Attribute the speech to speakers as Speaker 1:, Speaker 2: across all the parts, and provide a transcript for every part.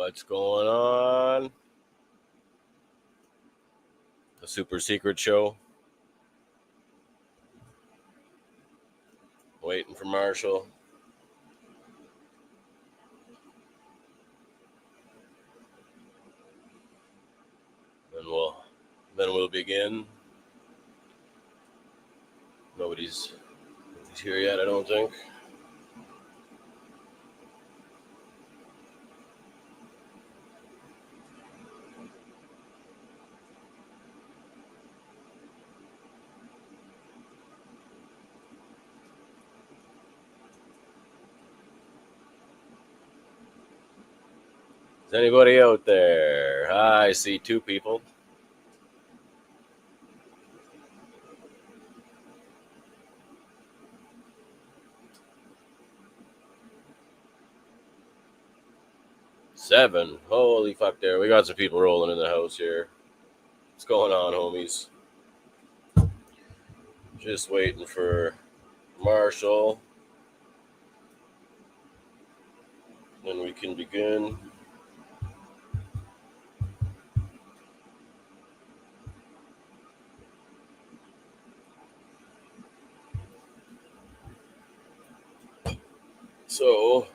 Speaker 1: What's going on? The super secret show. Waiting for Marshall. Then we'll begin. Nobody's here yet, I don't think. Is anybody out there? I see two people. Seven. Holy fuck there. We got some people rolling in the house here. What's going on, homies? Just waiting for Marshall. Then we can begin. So,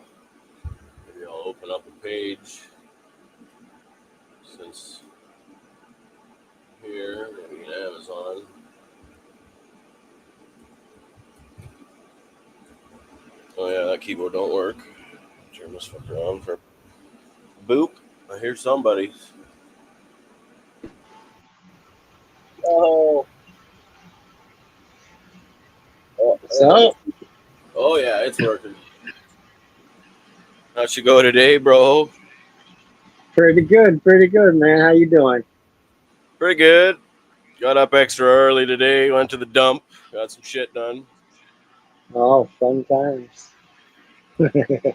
Speaker 1: maybe I'll open up a page since here, maybe Amazon. Oh yeah, that keyboard don't work. Turn this fucker on for boop. I hear somebody. Oh.
Speaker 2: So?
Speaker 1: Oh yeah, it's working. How'd you go today, bro?
Speaker 2: Pretty good, man. How you doing?
Speaker 1: Pretty good. Got up extra early today. Went to the dump. Got some shit done.
Speaker 2: Oh, fun times. Nice.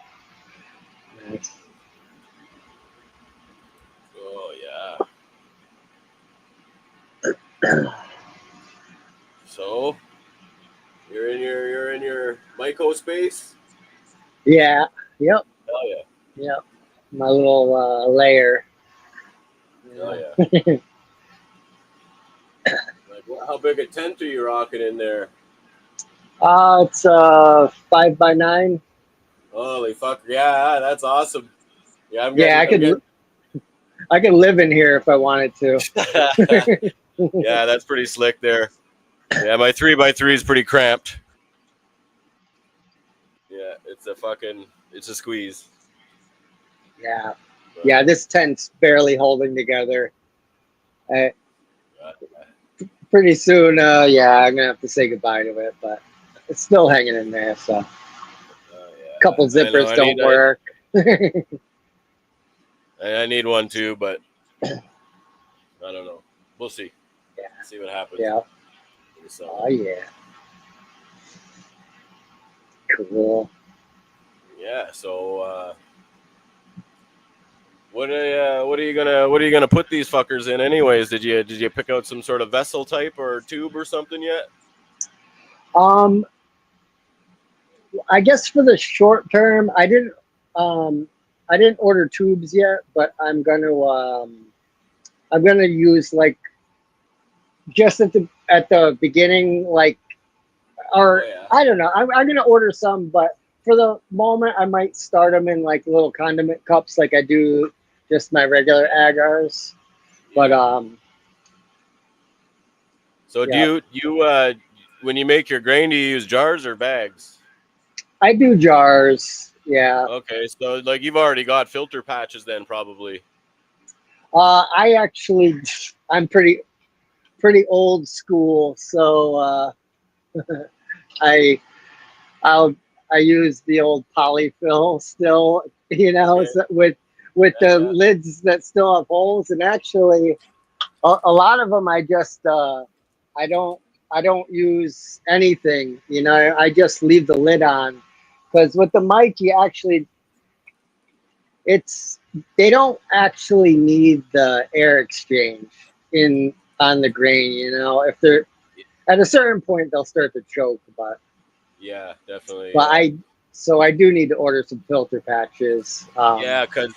Speaker 1: Oh yeah. So, you're in your Myco space?
Speaker 2: Yeah. Yep.
Speaker 1: Oh yeah.
Speaker 2: Yep. My little layer.
Speaker 1: Oh yeah. Like, how big a tent are you rocking in there?
Speaker 2: It's 5x9.
Speaker 1: Holy fuck! Yeah, that's awesome. Yeah,
Speaker 2: I could live in here if I wanted to.
Speaker 1: Yeah, that's pretty slick there. Yeah, my 3x3 is pretty cramped. Yeah, it's a squeeze.
Speaker 2: Yeah. Yeah, this tent's barely holding together. Pretty soon, yeah, I'm gonna have to say goodbye to it, but it's still hanging in there. So,
Speaker 1: Yeah.
Speaker 2: A couple zippers don't work.
Speaker 1: I need one too, but I don't know. We'll see.
Speaker 2: Yeah.
Speaker 1: See what happens.
Speaker 2: Yeah. Oh yeah. Cool.
Speaker 1: Yeah. So, what are you gonna put these fuckers in, anyways? Did you pick out some sort of vessel type or tube or something yet?
Speaker 2: I guess for the short term, I didn't order tubes yet, but I'm gonna use like just at the beginning, like, or I don't know. I'm gonna order some, but for the moment, I might start them in like little condiment cups, like I do just my regular agars. But
Speaker 1: So do you when you make your grain, do you use jars or bags?
Speaker 2: I do jars. Yeah.
Speaker 1: Okay, so like you've already got filter patches then, probably.
Speaker 2: I'm pretty old school, so I use the old polyfill still, with the lids that still have holes, and actually a lot of them I just I don't use anything, I just leave the lid on, because with the mic they don't actually need the air exchange on the grain, if they're at a certain point they'll start to choke, but
Speaker 1: yeah, definitely.
Speaker 2: But I do need to order some filter patches.
Speaker 1: Yeah, because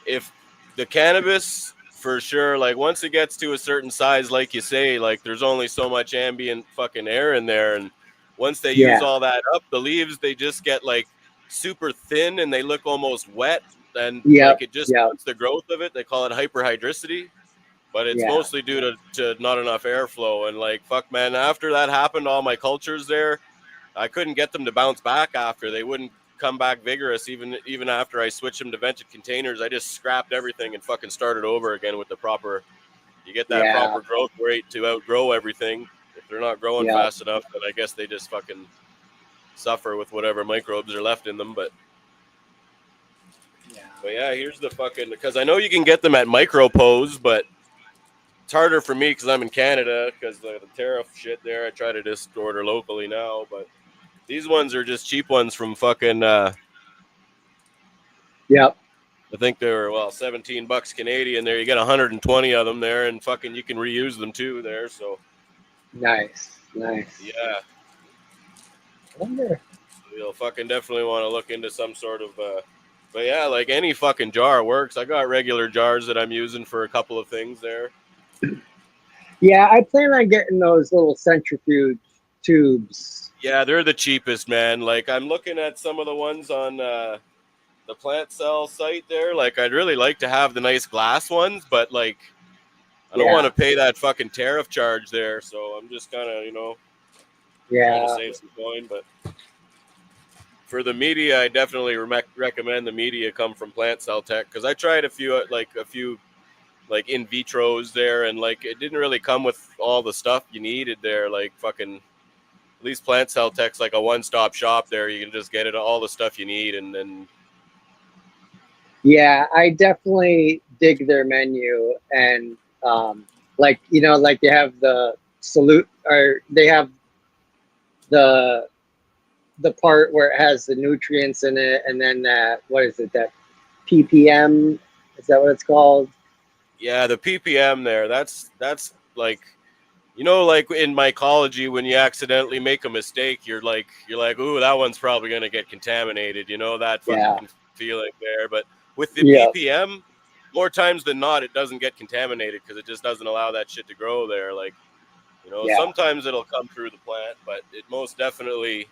Speaker 1: if the cannabis for sure. Like once it gets to a certain size, like you say, like there's only so much ambient fucking air in there, and once they use
Speaker 2: Yeah.
Speaker 1: all that up, the leaves they just get like super thin and they look almost wet, and like
Speaker 2: Yep.
Speaker 1: it just
Speaker 2: Yep.
Speaker 1: stunts the growth of it. They call it hyperhidricity, but it's
Speaker 2: Yeah.
Speaker 1: mostly due to not enough airflow. And like fuck, man, after that happened, all my cultures there, I couldn't get them to bounce back after. They wouldn't come back vigorous even after I switched them to vented containers. I just scrapped everything and fucking started over again with the proper. You get that
Speaker 2: Yeah.
Speaker 1: proper growth rate to outgrow everything. If they're not growing
Speaker 2: Yep.
Speaker 1: fast enough, then I guess they just fucking suffer with whatever microbes are left in them. But yeah, here's the fucking, because I know you can get them at Micropose, but it's harder for me because I'm in Canada because the tariff shit there. I try to just order locally now, but these ones are just cheap ones from fucking.
Speaker 2: Yep.
Speaker 1: I think they were $17 Canadian. There, you get 120 of them there, and fucking you can reuse them too there. So
Speaker 2: Nice.
Speaker 1: yeah,
Speaker 2: I wonder.
Speaker 1: you'll fucking definitely want to look into some sort of. But yeah, like any fucking jar works. I got regular jars that I'm using for a couple of things there.
Speaker 2: Yeah, I plan on getting those little centrifuge tubes.
Speaker 1: Yeah, they're the cheapest, man. Like I'm looking at some of the ones on the Plant Cell site there. Like I'd really like to have the nice glass ones, but like I don't want to pay that fucking tariff charge there. So I'm just kind of, trying to save some coin. But for the media, I definitely recommend the media come from Plant Cell Tech, because I tried a few like in vitros there, and like it didn't really come with all the stuff you needed there. Like fucking, at least Plant Cell Tech's like a one-stop shop there. You can just get it all the stuff you need, and then.
Speaker 2: Yeah, I definitely dig their menu, and like like they have the salute, or they have the part where it has the nutrients in it, and then that, what is it, that ppm, is that what it's called?
Speaker 1: Yeah, the ppm there, that's like, like in mycology, when you accidentally make a mistake, you're like, ooh, that one's probably going to get contaminated, that fucking feeling there. But with the ppm, more times than not, it doesn't get contaminated, because it just doesn't allow that shit to grow there. Like, sometimes it'll come through the plant, but it most definitely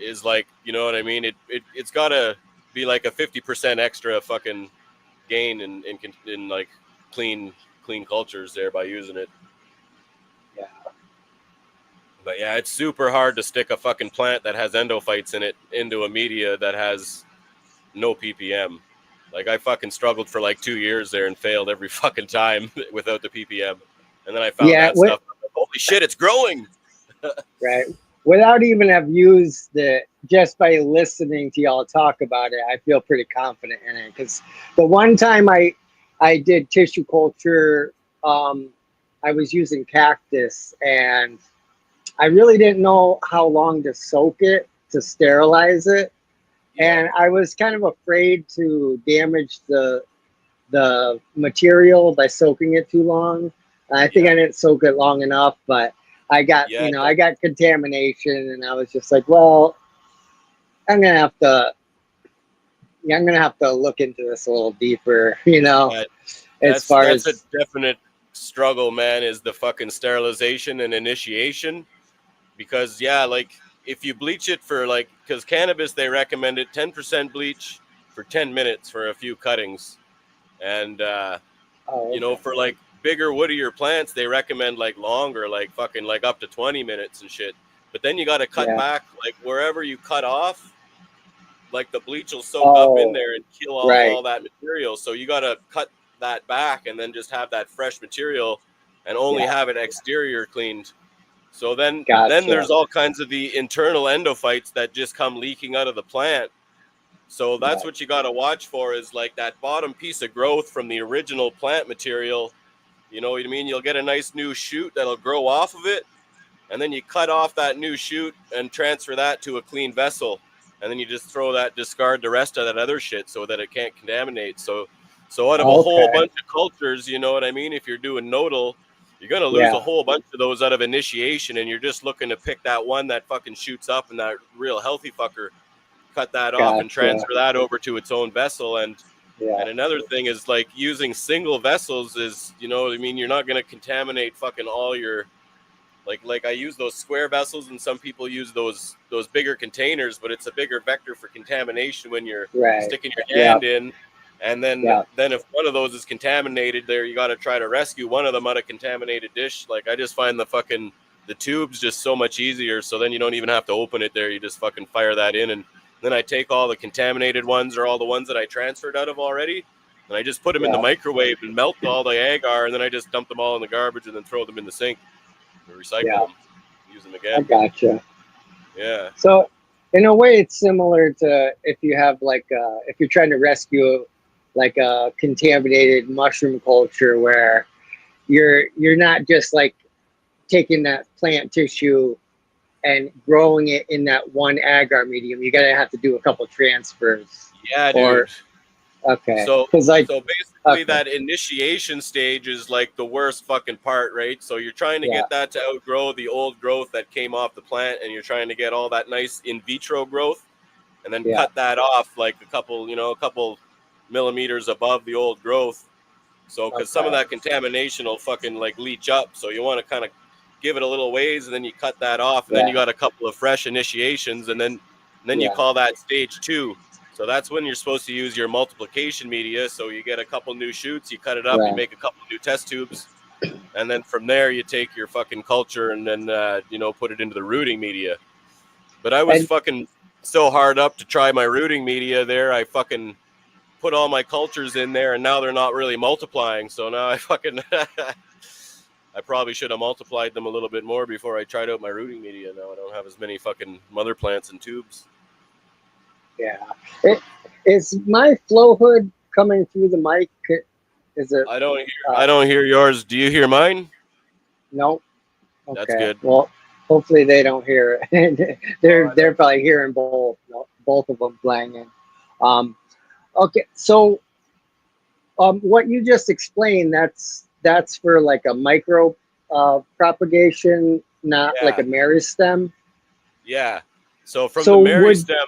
Speaker 1: is like, you know what I mean? It's got to be like a 50% extra fucking gain in like clean cultures there by using it.
Speaker 2: Yeah.
Speaker 1: But yeah, it's super hard to stick a fucking plant that has endophytes in it into a media that has no ppm. Like I fucking struggled for like 2 years there and failed every fucking time without the ppm. And then I found that stuff. Holy shit, it's growing.
Speaker 2: Right. Without even have used it, just by listening to y'all talk about it, I feel pretty confident in it. Because the one time I did tissue culture, I was using cactus, and I really didn't know how long to soak it to sterilize it. Yeah. And I was kind of afraid to damage the material by soaking it too long. I think I didn't soak it long enough, but I got, I got contamination, and I was just like, well, I'm gonna have to look into this a little deeper,
Speaker 1: That's a definite struggle, man, is the fucking sterilization and initiation. Because like if you bleach it for because cannabis, they recommend it 10% bleach for 10 minutes for a few cuttings. And, for like bigger, woodier plants, they recommend like longer, like fucking like up to 20 minutes and shit. But then you got to cut back, like wherever you cut off, like the bleach will soak up in there and kill all that material. So you got to cut that back and then just have that fresh material and only have it exterior cleaned. So then there's all kinds of the internal endophytes that just come leaking out of the plant. So that's what you got to watch for, is like that bottom piece of growth from the original plant material. You know what I mean? You'll get a nice new shoot that'll grow off of it. And then you cut off that new shoot and transfer that to a clean vessel. And then you just discard the rest of that other shit so that it can't contaminate. So out of a whole bunch of cultures, you know what I mean? If you're doing nodal, you're going to lose a whole bunch of those out of initiation. And you're just looking to pick that one that fucking shoots up, and that real healthy fucker, cut that off and transfer that over to its own vessel. And
Speaker 2: Yeah.
Speaker 1: And another thing is like using single vessels is, you know, I mean, you're not going to contaminate fucking all your, like I use those square vessels, and some people use those bigger containers, but it's a bigger vector for contamination when you're
Speaker 2: Right.
Speaker 1: sticking your
Speaker 2: Yeah.
Speaker 1: hand in. And then
Speaker 2: Yeah.
Speaker 1: if one of those is contaminated there, you got to try to rescue one of them out of contaminated dish. Like I just find the tubes just so much easier. So then you don't even have to open it there. You just fucking fire that in. And then I take all the contaminated ones or all the ones that I transferred out of already, and I just put them in the microwave and melt all the agar, and then I just dump them all in the garbage and then throw them in the sink. Recycle them, use them again.
Speaker 2: I gotcha.
Speaker 1: Yeah.
Speaker 2: So, in a way, it's similar to if you have like if you're trying to rescue like a contaminated mushroom culture, where you're not just like taking that plant tissue and growing it in that one agar medium. You gotta have to do a couple transfers.
Speaker 1: Yeah, dude.
Speaker 2: Okay.
Speaker 1: So basically,
Speaker 2: okay.
Speaker 1: that initiation stage is like the worst fucking part, right? So you're trying to get that to outgrow the old growth that came off the plant, and you're trying to get all that nice in vitro growth, and then cut that off like a couple millimeters above the old growth. So because some of that contamination will fucking like leach up, so you want to kind of give it a little ways, and then you cut that off, and then you got a couple of fresh initiations, and then you call that stage 2. So that's when you're supposed to use your multiplication media. So you get a couple new shoots, you cut it up, you make a couple new test tubes, and then from there you take your fucking culture and then put it into the rooting media. But I was fucking so hard up to try my rooting media there. I fucking put all my cultures in there, and now they're not really multiplying. So now I fucking I probably should have multiplied them a little bit more before I tried out my rooting media. Now I don't have as many fucking mother plants and tubes.
Speaker 2: Yeah. Is my flow hood coming through the mic? Is it?
Speaker 1: I don't hear yours. Do you hear mine?
Speaker 2: No. Okay.
Speaker 1: That's good.
Speaker 2: Well, hopefully they don't hear it. they're probably hearing both of them blanging. Okay. So, what you just explained, that's for like a micro propagation, not like a meristem.
Speaker 1: Yeah. So from the meristem.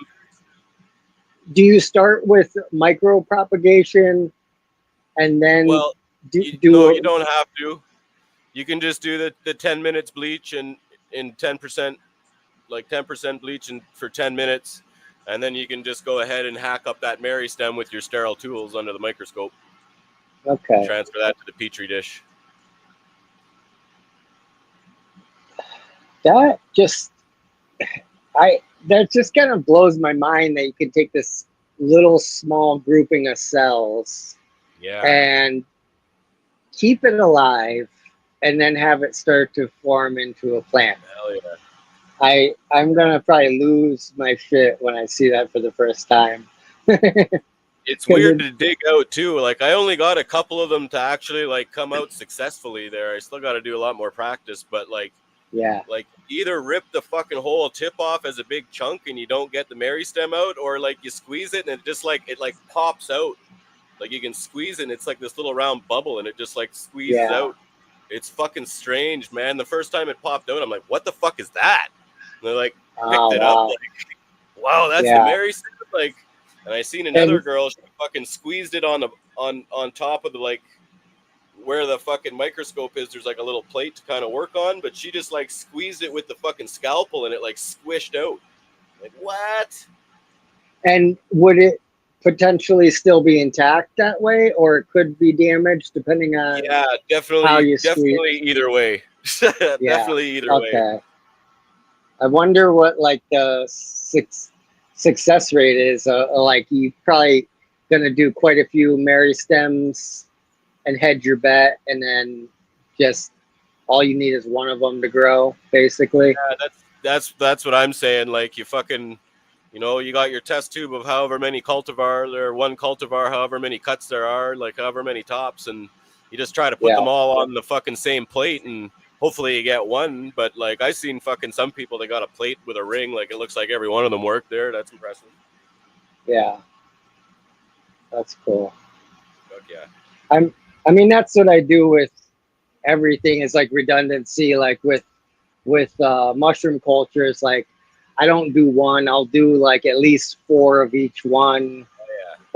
Speaker 2: Do you start with micro propagation and then
Speaker 1: you don't have to. You can just do the 10 minutes bleach and in 10%, like 10% bleach for 10 minutes. And then you can just go ahead and hack up that meristem with your sterile tools under the microscope.
Speaker 2: Okay.
Speaker 1: Transfer that to the petri dish.
Speaker 2: That just kind of blows my mind that you could take this little small grouping of cells and keep it alive and then have it start to form into a plant.
Speaker 1: Hell yeah.
Speaker 2: I'm gonna probably lose my shit when I see that for the first time.
Speaker 1: It's weird to dig out too. Like I only got a couple of them to actually like come out successfully there. I still got to do a lot more practice, but like either rip the fucking whole tip off as a big chunk and you don't get the meristem out, or like you squeeze it and it just like pops out. Like you can squeeze it and it's like this little round bubble and it just like squeezes out. It's fucking strange, man. The first time it popped out, I'm like, what the fuck is that? And they're like, picked it up. Like, wow, that's the meristem. Like, and I seen another girl, she fucking squeezed it on top of the like where the fucking microscope is. There's like a little plate to kind of work on, but she just like squeezed it with the fucking scalpel and it like squished out. Like what?
Speaker 2: And would it potentially still be intact that way, or it could be damaged depending on
Speaker 1: definitely
Speaker 2: how you
Speaker 1: definitely either way. Definitely either way.
Speaker 2: I wonder what like the success rate is. Like you probably gonna do quite a few meristems and hedge your bet, and then just all you need is one of them to grow, basically.
Speaker 1: Yeah, that's what I'm saying. Like you fucking, you got your test tube of however many cultivar, there are one cultivar, however many cuts there are, like however many tops, and you just try to put them all on the fucking same plate, and hopefully you get one. But like I seen fucking some people, they got a plate with a ring, like it looks like every one of them worked there. That's impressive.
Speaker 2: Yeah, that's cool.
Speaker 1: Fuck yeah.
Speaker 2: I mean, that's what I do with everything, is like redundancy. Like with mushroom cultures, like I don't do one. I'll do like at least 4 of each one.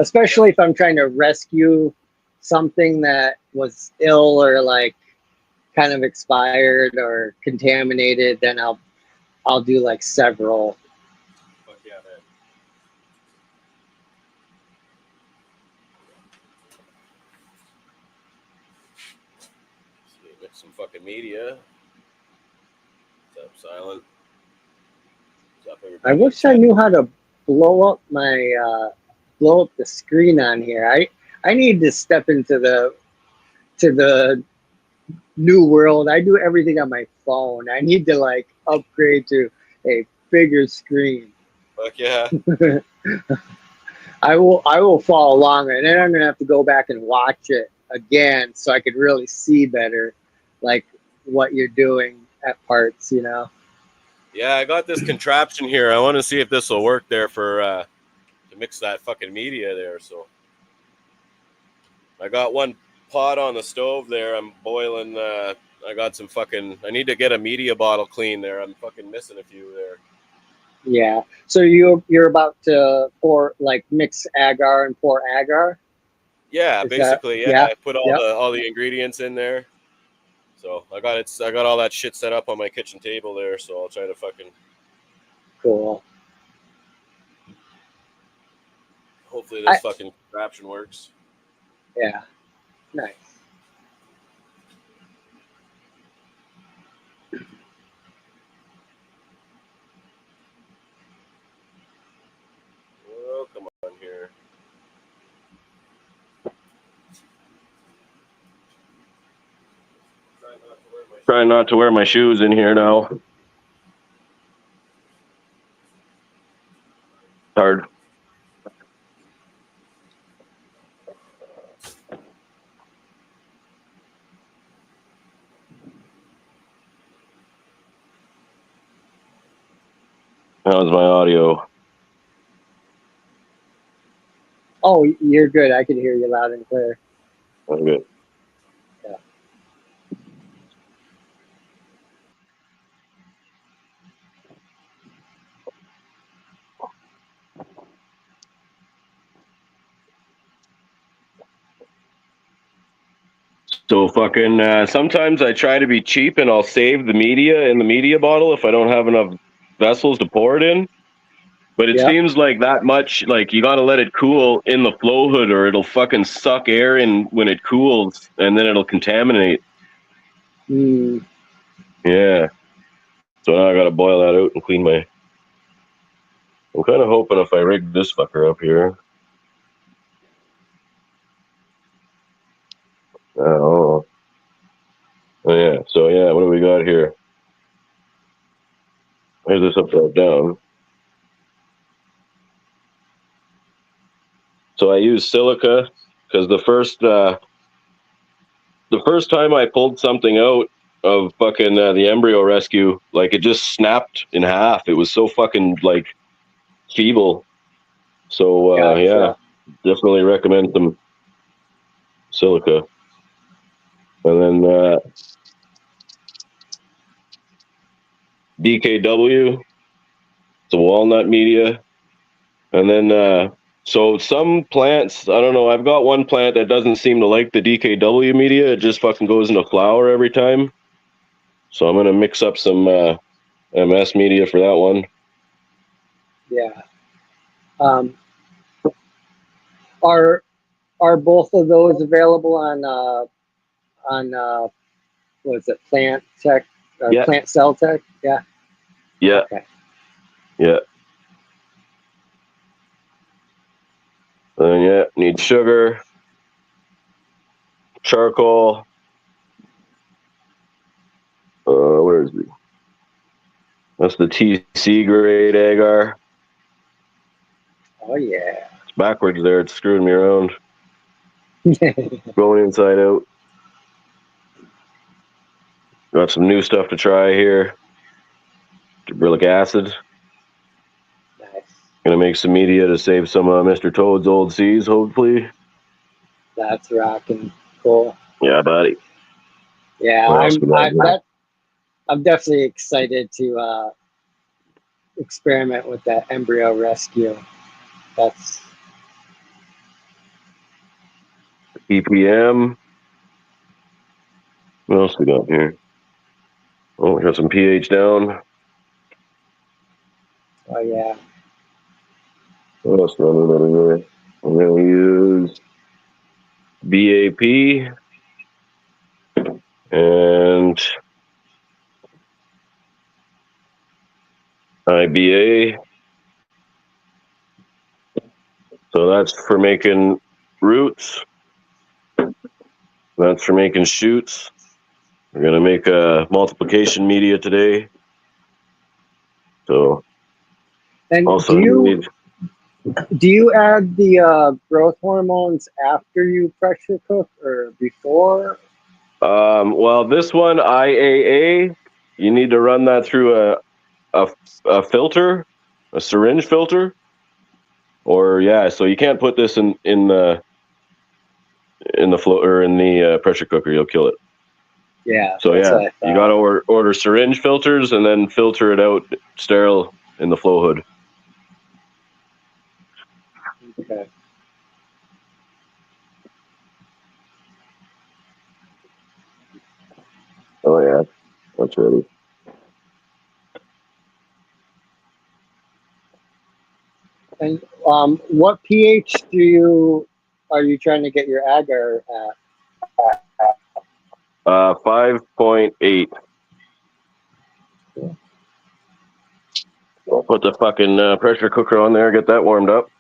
Speaker 2: especially if I'm trying to rescue something that was ill or like kind of expired or contaminated, then I'll do like several.
Speaker 1: Fuck yeah, man. See, mix some fucking media. What's up, Silent? What's up, everybody?
Speaker 2: I wish I knew how to blow up my blow up the screen on here. I need to step into the new world. I do everything on my phone. I need to like upgrade to a bigger screen.
Speaker 1: Fuck yeah.
Speaker 2: I will follow along, and then I'm gonna have to go back and watch it again so I could really see better, like what you're doing at parts.
Speaker 1: Yeah, I got this contraption here. I want to see if this will work there for to mix that fucking media there. So I got one pot on the stove there. I'm boiling. I got some fucking. I need to get a media bottle clean there. I'm fucking missing a few there.
Speaker 2: Yeah. So you're about to mix agar and pour agar.
Speaker 1: Yeah, basically. Yeah, I put all the ingredients in there. So I got all that shit set up on my kitchen table there. So I'll try to fucking.
Speaker 2: Cool.
Speaker 1: Hopefully this fucking contraption works.
Speaker 2: Yeah. Nice.
Speaker 1: Oh, come on here. Trying not to wear my shoes in here now. Hard. How's my audio?
Speaker 2: Oh, you're good. I can hear you loud and clear.
Speaker 1: I'm good.
Speaker 2: Yeah.
Speaker 1: So fucking sometimes I try to be cheap and I'll save the media in the media bottle if I don't have enough vessels to pour it in. But it seems like that much, like you got to let it cool in the flow hood or it'll fucking suck air in when it cools and then it'll contaminate.
Speaker 2: Mm.
Speaker 1: Yeah. So now I got to boil that out and clean my... I'm kind of hoping if I rig this fucker up here. Oh. Oh yeah. So yeah, what do we got here? Here's this upside down. So I use silica because the first time I pulled something out of fucking the embryo rescue, like it just snapped in half. It was so fucking like feeble. So
Speaker 2: Gotcha.
Speaker 1: yeah, definitely recommend some silica. And then DKW, it's a walnut media. And then so some plants, I don't know, I've got one plant that doesn't seem to like the DKW media. It just fucking goes into flower every time. So I'm gonna mix up some MS media for that one.
Speaker 2: Yeah. Are both of those available on what is it, Plant Tech, Plant Cell Tech? Yeah.
Speaker 1: Yeah.
Speaker 2: Okay.
Speaker 1: Yeah. And yeah, need sugar, charcoal. Where is it? That's the TC grade agar.
Speaker 2: Oh yeah.
Speaker 1: It's backwards there. It's screwing me around. Going inside out. Got some new stuff to try here. Gibberellic acid.
Speaker 2: Nice.
Speaker 1: Gonna make some media to save some Mr. Toad's old seeds, hopefully.
Speaker 2: That's rocking. Cool.
Speaker 1: Yeah, buddy.
Speaker 2: Yeah, I'm definitely excited to experiment with that embryo rescue.
Speaker 3: ppm. What else we got here? Oh, we got some pH down.
Speaker 2: Oh yeah.
Speaker 3: What else do I need over here? I'm going to use BAP and IBA. So that's for making roots. That's for making shoots. We're going to make a multiplication media today. So
Speaker 2: And
Speaker 3: also
Speaker 2: do you add the growth hormones after you pressure cook or before?
Speaker 3: well, this one, IAA, you need to run that through a filter, a syringe filter. Or so you can't put this in the flow or in the pressure cooker. You'll kill it.
Speaker 2: Yeah.
Speaker 3: So
Speaker 2: that's what I thought.
Speaker 3: you got to order syringe filters and then filter it out sterile in the flow hood.
Speaker 2: Okay.
Speaker 3: Oh yeah, that's ready.
Speaker 2: And what pH are you trying to get your agar at?
Speaker 3: 5.8. I'll put the fucking pressure cooker on there, get that warmed up.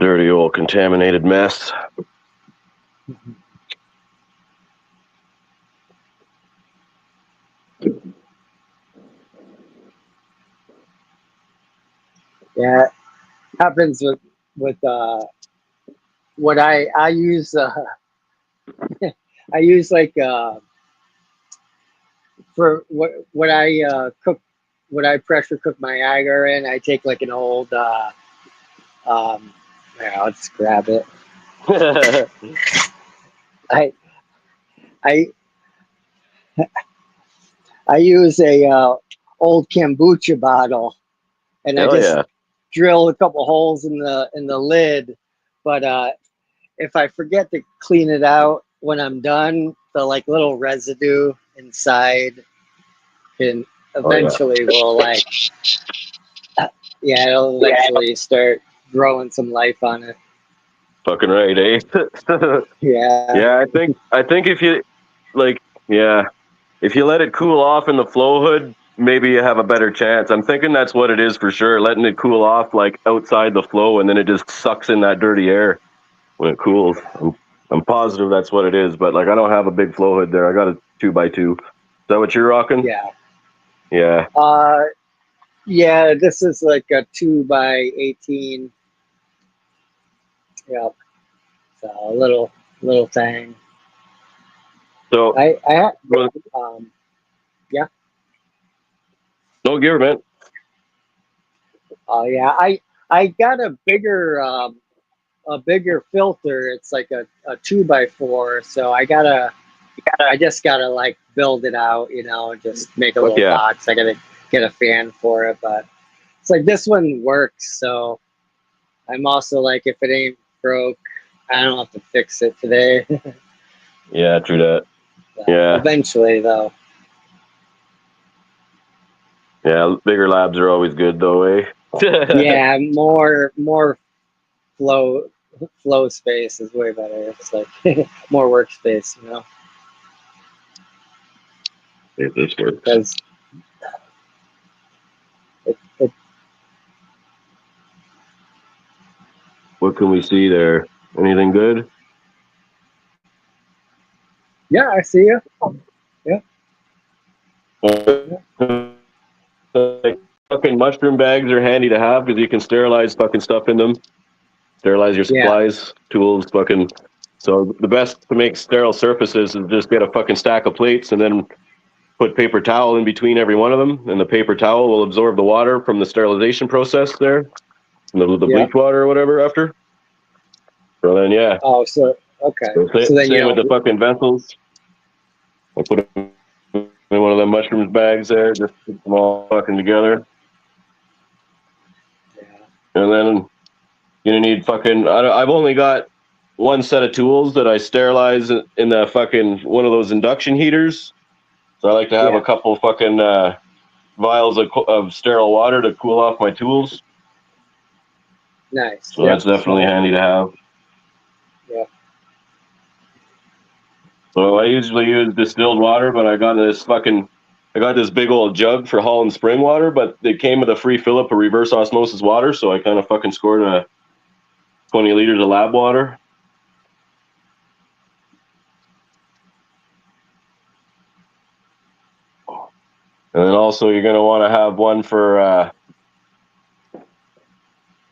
Speaker 3: Dirty old contaminated mess.
Speaker 2: Yeah, it happens with what I use. I use like for what I cook, what I pressure cook my agar in. I take like an old yeah, let's grab it. I I I use a old kombucha bottle, and I
Speaker 3: Hell
Speaker 2: just
Speaker 3: yeah.
Speaker 2: drill a couple holes in the lid. But if I forget to clean it out when I'm done, the like little residue inside can eventually will like it'll eventually start growing some life on it.
Speaker 3: Fucking right, eh?
Speaker 2: Yeah.
Speaker 3: Yeah, I think if you if you let it cool off in the flow hood, maybe you have a better chance. I'm thinking that's what it is for sure. Letting it cool off like outside the flow, and then it just sucks in that dirty air when it cools. I'm positive that's what it is, but like I don't have a big flow hood there. I got a 2x2. Is that what you're rocking?
Speaker 2: Yeah.
Speaker 3: Yeah.
Speaker 2: Yeah, this is like a 2x18. Yeah. So a little thing.
Speaker 3: So
Speaker 2: I
Speaker 3: no gear, man.
Speaker 2: oh yeah, I got a bigger filter. It's like a 2x4. So I just gotta like build it out, just make a little box. I gotta get a fan for it, but it's like this one works. So I'm also like, if it ain't broke, I don't have to fix it today.
Speaker 3: Yeah, true that.
Speaker 2: So
Speaker 3: Yeah.
Speaker 2: eventually though.
Speaker 3: Yeah, bigger labs are always good though, eh?
Speaker 2: Yeah, more flow space is way better. It's like more workspace,
Speaker 3: If this works.
Speaker 2: Because
Speaker 3: What can we see there? Anything good?
Speaker 2: yeah, I see you.
Speaker 3: Like, fucking mushroom bags are handy to have because you can sterilize fucking stuff in them. Sterilize your supplies, tools, fucking. So the best to make sterile surfaces is just get a fucking stack of plates and then put paper towel in between every one of them, and the paper towel will absorb the water from the sterilization process there, the bleach water or whatever after. So then, yeah.
Speaker 2: Oh, so okay. So then
Speaker 3: same with the fucking vessels. I put them in one of the mushrooms bags there, just put them all fucking together.
Speaker 2: Yeah.
Speaker 3: And then you're gonna need fucking. I've only got one set of tools that I sterilize in the fucking one of those induction heaters. So I like to have a couple fucking vials of sterile water to cool off my tools.
Speaker 2: Nice.
Speaker 3: So that's definitely handy to have.
Speaker 2: Yeah.
Speaker 3: So I usually use distilled water, but I got this big old jug for Holland spring water, but it came with a free fill-up of reverse osmosis water, so I kind of fucking scored 20 liters of lab water. And then also you're going to want to have one for,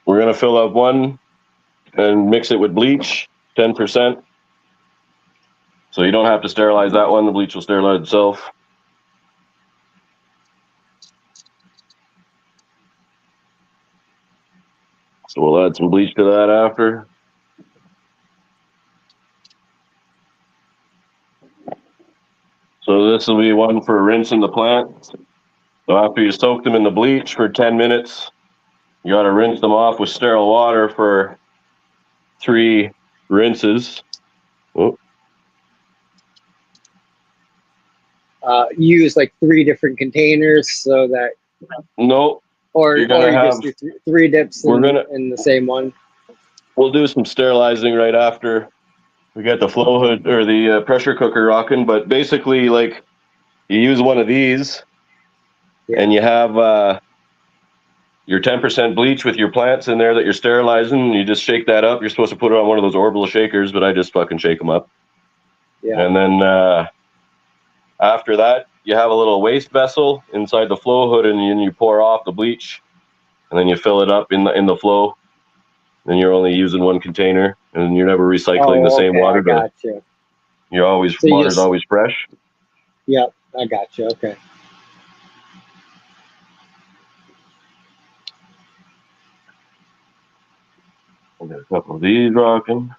Speaker 3: we're going to fill up one and mix it with bleach, 10%. So you don't have to sterilize that one. The bleach will sterilize itself. So we'll add some bleach to that after. So this will be one for rinsing the plants. So after you soak them in the bleach for 10 minutes, you got to rinse them off with sterile water for 3 rinses. Oh.
Speaker 2: Use like 3 different containers so that.
Speaker 3: No.
Speaker 2: Or you just do 3 dips in the same one.
Speaker 3: We'll do some sterilizing right after we get the flow hood or the pressure cooker rocking. But basically, like, you use one of these, and you have your 10% bleach with your plants in there that you're sterilizing. And you just shake that up. You're supposed to put it on one of those orbital shakers, but I just fucking shake them up.
Speaker 2: Yeah.
Speaker 3: And then after that, you have a little waste vessel inside the flow hood, and you pour off the bleach, and then you fill it up in the flow. And you're only using one container, and you're never recycling the same water.
Speaker 2: I got you.
Speaker 3: You're always water's always fresh.
Speaker 2: Yep, I got you. Okay.
Speaker 3: I'll get a couple of these rocking.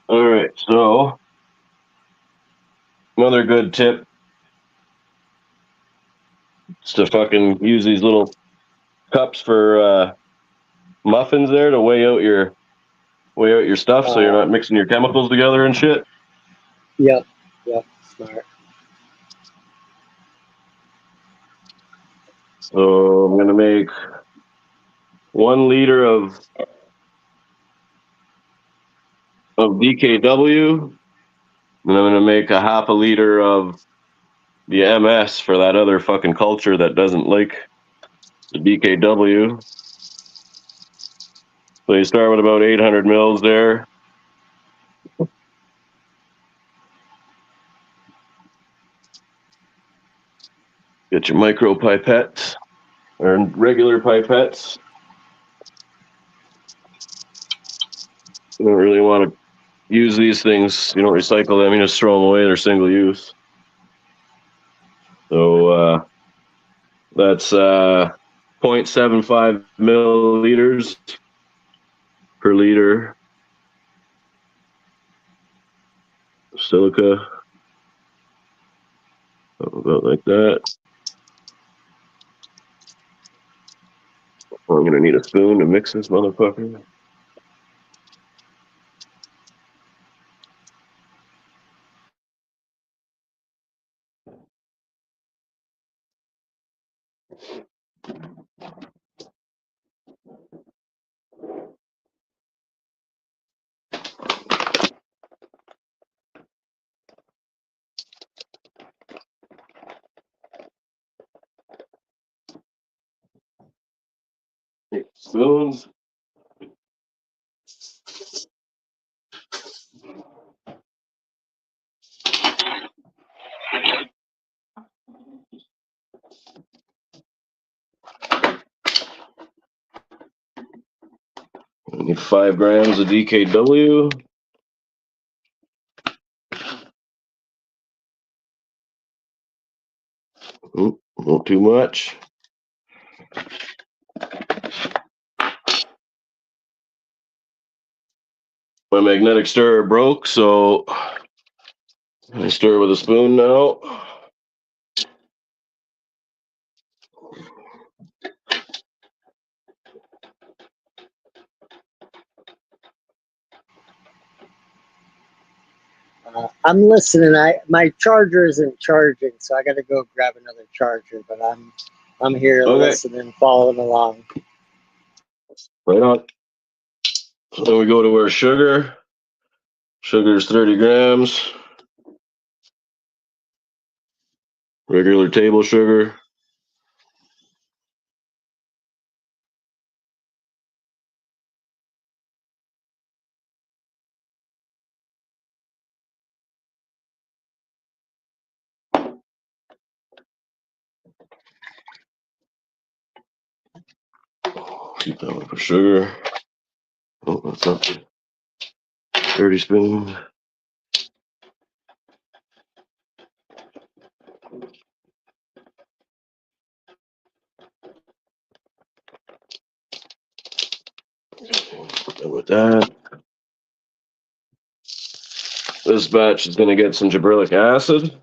Speaker 3: All right, so another good tip is to fucking use these little cups for muffins there to weigh out your stuff, so you're not mixing your chemicals together and shit.
Speaker 2: Yep, smart.
Speaker 3: So I'm gonna make 1 liter of DKW, and I'm gonna make a half a liter of the MS for that other fucking culture that doesn't like the DKW. So you start with about 800 mils there. Get your micro pipettes or regular pipettes. You don't really want to use these things. You don't recycle them. You just throw them away. They're single use. So that's 0.75 milliliters per liter silica. About like that. I'm going to need a spoon to mix this motherfucker. Spoons. Need 5 grams of DKW. Oop, not too much. My magnetic stirrer broke, so I stir with a spoon now.
Speaker 2: I'm listening. My charger isn't charging, so I got to go grab another charger. But I'm here listening, following along.
Speaker 3: Right on. Then we go to our sugar. Sugar is 30 grams. Regular table sugar. Keep that one for sugar. Oh, that's not the dirty spoon. Done with that. This batch is going to get some gibberellic acid.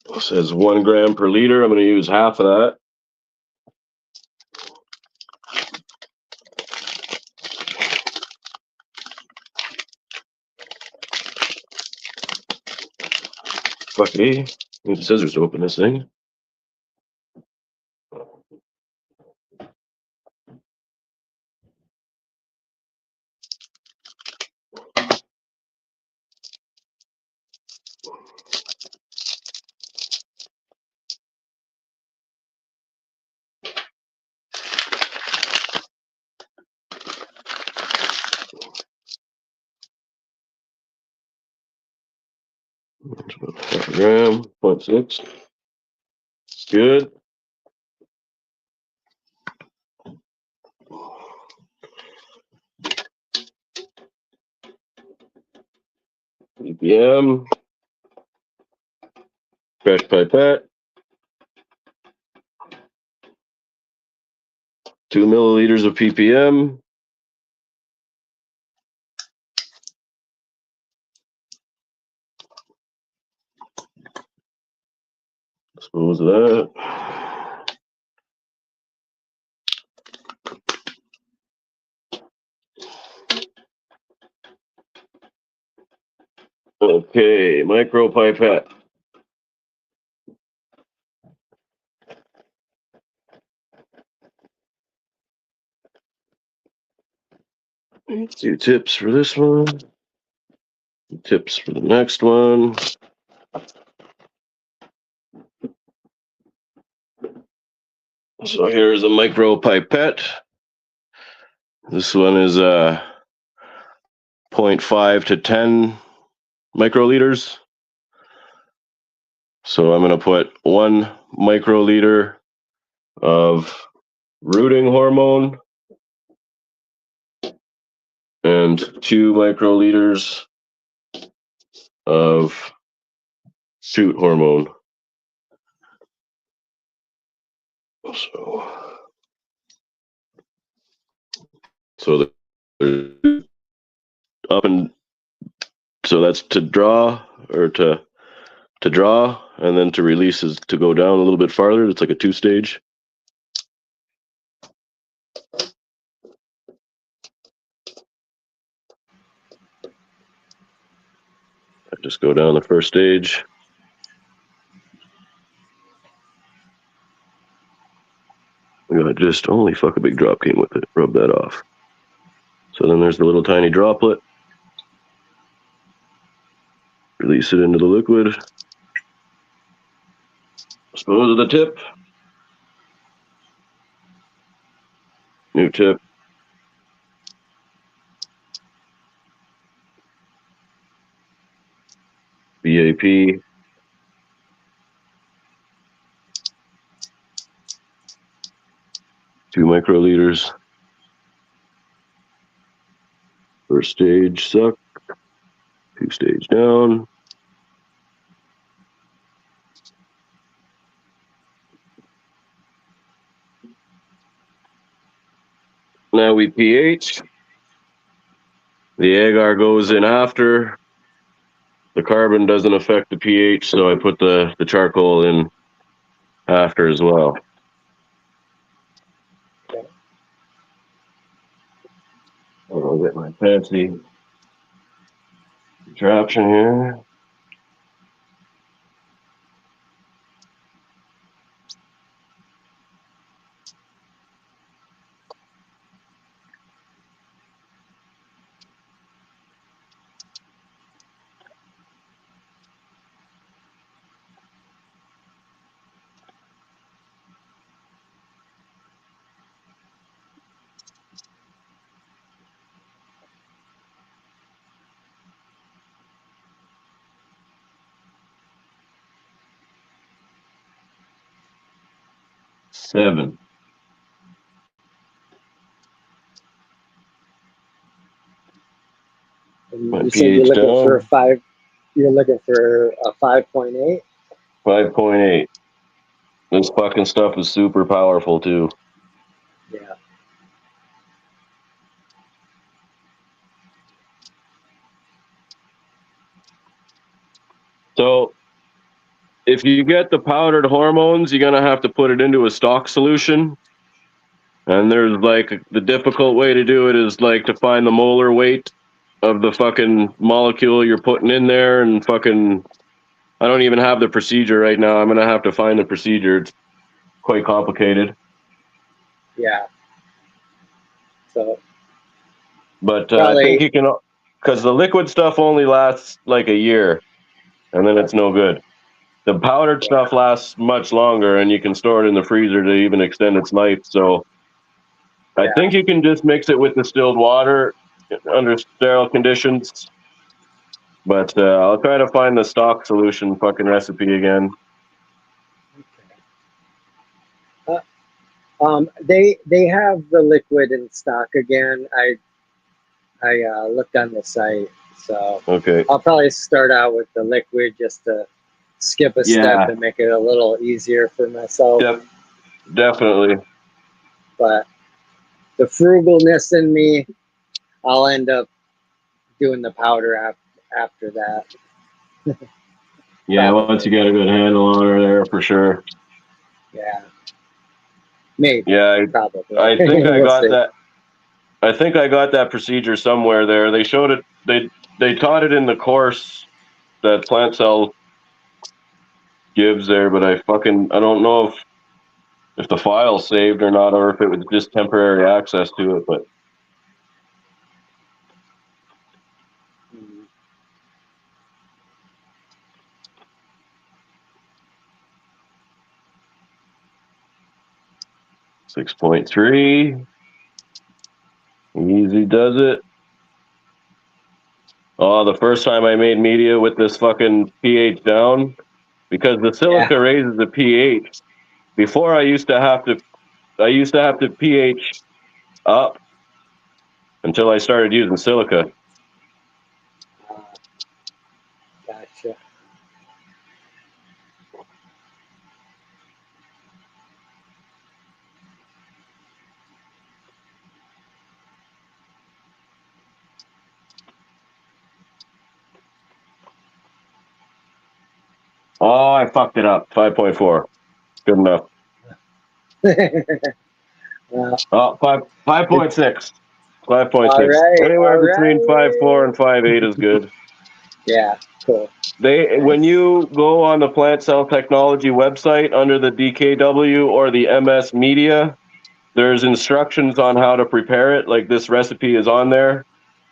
Speaker 3: It says 1 gram per liter. I'm going to use half of that. Fuck me. Need scissors to open this thing. Half a gram, 0.6. Good. ppm. Fresh pipette. 2 milliliters of ppm. Dispose of that. Okay, micro pipette. Two tips for this one. Tips for the next one. So here's a micro pipette. This one is 0.5 to 10 microliters. So I'm going to put 1 microliter of rooting hormone and 2 microliters of shoot hormone. So the up and so that's to draw or to draw, and then to release is to go down a little bit farther. It's like a 2-stage. I just go down the first stage. We got just holy fuck, a big drop came with it. Rub that off. So then there's the little tiny droplet. Release it into the liquid. Dispose of the tip. New tip. BAP. microliters. First stage suck. 2 stage down. Now we pH. The agar goes in after. The carbon doesn't affect the pH, so I put the charcoal in after as well.
Speaker 2: Okay.
Speaker 3: I'll get my fancy contraption here. Seven.
Speaker 2: And you said you're looking for a 5. You're looking for a 5.8.
Speaker 3: 5.8. This fucking stuff is super powerful too.
Speaker 2: Yeah.
Speaker 3: So if you get the powdered hormones, you're gonna have to put it into a stock solution. And there's like the difficult way to do it is like to find the molar weight of the fucking molecule you're putting in there, and fucking I don't even have the procedure right now. I'm gonna have to find the procedure. It's quite complicated.
Speaker 2: Yeah. So.
Speaker 3: But I think you can, because the liquid stuff only lasts like a year, and then it's no good. The powdered stuff lasts much longer, and you can store it in the freezer to even extend its life. So I think you can just mix it with distilled water under sterile conditions. But I'll try to find the stock solution fucking recipe again.
Speaker 2: They have the liquid in stock again. I looked on the site, so
Speaker 3: okay.
Speaker 2: I'll probably start out with the liquid just to skip a step and make it a little easier for myself.
Speaker 3: Yep, definitely.
Speaker 2: But the frugalness in me, I'll end up doing the powder after that.
Speaker 3: Yeah, once you get a good handle on her there, for sure.
Speaker 2: Yeah. Maybe.
Speaker 3: Yeah,
Speaker 2: probably.
Speaker 3: I think I
Speaker 2: We'll
Speaker 3: got
Speaker 2: see.
Speaker 3: that. I think I got that procedure somewhere there. They showed it. They taught it in the course that Plant Cell gives there, but I don't know if the file's saved or not, or if it was just temporary access to it. But 6.3, easy does it. Oh, the first time I made media with this fucking pH down, because the silica raises the pH. Before I used to have to pH up until I started using silica.
Speaker 2: Gotcha.
Speaker 3: Oh, I fucked it up. 5.4. Good enough. Oh, 5.6. 5.6. Anywhere between 5.4 and 5.8 is good.
Speaker 2: Yeah, cool.
Speaker 3: When you go on the Plant Cell Technology website under the DKW or the MS Media, there's instructions on how to prepare it. Like this recipe is on there,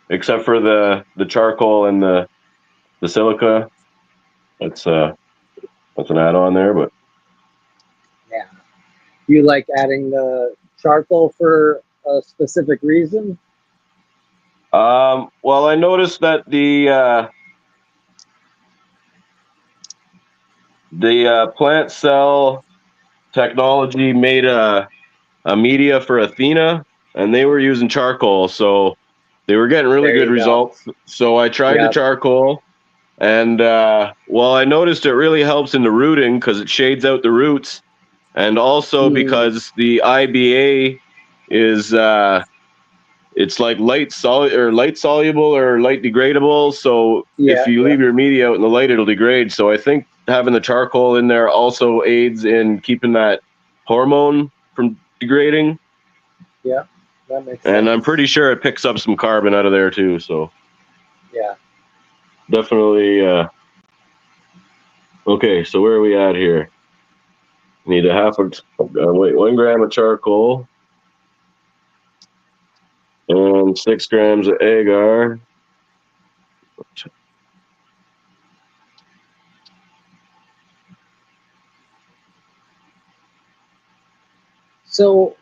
Speaker 3: except for the charcoal and the silica. That's an add-on there, but
Speaker 2: yeah. You like adding the charcoal for a specific reason?
Speaker 3: Well, I noticed that the Plant Cell Technology made a a media for Athena, and they were using charcoal, so they were getting really
Speaker 2: There
Speaker 3: good
Speaker 2: you go.
Speaker 3: results. So I tried the
Speaker 2: Yep.
Speaker 3: charcoal, and well, I noticed it really helps in the rooting because it shades out the roots, and also because the IBA is it's like light soluble or light degradable. So if
Speaker 2: Yeah,
Speaker 3: you
Speaker 2: yeah,
Speaker 3: leave your media out in the light, it'll degrade. So I think having the charcoal in there also aids in keeping that hormone from degrading.
Speaker 2: yeah. That makes
Speaker 3: And
Speaker 2: sense.
Speaker 3: I'm pretty sure it picks up some carbon out of there too. So
Speaker 2: Yeah.
Speaker 3: definitely. Okay, so where are we at here? Need a 1 gram of charcoal and 6 grams of agar.
Speaker 2: So,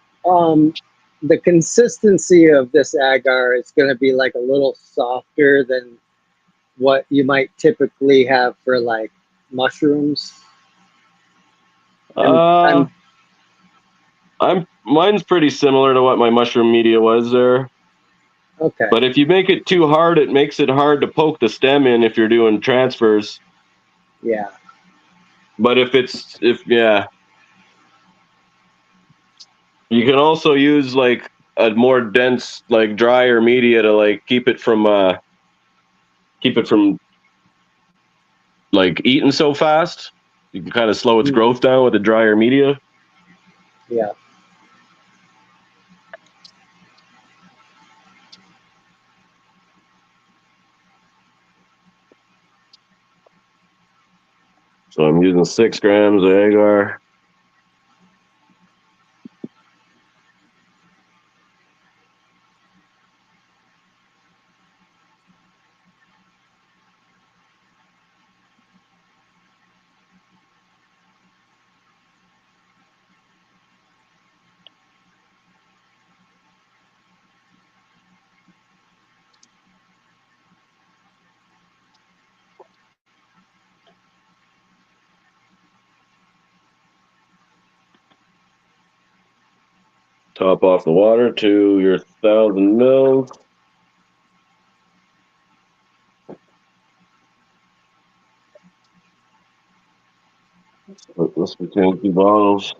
Speaker 2: the consistency of this agar is going to be like a little softer than what you might typically have for like mushrooms.
Speaker 3: Uh,
Speaker 2: I'm
Speaker 3: mine's pretty similar to what my mushroom media was there.
Speaker 2: okay.
Speaker 3: But if you make it too hard, it makes it hard to poke the stem in if you're doing transfers.
Speaker 2: Yeah.
Speaker 3: But you can also use like a more dense, like drier media to like keep it from like eating so fast. You can kind of slow its growth down with a drier media.
Speaker 2: Yeah.
Speaker 3: So I'm using 6 grams of agar. Top off the water to your 1,000 mils. Split this between 2 bottles.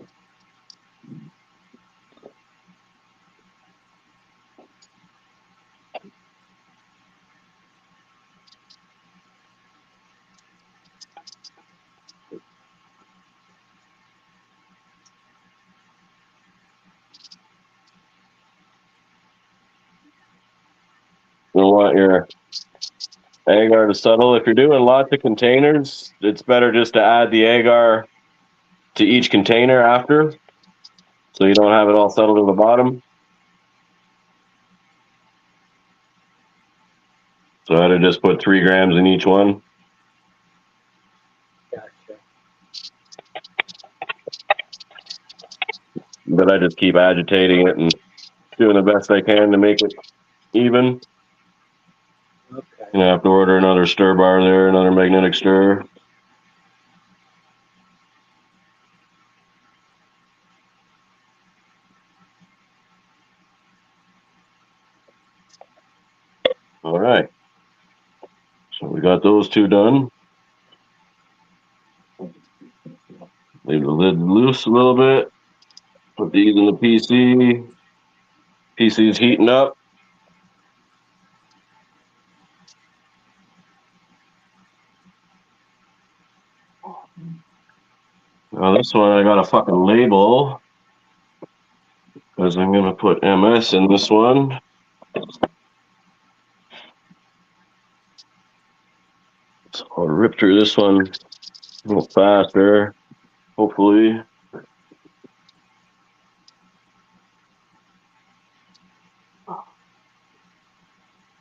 Speaker 3: You want your agar to settle. If you're doing lots of containers, it's better just to add the agar to each container after, so you don't have it all settled to the bottom. So I'd have just put 3 grams in each one.
Speaker 2: Gotcha.
Speaker 3: But I just keep agitating it and doing the best I can to make it even.
Speaker 2: Okay.
Speaker 3: You have to order another stir bar there, another magnetic stir. All right. So we got those 2 done. Leave the lid loose a little bit. Put these in the PC. PC's heating up. Now this one I got a fucking label because I'm gonna put MS in this one. So I'll rip through this one a little faster, hopefully.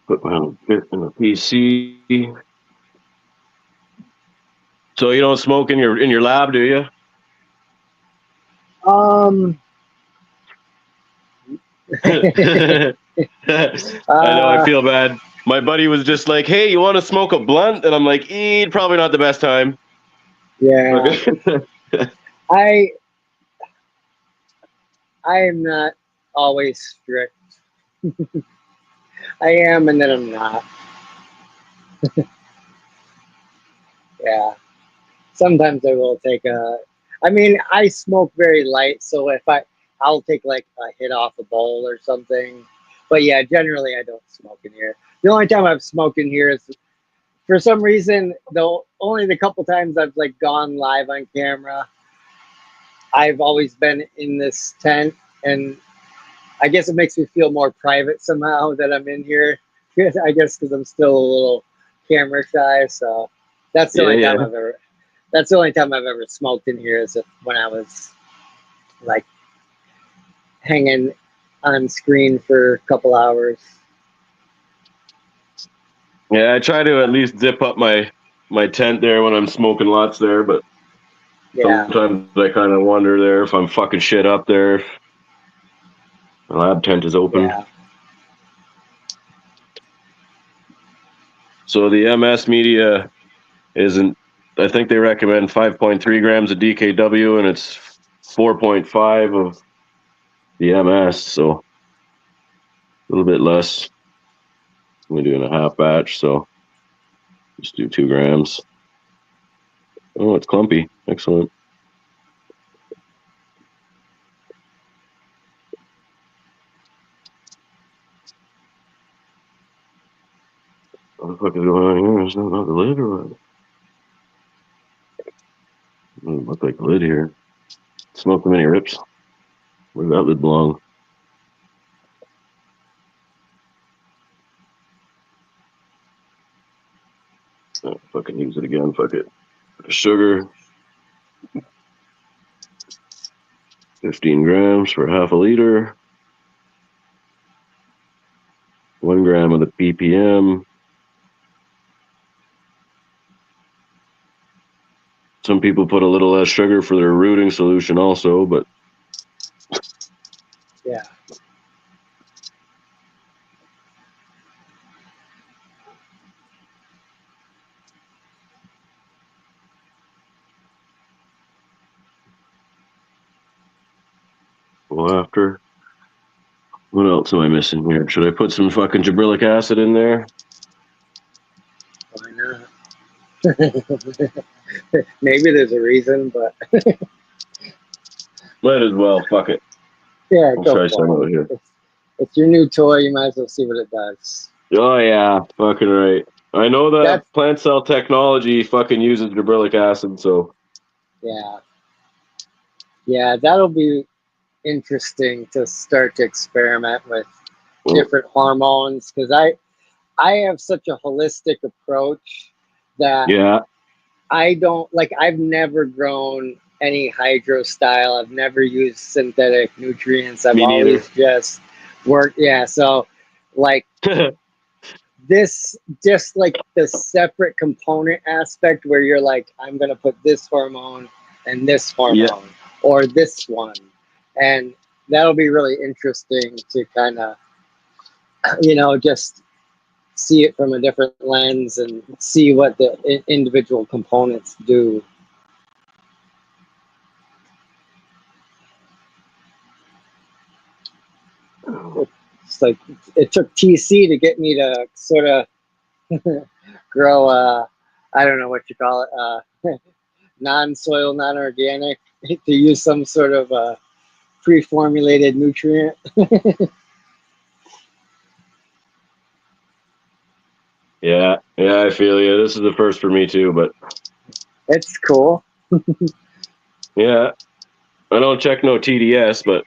Speaker 3: Put my bit in the PC. So you don't smoke in your lab, do you? I know, I feel bad. My buddy was just like, "Hey, you want to smoke a blunt?" And I'm like, probably not the best time."
Speaker 2: Yeah. I I am not always strict. I am, and then I'm not. Yeah. Sometimes I will take a. I mean, I smoke very light, so I'll take like a hit off a bowl or something. But yeah, generally I don't smoke in here. The only time I've smoked in here is for some reason, though, only the couple times I've like gone live on camera. I've always been in this tent, and I guess it makes me feel more private somehow that I'm in here. I guess because I'm still a little camera shy, so that's the
Speaker 3: Yeah,
Speaker 2: only time
Speaker 3: yeah.
Speaker 2: I've ever. That's the only time I've ever smoked in here is when I was like hanging on screen for a couple hours.
Speaker 3: Yeah, I try to at least zip up my tent there when I'm smoking lots there, but
Speaker 2: Yeah,
Speaker 3: sometimes I kind of wonder there if I'm fucking shit up there. If the lab tent is open.
Speaker 2: yeah.
Speaker 3: So the MS media isn't. I think they recommend 5.3 grams of DKW, and it's 4.5 of the MS, so a little bit less. We're doing a half batch, so just do 2 grams. Oh, it's clumpy. Excellent. What the fuck is going on here? Is that not the lid or what? Doesn't look like the lid here. Smoke many rips. Where did that lid belong? Oh, fucking use it again. Fuck it. Sugar. 15 grams for half a liter. 1 gram of the ppm. Some people put a little less sugar for their rooting solution also, but
Speaker 2: Yeah.
Speaker 3: well, after. What else am I missing here? Should I put some fucking gibberellic acid in there?
Speaker 2: Why not? Maybe there's a reason, but
Speaker 3: Might as well. Fuck it.
Speaker 2: yeah,
Speaker 3: I'll
Speaker 2: go
Speaker 3: try some
Speaker 2: for
Speaker 3: out
Speaker 2: it.
Speaker 3: here.
Speaker 2: It's your new toy. You might as well see what it does.
Speaker 3: Oh, yeah. Fucking right. I know that
Speaker 2: That's
Speaker 3: plant cell technology fucking uses gibberellic acid, so.
Speaker 2: yeah, yeah. That'll be interesting to start to experiment with
Speaker 3: Well,
Speaker 2: different hormones because I have such a holistic approach that
Speaker 3: yeah,
Speaker 2: I don't like. I've never grown any hydro style. I've never used synthetic nutrients. I've
Speaker 3: me neither.
Speaker 2: always just worked. Yeah. So, like this, just like the separate component aspect where you're like, I'm gonna put this hormone and this
Speaker 3: Yeah.
Speaker 2: hormone or this one, and that'll be really interesting to kind of, just see it from a different lens and see what the individual components do. It's like it took TC to get me to sort of grow I don't know what you call it, non-soil, non-organic, to use some sort of pre-formulated nutrient.
Speaker 3: Yeah, I feel you. This is the first for me too, but
Speaker 2: It's cool.
Speaker 3: yeah, I don't check no TDS, but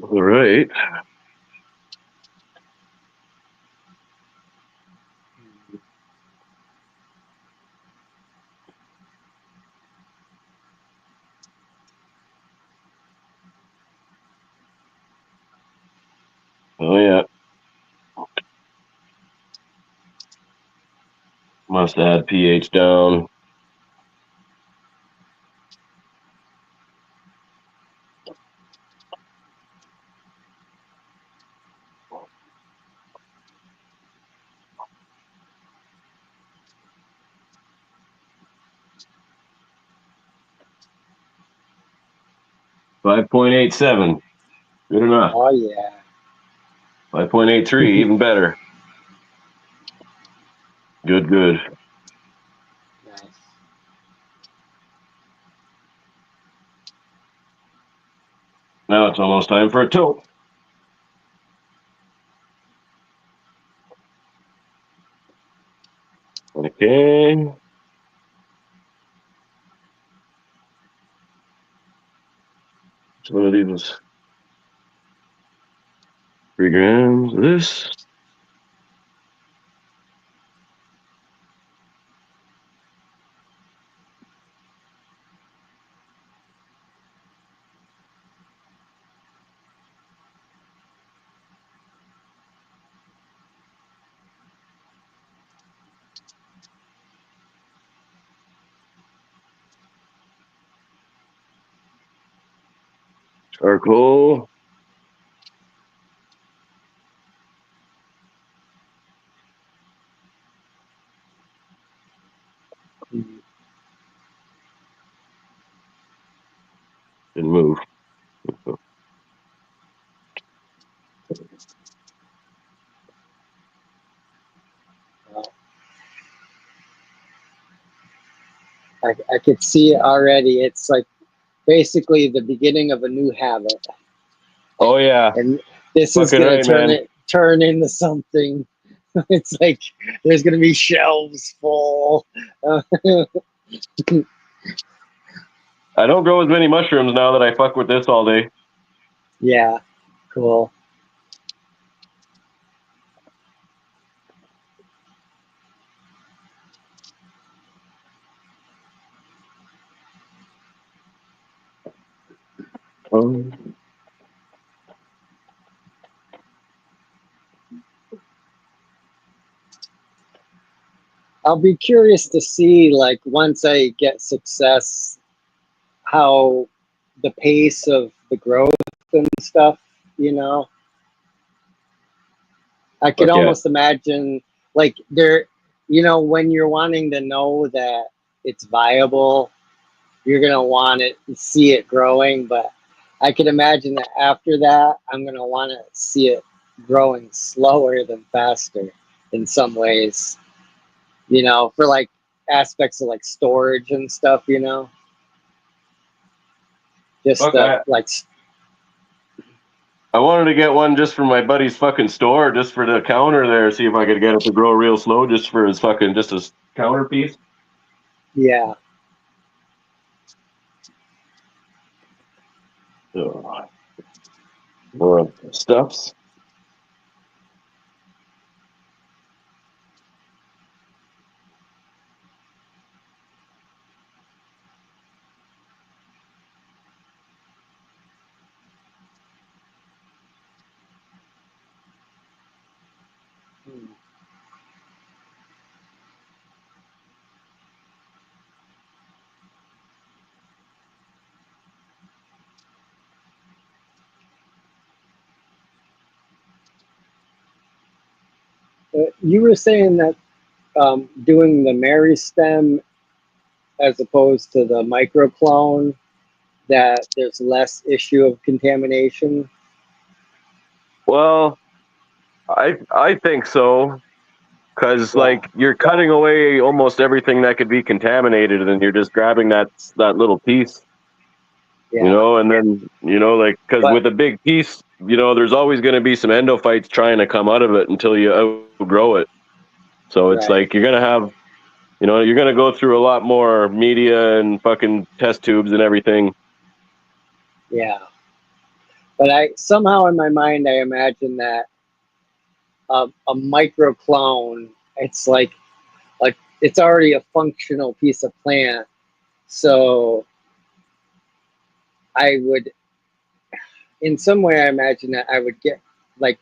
Speaker 3: all right. Oh yeah. Must add pH down. .5.87. Good enough.
Speaker 2: Oh yeah.
Speaker 3: 5.83, even better. Good, good.
Speaker 2: Nice.
Speaker 3: Now it's almost time for a tilt. Okay. So one of these was 3 grams of this. Charcoal.
Speaker 2: Mm.
Speaker 3: Didn't move.
Speaker 2: Well, I could see it already. It's like basically the beginning of a new habit,
Speaker 3: Oh yeah.
Speaker 2: and this is
Speaker 3: Fucking
Speaker 2: gonna
Speaker 3: right, man.
Speaker 2: turn into something. It's like there's gonna be shelves full.
Speaker 3: I don't grow as many mushrooms now that I fuck with this all day.
Speaker 2: Yeah, cool. I'll be curious to see, like, once I get success, how the pace of the growth and stuff, you know. I could
Speaker 3: Fuck yeah.
Speaker 2: almost imagine, like, when you're wanting to know that it's viable, you're gonna want it, see it growing. But I could imagine that after that, I'm gonna want to see it growing slower than faster in some ways, for like aspects of like storage and stuff, just
Speaker 3: Fuck, I wanted to get one just for my buddy's fucking store, just for the counter there, see if I could get it to grow real slow just for his fucking, just his counter piece.
Speaker 2: yeah.
Speaker 3: So, more stuffs.
Speaker 2: Hmm. You were saying that doing the Mary stem as opposed to the microclone, that there's less issue of contamination.
Speaker 3: Well, I think so, because
Speaker 2: Yeah,
Speaker 3: like you're cutting away almost everything that could be contaminated, and you're just grabbing that little piece,
Speaker 2: yeah.
Speaker 3: and then like because
Speaker 2: But
Speaker 3: with a big piece, there's always going to be some endophytes trying to come out of it until you outgrow it. So it's
Speaker 2: right,
Speaker 3: like you're gonna have, you're gonna go through a lot more media and fucking test tubes and everything.
Speaker 2: yeah. But I somehow in my mind I imagine that a microclone, it's like it's already a functional piece of plant. So I would, in some way, I imagine that I would get like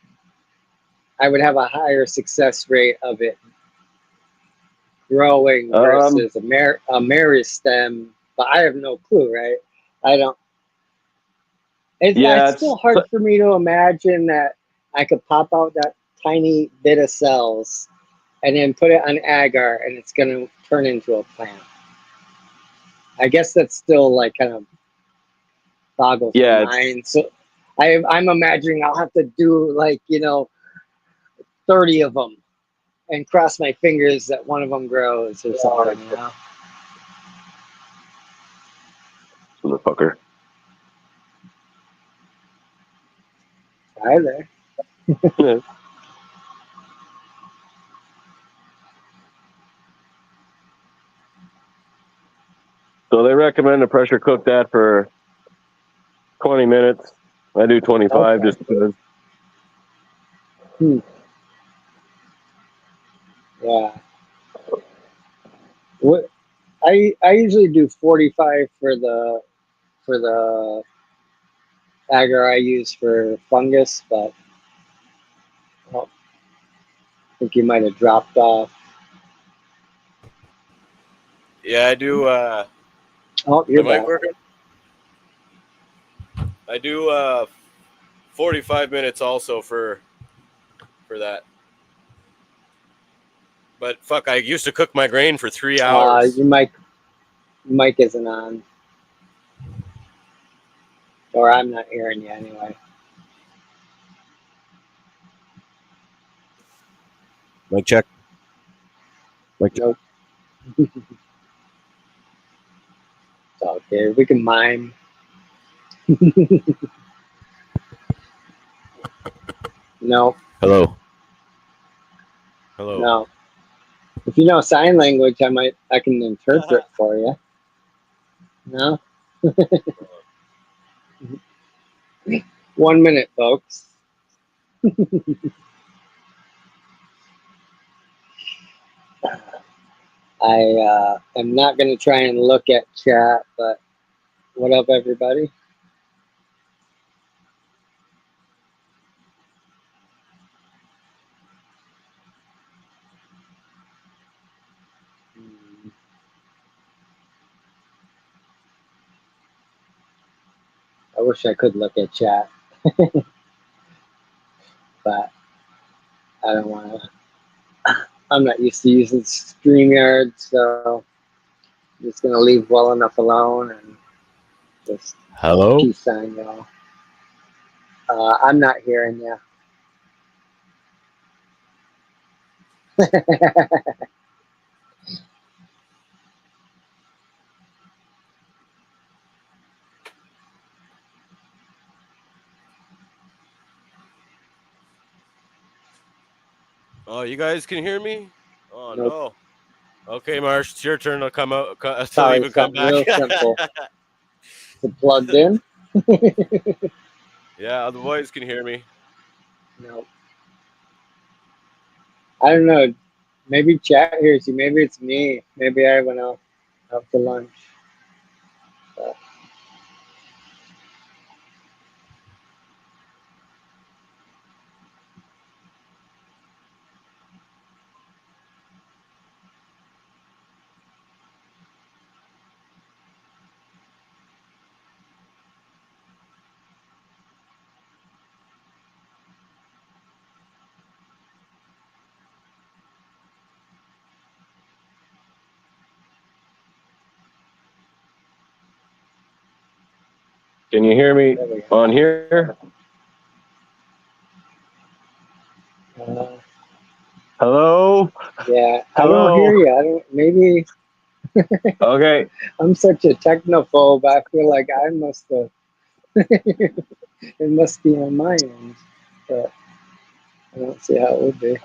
Speaker 2: I would have a higher success rate of it growing versus a meristem, but I have no clue, right? I don't. It's still hard for me to imagine that I could pop out that tiny bit of cells and then put it on agar and it's going to turn into a plant. I guess that's still like kind of boggles my mind. So I'm imagining I'll have to do like, 30 of them and cross my fingers that one of them grows or something,
Speaker 3: Motherfucker.
Speaker 2: Hi there.
Speaker 3: So they recommend to pressure cook that for 20 minutes. I do 25 just because.
Speaker 2: Yeah. What I usually do 45 for the agar I use for fungus, but I think you might have dropped off.
Speaker 1: Yeah, I do.
Speaker 2: Oh, you're back.
Speaker 1: Working? I do 45 minutes also for that. But fuck, I used to cook my grain for 3 hours.
Speaker 2: Your mic isn't on, or I'm not hearing you anyway.
Speaker 1: Mic check.
Speaker 2: Nope. It's okay. We can mime. No.
Speaker 1: Hello.
Speaker 2: No. If you know sign language, I can interpret for you. No. 1 minute, folks. I am not going to try and look at chat, but what up, everybody? I wish I could look at chat, but I don't want to. I'm not used to using StreamYard, so I'm just going to leave well enough alone and just peace sign, y'all. I'm not hearing you.
Speaker 1: Oh, you guys can hear me? Oh,
Speaker 2: Nope.
Speaker 1: no. Okay, Marsh, it's your turn to come out, to
Speaker 2: Probably
Speaker 1: leave and come back.
Speaker 2: real simple. Is it plugged in?
Speaker 1: Yeah, the boys can hear me.
Speaker 2: Nope. I don't know. Maybe chat hears you. Maybe it's me. Maybe I went out to lunch. But
Speaker 3: Can you hear me on here? Hello?
Speaker 2: yeah,
Speaker 3: Hello?
Speaker 2: I don't hear you. I don't. Maybe.
Speaker 3: Okay.
Speaker 2: I'm such a technophobe. I feel like I must have. It must be on my end, but I don't see how it would be.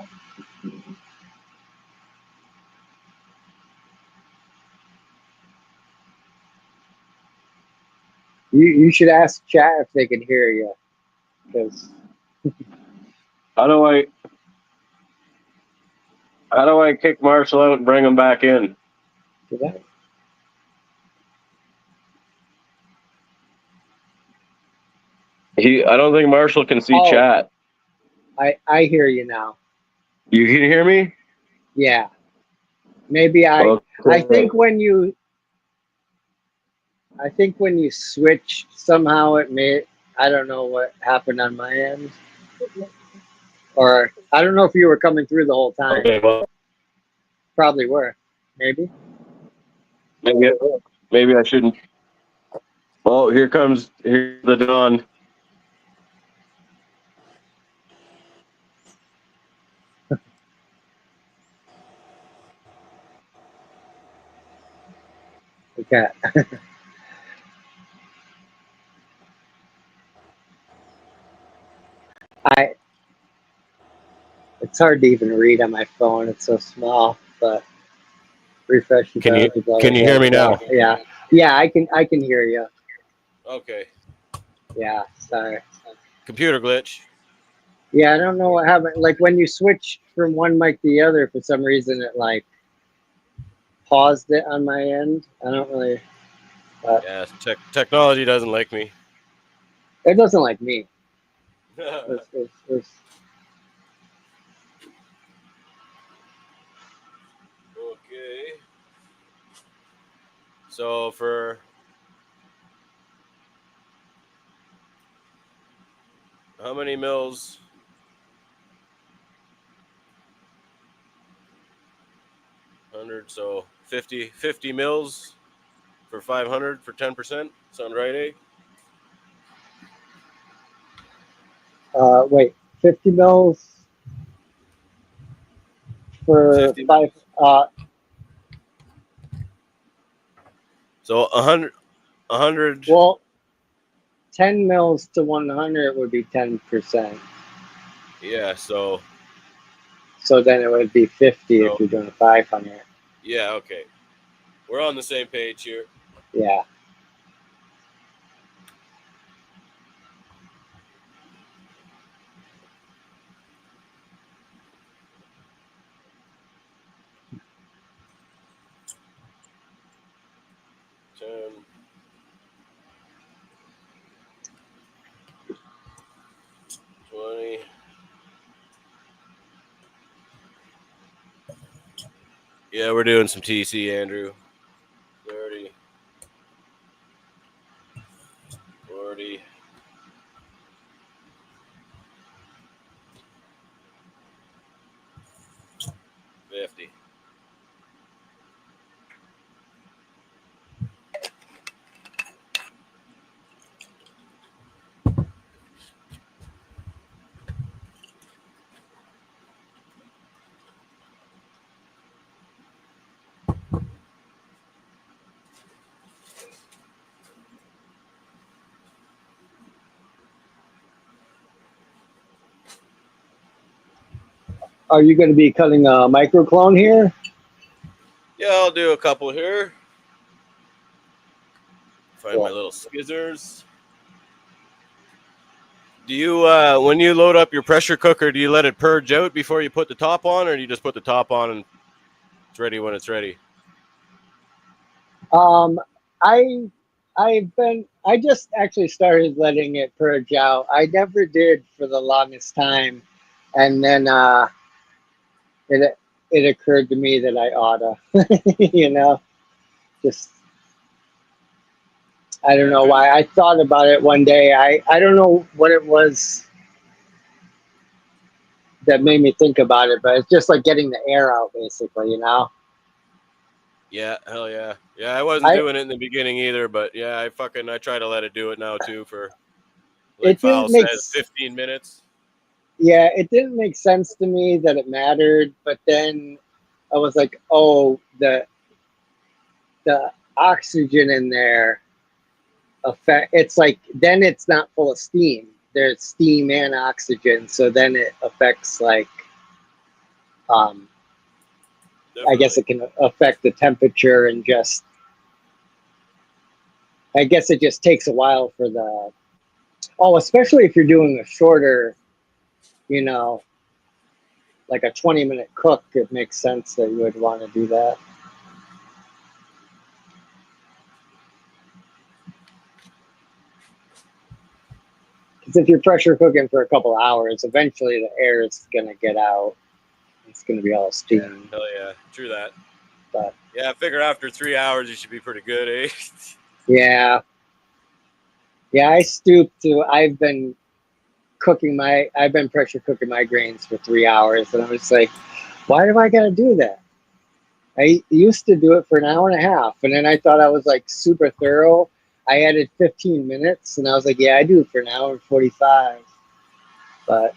Speaker 2: You should ask chat if they can hear you, because
Speaker 3: How do I kick Marshall out and bring him back in? I don't think Marshall can see chat.
Speaker 2: I hear you now.
Speaker 3: You can hear me?
Speaker 2: Yeah. Maybe I
Speaker 3: Okay.
Speaker 2: think when you switch somehow it may, I don't know what happened on my end. Or I don't know if you were coming through the whole time.
Speaker 3: Okay, well,
Speaker 2: Probably were. Maybe.
Speaker 3: maybe I shouldn't. Oh, here's the dawn.
Speaker 2: Okay. I It's hard to even read on my phone. It's so small, but refresh the
Speaker 1: Can you
Speaker 2: browser, blah, blah,
Speaker 1: can you
Speaker 2: blah,
Speaker 1: hear me
Speaker 2: blah.
Speaker 1: now?
Speaker 2: Yeah. Yeah, I can hear you.
Speaker 1: Okay.
Speaker 2: Yeah, sorry.
Speaker 1: Computer glitch.
Speaker 2: Yeah, I don't know what happened. Like when you switch from one mic to the other, for some reason it like paused it on my end. I don't really.
Speaker 1: Yeah, technology doesn't like me.
Speaker 2: It doesn't like me. It's,
Speaker 1: Okay. So for how many mils? 100, so 50 mils for 500 for 10%. Sound right, eh?
Speaker 2: wait, 50 mils for
Speaker 1: 50
Speaker 2: five.
Speaker 1: mils. So 100.
Speaker 2: Well, 10 mils to 100 would be 10%.
Speaker 1: Yeah, so
Speaker 2: So then it would be 50 if
Speaker 1: so
Speaker 2: you're doing 500.
Speaker 1: yeah, okay. We're on the same page here.
Speaker 2: Yeah.
Speaker 1: Ten. 20. Yeah, we're doing some TC, Andrew. 30. 40. 50.
Speaker 2: Are you going to be cutting a microclone here?
Speaker 1: Yeah, I'll do a couple here. Find my
Speaker 2: Cool.
Speaker 1: little skizzers. Do you, when you load up your pressure cooker, do you let it purge out before you put the top on, or do you just put the top on and it's ready when it's ready?
Speaker 2: I I just actually started letting it purge out. I never did for the longest time, and then it it occurred to me that I oughta, just I don't
Speaker 1: Yeah,
Speaker 2: know
Speaker 1: good.
Speaker 2: why. I thought about it one day. I don't know what it was that made me think about it, but it's just like getting the air out, basically.
Speaker 1: Yeah, hell yeah. Yeah, I wasn't
Speaker 2: I
Speaker 1: doing it in the beginning either, but yeah, I try to let it do it now too for, like
Speaker 2: it
Speaker 1: Fowl
Speaker 2: didn't make
Speaker 1: says, 15 minutes.
Speaker 2: Yeah, it didn't make sense to me that it mattered, but then I was like, oh, the oxygen in there affect. It's like then it's not full of steam. There's steam and oxygen, so then it affects like um, I guess
Speaker 1: Definitely.
Speaker 2: it can affect the temperature and just. I guess it just takes a while for the. Oh, especially if you're doing a shorter, you know, like a 20-minute cook, it makes sense that you would want to do that. if you're pressure cooking for a couple hours, eventually the air is gonna get out. It's gonna be all steam.
Speaker 1: Hell yeah, true that.
Speaker 2: But
Speaker 1: yeah, I figure after 3 hours you should be pretty good, eh?
Speaker 2: yeah, I stooped to. I've been pressure cooking my grains for 3 hours, and I was like, why do I gotta do that? I used to do it for an hour and a half, and then I thought I was like super thorough. I added 15 minutes, and I was like, yeah, I do it for an hour and 45. But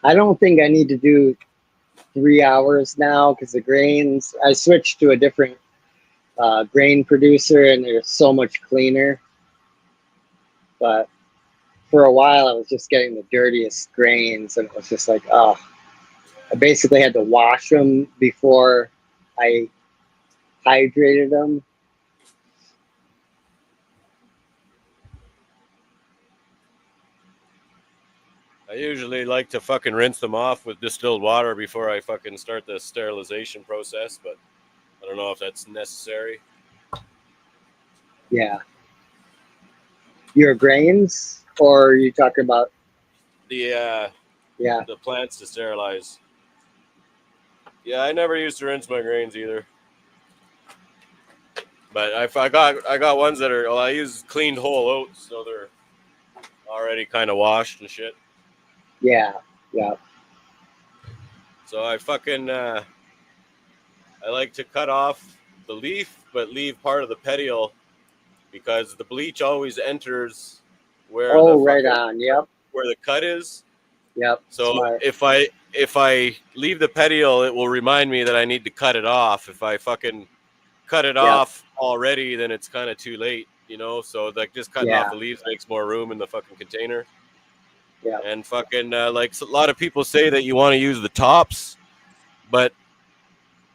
Speaker 2: I don't think I need to do 3 hours now because the grains, I switched to a different grain producer, and they're so much cleaner. But for a while, I was just getting the dirtiest grains, and it was just like, oh, I basically had to wash them before I hydrated them.
Speaker 1: I usually like to fucking rinse them off with distilled water before I fucking start the sterilization process, but I don't know if that's necessary.
Speaker 2: Yeah. Your grains, or are you talking about
Speaker 1: the plants to sterilize? Yeah, I never used to rinse my grains either. But I got ones that are, well, I use cleaned whole oats, so they're already kind of washed and shit.
Speaker 2: Yeah.
Speaker 1: So I fucking I like to cut off the leaf, but leave part of the petiole because the bleach always enters where
Speaker 2: right on. Yep.
Speaker 1: where the cut is.
Speaker 2: Yep.
Speaker 1: So
Speaker 2: Smart.
Speaker 1: if I leave the petiole, it will remind me that I need to cut it off. If I fucking cut it off already, then it's kind of too late, you know. So like just cutting off the leaves makes more room in the fucking container.
Speaker 2: Yeah.
Speaker 1: And fucking like a lot of people say that you want to use the tops, but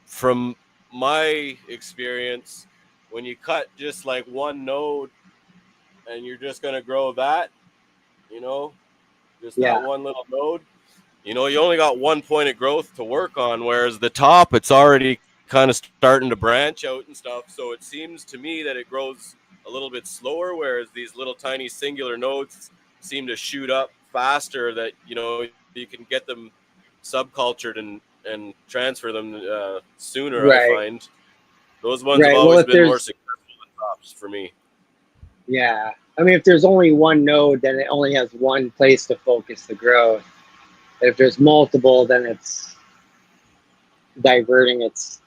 Speaker 1: from my experience, when you cut just like one node and you're just gonna grow that, you know, just that one little node, you know, you only got 1 point of growth to work on, whereas the top, it's already kind of starting to branch out and stuff. So it seems to me that it grows a little bit slower, whereas these little tiny singular nodes seem to shoot up faster, that, you know, you can get them subcultured and transfer them sooner. I find those ones have always been more successful than tops for me.
Speaker 2: Yeah. I mean, if there's only one node, then it only has one place to focus the growth. If there's multiple, then it's diverting its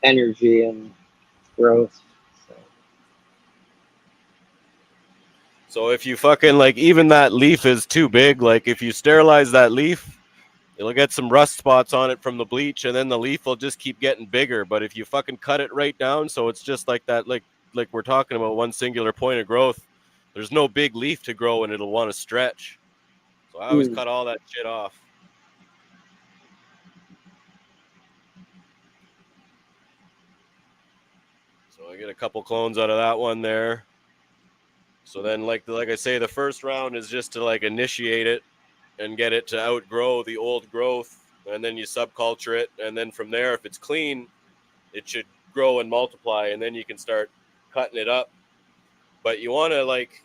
Speaker 2: energy and growth.
Speaker 1: So if you fucking, like, even that leaf is too big, like if you sterilize that leaf, it'll get some rust spots on it from the bleach, and then the leaf will just keep getting bigger. But if you fucking cut it right down, so it's just like that, like we're talking about, one singular point of growth, there's no big leaf to grow and it'll want to stretch. So I always cut all that shit off. So I get a couple clones out of that one there. So then, like I say, the first round is just to like initiate it and get it to outgrow the old growth, and then you subculture it, and then from there, if it's clean, it should grow and multiply, and then you can start cutting it up. But you want to, like,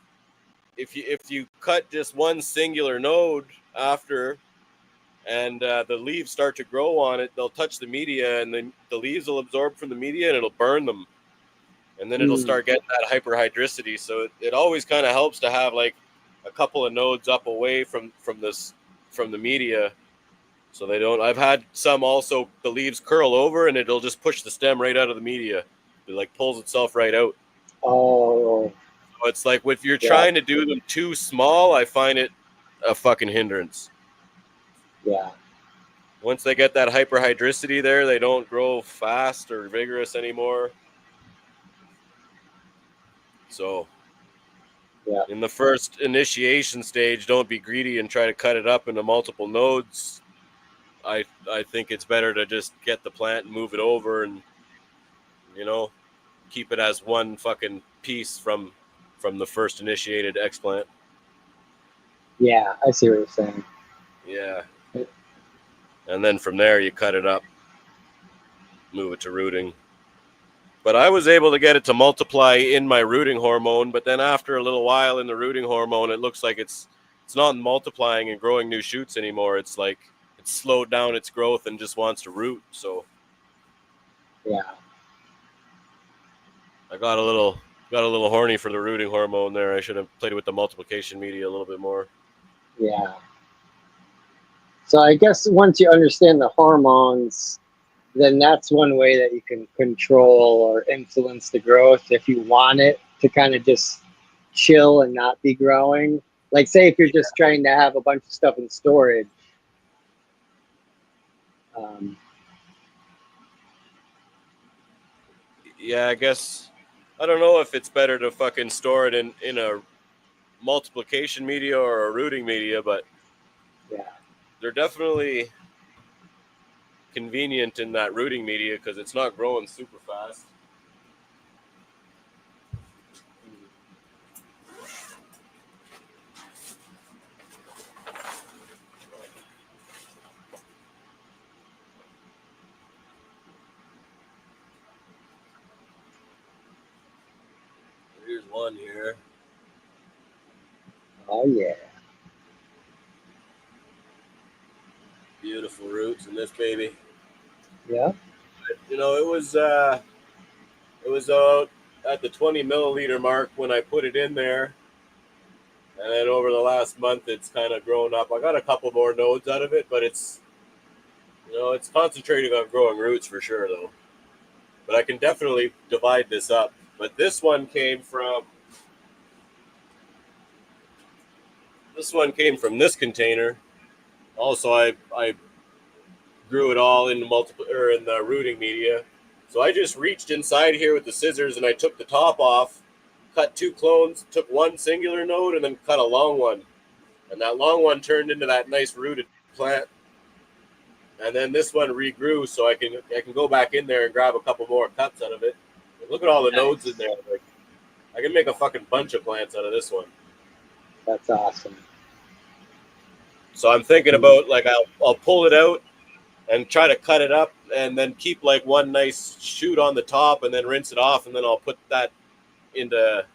Speaker 1: if you cut just one singular node after, and the leaves start to grow on it, they'll touch the media, and then the leaves will absorb from the media, and it'll burn them. And then it'll start getting that hyperhydricity. So it always kind of helps to have like a couple of nodes up away from the media, so they don't. I've had some also, the leaves curl over and it'll just push the stem right out of the media. It like pulls itself right out.
Speaker 2: Oh.
Speaker 1: So it's like if you're trying to do them too small, I find it a fucking hindrance.
Speaker 2: Yeah.
Speaker 1: Once they get that hyperhydricity there, they don't grow fast or vigorous anymore. So in the first initiation stage, don't be greedy and try to cut it up into multiple nodes. I think it's better to just get the plant and move it over, and, you know, keep it as one fucking piece from the first initiated explant.
Speaker 2: Yeah, I see what you're saying.
Speaker 1: Yeah. And then from there you cut it up, move it to rooting. But I was able to get it to multiply in my rooting hormone. But then after a little while in the rooting hormone, it looks like it's not multiplying and growing new shoots anymore. It's like it's slowed down its growth and just wants to root. So
Speaker 2: Yeah.
Speaker 1: I got a little horny for the rooting hormone there. I should have played with the multiplication media a little bit more.
Speaker 2: Yeah. So I guess once you understand the hormones, then that's one way that you can control or influence the growth if you want it to kind of just chill and not be growing. Like say if you're just trying to have a bunch of stuff in storage.
Speaker 1: Yeah, I guess I don't know if it's better to fucking store it in a multiplication media or a rooting media, but
Speaker 2: Yeah.
Speaker 1: they're definitely convenient in that rooting media because it's not growing super fast. Here's one here.
Speaker 2: Oh yeah.
Speaker 1: Beautiful roots in this baby.
Speaker 2: Yeah.
Speaker 1: You know, it was out at the 20 milliliter mark when I put it in there. And then over the last month, it's kind of grown up. I got a couple more nodes out of it, but it's concentrating on growing roots for sure, though. But I can definitely divide this up. But this one came from this container. Also, I grew it all in the rooting media. So I just reached inside here with the scissors and I took the top off, cut 2 clones, took one singular node, and then cut a long one. And that long one turned into that nice rooted plant. And then this one regrew, so I can go back in there and grab a couple more cuts out of it. And look at all the nodes in there. Like, I can make a fucking bunch of plants out of this one.
Speaker 2: That's awesome.
Speaker 1: So I'm thinking about like I'll pull it out and try to cut it up and then keep like one nice shoot on the top and then rinse it off and then I'll put that into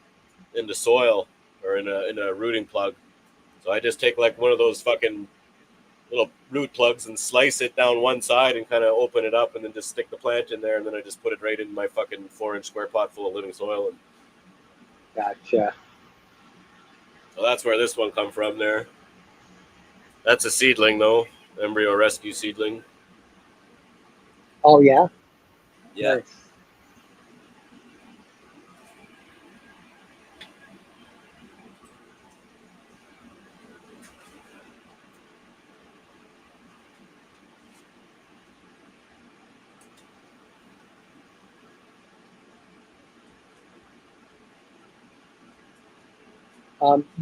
Speaker 1: soil or in a rooting plug. So I just take like one of those fucking little root plugs and slice it down one side and kind of open it up and then just stick the plant in there and then I just put it right in my fucking 4-inch square pot full of living soil. And
Speaker 2: Gotcha.
Speaker 1: so that's where this one come from there. That's a seedling though, embryo rescue seedling.
Speaker 2: Oh yeah.
Speaker 1: Yeah.
Speaker 2: Nice.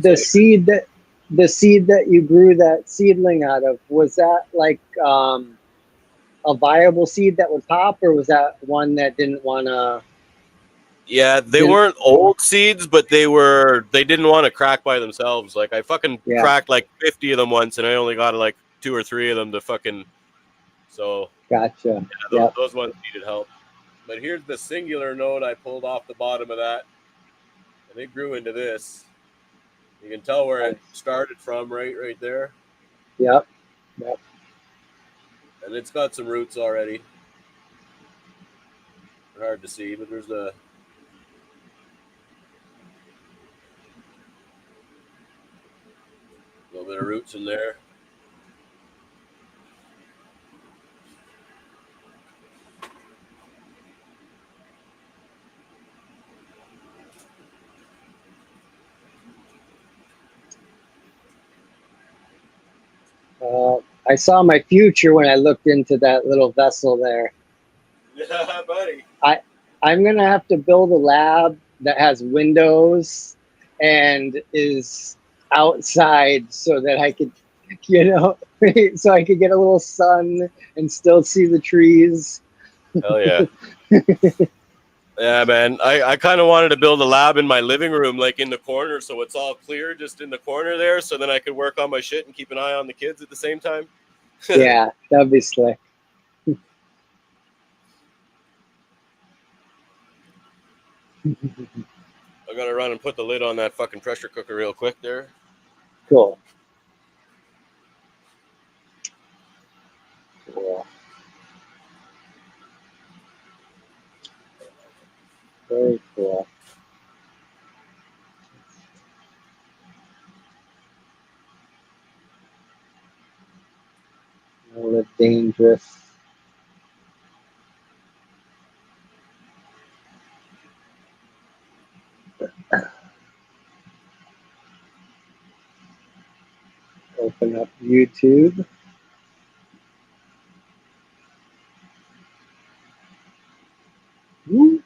Speaker 2: The seed that you grew that seedling out of, was that like a viable seed that would pop, or was that one that didn't want to?
Speaker 1: Yeah, they weren't old seeds, but they didn't want to crack by themselves. Like I fucking cracked like 50 of them once, and I only got like 2 or 3 of them to fucking. So
Speaker 2: Gotcha.
Speaker 1: Yeah, those ones needed help. But here's the singular node I pulled off the bottom of that, and it grew into this. You can tell where it started from, right there.
Speaker 2: Yep.
Speaker 1: And it's got some roots already. They're hard to see, but there's a little bit of roots in there.
Speaker 2: I saw my future when I looked into that little vessel there.
Speaker 1: Yeah, buddy.
Speaker 2: I'm gonna have to build a lab that has windows and is outside so that I could, so I could get a little sun and still see the trees.
Speaker 1: Hell yeah. Yeah, man. I kind of wanted to build a lab in my living room, like in the corner, so it's all clear just in the corner there, so then I could work on my shit and keep an eye on the kids at the same time.
Speaker 2: Yeah, that'd be slick.
Speaker 1: I gotta run and put the lid on that fucking pressure cooker real quick there.
Speaker 2: Cool. Cool. Very cool. I live dangerous. Open up YouTube. Woo.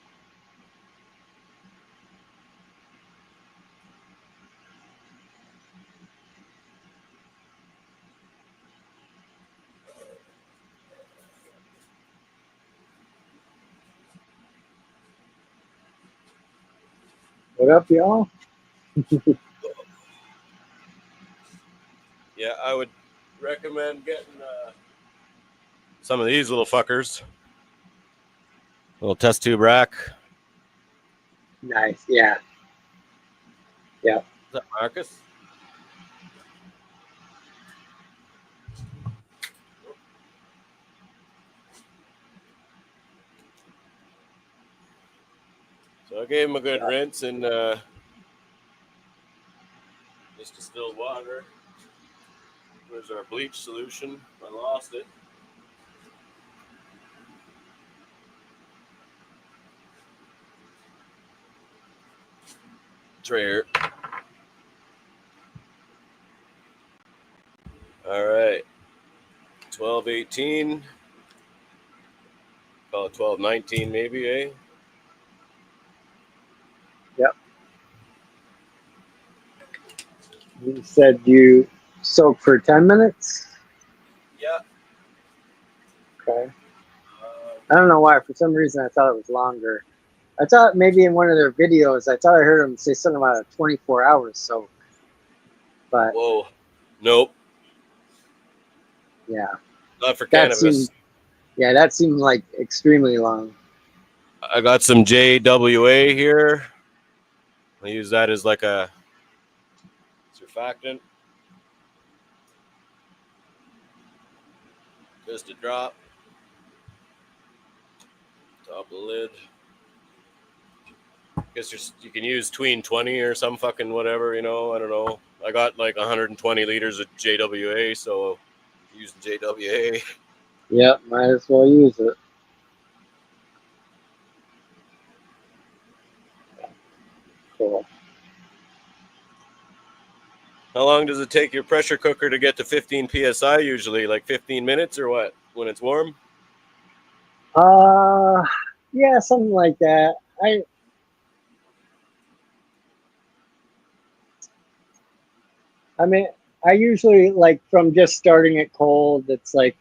Speaker 2: What up, y'all?
Speaker 1: Yeah, I would recommend getting some of these little fuckers. Little test tube rack.
Speaker 2: Nice. Yeah. Yeah.
Speaker 1: Is that Marcus? So I gave him a good rinse in just distilled water. There's our bleach solution. I lost it. It's right here. All right. 1218. Call it 1219 maybe, eh?
Speaker 2: Yep. You said you soak for 10 minutes?
Speaker 1: Yeah.
Speaker 2: Okay. I don't know why. For some reason, I thought it was longer. I thought maybe in one of their videos, I thought I heard them say something about 24 hours. So, but
Speaker 1: Whoa. Nope.
Speaker 2: yeah,
Speaker 1: Not for
Speaker 2: that
Speaker 1: cannabis.
Speaker 2: that seemed like extremely long.
Speaker 1: I got some JWA here. I use that as like a surfactant. Just a drop. Top of the lid. Guess you can use tween 20 or some fucking whatever, you know. I don't know. I got like 120 liters of JWA, so using JWA.
Speaker 2: Yep, might as well use it. Cool.
Speaker 1: How long does it take your pressure cooker to get to 15 psi? Usually, like 15 minutes or what? When it's warm?
Speaker 2: Yeah, something like that. I mean, I usually like from just starting it cold. It's like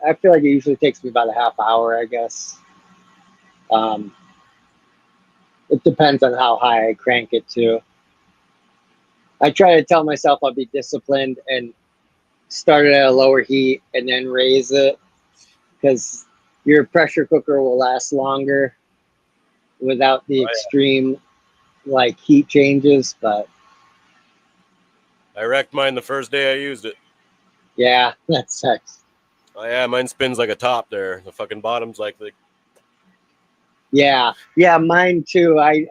Speaker 2: I feel like it usually takes me about a half hour, I guess. Um, it depends on how high I crank it to. I try to tell myself I'll be disciplined and start it at a lower heat and then raise it because your pressure cooker will last longer without the extreme like heat changes. But
Speaker 1: I wrecked mine the first day I used it.
Speaker 2: yeah, that sucks.
Speaker 1: Oh yeah, mine spins like a top there. The fucking bottom's like the.
Speaker 2: Yeah, mine too. I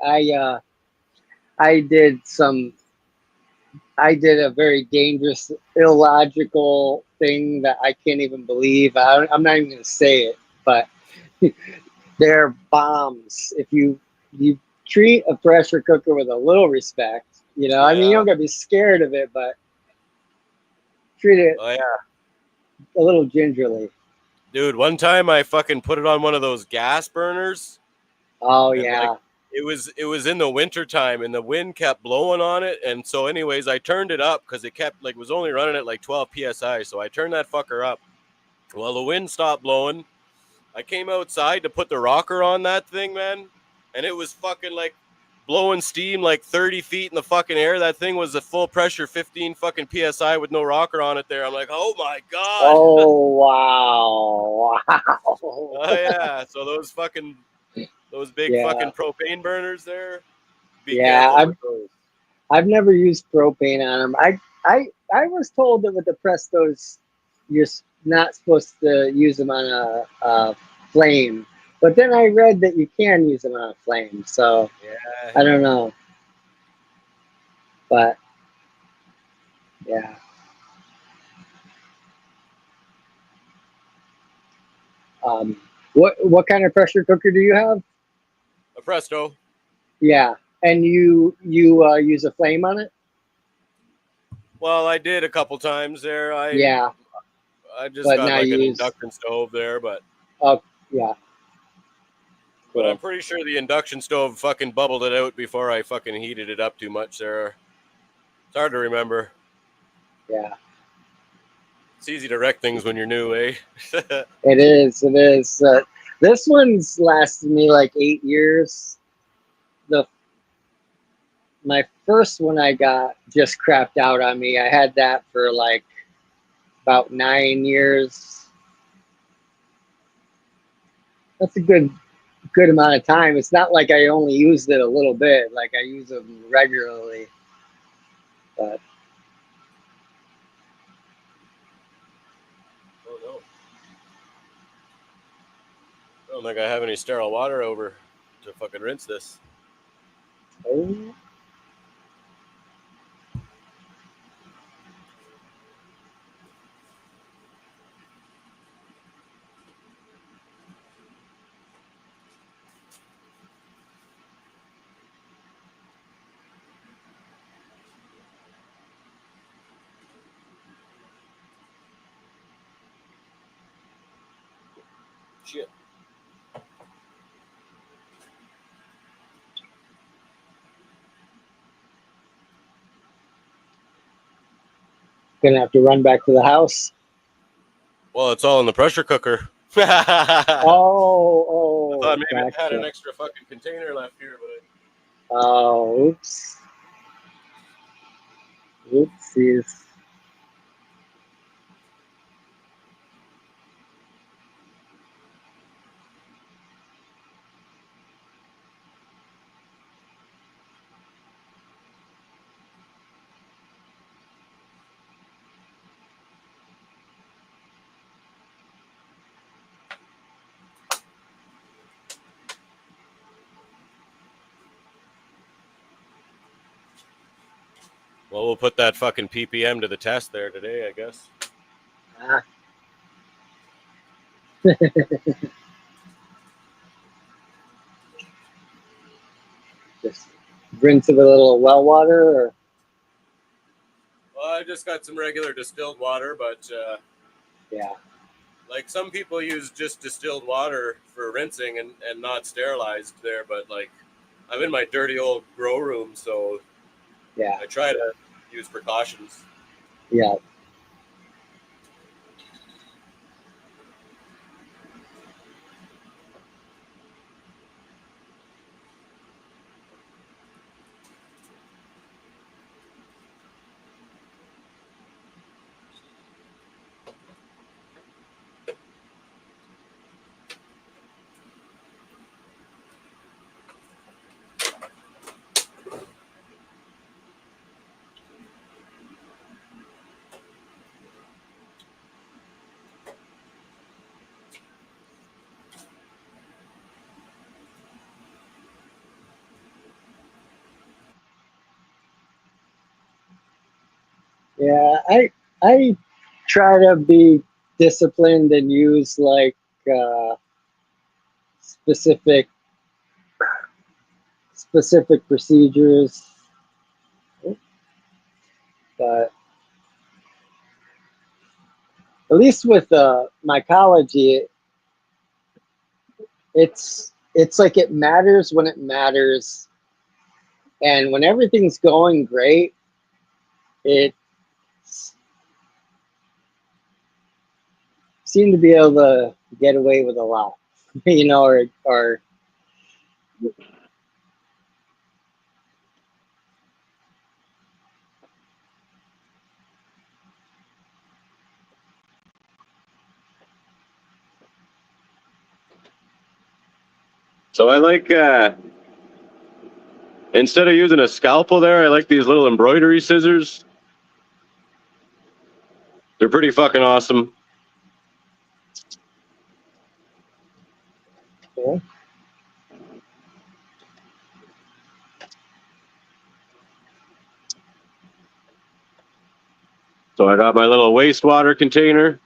Speaker 2: did a very dangerous, illogical thing that I can't even believe. I'm not even going to say it, but they're bombs. If you treat a pressure cooker with a little respect, I mean, you don't got to be scared of it, but treat it a little gingerly.
Speaker 1: Dude, one time I fucking put it on one of those gas burners.
Speaker 2: Oh yeah.
Speaker 1: Like, it was in the winter time and the wind kept blowing on it, and so anyways I turned it up because it kept like was only running at like 12 psi, so I turned that fucker up. Well, the wind stopped blowing. I came outside to put the rocker on that thing, man, and it was fucking like blowing steam like 30 feet in the fucking air. That thing was a full pressure 15 fucking psi with no rocker on it there. I'm like, oh my god.
Speaker 2: Oh wow.
Speaker 1: Oh yeah, so those fucking Those big
Speaker 2: Yeah.
Speaker 1: fucking propane burners there. Be
Speaker 2: Yeah,
Speaker 1: careful with those.
Speaker 2: I've never used propane on them. I was told that with the Prestos, not supposed to use them on a flame. But then I read that you can use them on a flame. So
Speaker 1: Yeah.
Speaker 2: I don't know. But yeah. What kind of pressure cooker do you have?
Speaker 1: A Presto.
Speaker 2: Yeah, and you use a flame on it?
Speaker 1: Well, I did a couple times there.
Speaker 2: Yeah,
Speaker 1: I just
Speaker 2: but
Speaker 1: got
Speaker 2: now
Speaker 1: like
Speaker 2: you
Speaker 1: an
Speaker 2: use
Speaker 1: induction stove there, but
Speaker 2: yeah,
Speaker 1: I'm
Speaker 2: cool.
Speaker 1: pretty sure the induction stove fucking bubbled it out before I fucking heated it up too much there. It's hard to remember.
Speaker 2: Yeah,
Speaker 1: It's easy to wreck things when you're new, eh?
Speaker 2: it is. It is. This one's lasted me like 8 years. The My first one I got just crapped out on me. I had that for like about 9 years. That's a good amount of time. It's not like I only used it a little bit. Like I use them regularly. But
Speaker 1: Oh no. I don't think I have any sterile water over to fucking rinse this.
Speaker 2: oh,
Speaker 1: Shit.
Speaker 2: gonna have to run back to the house.
Speaker 1: Well, it's all in the pressure cooker. I
Speaker 2: Oh,
Speaker 1: thought maybe I had an
Speaker 2: gotcha.
Speaker 1: extra fucking container left here, but
Speaker 2: Oh, oops. Oopsies.
Speaker 1: well, we'll put that fucking ppm to the test there today, I guess.
Speaker 2: Ah. Just rinse it with a little well water or
Speaker 1: Well, I just got some regular distilled water, but
Speaker 2: yeah.
Speaker 1: like some people use just distilled water for rinsing and not sterilized there, but like I'm in my dirty old grow room, so
Speaker 2: Yeah.
Speaker 1: I try to use precautions.
Speaker 2: Yeah. Yeah. I try to be disciplined and use like uh specific procedures. But at least with mycology, it's like it matters when it matters, and when everything's going great, it seem to be able to get away with a lot, you know, or
Speaker 3: So I like, instead of using a scalpel there, I like these little embroidery scissors. They're pretty fucking awesome.
Speaker 2: Cool.
Speaker 3: So I got my little wastewater container.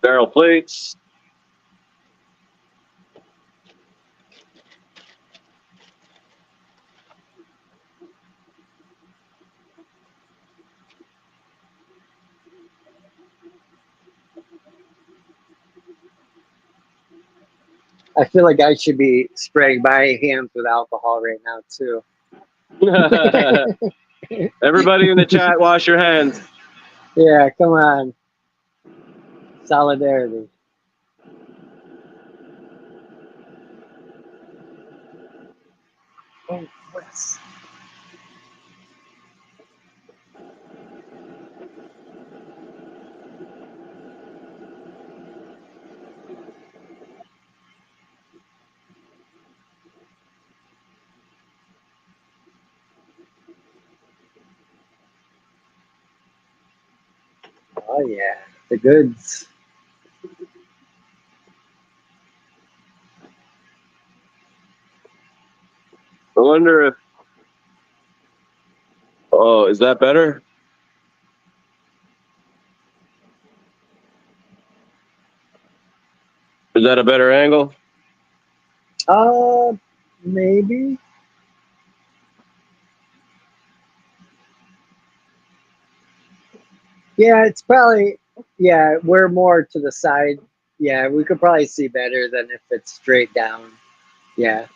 Speaker 3: Barrel plates.
Speaker 2: I feel like I should be spraying my hands with alcohol right now too.
Speaker 3: Everybody in the chat, wash your hands.
Speaker 2: Yeah, come on. Solidarity. Oh, yes. Oh yeah, the goods.
Speaker 3: I wonder if, oh, is that better? Is that a better angle?
Speaker 2: Maybe. Yeah, it's probably, yeah, we're more to the side. Yeah, we could probably see better than if it's straight down. Yeah.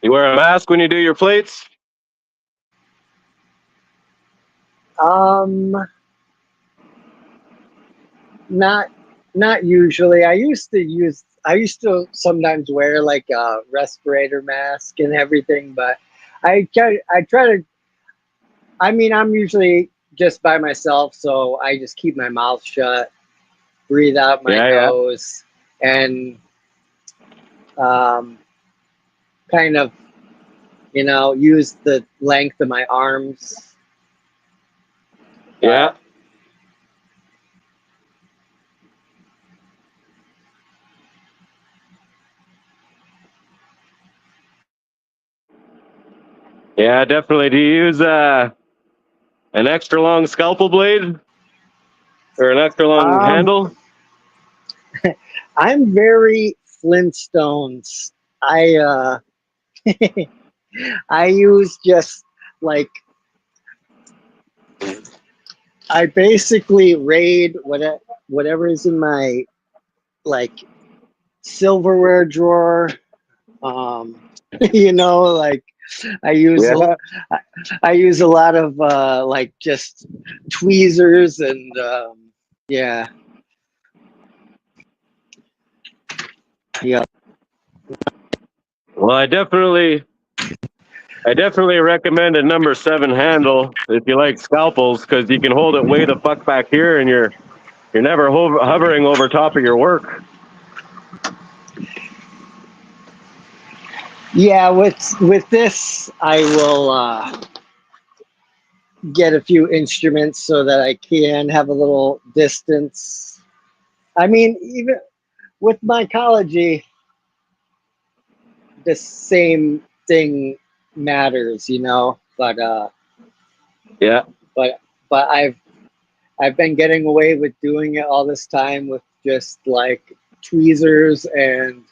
Speaker 3: You wear a mask when you do your plates?
Speaker 2: Um, not not usually. I used to sometimes wear like a respirator mask and everything, but I try to I mean, I'm usually just by myself, so I just keep my mouth shut, breathe out my
Speaker 3: Yeah.
Speaker 2: nose, and um, kind of, use the length of my arms.
Speaker 3: Yeah. Yeah, definitely. Do you use an extra long scalpel blade or an extra long
Speaker 2: Um,
Speaker 3: handle?
Speaker 2: I'm very Flintstones. I I use just like I basically raid whatever is in my like silverware drawer. Um, like I use
Speaker 3: Yeah.
Speaker 2: I use a lot of like just tweezers and yeah, yeah.
Speaker 3: Well, I definitely recommend a number 7 handle if you like scalpels, because you can hold it way the fuck back here, and you're never hovering over top of your work.
Speaker 2: Yeah, with this, I will get a few instruments so that I can have a little distance. I mean, even with mycology, the same thing matters, But
Speaker 3: Yeah.
Speaker 2: but but I've been getting away with doing it all this time with just like tweezers and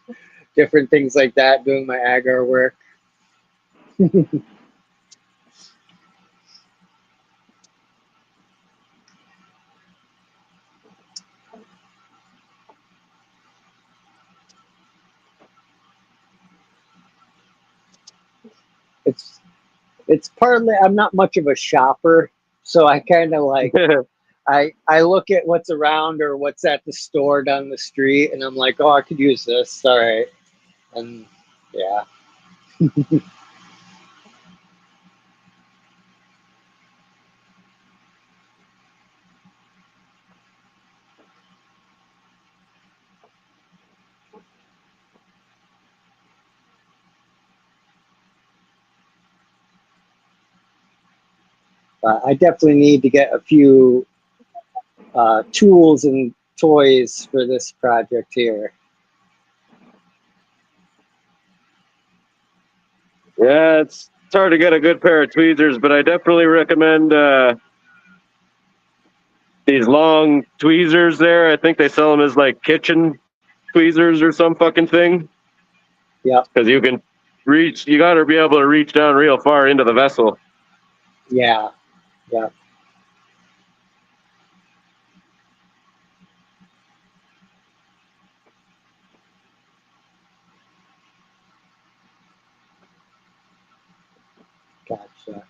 Speaker 2: different things like that, doing my agar work. It's partly I'm not much of a shopper, so I kind of like I look at what's around or what's at the store down the street, and I'm like, oh, I could use this. All right, and yeah. I definitely need to get a few tools and toys for this project here.
Speaker 3: Yeah, it's hard to get a good pair of tweezers, but I definitely recommend these long tweezers there. I think they sell them as like kitchen tweezers or some fucking thing.
Speaker 2: Yeah.
Speaker 3: Because you can reach, you got to be able to reach down real far into the vessel.
Speaker 2: Yeah. Yeah. Gotcha.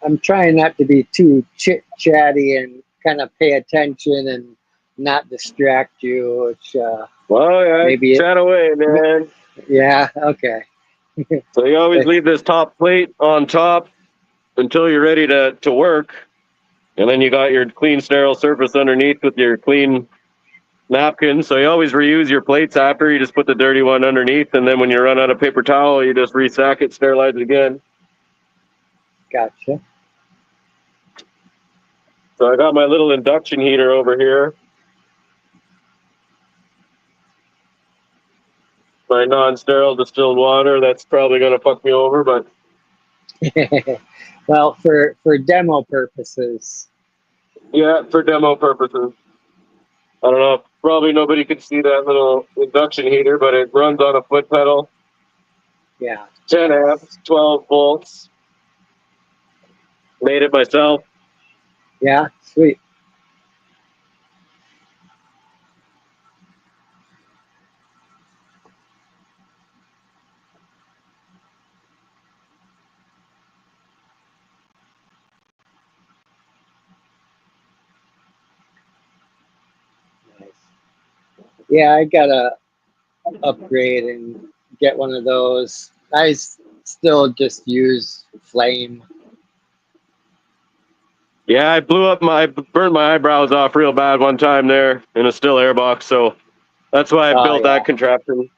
Speaker 2: I'm trying not to be too chit chatty and kind of pay attention and not distract you, which
Speaker 3: Well, yeah,
Speaker 2: maybe
Speaker 3: chat away, man.
Speaker 2: yeah, okay.
Speaker 3: So you always leave this top plate on top until you're ready to work. And then you got your clean, sterile surface underneath with your clean napkin. So you always reuse your plates after. You just put the dirty one underneath. And then when you run out of paper towel, you just resack it, sterilize it again.
Speaker 2: Gotcha.
Speaker 3: So I got my little induction heater over here. My non-sterile distilled water. That's probably going to fuck me over, but
Speaker 2: Well, for demo purposes.
Speaker 3: yeah, for demo purposes. I don't know. Probably nobody could see that little induction heater, but it runs on a foot pedal.
Speaker 2: Yeah.
Speaker 3: 10 amps, 12 volts. Made it myself.
Speaker 2: Yeah, sweet. Nice. Yeah, I gotta upgrade and get one of those. Still just use flame.
Speaker 3: Yeah, I burned my eyebrows off real bad one time there in a still air box, so that's why I
Speaker 2: Oh
Speaker 3: built
Speaker 2: yeah.
Speaker 3: that contraption.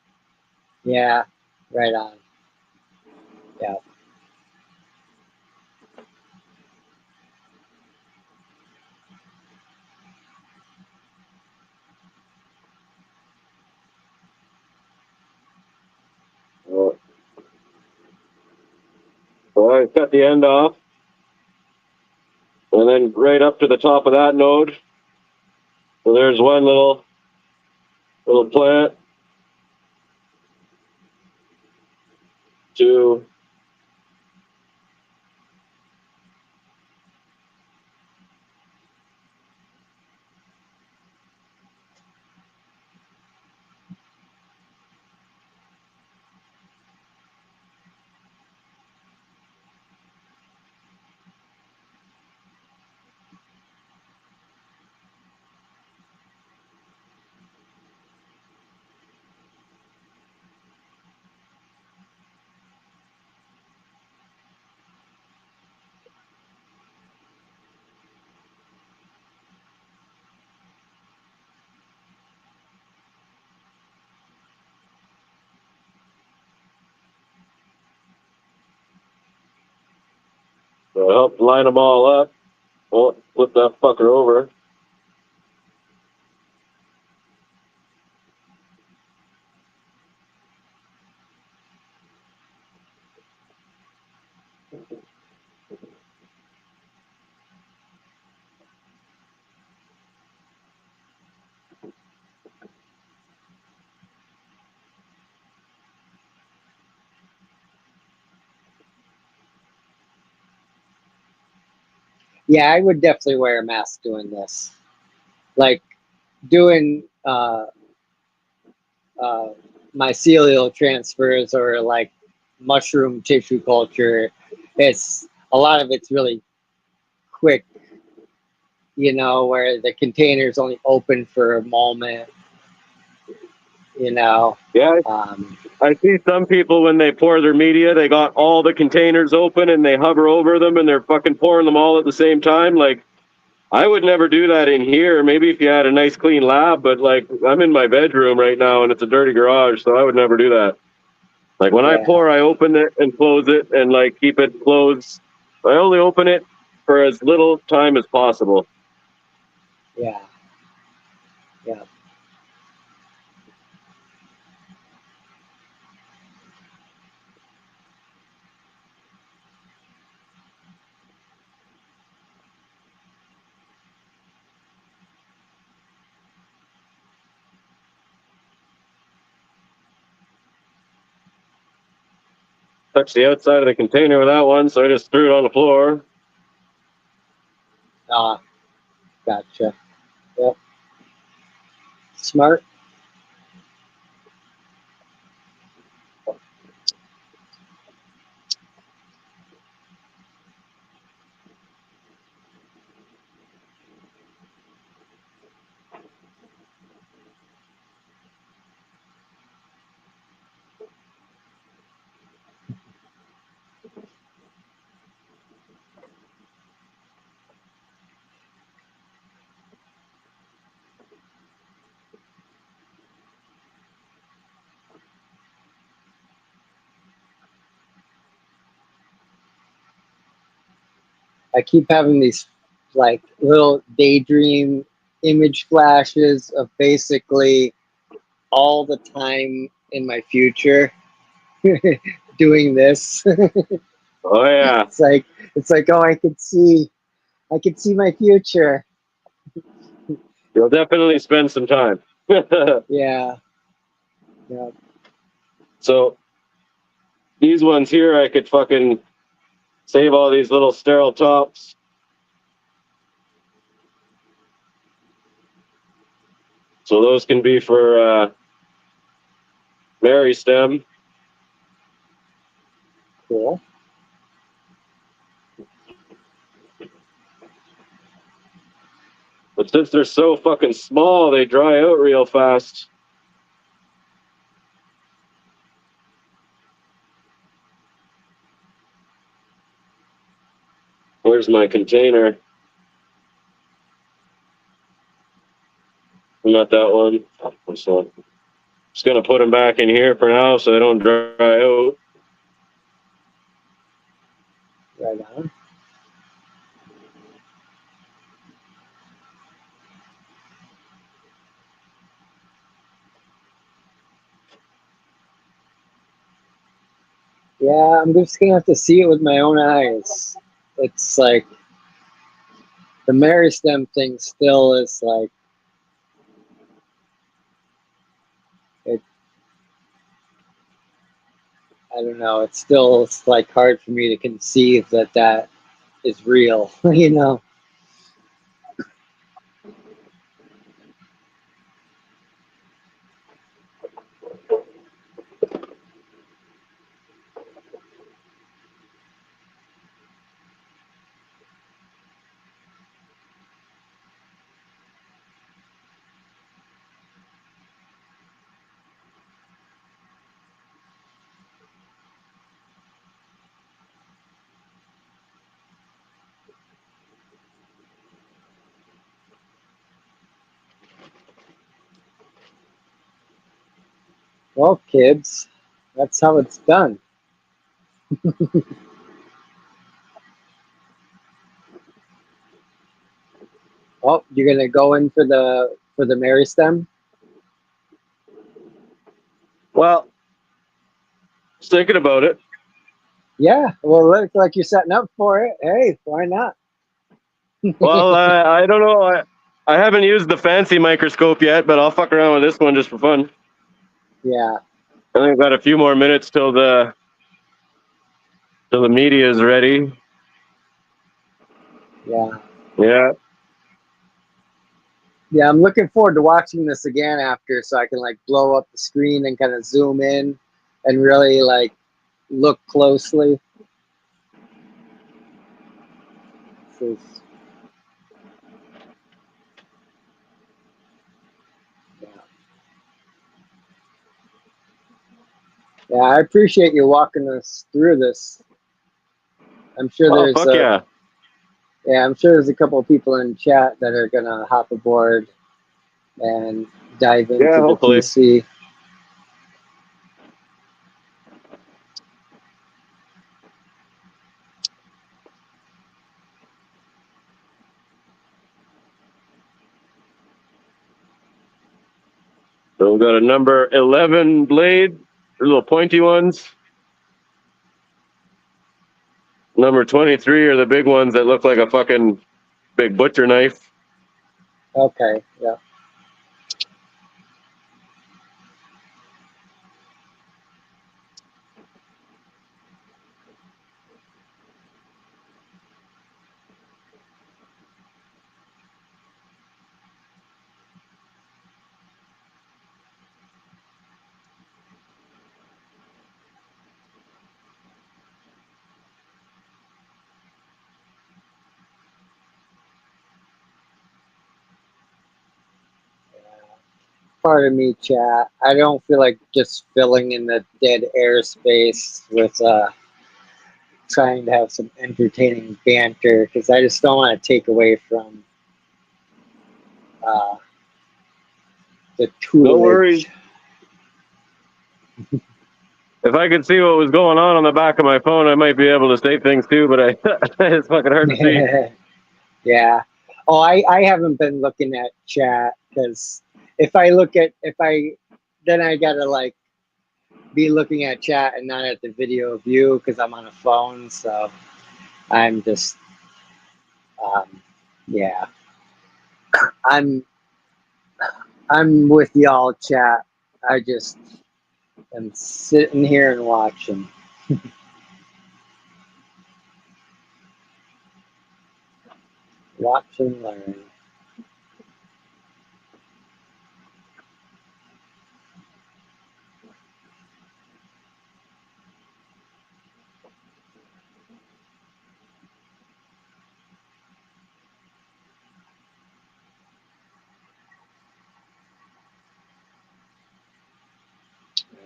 Speaker 2: Yeah. Right on. Yeah.
Speaker 3: So I cut the end off, and then right up to the top of that node. So there's one little plant. 2. So I helped line them all up. Oh, flip that fucker over.
Speaker 2: Yeah, I would definitely wear a mask doing this. Like doing uh, mycelial transfers or like mushroom tissue culture. It's a lot of it's really quick, you know, where the container's only open for a moment, you know.
Speaker 3: Yeah,
Speaker 2: Um,
Speaker 3: I see some people when they pour their media, they got all the containers open and they hover over them and they're fucking pouring them all at the same time. Like, I would never do that in here. Maybe if you had a nice clean lab, but like I'm in my bedroom right now and it's a dirty garage, so I would never do that. Like when I
Speaker 2: yeah,
Speaker 3: pour, I open it and close it and like keep it closed. I only open it for as little time as possible.
Speaker 2: yeah, yeah.
Speaker 3: Touched the outside of the container with that one, so I just threw it on the floor.
Speaker 2: Ah, gotcha. Yep. Smart. I keep having these like little daydream image flashes of basically all the time in my future doing this.
Speaker 3: Oh yeah,
Speaker 2: It's like oh I could see my future.
Speaker 3: you'll definitely spend some time.
Speaker 2: Yeah. Yeah.
Speaker 3: So these ones here, I could fucking save all these little sterile tops. So those can be for Mary stem.
Speaker 2: Cool.
Speaker 3: But since they're so fucking small, they dry out real fast. Where's my container? Not that one. This one. Just gonna put them back in here for now so they don't dry out.
Speaker 2: Right on. Yeah, I'm just gonna have to see it with my own eyes. It's like the Meristem thing still is like it. I don't know. It's like hard for me to conceive that that is real. You know. Well, kids, that's how it's done. Oh, you're gonna go in for the Meristem?
Speaker 3: Well, just thinking about it.
Speaker 2: Yeah. Well, look like you're setting up for it. Hey, why not?
Speaker 3: Well, I don't know. I haven't used the fancy microscope yet, but I'll fuck around with this one just for fun.
Speaker 2: Yeah.
Speaker 3: I think I've got a few more minutes till the media is ready.
Speaker 2: Yeah.
Speaker 3: Yeah.
Speaker 2: Yeah, I'm looking forward to watching this again after, so I can like blow up the screen and kind of zoom in and really like look closely. This is- yeah. Yeah, I appreciate you walking us through this. I'm sure
Speaker 3: Oh,
Speaker 2: there's
Speaker 3: fuck
Speaker 2: a
Speaker 3: yeah.
Speaker 2: yeah, I'm sure there's a couple of people in chat that are gonna hop aboard and dive
Speaker 3: Yeah,
Speaker 2: into the
Speaker 3: hopefully.
Speaker 2: PC.
Speaker 3: So we've got a number 11 blade, the little pointy ones. Number 23 are the big ones that look like a fucking big butcher knife.
Speaker 2: Okay, yeah. Pardon me, chat. I don't feel like just filling in the dead airspace with trying to have some entertaining banter because I just don't want to take away from uh, the
Speaker 3: No worries.
Speaker 2: toolage.
Speaker 3: If I could see what was going on the back of my phone, I might be able to say things too, but it's fucking hard to see.
Speaker 2: Yeah. Oh, I haven't been looking at chat because then I gotta like be looking at chat and not at the video view because I'm on a phone. So I'm just, yeah, I'm I'm with y'all, chat. I just am sitting here and watching. Watch and learn.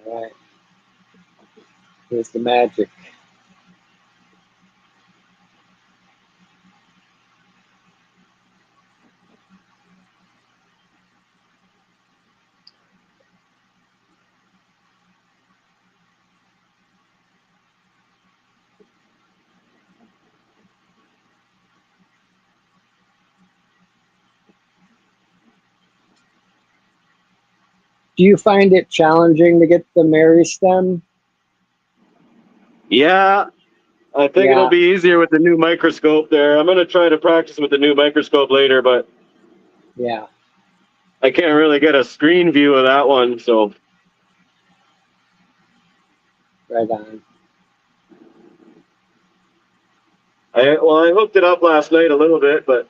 Speaker 2: All right. Here's the magic. Do you find it challenging to get the Mary stem?
Speaker 3: Yeah, I think it'll
Speaker 2: Yeah,
Speaker 3: be easier with the new microscope there. I'm going to try to practice with the new microscope later, but
Speaker 2: yeah,
Speaker 3: I can't really get a screen view of that one, so.
Speaker 2: right on.
Speaker 3: I hooked it up last night a little bit, but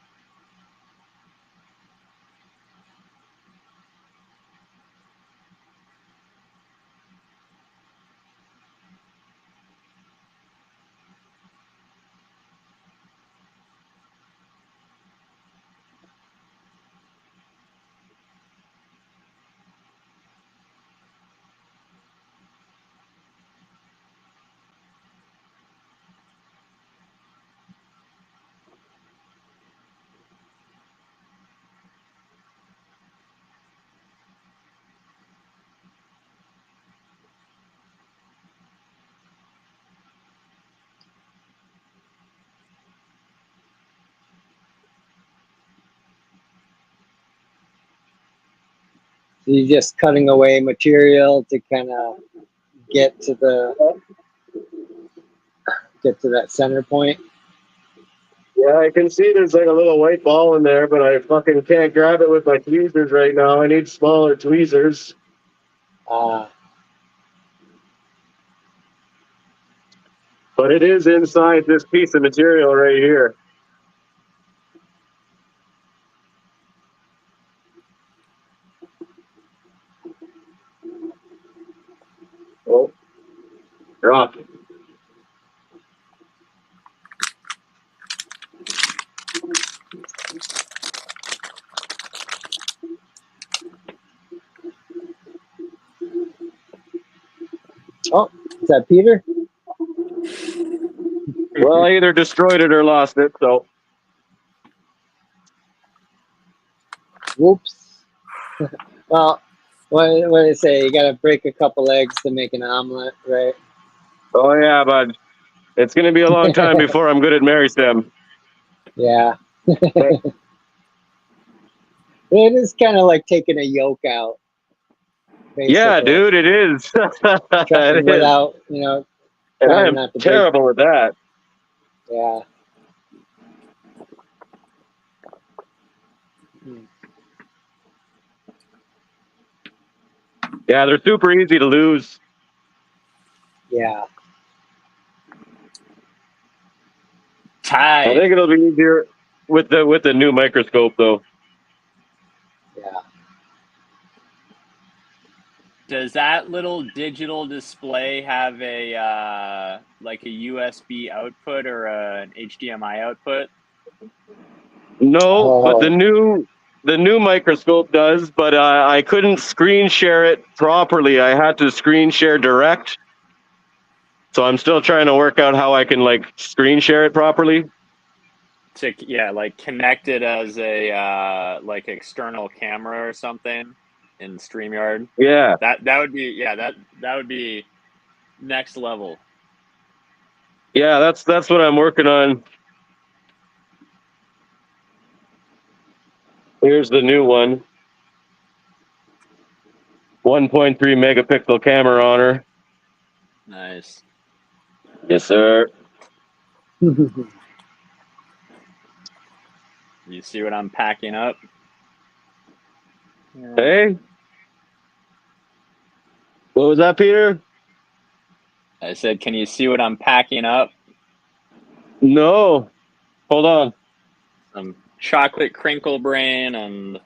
Speaker 2: So you're just cutting away material to kind of get to that center point.
Speaker 3: yeah, I can see there's like a little white ball in there, but I fucking can't grab it with my tweezers right now. I need smaller tweezers.
Speaker 2: Uh,
Speaker 3: But it is inside this piece of material right here. rough.
Speaker 2: Oh, is that Peter?
Speaker 3: Well, I either destroyed it or lost it, so.
Speaker 2: Whoops. Well, what do they say? You got to break a couple eggs to make an omelet, right?
Speaker 3: Oh, yeah, bud. It's going to be a long time before I'm good at Mary Stem.
Speaker 2: Yeah. It is kind of like taking a yolk out,
Speaker 3: Yeah,
Speaker 2: basically.
Speaker 3: dude, it is. It is.
Speaker 2: Without,
Speaker 3: And I
Speaker 2: trying
Speaker 3: am
Speaker 2: not to break.
Speaker 3: terrible at that.
Speaker 2: Yeah.
Speaker 3: Yeah, they're super easy to lose.
Speaker 2: Yeah.
Speaker 3: I
Speaker 4: Ty,
Speaker 3: think it'll be easier with the new microscope, though.
Speaker 2: Yeah.
Speaker 4: does that little digital display have a like a USB output or an HDMI output?
Speaker 3: No, but
Speaker 2: Oh,
Speaker 3: the new microscope does. But I couldn't screen share it properly. I had to screen share direct. So I'm still trying to work out how I can like screen share it properly.
Speaker 4: Like connect it as a like external camera or something in StreamYard.
Speaker 3: Yeah,
Speaker 4: That would be that would be next level.
Speaker 3: yeah, that's what I'm working on. Here's the new one. 1.3 megapixel camera on her.
Speaker 4: Nice.
Speaker 3: Yes, sir.
Speaker 4: You see what I'm packing up?
Speaker 3: Hey, what was that, Peter?
Speaker 4: I said, can you see what I'm packing up?
Speaker 3: No. Hold on.
Speaker 4: Some chocolate crinkle brain and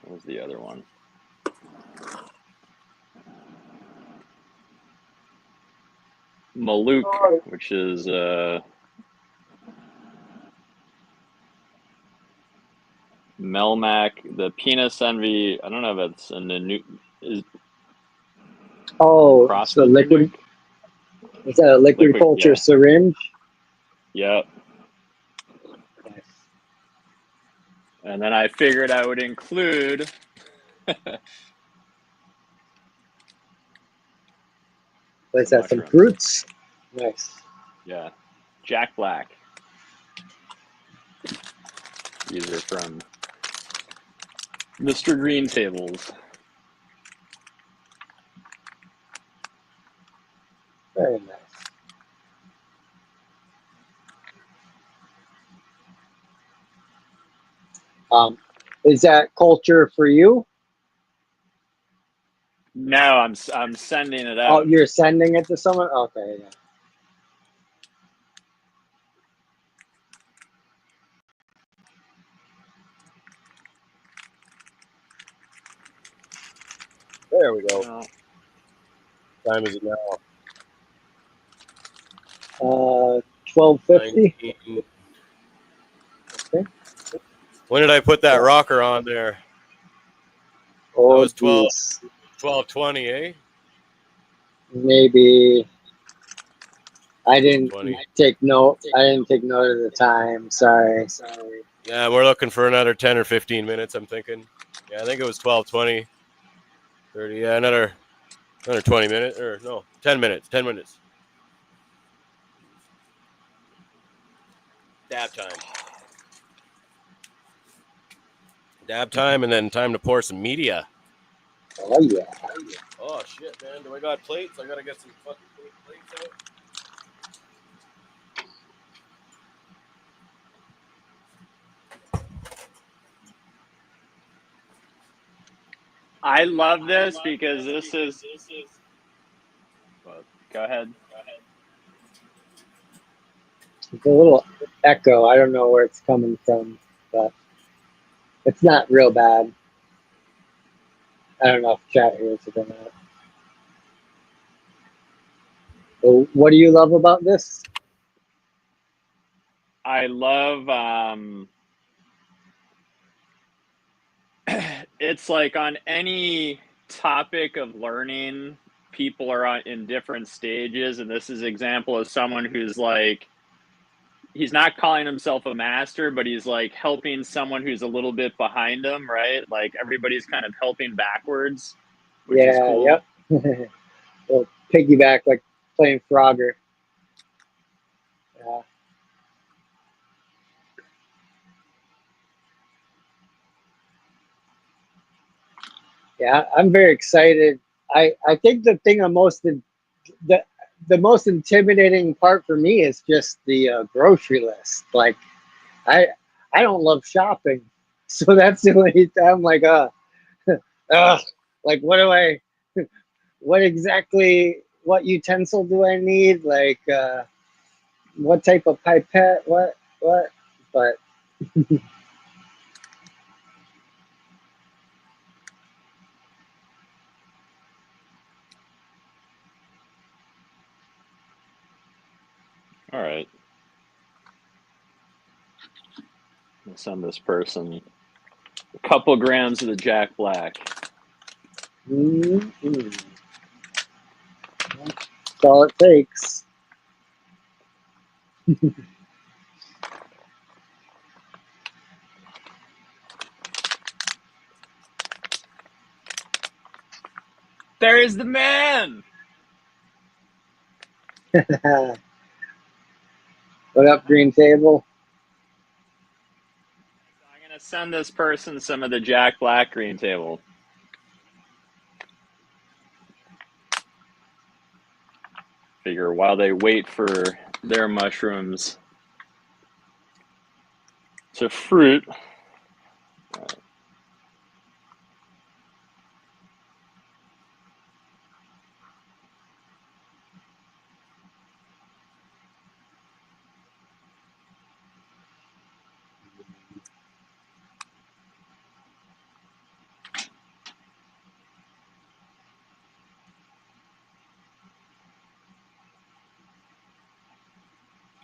Speaker 4: what was the other one? Malouk, which is Melmac, the Penis Envy. I don't know if it's in the new. Is
Speaker 2: oh,
Speaker 4: cross
Speaker 2: so
Speaker 4: with
Speaker 2: liquid.
Speaker 4: Malouk?
Speaker 2: Is that a liquid culture
Speaker 4: yeah.
Speaker 2: syringe?
Speaker 4: Yep.
Speaker 2: Nice.
Speaker 4: And then I figured I would include
Speaker 2: Let's have some
Speaker 4: mushrooms.
Speaker 2: fruits. Nice.
Speaker 4: Yeah. Jack Black. These are from Mr. Green Tables.
Speaker 2: Very nice. Is that culture for you?
Speaker 4: No, I'm sending it
Speaker 2: Oh,
Speaker 4: out.
Speaker 2: you're sending it to someone? Okay, yeah.
Speaker 1: There we go.
Speaker 4: Well,
Speaker 1: What time is it now?
Speaker 2: 12:50.
Speaker 1: 19.
Speaker 2: Okay.
Speaker 1: When did I put that rocker on there?
Speaker 2: Oh,
Speaker 1: That was 12,
Speaker 2: geez.
Speaker 1: 12:20, eh?
Speaker 2: Maybe I didn't
Speaker 1: 20.
Speaker 2: take note. I didn't take note of the time. Sorry.
Speaker 1: Yeah, we're looking for another 10 or 15 minutes, I'm thinking. Yeah, I think it was 12:20. 30. Yeah, another 20 minutes. Or no, 10 minutes. 10 minutes. Dab time. Dab time, and then time to pour some media.
Speaker 2: Oh yeah.
Speaker 1: Oh, shit, man. Do I got plates? I got to get some fucking plates out.
Speaker 4: I love this because this is. Well, go ahead.
Speaker 2: It's a little echo. I don't know where it's coming from, but it's not real bad. I don't know if chat hears it or not. So what do you love about this?
Speaker 4: I love it's like on any topic of learning, people are in different stages, and this is example of someone who's like, he's not calling himself a master, but he's like helping someone who's a little bit behind him, right? Like everybody's kind of helping backwards, which is cool.
Speaker 2: Yep. Well, piggyback like playing Frogger. Yeah. Yeah, I'm very excited. I think the thing I'm the most intimidating part for me is just the grocery list. Like, I I don't love shopping, so that's the only I'm like, like what exactly, what utensil do I need? Like, what type of pipette? What? But
Speaker 4: All right. I'll send this person a couple grams of the Jack Black.
Speaker 2: that's all it takes.
Speaker 4: There is the man.
Speaker 2: What up, Green Table?
Speaker 4: So I'm gonna send this person some of the Jack Black Green Table. Figure while they wait for their mushrooms to fruit.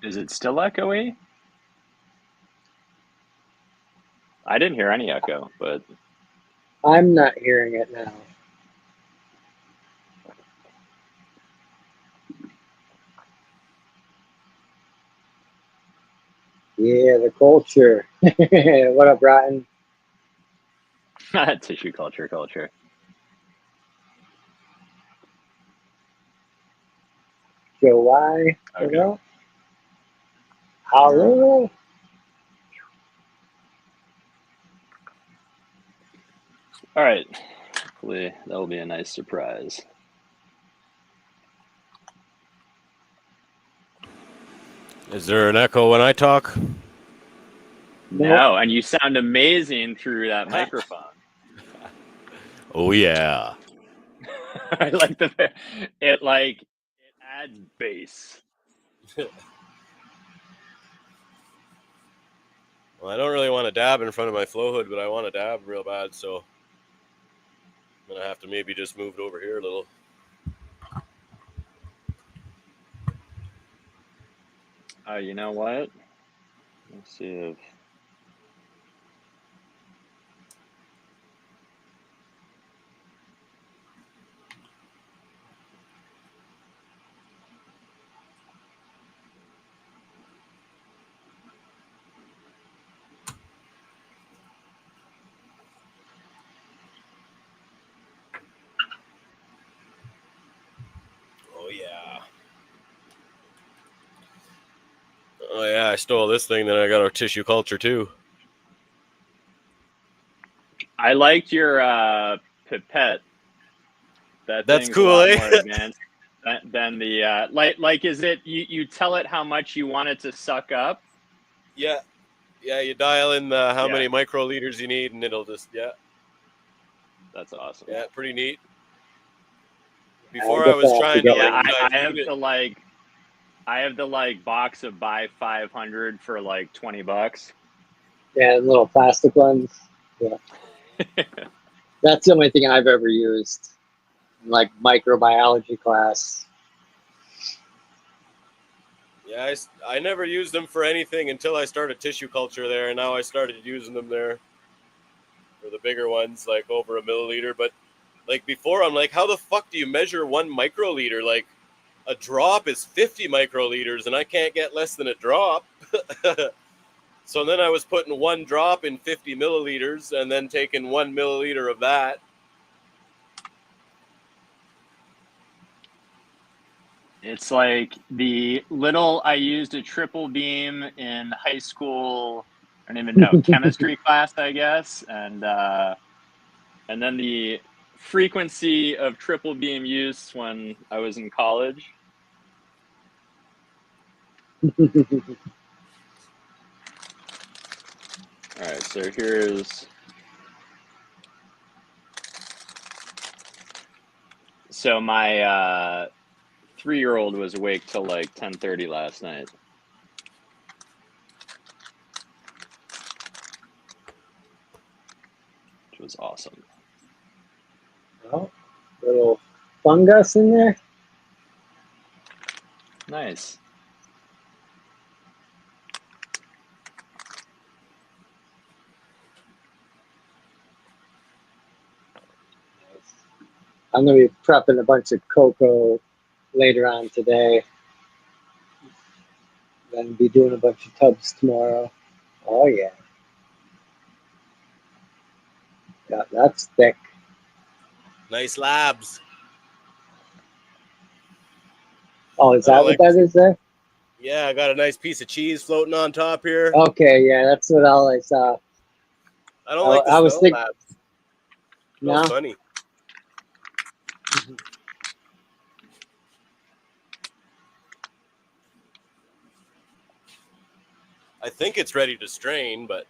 Speaker 4: Is it still echoey? I didn't hear any echo, but
Speaker 2: I'm not hearing it now. Yeah, the culture. What up, Rotten?
Speaker 4: tissue culture.
Speaker 2: Joe Y.
Speaker 4: Okay.
Speaker 2: Hello? Hello?
Speaker 4: All right. Hopefully that'll be a nice surprise.
Speaker 1: Is there an echo when I talk?
Speaker 4: No, and you sound amazing through that microphone.
Speaker 1: Oh yeah.
Speaker 4: I like it adds bass.
Speaker 1: Well, I don't really want to dab in front of my flow hood, but I want to dab real bad, so I'm gonna have to maybe just move it over here a little.
Speaker 4: You know what? Let's see if
Speaker 1: Oh yeah. Oh yeah, I stole this thing, then I got a tissue culture too.
Speaker 4: I liked your pipette.
Speaker 1: That's
Speaker 4: Thing's
Speaker 1: cool,
Speaker 4: a lot
Speaker 1: eh?
Speaker 4: more advanced than the like. Is it you tell it how much you want it to suck up?
Speaker 1: Yeah. You dial in how many microliters you need, and it'll just
Speaker 4: That's awesome.
Speaker 1: Yeah, pretty neat. Before I was trying to
Speaker 4: I have the box of buy 500 for like $20.
Speaker 2: Yeah, little plastic ones. Yeah. That's the only thing I've ever used, like microbiology class.
Speaker 1: Yeah, I never used them for anything until I started tissue culture there, and now I started using them there for the bigger ones, like over a milliliter. But like before, I'm like, how the fuck do you measure 1 microliter? Like a drop is 50 microliters, and I can't get less than a drop. So then I was putting 1 drop in 50 milliliters, and then taking 1 milliliter of that.
Speaker 4: It's like I used a triple beam in high school. I don't even know, chemistry class, I guess, and then the frequency of triple beam use when I was in college. All right, so here's. So my 3-year-old was awake till like 10:30 last night. Which was awesome.
Speaker 2: Oh, little fungus in there.
Speaker 4: Nice.
Speaker 2: I'm gonna be prepping a bunch of cocoa later on today. Then be doing a bunch of tubs tomorrow. Oh yeah. Yeah, that's thick.
Speaker 1: Nice labs.
Speaker 2: Oh, is
Speaker 1: I
Speaker 2: that
Speaker 1: don't
Speaker 2: what
Speaker 1: like.
Speaker 2: that is there?
Speaker 1: Yeah, I got a nice piece of cheese floating on top here.
Speaker 2: Okay, yeah, that's what all I saw.
Speaker 1: I don't like the
Speaker 2: I was
Speaker 1: smell,
Speaker 2: thinking.
Speaker 1: labs. It
Speaker 2: No.
Speaker 1: smells funny. I think it's ready to strain, but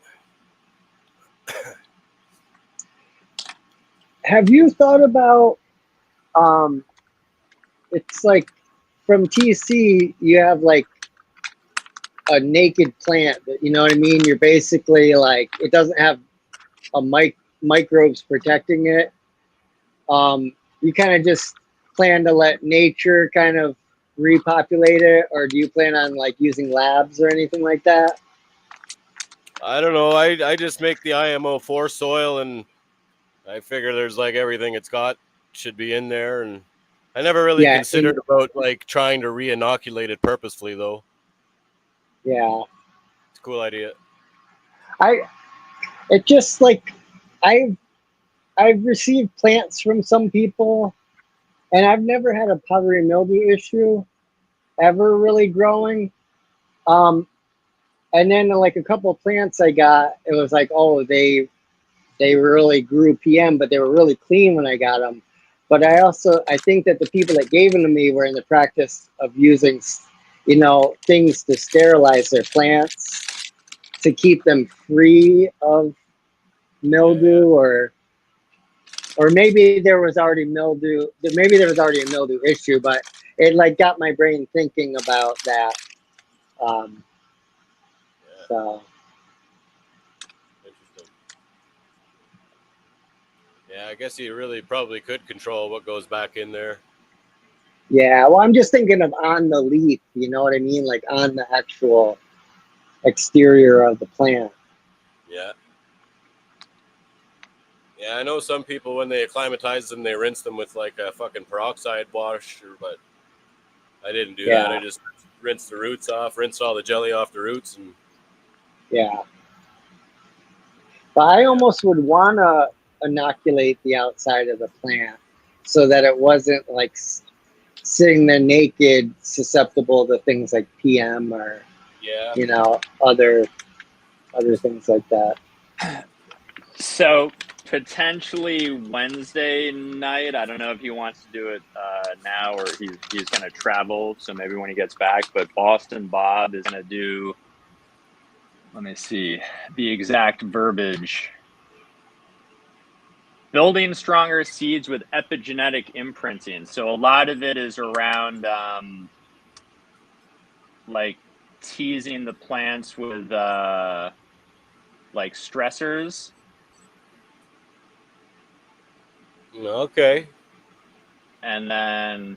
Speaker 2: Have you thought about? It's like from TC, you have like a naked plant. You know what I mean? You're basically like it doesn't have a microbes protecting it. You kind of just plan to let nature kind of repopulate it, or do you plan on like using labs or anything like that?
Speaker 1: I don't know. I just make the IMO4 soil, and I figure there's like everything it's got should be in there, and I never really
Speaker 2: Yeah,
Speaker 1: considered about like trying to re-inoculate it purposefully though.
Speaker 2: yeah.
Speaker 1: It's a cool idea.
Speaker 2: It just like I've received plants from some people, and I've never had a powdery mildew issue ever really growing. And then like a couple of plants I got, it was like, oh, they really grew PM, but they were really clean when I got them. But I think that the people that gave them to me were in the practice of using, things to sterilize their plants to keep them free of mildew, or maybe there was already mildew. Maybe there was already a mildew issue, but it like got my brain thinking about that. So.
Speaker 1: Interesting. Yeah, I guess you really probably could control what goes back in there.
Speaker 2: Yeah, well, I'm just thinking of on the leaf, you know what I mean? Like on the actual exterior of the plant.
Speaker 1: Yeah. Yeah, I know some people when they acclimatize them, they rinse them with like a fucking peroxide wash, but I didn't do that. I just rinsed the roots off, rinsed all the jelly off the roots, and
Speaker 2: yeah. But I almost would want to inoculate the outside of the plant so that it wasn't like sitting there naked, susceptible to things like PM or other things like that.
Speaker 4: So potentially Wednesday night. I don't know if he wants to do it now or he's going to travel. So maybe when he gets back. But Boston Bob is going to do. Let me see the exact verbiage. Building stronger seeds with epigenetic imprinting. So a lot of it is around like teasing the plants with like stressors.
Speaker 1: Okay.
Speaker 4: And then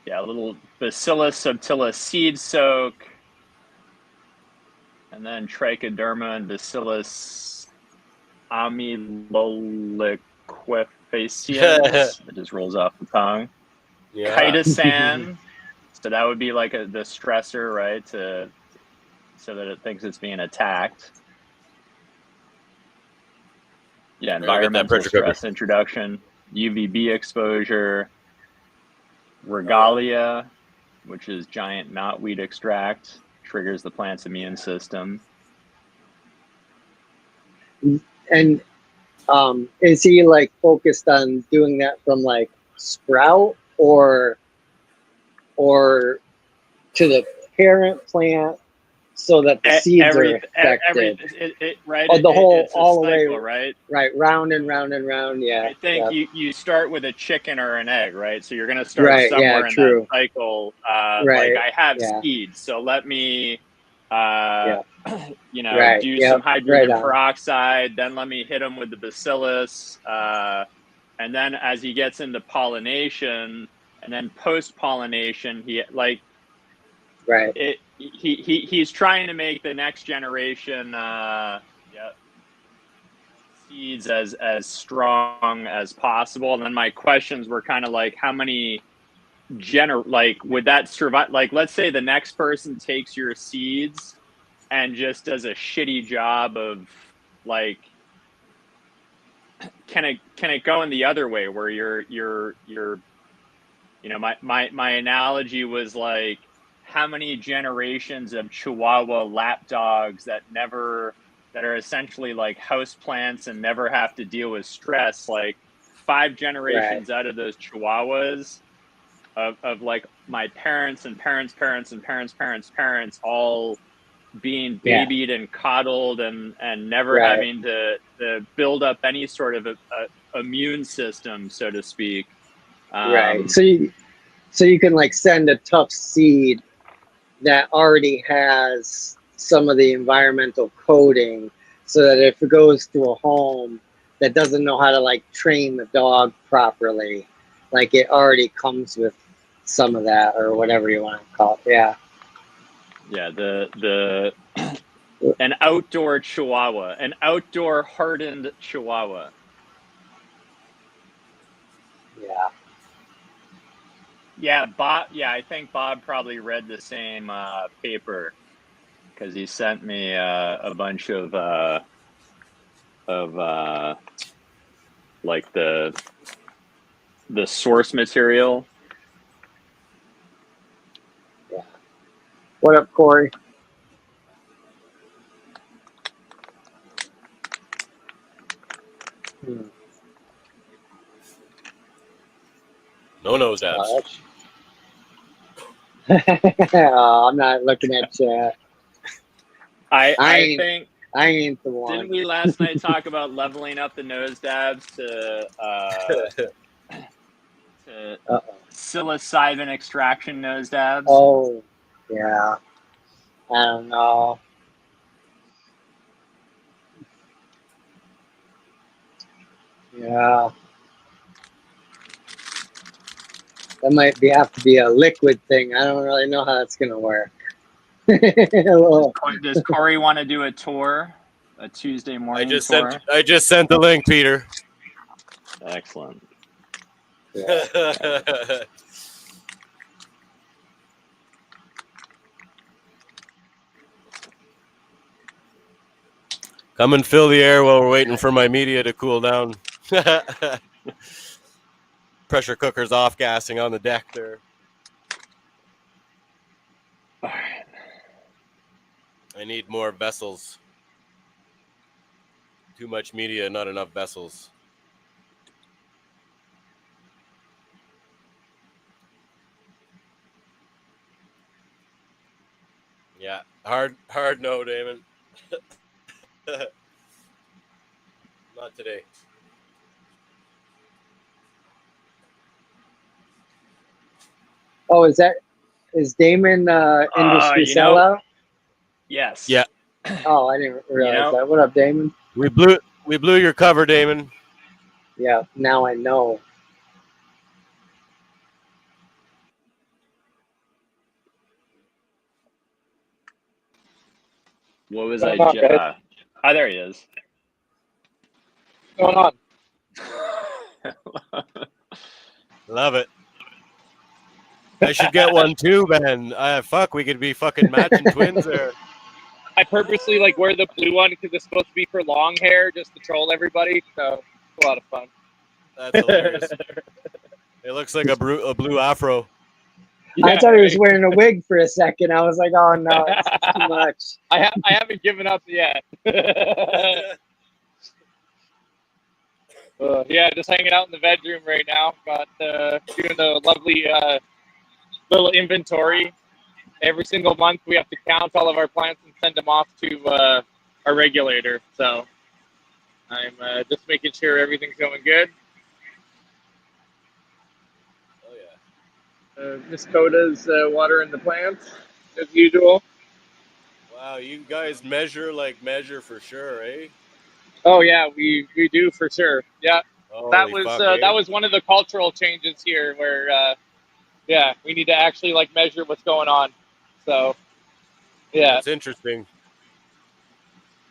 Speaker 4: a little Bacillus subtilis seed soak, and then Trichoderma and Bacillus amyloliquefaciens. It just rolls off the tongue.
Speaker 1: Yeah.
Speaker 4: Chitosan. So that would be like the stressor, right? So that it thinks it's being attacked. Yeah, environmental stress introduction, UVB exposure, regalia, which is giant knotweed extract, triggers the plant's immune system.
Speaker 2: And is he like focused on doing that from like sprout or to the parent plant so that the seeds are affected?
Speaker 4: Right.
Speaker 2: Oh, the whole
Speaker 4: it's
Speaker 2: all the
Speaker 4: cycle,
Speaker 2: way,
Speaker 4: right?
Speaker 2: Right, round and round and round. Yeah.
Speaker 4: I think you start with a chicken or an egg, right? So you're going to start
Speaker 2: Right,
Speaker 4: somewhere
Speaker 2: yeah,
Speaker 4: in
Speaker 2: true.
Speaker 4: that cycle.
Speaker 2: Right,
Speaker 4: Like I have
Speaker 2: yeah.
Speaker 4: seeds, so let me, you know,
Speaker 2: Right,
Speaker 4: do
Speaker 2: yep,
Speaker 4: some hydrogen
Speaker 2: right on.
Speaker 4: peroxide. Then let me hit him with the bacillus, and then as he gets into pollination, and then post pollination,
Speaker 2: Right.
Speaker 4: He's trying to make the next generation seeds as strong as possible. And then my questions were kind of like, how many would that survive? Like, let's say the next person takes your seeds and just does a shitty job of like, can it go in the other way where you're you know, my analogy was like, how many generations of Chihuahua lap dogs that are essentially like house plants and never have to deal with stress, like 5 generations out of those Chihuahuas of like my parents and parents' parents and parents' parents' parents all being babied and coddled and never having to build up any sort of a immune system, so to speak.
Speaker 2: Right. So you can like send a tough seed that already has some of the environmental coding, so that if it goes to a home that doesn't know how to like train the dog properly, like it already comes with some of that or whatever you want to call it. Yeah.
Speaker 4: Yeah. An outdoor Chihuahua, an outdoor hardened Chihuahua.
Speaker 2: Yeah.
Speaker 4: Yeah, Bob. Yeah, I think Bob probably read the same paper because he sent me a bunch of like the source material.
Speaker 2: Yeah. What up, Corey?
Speaker 1: No nose dabs.
Speaker 2: I'm not looking at chat.
Speaker 4: I think
Speaker 2: I ain't the one.
Speaker 4: Didn't we last night talk about leveling up the nose dabs to psilocybin extraction nose dabs?
Speaker 2: Oh, yeah. I don't know. Yeah. That might have to be a liquid thing. I don't really know how that's going to work.
Speaker 4: Does Corey want to do a tour? A Tuesday morning tour?
Speaker 1: I just sent the link, Peter.
Speaker 4: Excellent.
Speaker 2: Yeah.
Speaker 1: Come and fill the air while we're waiting for my media to cool down. Pressure cooker's off gassing on the deck there.
Speaker 4: All right.
Speaker 1: I need more vessels. Too much media, not enough vessels. Yeah, hard no, Damon. Not today.
Speaker 2: Oh, is Damon industry sellout?
Speaker 4: Yes.
Speaker 1: Yeah.
Speaker 2: Oh, I didn't realize that. What up, Damon?
Speaker 1: We blew your cover, Damon.
Speaker 2: Yeah, now I know.
Speaker 4: What was
Speaker 5: What's going on, guys?
Speaker 4: Ah, there he is.
Speaker 5: What's going on?
Speaker 1: Love it. I should get one too, man. Fuck, we could be fucking matching twins there.
Speaker 5: I purposely like wear the blue one because it's supposed to be for long hair, just to troll everybody. So it's a lot of fun.
Speaker 1: That's hilarious. It looks like a blue afro.
Speaker 5: Yeah,
Speaker 2: I thought he was wearing a wig for a second. I was like, oh no, it's too much.
Speaker 5: I haven't given up yet. Yeah, just hanging out in the bedroom right now. Got doing the lovely little inventory. Every single month, we have to count all of our plants and send them off to our regulator. So I'm just making sure everything's going good.
Speaker 1: Oh yeah.
Speaker 5: Miss Coda's watering the plants as usual.
Speaker 1: Wow, you guys measure for sure, eh?
Speaker 5: Oh yeah, we do for sure. Yeah,
Speaker 1: Holy fuck, eh?
Speaker 5: that was one of the cultural changes here, where yeah, we need to actually like measure what's going on. So yeah,
Speaker 1: That's interesting.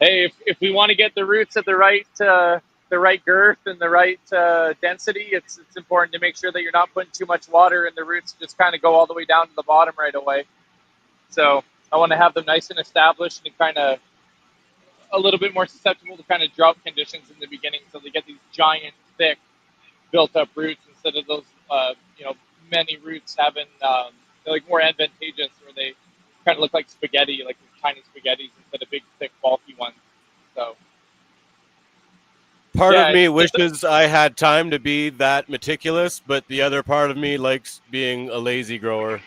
Speaker 5: hey, if we want to get the roots at the right girth and the right density, it's important to make sure that you're not putting too much water and the roots just kind of go all the way down to the bottom right away. So I want to have them nice and established and kind of a little bit more susceptible to kind of drought conditions in the beginning, so they get these giant, thick, built-up roots instead of those, many roots having they're like more advantageous, where they kind of look like spaghetti, like tiny spaghettis instead of big, thick, bulky ones. So
Speaker 1: Part
Speaker 5: yeah,
Speaker 1: of me wishes I had time to be that meticulous, but the other part of me likes being a lazy grower.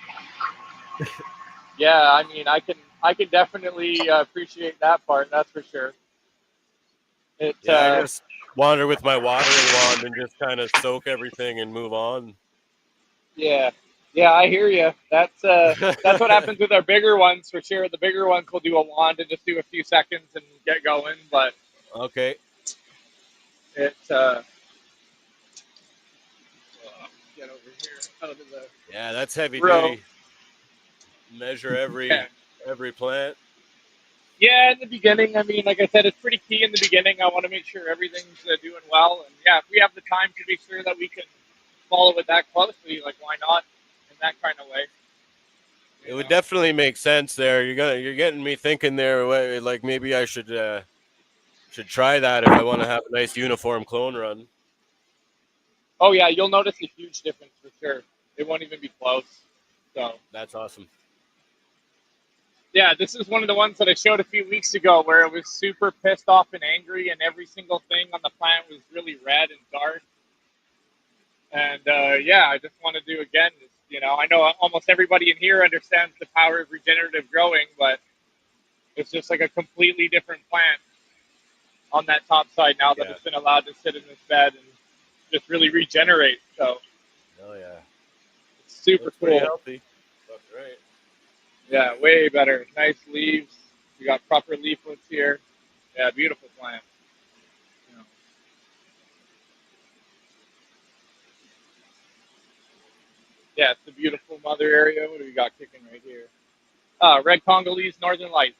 Speaker 5: yeah, I mean, I can definitely appreciate that part. That's for sure.
Speaker 1: I just wander with my watering wand and just kind of soak everything and move on.
Speaker 5: Yeah, I hear you. That's what happens with our bigger ones for sure. The bigger ones will do a wand and just do a few seconds and get going, but
Speaker 1: Okay.
Speaker 5: it get over here out of the
Speaker 1: Yeah, that's heavy
Speaker 5: row.
Speaker 1: duty. Measure every plant.
Speaker 5: Yeah, in the beginning, I mean, like I said, it's pretty key in the beginning. I want to make sure everything's doing well, and yeah, if we have the time to make sure that we can follow it that closely, like why not in that kind of way?
Speaker 1: It would definitely make sense there. You're getting me thinking there. Like maybe I should try that if I want to have a nice uniform clone run.
Speaker 5: Oh yeah, you'll notice a huge difference for sure. It won't even be close. So
Speaker 1: That's awesome.
Speaker 5: yeah, this is one of the ones that I showed a few weeks ago where it was super pissed off and angry, and every single thing on the plant was really red and dark. And yeah, I just want to do again. I know almost everybody in here understands the power of regenerative growing, but it's just like a completely different plant on that top side now that it's been allowed to sit in this bed and just really regenerate. So,
Speaker 1: oh yeah,
Speaker 5: it's super cool.
Speaker 1: Pretty healthy. That's right.
Speaker 5: Yeah, way better. Nice leaves. We got proper leaflets here. Yeah, beautiful plant. Yeah, it's a beautiful mother area. What do we got kicking right here? Red Congolese Northern Lights.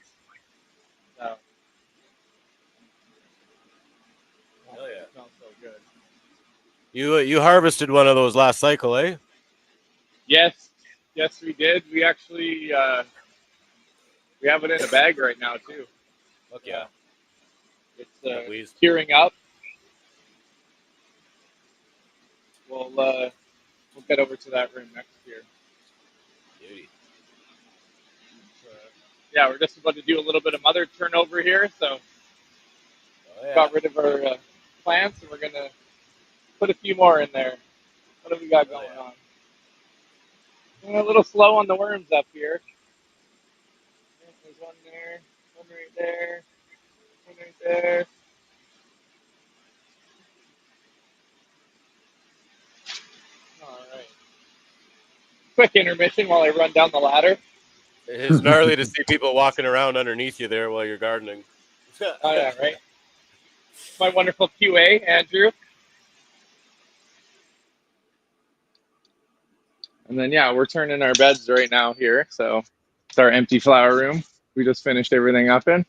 Speaker 5: So,
Speaker 1: hell yeah.
Speaker 5: Smells so good.
Speaker 1: You harvested one of those last cycle, eh?
Speaker 5: Yes, we did. We actually we have it in a bag right now too.
Speaker 1: Fuck yeah.
Speaker 5: It's curing up. We'll get over to that room next year.
Speaker 1: Beauty.
Speaker 5: Yeah, we're just about to do a little bit of mother turnover here, so got rid of our plants, and we're gonna put a few more in there. What have we got going on? We're a little slow on the worms up here. There's one there, one right there, one right there. All right. Quick intermission while I run down the ladder.
Speaker 1: It's gnarly to see people walking around underneath you there while you're gardening.
Speaker 5: Oh yeah, right. My wonderful QA, Andrew. And then yeah, we're turning our beds right now here. So it's our empty flower room. We just finished everything up in.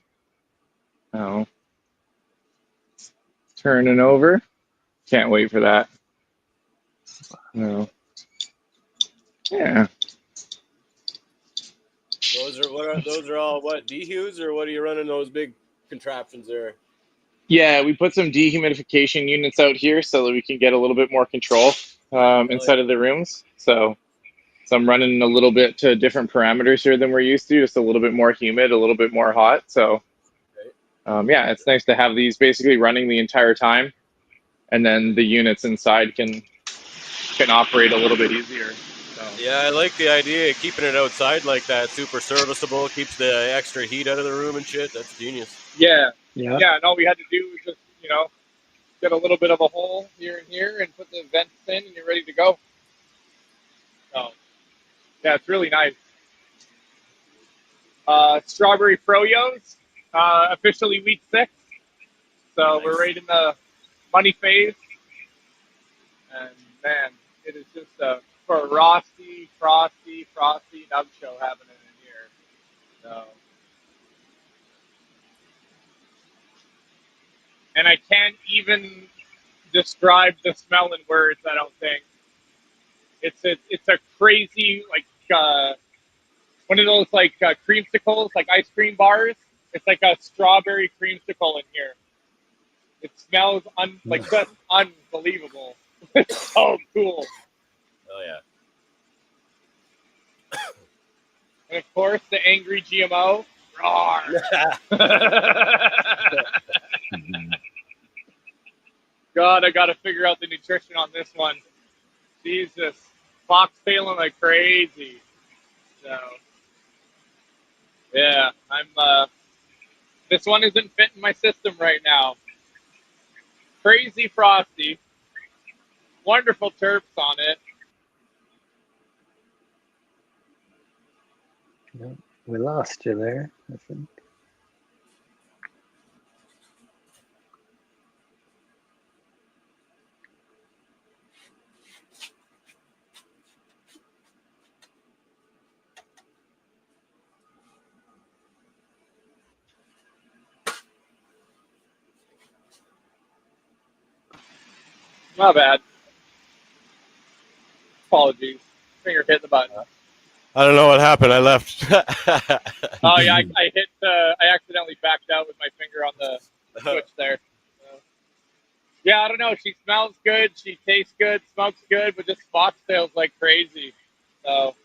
Speaker 5: Oh, turning over. Can't wait for that. No. Yeah.
Speaker 1: Those are all what, dehues, or what are you running those big contraptions there?
Speaker 5: Yeah, we put some dehumidification units out here so that we can get a little bit more control inside of the rooms. So I'm running a little bit to different parameters here than we're used to, just a little bit more humid, a little bit more hot. So yeah, it's nice to have these basically running the entire time, and then the units inside can operate a little bit easier. So.
Speaker 1: Yeah, I like the idea of keeping it outside like that. Super serviceable, keeps the extra heat out of the room and shit. That's genius.
Speaker 5: Yeah,
Speaker 2: Yeah.
Speaker 5: yeah. And all we had to do was just get a little bit of a hole here and here, and put the vents in, and you're ready to go. So yeah, it's really nice. Strawberry Froyos, officially week 6. So
Speaker 1: Nice.
Speaker 5: we're right in the money phase, and man, it is just a frosty nub show happening in here. So, and I can't even describe the smell in words. I don't think it's a crazy one of those creamsicles, like ice cream bars. It's like a strawberry creamsicle in here. It smells just unbelievable. It's so cool.
Speaker 1: Oh yeah.
Speaker 5: And of course, the angry GMO. Roar. God, I got to figure out the nutrition on this one. Jesus, fox failing like crazy. So, yeah, this one isn't fitting my system right now. Crazy frosty. Wonderful terps on it.
Speaker 2: Yep. We lost you there, I think.
Speaker 5: Not bad. Apologies. Finger hit the button.
Speaker 1: I don't know what happened. I left.
Speaker 5: Oh yeah, I accidentally backed out with my finger on the switch there. So, yeah, I don't know. She smells good. She tastes good. Smokes good, but just fox tails like crazy. So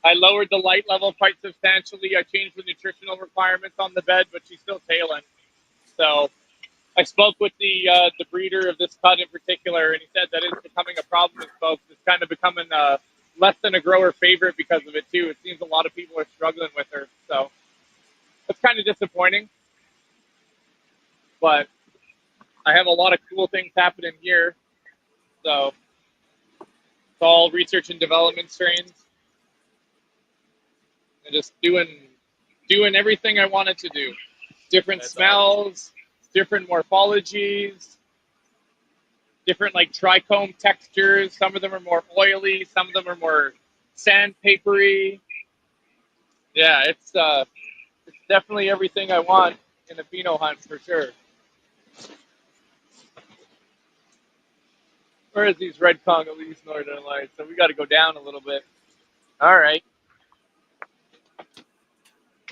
Speaker 5: I lowered the light level quite substantially. I changed the nutritional requirements on the bed, but she's still tailing. So I spoke with the breeder of this cut in particular, and he said that it's becoming a problem with folks. It's kind of becoming less than a grower favorite because of it too. It seems a lot of people are struggling with her, so it's kind of disappointing. But I have a lot of cool things happening here, so it's all research and development strains, and just doing everything I wanted to do. Different
Speaker 1: That's
Speaker 5: smells, different morphologies, different trichome textures. Some of them are more oily, some of them are more sandpapery. Yeah, it's definitely everything I want in a pheno hunt for sure. Where's these red Congolese northern lights? So we got to go down a little bit. All right,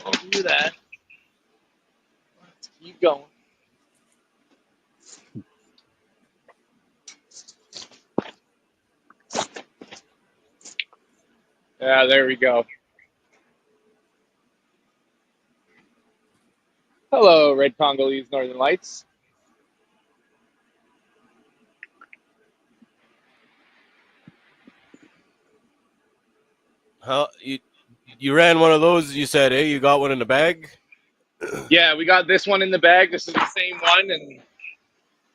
Speaker 5: I'll do that. Let's keep going. Yeah, there we go. Hello, red Congolese northern lights.
Speaker 1: How you ran one of those? You said, "Hey, you got one in the bag."
Speaker 5: Yeah, we got this one in the bag. This is the same one, and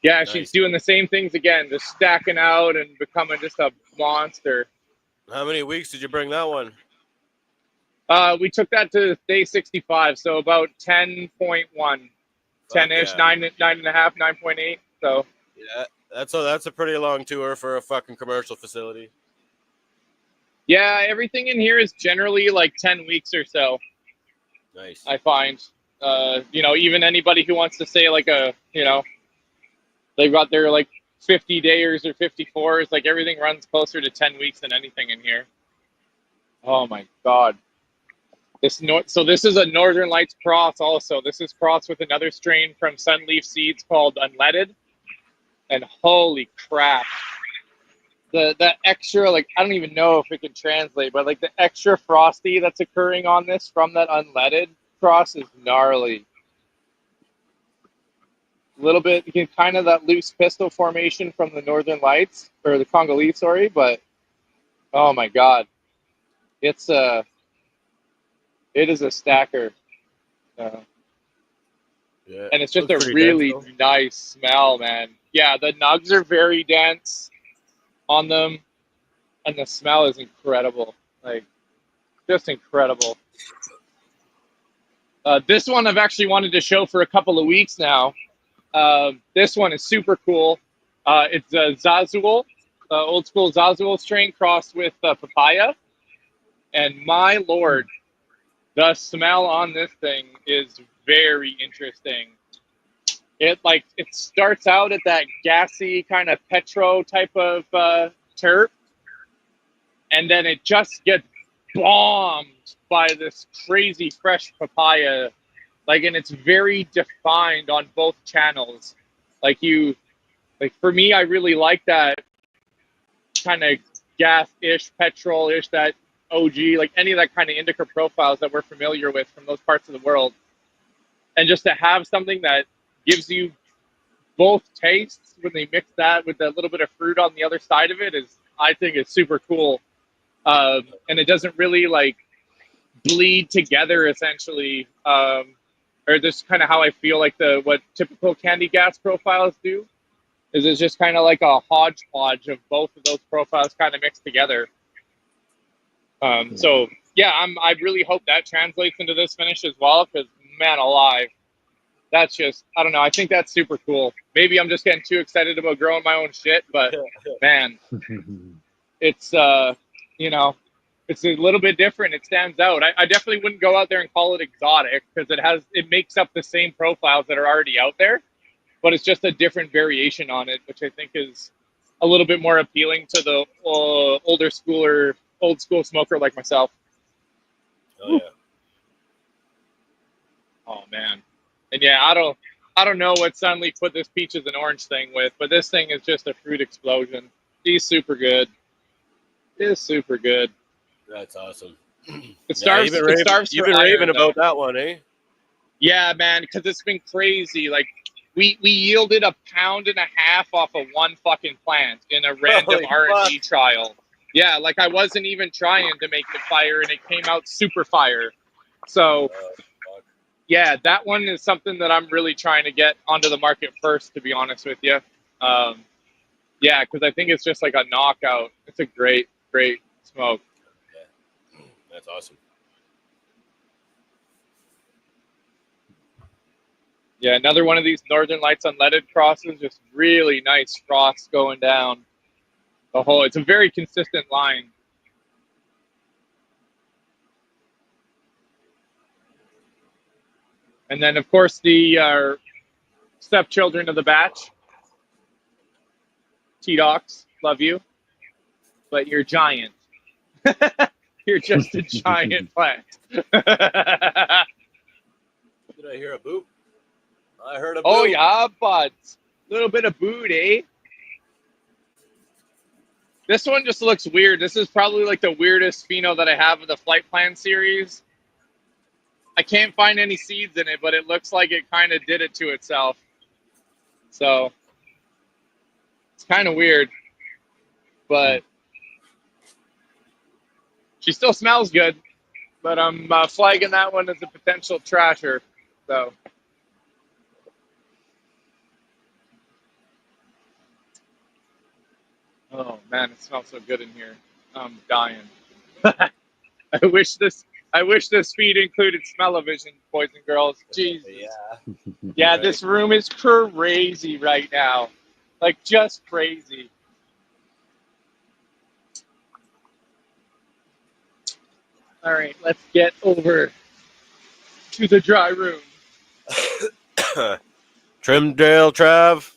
Speaker 5: yeah,
Speaker 1: Nice.
Speaker 5: she's doing the same things again, just stacking out and becoming just a monster.
Speaker 1: How many weeks did you bring that one?
Speaker 5: We took that to day 65, so about 10.1, 10-ish,
Speaker 1: yeah.
Speaker 5: 9.5, 9.8. So
Speaker 1: Yeah, that's a pretty long tour for a fucking commercial facility.
Speaker 5: yeah, everything in here is generally 10 weeks or so.
Speaker 1: Nice.
Speaker 5: I find Even anybody who wants to say like they've got their like 50 dayers or 54s, like everything runs closer to 10 weeks than anything in here. Oh my God. So this is a Northern Lights cross also. This is crossed with another strain from Sunleaf Seeds called Unleaded. And holy crap. The extra, like, I don't even know if it can translate, but like the extra frosty that's occurring on this from that Unleaded cross is gnarly. A little bit, you can kind of that loose pistol formation from the Northern Lights, or the Congolese, sorry, but oh my God. It is a stacker.
Speaker 1: Yeah,
Speaker 5: And it's just
Speaker 1: looks
Speaker 5: a
Speaker 1: pretty dense,
Speaker 5: really
Speaker 1: though.
Speaker 5: nice smell, man. Yeah, the nugs are very dense on them, and the smell is incredible. Like, just incredible. This one I've actually wanted to show for a couple of weeks now. This one is super cool. It's a Zazul, old school Zazul strain crossed with papaya. And my lord, the smell on this thing is very interesting. It starts out at that gassy kind of petro type of terp, and then it just gets bombed by this crazy fresh papaya. And it's very defined on both channels. For me, I really like that kind of gas-ish, petrol-ish, that OG, like any of that kind of indica profiles that we're familiar with from those parts of the world. And just to have something that gives you both tastes when they mix that with a little bit of fruit on the other side of it I think it's super cool. And it doesn't really bleed together essentially. Or just kind of how I feel like what typical candy gas profiles do is it's just kind of like a hodgepodge of both of those profiles kind of mixed together. So yeah, I really hope that translates into this finish as well, because man alive, that's just, I don't know, I think that's super cool. Maybe I'm just getting too excited about growing my own shit, but man, it's it's a little bit different. It stands out. I definitely wouldn't go out there and call it exotic, because it makes up the same profiles that are already out there, but it's just a different variation on it, which I think is a little bit more appealing to the old school smoker like myself.
Speaker 1: Oh yeah.
Speaker 5: Oh man. And yeah, I don't know what Sunleaf put this peaches and orange thing with, but this thing is just a fruit explosion. He's super good. It is super good.
Speaker 1: That's awesome.
Speaker 5: It starves
Speaker 1: You've
Speaker 5: for
Speaker 1: been raving
Speaker 5: iron, though.
Speaker 1: about that one, eh?
Speaker 5: Yeah, man, because it's been crazy. Like, we yielded 1.5 pounds off of one fucking plant in a random
Speaker 1: Holy
Speaker 5: R&D
Speaker 1: fuck.
Speaker 5: trial. Yeah, like I wasn't even trying to make it fire, and it came out super fire. So,
Speaker 1: Fuck.
Speaker 5: yeah, that one is something that I'm really trying to get onto the market first, to be honest with you. Yeah, because I think it's just like a knockout. It's a great, great smoke.
Speaker 1: Yeah. That's awesome.
Speaker 5: Yeah, another one of these Northern Lights Unleaded crosses, just really nice frost going down the whole. It's a very consistent line. And then, of course, the stepchildren of the batch, T-Docs, love you, but you're giant. You're just a giant plant.
Speaker 1: Did I hear a boop? I heard a boop.
Speaker 5: Oh, yeah, buds. A little bit of boot, eh? This one just looks weird. This is probably like the weirdest pheno that I have of the Flight Plan series. I can't find any seeds in it, but it looks like it kind of did it to itself. So it's kind of weird, but she still smells good. But I'm flagging that one as a potential trasher. So oh man, it smells so good in here. I'm dying. I wish this feed included smell-o-vision, boys and girls. Jesus.
Speaker 1: Yeah.
Speaker 5: Yeah,
Speaker 1: Right.
Speaker 5: this room is crazy right now. Like, just crazy. All right, let's get over to the dry room.
Speaker 1: Trimdale, Trav.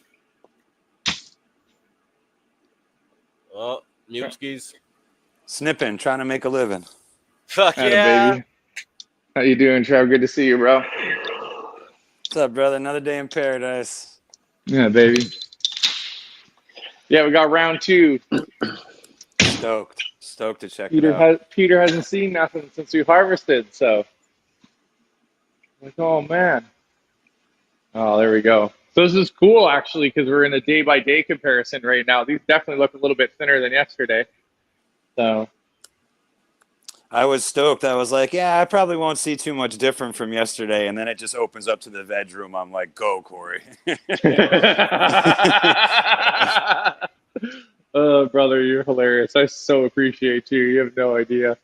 Speaker 1: Oh, mute skis.
Speaker 6: Snipping, trying to make a living.
Speaker 1: Fuck
Speaker 5: Atta
Speaker 1: yeah.
Speaker 5: baby. How you doing, Trev? Good to see you, bro.
Speaker 6: What's up, brother? Another day in paradise.
Speaker 5: Yeah, baby. Yeah, we got round 2.
Speaker 6: Stoked to check it out.
Speaker 5: Peter hasn't seen nothing since we've harvested, so like, oh man. Oh, there we go. So this is cool actually, because we're in a day-by-day comparison right now. These definitely look a little bit thinner than yesterday. So
Speaker 6: I was stoked. I was like, yeah, I probably won't see too much different from yesterday. And then it just opens up to the veg room. I'm like, go, Corey.
Speaker 5: Oh, brother, you're hilarious. I so appreciate you. You have no idea.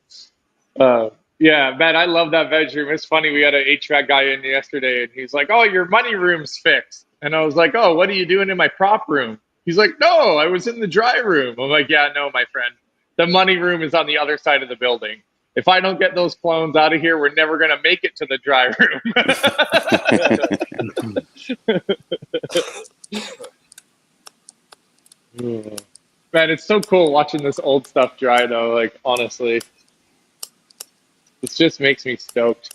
Speaker 5: Yeah, man, I love that veg room. It's funny. We had an HVAC guy in yesterday, and he's like, "Oh, your money room's fixed." And I was like, "Oh, what are you doing in my prop room?" He's like, "No, I was in the dry room." I'm like, "Yeah, no, my friend. The money room is on the other side of the building. If I don't get those clones out of here, we're never going to make it to the dry room." Man, it's so cool watching this old stuff dry, though. Like, honestly, this just makes me stoked.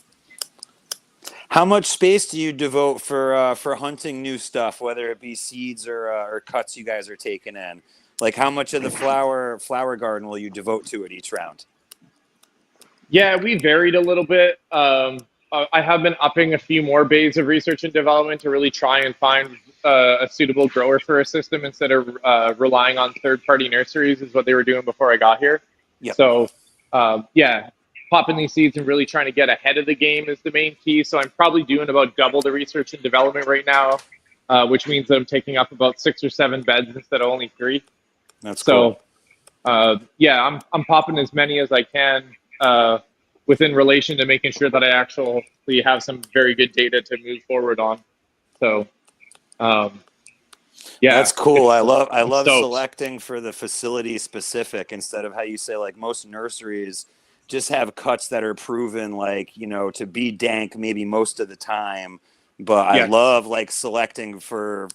Speaker 6: How much space do you devote for hunting new stuff, whether it be seeds or cuts you guys are taking in? Like, how much of the flower garden will you devote to it each round?
Speaker 5: Yeah, we varied a little bit. I have been upping a few more bays of research and development to really try and find a suitable grower for a system instead of relying on third-party nurseries is what they were doing before I got here.
Speaker 6: Yep.
Speaker 5: So, yeah, popping these seeds and really trying to get ahead of the game is the main key. So I'm probably doing about double the research and development right now, which means that I'm taking up about 6 or 7 beds instead of only 3.
Speaker 6: That's cool.
Speaker 5: So, yeah, I'm popping as many as I can within relation to making sure that I actually have some very good data to move forward on. So, yeah,
Speaker 6: that's cool. I love
Speaker 5: stoked.
Speaker 6: selecting for the facility specific instead of how you say, like, most nurseries just have cuts that are proven, like, you know, to be dank maybe most of the time. But I love like selecting for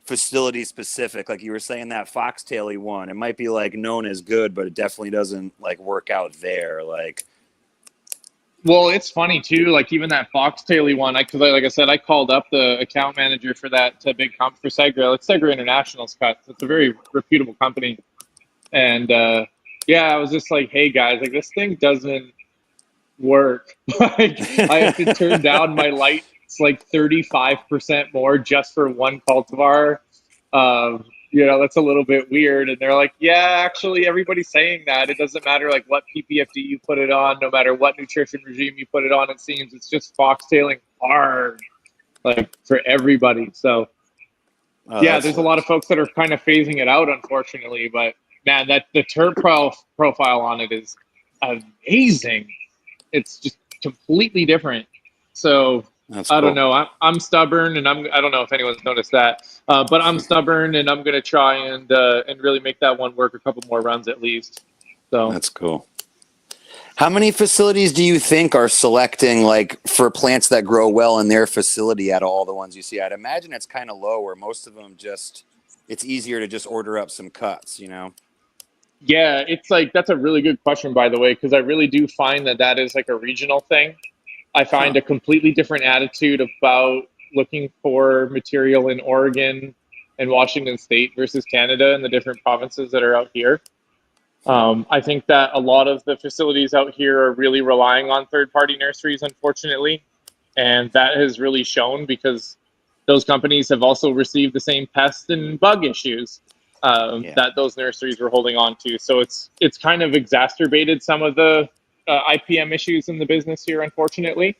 Speaker 6: facility specific, like you were saying, that foxtaily one. It might be like known as good, but it definitely doesn't like work out there. Like,
Speaker 5: well, it's funny too. Like even that foxtaily one, because like I said, I called up the account manager for that big comp for Segra. It's Segra International's cuts. It's a very reputable company, and yeah, I was just like, hey guys, like this thing doesn't work. Like I have to turn down my light. It's like 35% more just for one cultivar. You know, that's a little bit weird. And they're like, yeah, actually, everybody's saying that. It doesn't matter like what PPFD you put it on, no matter what nutrition regime you put it on, it seems it's just foxtailing hard, like for everybody. So, yeah, there's a lot of folks that are kind of phasing it out, unfortunately. But man, that the terp profile on it is amazing. It's just completely different. So I don't know. I'm stubborn, and I don't know if anyone's noticed that, but I'm stubborn, and I'm gonna try and really make that one work a couple more runs at least. So
Speaker 6: that's cool. How many facilities do you think are selecting like for plants that grow well in their facility out of all the ones you see? I'd imagine it's kind of low, where most of them just it's easier to just order up some cuts, you know?
Speaker 5: Yeah, it's like that's a really good question, by the way, because I really do find that is like a regional thing. I find a completely different attitude about looking for material in Oregon and Washington State versus Canada and the different provinces that are out here. I think that a lot of the facilities out here are really relying on third-party nurseries, unfortunately, and that has really shown because those companies have also received the same pest and bug issues that those nurseries were holding on to. So it's kind of exacerbated some of the IPM issues in the business here, unfortunately.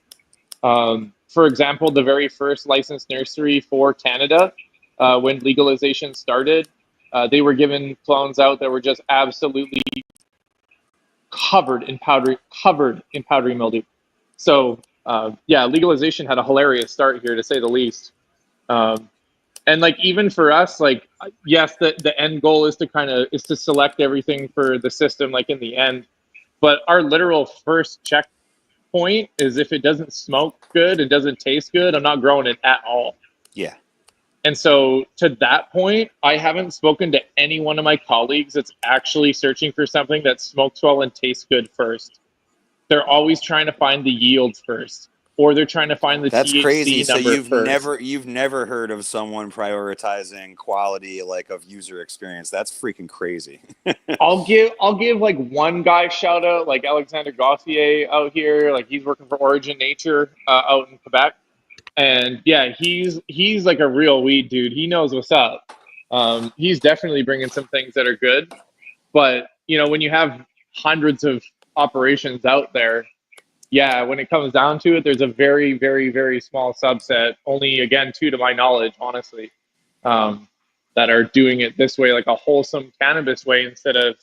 Speaker 5: For example, the very first licensed nursery for Canada, when legalization started, they were given clones out that were just absolutely covered in powdery mildew. So yeah, legalization had a hilarious start here, to say the least. And like even for us, like yes, the end goal is to select everything for the system, like in the end. But our literal first check point is if it doesn't smoke good, it doesn't taste good, I'm not growing it at all.
Speaker 6: Yeah.
Speaker 5: And so to that point, I haven't spoken to any one of my colleagues that's actually searching for something that smokes well and tastes good first. They're always trying to find the yields first, or they're trying to find the
Speaker 6: That's
Speaker 5: THC
Speaker 6: crazy. So
Speaker 5: number first.
Speaker 6: you've never heard of someone prioritizing quality like of user experience. That's freaking crazy.
Speaker 5: I'll give like one guy shout out, like Alexander Gauthier out here, like he's working for Origin Nature out in Quebec. And yeah, he's like a real weed dude. He knows what's up. He's definitely bringing some things that are good. But, you know, when you have hundreds of operations out there, yeah, when it comes down to it, there's a very, very, very small subset, only, again, two to my knowledge, honestly, that are doing it this way, like a wholesome cannabis way, instead of,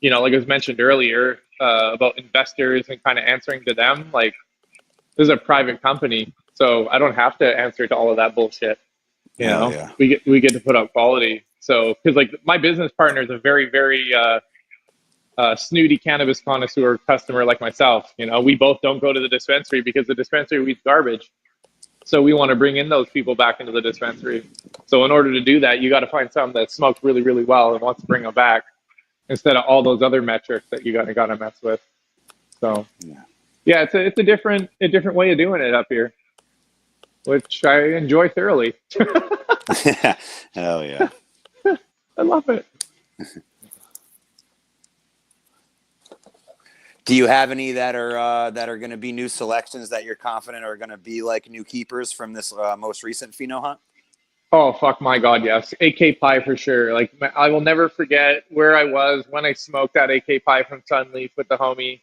Speaker 5: you know, like it was mentioned earlier about investors and kind of answering to them. Like, this is a private company, so I don't have to answer to all of that bullshit. You know,
Speaker 6: yeah.
Speaker 5: we get to put out quality. So, because like my business partner is a very, very snooty cannabis connoisseur customer like myself. You know, we both don't go to the dispensary because the dispensary weeds garbage. So we want to bring in those people back into the dispensary. So in order to do that, you got to find some that smokes really, really well and wants to bring them back instead of all those other metrics that you got to mess with. So yeah, it's a different way of doing it up here, which I enjoy thoroughly.
Speaker 6: Hell yeah.
Speaker 5: I love it.
Speaker 6: Do you have any that are going to be new selections that you're confident are going to be like new keepers from this most recent pheno hunt?
Speaker 5: Oh, fuck my God, yes. AK Pie for sure. Like, I will never forget where I was when I smoked that AK Pie from Sunleaf with the homie.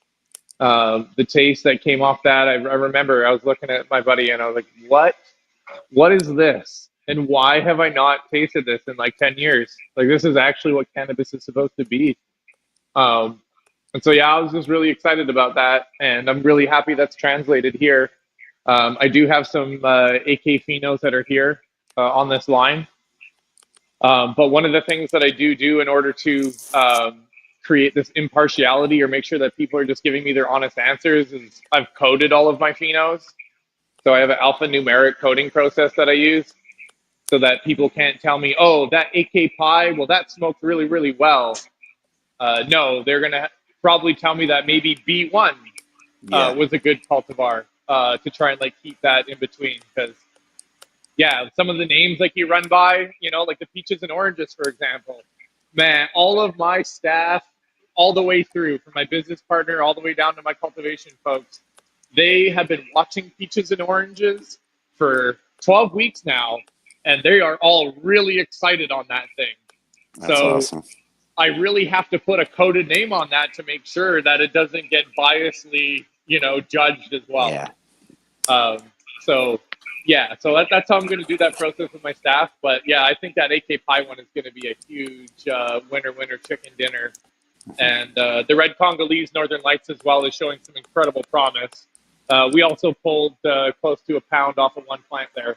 Speaker 5: The taste that came off that, I remember I was looking at my buddy and I was like, what is this? And why have I not tasted this in like 10 years? Like, this is actually what cannabis is supposed to be. And so, yeah, I was just really excited about that. And I'm really happy that's translated here. I do have some AK Phenos that are here on this line. But one of the things that I do in order to create this impartiality or make sure that people are just giving me their honest answers is I've coded all of my phenos. So I have an alphanumeric coding process that I use so that people can't tell me, oh, that AK Pie, well, that smoked really, really well. No, they're going to probably tell me that maybe B1 was a good cultivar to try and like keep that in between. Because, yeah, some of the names like you run by, you know, like the peaches and oranges, for example. Man, all of my staff, all the way through, from my business partner all the way down to my cultivation folks, they have been watching peaches and oranges for 12 weeks now, and they are all really excited on that thing.
Speaker 6: That's awesome.
Speaker 5: I really have to put a coded name on that to make sure that it doesn't get biasly, you know, judged as well.
Speaker 6: Yeah.
Speaker 5: So that's how I'm going to do that process with my staff. But yeah, I think that AK Pie one is going to be a huge winner chicken dinner. And the Red Congolese Northern Lights as well is showing some incredible promise. We also pulled close to a pound off of one plant there,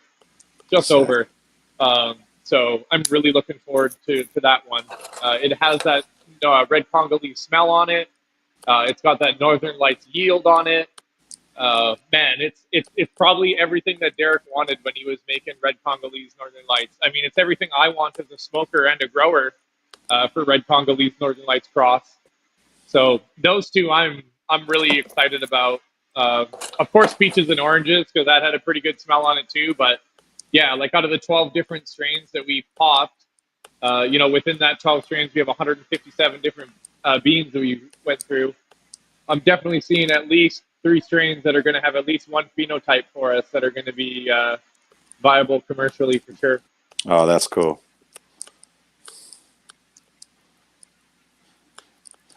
Speaker 5: just over. So I'm really looking forward to that one. It has that Red Congolese smell on it. It's got that Northern Lights yield on it. Man, it's probably everything that Derek wanted when he was making Red Congolese Northern Lights. I mean, it's everything I want as a smoker and a grower for Red Congolese Northern Lights cross. So those two I'm really excited about. Of course, peaches and oranges, because that had a pretty good smell on it too. But yeah, like out of the 12 different strains that we popped, within that 12 strains, we have 157 different beans that we went through. I'm definitely seeing at least 3 strains that are going to have at least one phenotype for us that are going to be viable commercially for sure.
Speaker 6: Oh, that's cool.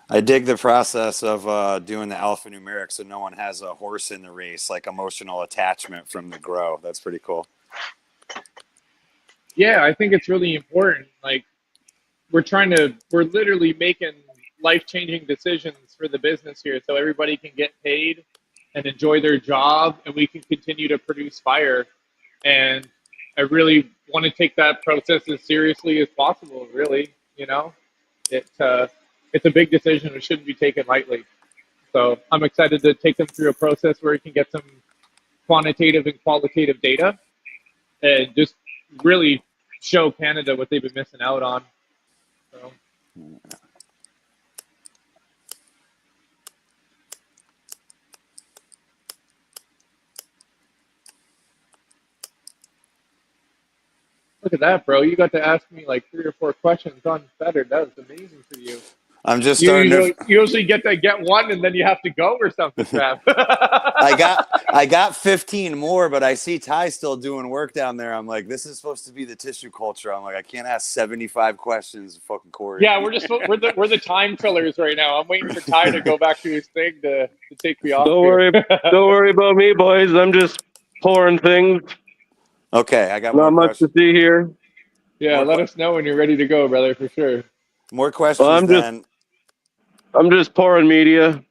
Speaker 6: I dig the process of doing the alphanumeric so no one has a horse in the race, like emotional attachment from the grow. That's pretty cool.
Speaker 5: Yeah, I think it's really important. Like, we're literally making life-changing decisions for the business here so everybody can get paid and enjoy their job and we can continue to produce fire. And I really want to take that process as seriously as possible, really, you know? It's a big decision. It shouldn't be taken lightly. So I'm excited to take them through a process where we can get some quantitative and qualitative data and just really show Canada what they've been missing out on. So. Look at that, bro. You got to ask me like 3 or 4 questions unfettered. That was amazing for you.
Speaker 6: I'm just
Speaker 5: You
Speaker 6: starting to.
Speaker 5: usually get one and then you have to go or something, Trav.
Speaker 6: I got 15 more, but I see Ty still doing work down there. I'm like, this is supposed to be the tissue culture. I'm like, I can't ask 75 questions, fucking Corey.
Speaker 5: Yeah, we're the time fillers right now. I'm waiting for Ty to go back to his thing to take me off.
Speaker 3: Don't worry about me, boys. I'm just pouring things.
Speaker 6: Okay, I got
Speaker 3: not
Speaker 6: more
Speaker 3: much
Speaker 6: questions.
Speaker 3: to see here.
Speaker 5: Yeah, let us know when you're ready to go, brother, for sure.
Speaker 6: More questions. Well,
Speaker 3: I'm just pouring media.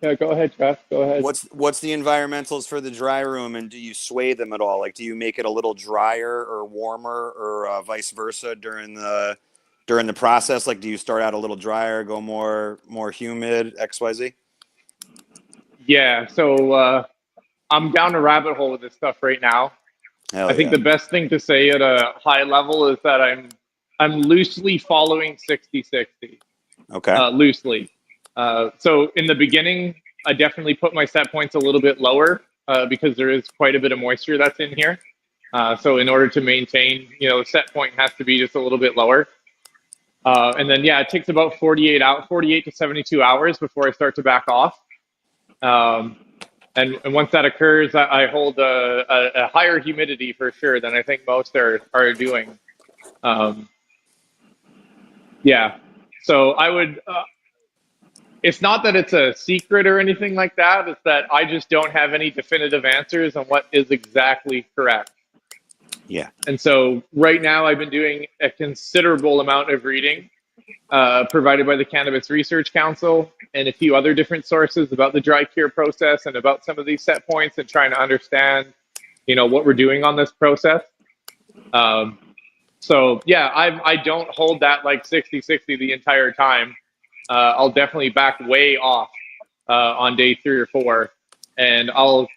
Speaker 5: Yeah, go ahead, Trav. Go ahead.
Speaker 6: What's the environmentals for the dry room, and do you sway them at all? Like, do you make it a little drier or warmer, or vice versa during the process? Like, do you start out a little drier, go more humid, XYZ?
Speaker 5: Yeah, so I'm down a rabbit hole with this stuff right now. I think the best thing to say at a high level is that I'm loosely following 60-60.
Speaker 6: Okay.
Speaker 5: Loosely. So in the beginning, I definitely put my set points a little bit lower because there is quite a bit of moisture that's in here. So in order to maintain, the set point has to be just a little bit lower. And then, it takes about 48 to 72 hours before I start to back off. And once that occurs, I hold a higher humidity for sure than I think most are doing. So I would, it's not that it's a secret or anything like that. It's that I just don't have any definitive answers on what is exactly correct.
Speaker 6: Yeah.
Speaker 5: And so right now I've been doing a considerable amount of reading provided by the Cannabis Research Council and a few other different sources about the dry cure process and about some of these set points and trying to understand, what we're doing on this process. I don't hold that like 60-60 the entire time. I'll definitely back way off on day 3 or 4, and I'll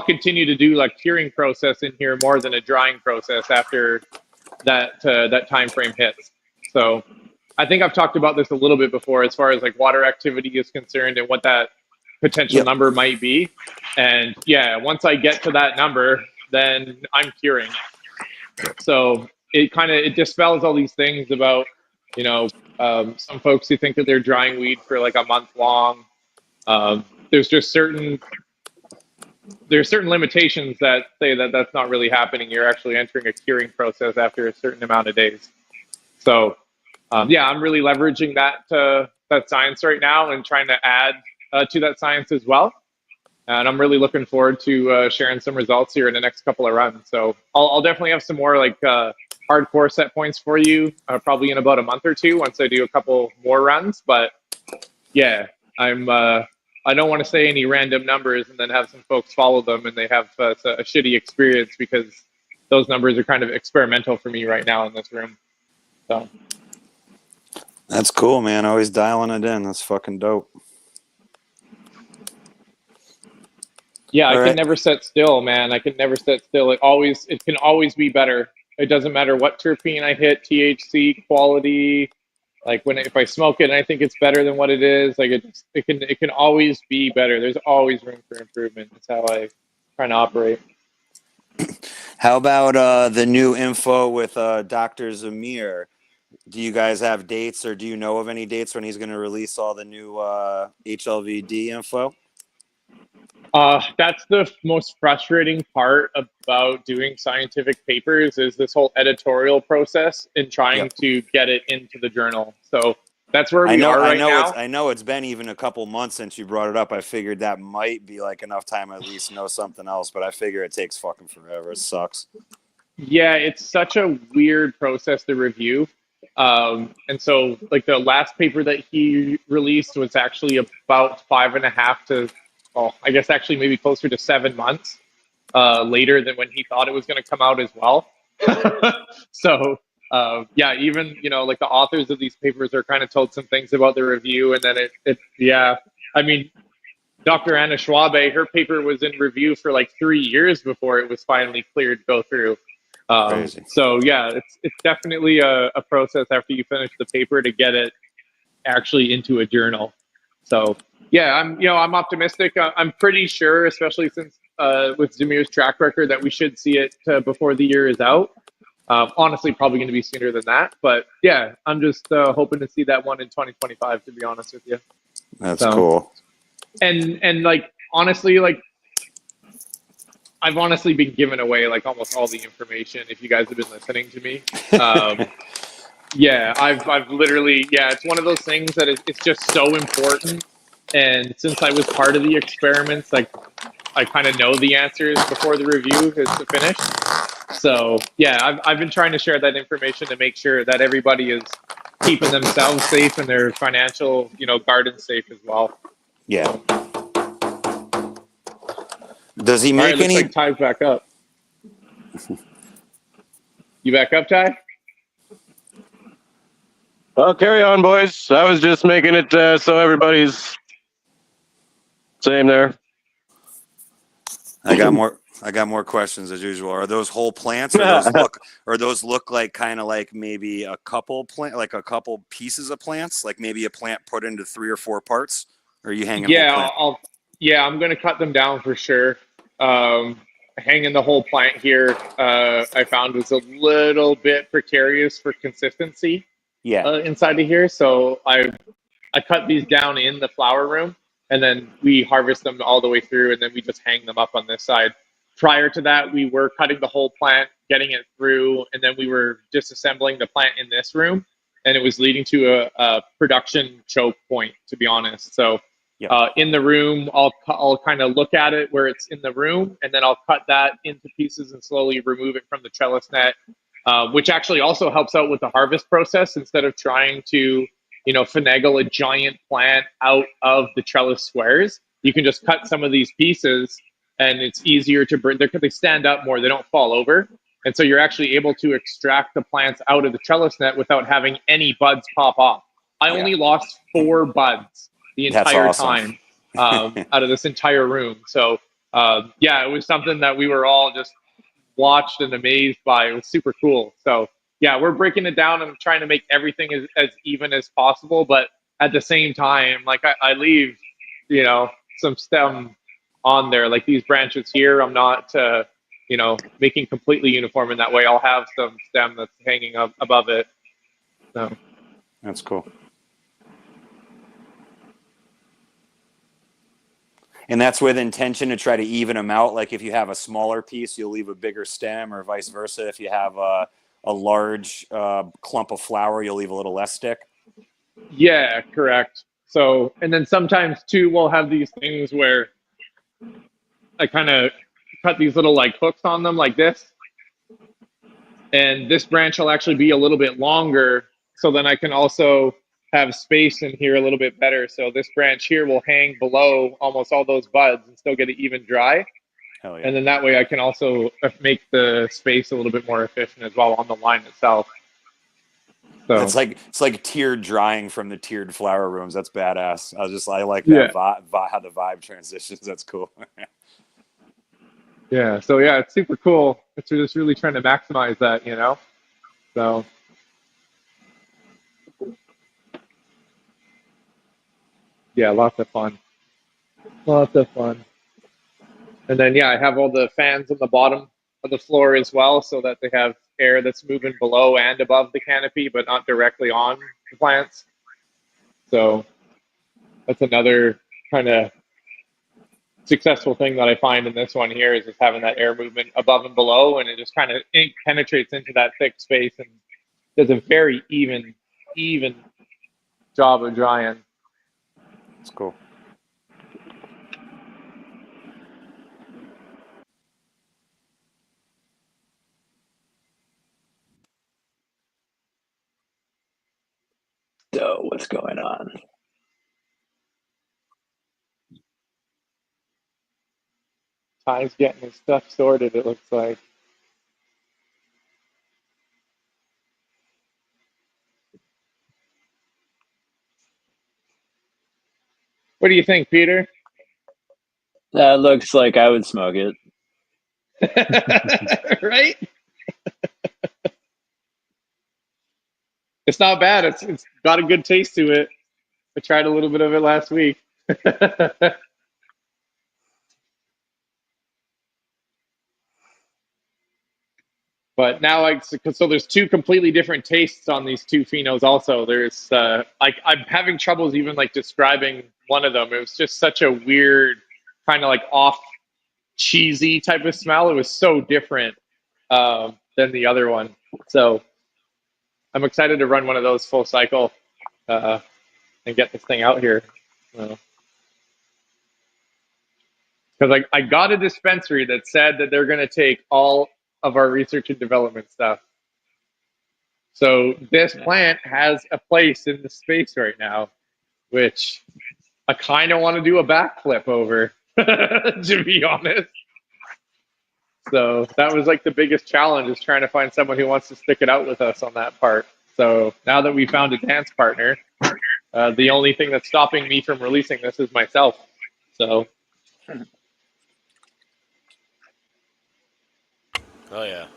Speaker 5: continue to do like curing process in here more than a drying process after that time frame hits. So I think I've talked about this a little bit before as far as like water activity is concerned and what that potential number might be. And once I get to that number, then I'm curing. So it dispels all these things about, some folks who think that they're drying weed for like a month long. There's certain limitations that say that that's not really happening. You're actually entering a curing process after a certain amount of days. So, I'm really leveraging that science right now and trying to add to that science as well. And I'm really looking forward to sharing some results here in the next couple of runs. So I'll definitely have some more like hardcore set points for you probably in about a month or 2 once I do a couple more runs. But I don't want to say any random numbers and then have some folks follow them and they have a shitty experience because those numbers are kind of experimental for me right now in this room. So
Speaker 6: that's cool, man. Always dialing it in. That's fucking dope.
Speaker 5: Yeah, I can never sit still, man. I can never sit still. It can always be better. It doesn't matter what terpene I hit, THC, quality. Like if I smoke it and I think it's better than what it is, like it can always be better. There's always room for improvement. That's how I try to operate.
Speaker 6: How about the new info with Dr. Zamir? Do you guys have dates, or do you know of any dates when he's going to release all the new HLVD info?
Speaker 5: That's the most frustrating part about doing scientific papers is this whole editorial process and trying to get it into the journal. So that's where we are right now.
Speaker 6: I know it's been even a couple months since you brought it up. I figured that might be like enough time at least know something else, but I figure it takes fucking forever. It sucks. Yeah,
Speaker 5: it's such a weird process to review. And so like the last paper that he released was actually about 5.5 to I guess actually maybe closer to 7 months later than when he thought it was going to come out as well. So yeah, even like the authors of these papers are kind of told some things about the review, and then yeah, I mean, Dr. Anna Schwabe, her paper was in review for like 3 years before it was finally cleared to go through.
Speaker 6: Crazy.
Speaker 5: So yeah, it's definitely a process after you finish the paper to get it actually into a journal. So yeah, I'm optimistic. I'm pretty sure, especially since with Zamir's track record, that we should see it before the year is out. Honestly, probably going to be sooner than that, but yeah, I'm just hoping to see that one in 2025. To be honest with you,
Speaker 6: that's cool.
Speaker 5: And like honestly, like I've honestly been giving away like almost all the information. If you guys have been listening to me, yeah, I've literally, yeah, it's one of those things that it's just so important. And since I was part of the experiments, like I kind of know the answers before the review is finished. So yeah, I've been trying to share that information to make sure that everybody is keeping themselves safe and their financial, gardens safe as well.
Speaker 6: Yeah.
Speaker 5: So.
Speaker 6: Does he make any?
Speaker 5: Looks like Ty's back up. You back up, Ty?
Speaker 3: Well, carry on, boys. I was just making it so everybody's same there.
Speaker 6: I got more questions as usual. Are those whole plants, or those look like kind of like maybe a couple pieces of plants, like maybe a plant put into 3 or 4 parts? Or are you hanging?
Speaker 5: Yeah, I'm gonna cut them down for sure. Hanging the whole plant here, I found was a little bit precarious for consistency.
Speaker 6: Yeah.
Speaker 5: Inside of here, so I cut these down in the flower room, and then we harvest them all the way through, and then we just hang them up on this side. Prior to that, we were cutting the whole plant, getting it through, and then we were disassembling the plant in this room, and it was leading to a production choke point, to be honest. So in the room, I'll kind of look at it where it's in the room, and then I'll cut that into pieces and slowly remove it from the trellis net, which actually also helps out with the harvest process instead of trying to finagle a giant plant out of the trellis squares. You can just cut some of these pieces, and it's easier to bring. They stand up more; they don't fall over, and so you're actually able to extract the plants out of the trellis net without having any buds pop off. I only lost 4 buds the entire time out of this entire room. So yeah, it was something that we were all just watched and amazed by. It was super cool. So yeah, we're breaking it down and trying to make everything as even as possible, but at the same time, like I leave some stem on there, like these branches here. I'm not making completely uniform in that way. I'll have some stem that's hanging up above it. So
Speaker 6: that's cool. And that's with intention to try to even them out. Like if you have a smaller piece, you'll leave a bigger stem, or vice versa. If you have a large clump of flower, you'll leave a little less stick.
Speaker 5: Yeah, correct. So, and then sometimes too, we'll have these things where I kind of cut these little like hooks on them like this. And this branch will actually be a little bit longer. So then I can also have space in here a little bit better. So this branch here will hang below almost all those buds and still get it even dry.
Speaker 6: Hell yeah.
Speaker 5: And then that way I can also make the space a little bit more efficient as well on the line itself. So
Speaker 6: it's like tiered drying from the tiered flower rooms. That's badass. I like that how the vibe transitions. That's cool.
Speaker 5: Yeah. So yeah, it's super cool. It's just really trying to maximize that, So yeah, lots of fun. Lots of fun. And then I have all the fans on the bottom of the floor as well, so that they have air that's moving below and above the canopy, but not directly on the plants. So that's another kind of successful thing that I find in this one here is just having that air movement above and below, and it just kind of penetrates into that thick space and does a very even job of drying.
Speaker 6: It's cool.
Speaker 4: So what's going on?
Speaker 5: Ty's getting his stuff sorted, it looks like. do you think, Peter?
Speaker 4: That looks like I would smoke it.
Speaker 5: Right? It's not bad. It's got a good taste to it. I tried a little bit of it last week. But now, so there's two completely different tastes on these two phenos. Also, there's I'm having troubles even like describing one of them. It was just such a weird, kind of like off cheesy type of smell. It was so different than the other one. So I'm excited to run one of those full cycle and get this thing out here. Because I got a dispensary that said that they're going to take all of our research and development stuff. So this plant has a place in the space right now, which I kind of want to do a backflip over, to be honest. So that was like the biggest challenge, is trying to find someone who wants to stick it out with us on that part. So now that we found a dance partner, the only thing that's stopping me from releasing this is myself. So.
Speaker 1: Oh yeah.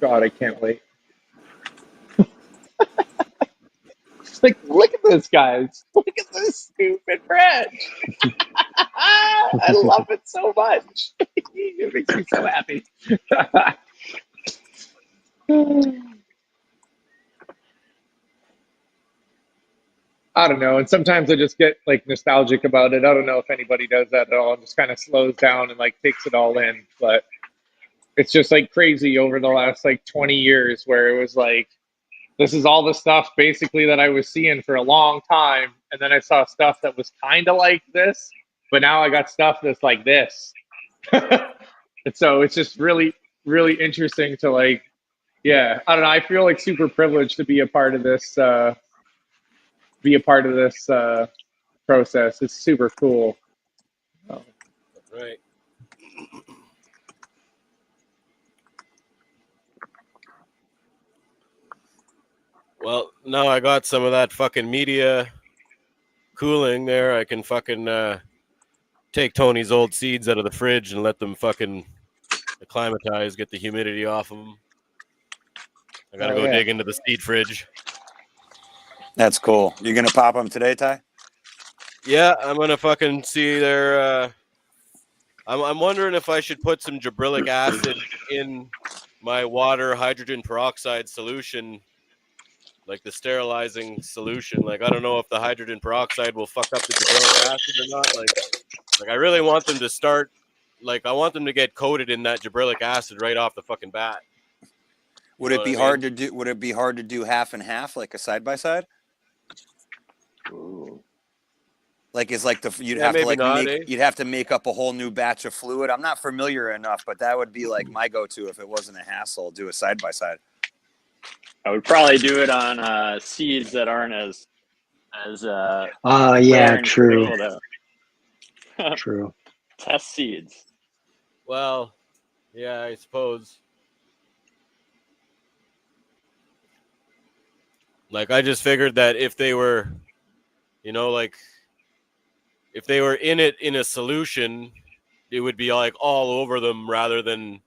Speaker 5: God, I can't wait. Like, look at this, guys. Look at this stupid branch. I love it so much. It makes me so happy. I don't know. And sometimes I just get like nostalgic about it. I don't know if anybody does that at all. It just kind of slows down and like takes it all in. But it's just like crazy over the last like 20 years where it was like, this is all the stuff basically that I was seeing for a long time. And then I saw stuff that was kind of like this, but now I got stuff that's like this. And so it's just really, really interesting to like, yeah, I don't know. I feel like super privileged to be a part of this, process. It's super cool.
Speaker 1: Right. Well, now I got some of that fucking media cooling there. I can fucking take Tony's old seeds out of the fridge and let them fucking acclimatize, get the humidity off of them. I gotta go dig into the seed fridge.
Speaker 6: That's cool. You're gonna pop them today, Ty?
Speaker 1: Yeah, I'm gonna fucking see their. I'm wondering if I should put some gibberellic acid in my water hydrogen peroxide solution, like the sterilizing solution. Like, I don't know if the hydrogen peroxide will fuck up the gibberellic acid or not. Like I really want them to start. Like, I want them to get coated in that gibberellic acid right off the fucking bat.
Speaker 6: Would it be hard to do? Would it be hard to do half and half, like a side by side? Like, it's like you'd have to like you'd have to make up a whole new batch of fluid. I'm not familiar enough, but that would be like my go-to if it wasn't a hassle. Do a side by side.
Speaker 4: I would probably do it on seeds that aren't as
Speaker 2: yeah, true. True.
Speaker 4: Test seeds.
Speaker 1: Well, yeah, I suppose. Like, I just figured that if they were, like, if they were in it in a solution, it would be like all over them rather than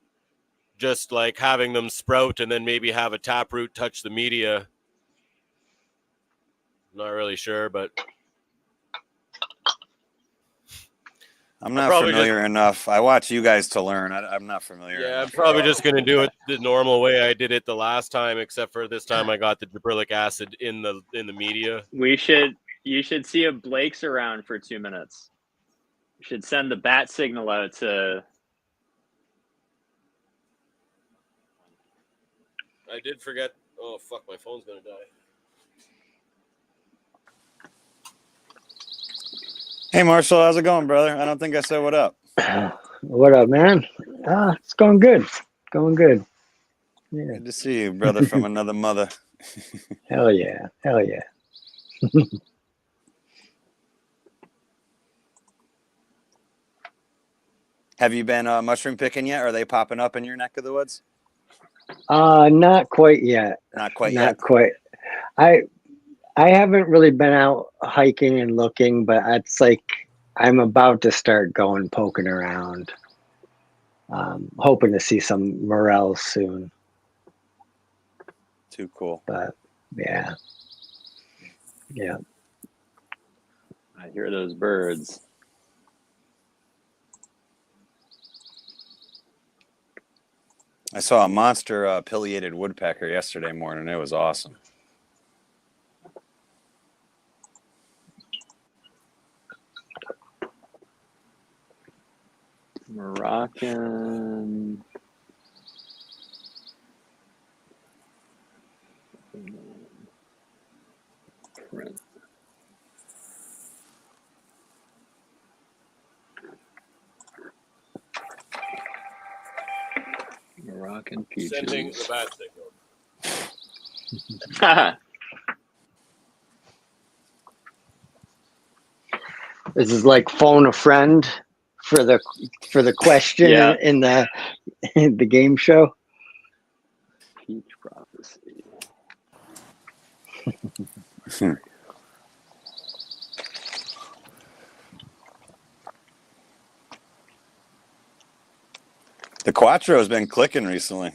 Speaker 1: just like having them sprout and then maybe have a taproot touch the media. I'm not really sure, but
Speaker 6: I'm not familiar enough. I watch you guys to learn. I'm not familiar.
Speaker 1: Yeah, I'm probably just going to do it the normal way I did it the last time, except for this time I got the gibberellic acid in the media.
Speaker 4: You should see if Blake's around for 2 minutes. You should send the bat signal out to.
Speaker 1: I did forget. Oh fuck, my phone's gonna die.
Speaker 6: Hey Marshall, how's it going, brother? I don't think I said what up.
Speaker 2: What up, man? It's going good. Going good. Yeah.
Speaker 6: Good to see you, brother, from another mother.
Speaker 2: Hell yeah. Hell yeah.
Speaker 6: Have you been mushroom picking yet? Are they popping up in your neck of the woods?
Speaker 2: Not quite yet.
Speaker 6: Not quite yet.
Speaker 2: Not quite. I haven't really been out hiking and looking, but it's like I'm about to start going poking around. Hoping to see some morels soon.
Speaker 6: Too cool.
Speaker 2: But yeah. Yeah.
Speaker 4: I hear those birds.
Speaker 6: I saw a monster pileated woodpecker yesterday morning. It was awesome.
Speaker 4: Moroccan. Print. Moroccan peaches.
Speaker 1: Sending the bat signal.
Speaker 2: This is like phone a friend for the question
Speaker 4: Yeah.
Speaker 2: in the game show.
Speaker 4: Peach prophecy.
Speaker 6: The Quattro has been clicking recently.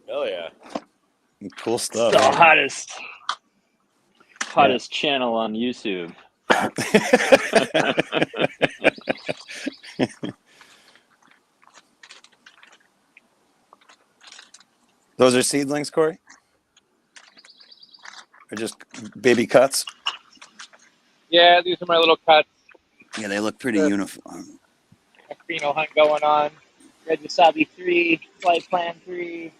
Speaker 1: Hell yeah.
Speaker 6: Cool stuff.
Speaker 4: The hottest channel on YouTube.
Speaker 6: Those are seedlings, Corey? Or just baby cuts?
Speaker 5: Yeah, these are my little cuts.
Speaker 6: Yeah, they look pretty uniform.
Speaker 5: A pheno hunt going on. Red Wasabi 3, Flight Plan 3,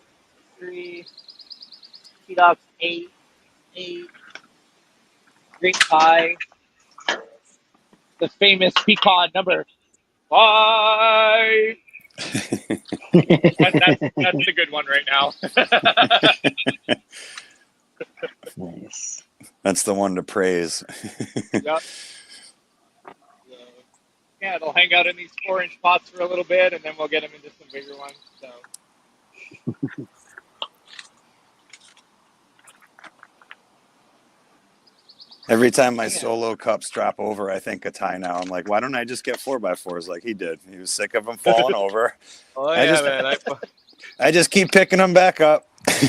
Speaker 5: T-Docs 8, Green Pie, the famous pecan number 5. That's the good one right now.
Speaker 2: Nice.
Speaker 6: That's the one to praise.
Speaker 5: Yep. Yeah, they'll hang out in these 4-inch pots for a little bit, and then we'll get them into some bigger ones. So.
Speaker 6: Every time my solo cups drop over, I think of Ty now. I'm like, why don't I just get 4x4s like he did? He was sick of them falling over.
Speaker 1: Oh
Speaker 6: I
Speaker 1: yeah,
Speaker 6: just-
Speaker 1: man.
Speaker 6: I just keep picking them back up.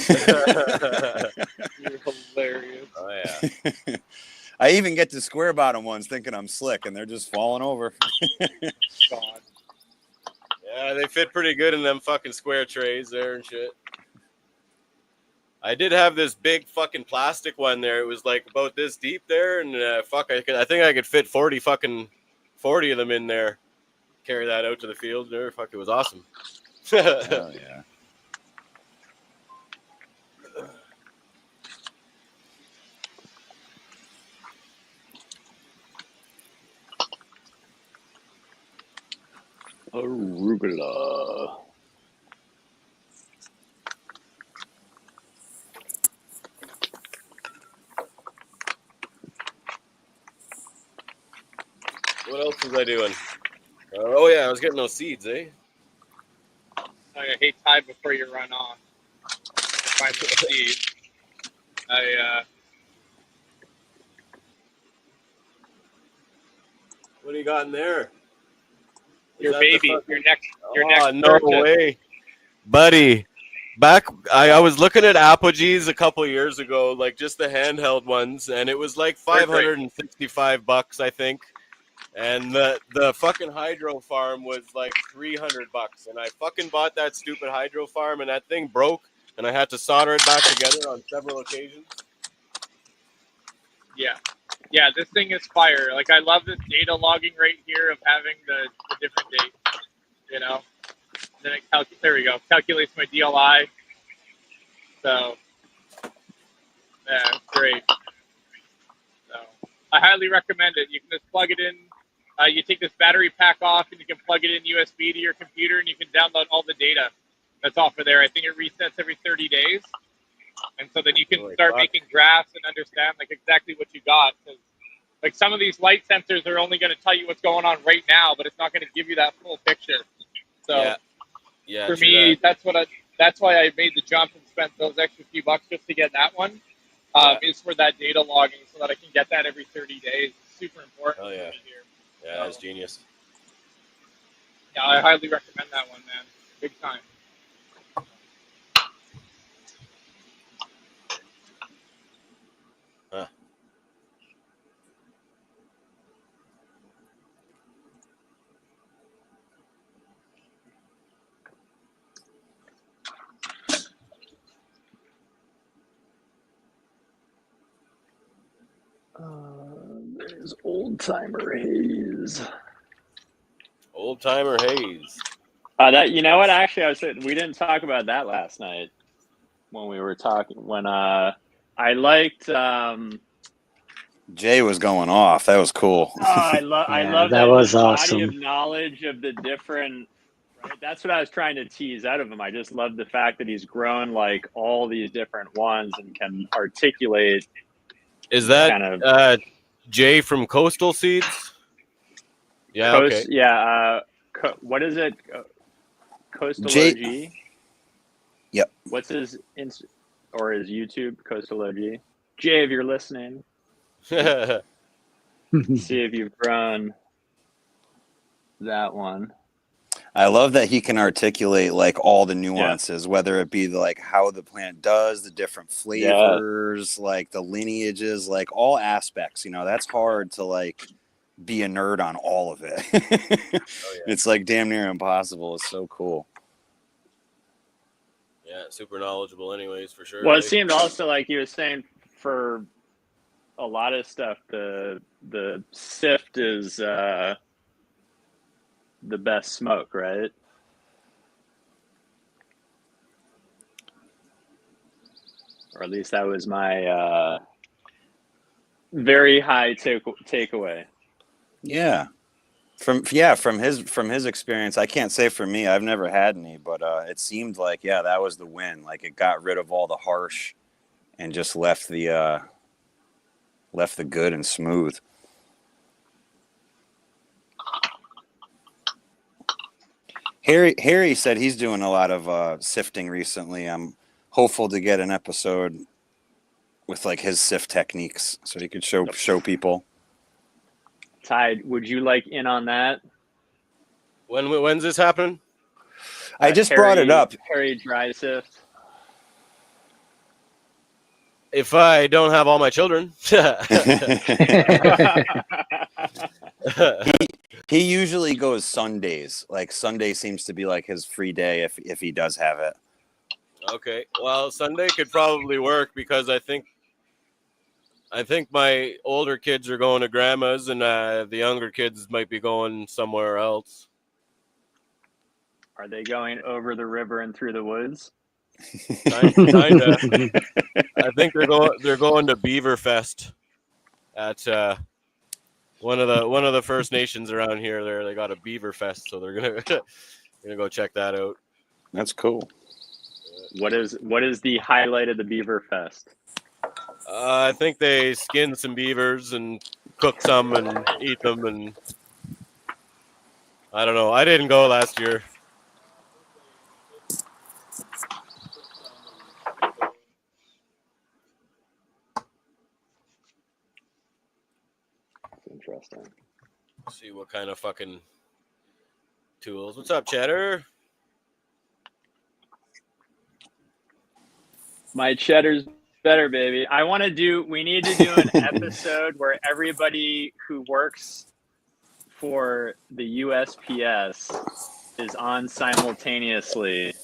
Speaker 5: You're hilarious.
Speaker 1: Oh yeah.
Speaker 6: I even get to square bottom ones thinking I'm slick, and they're just falling over.
Speaker 5: God.
Speaker 1: Yeah, they fit pretty good in them fucking square trays there and shit. I did have this big fucking plastic one there. It was like about this deep there, and I think I could fit 40 of them in there. Carry that out to the field there. Fuck, it was awesome.
Speaker 6: Hell yeah.
Speaker 4: Arugula.
Speaker 1: What else was I doing? Oh yeah, I was getting those seeds, eh?
Speaker 5: I hate time before you run off. Find the seed.
Speaker 1: What do you got in there?
Speaker 5: Your
Speaker 1: Is that
Speaker 5: baby,
Speaker 1: the fucking-
Speaker 5: your next
Speaker 1: no
Speaker 5: purchase.
Speaker 1: way, buddy. Back, I was looking at Apogees a couple years ago, like just the handheld ones, and it was like $565, I think. And the fucking hydro farm was like $300, and I fucking bought that stupid hydro farm, and that thing broke, and I had to solder it back together on several occasions.
Speaker 5: Yeah, this thing is fire. Like, I love this data logging right here of having the different dates, you know? Then it there we go, calculates my DLI. So, yeah, it's great. So, I highly recommend it. You can just plug it in. You take this battery pack off, and you can plug it in USB to your computer, and you can download all the data that's off of there. I think it resets every 30 days. And so then you can start making graphs and understand like exactly what you got. Like some of these light sensors are only going to tell you what's going on right now, but it's not going to give you that full picture. So
Speaker 1: yeah,
Speaker 5: for me, that's why I made the jump and spent those extra few bucks just to get that one. is for that data logging, so that I can get that every 30 days. It's super important
Speaker 1: Oh, yeah.
Speaker 5: for me here.
Speaker 1: Yeah, that's genius.
Speaker 5: Yeah, I highly recommend that one, man. Big time.
Speaker 1: Huh.
Speaker 4: There's Old Timer Haze.
Speaker 1: Old Timer Haze.
Speaker 4: That, you know what? Actually, we didn't talk about that last night when we were talking. When I liked.
Speaker 6: Jay was going off. That was cool.
Speaker 4: I love
Speaker 2: that was
Speaker 4: body
Speaker 2: awesome.
Speaker 4: of knowledge of the different. Right, that's what I was trying to tease out of him. I just love the fact that he's grown like all these different ones and can articulate.
Speaker 1: Is that
Speaker 4: kind of
Speaker 1: Jay from Coastal Seeds? Yeah. Okay.
Speaker 4: Yeah. What is it? Coastal
Speaker 6: Jay-
Speaker 4: OG.
Speaker 6: Yep.
Speaker 4: What's his or his YouTube? Coastal OG. Jay, if you're listening, see if you've grown that one.
Speaker 6: I love that he can articulate like all the nuances, whether it be like how the plant does, the different flavors, like the lineages, like all aspects. You know, that's hard to like be a nerd on all of it. It's like damn near impossible. It's so cool.
Speaker 1: Yeah, super knowledgeable anyways, for sure.
Speaker 4: Well, it seemed also like he was saying for a lot of stuff, the Sift is the best smoke, right? Or at least that was my very high takeaway.
Speaker 6: Yeah. From his experience, I can't say for me, I've never had any, but it seemed like that was the win. Like it got rid of all the harsh and just left the good and smooth. Harry said he's doing a lot of sifting recently. I'm hopeful to get an episode with like his sift techniques so he could show people.
Speaker 4: Tide, would you like in on that?
Speaker 1: When's this happening?
Speaker 6: I just brought it up.
Speaker 4: Harry Dry Sift.
Speaker 1: If I don't have all my children.
Speaker 6: He usually goes Sundays. Like Sunday seems to be like his free day if he does have it.
Speaker 1: Okay. Well, Sunday could probably work because I think my older kids are going to grandma's and the younger kids might be going somewhere else.
Speaker 4: Are they going over the river and through the woods?
Speaker 1: Kinda. I think they're going to Beaver Fest at one of the First Nations around here. They got a Beaver Fest, so they're gonna go check that out.
Speaker 6: That's cool.
Speaker 4: What is the highlight of the Beaver Fest?
Speaker 1: I think they skin some beavers and cook some and eat them, and I don't know. I didn't go last year.
Speaker 4: Interesting.
Speaker 1: See what kind of fucking tools. What's up, Cheddar?
Speaker 4: My cheddar's better, baby. We need to do an episode where everybody who works for the USPS is on simultaneously.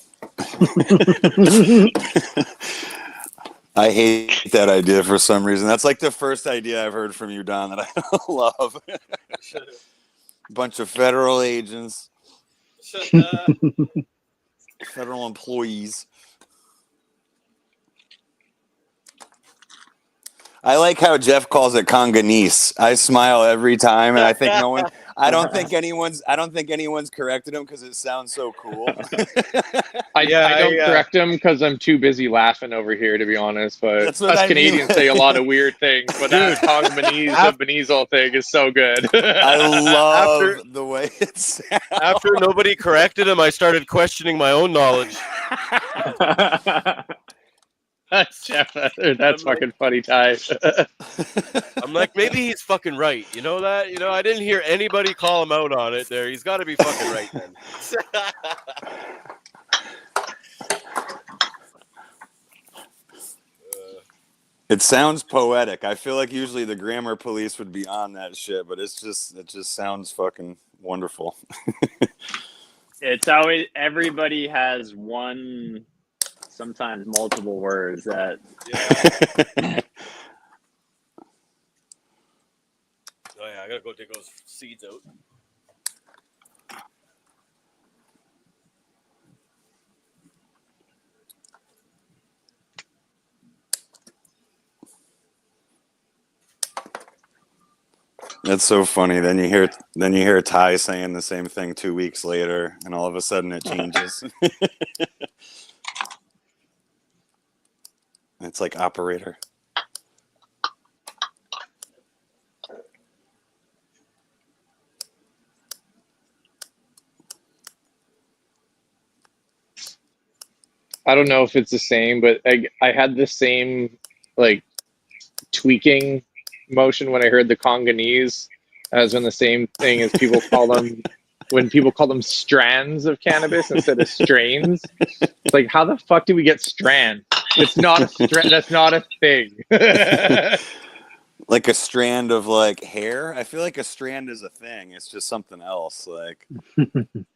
Speaker 6: I hate that idea for some reason. That's like the first idea I've heard from you, Don, that I love. Bunch of federal agents. Federal employees. I like how Jeff calls it Congolese. I smile every time, and I think I don't think anyone's corrected him because it sounds so cool.
Speaker 5: I don't correct him because I'm too busy laughing over here, to be honest. But us Canadians say a lot of weird things. But that Congolese thing is so good.
Speaker 6: I love the way it sounds.
Speaker 1: After nobody corrected him, I started questioning my own knowledge.
Speaker 5: Jeff, that's fucking funny, Ty.
Speaker 1: I'm like, maybe he's fucking right. You know that? You know, I didn't hear anybody call him out on it there. He's got to be fucking right then.
Speaker 6: It sounds poetic. I feel like usually the grammar police would be on that shit, but it just sounds fucking wonderful.
Speaker 4: It's always, everybody has one, sometimes multiple words that.
Speaker 1: Yeah. Oh yeah, I gotta go take those seeds out.
Speaker 6: That's so funny. Then you hear Ty saying the same thing 2 weeks later, and all of a sudden it changes. It's like operator.
Speaker 5: I don't know if it's the same, but I had the same like tweaking motion when I heard the Congolese, as when the same thing as people call them when people call them strands of cannabis instead of strains. It's like, how the fuck do we get strand? It's not a strand. That's not a thing.
Speaker 6: Like a strand of like hair. I feel like a strand is a thing. It's just something else. Like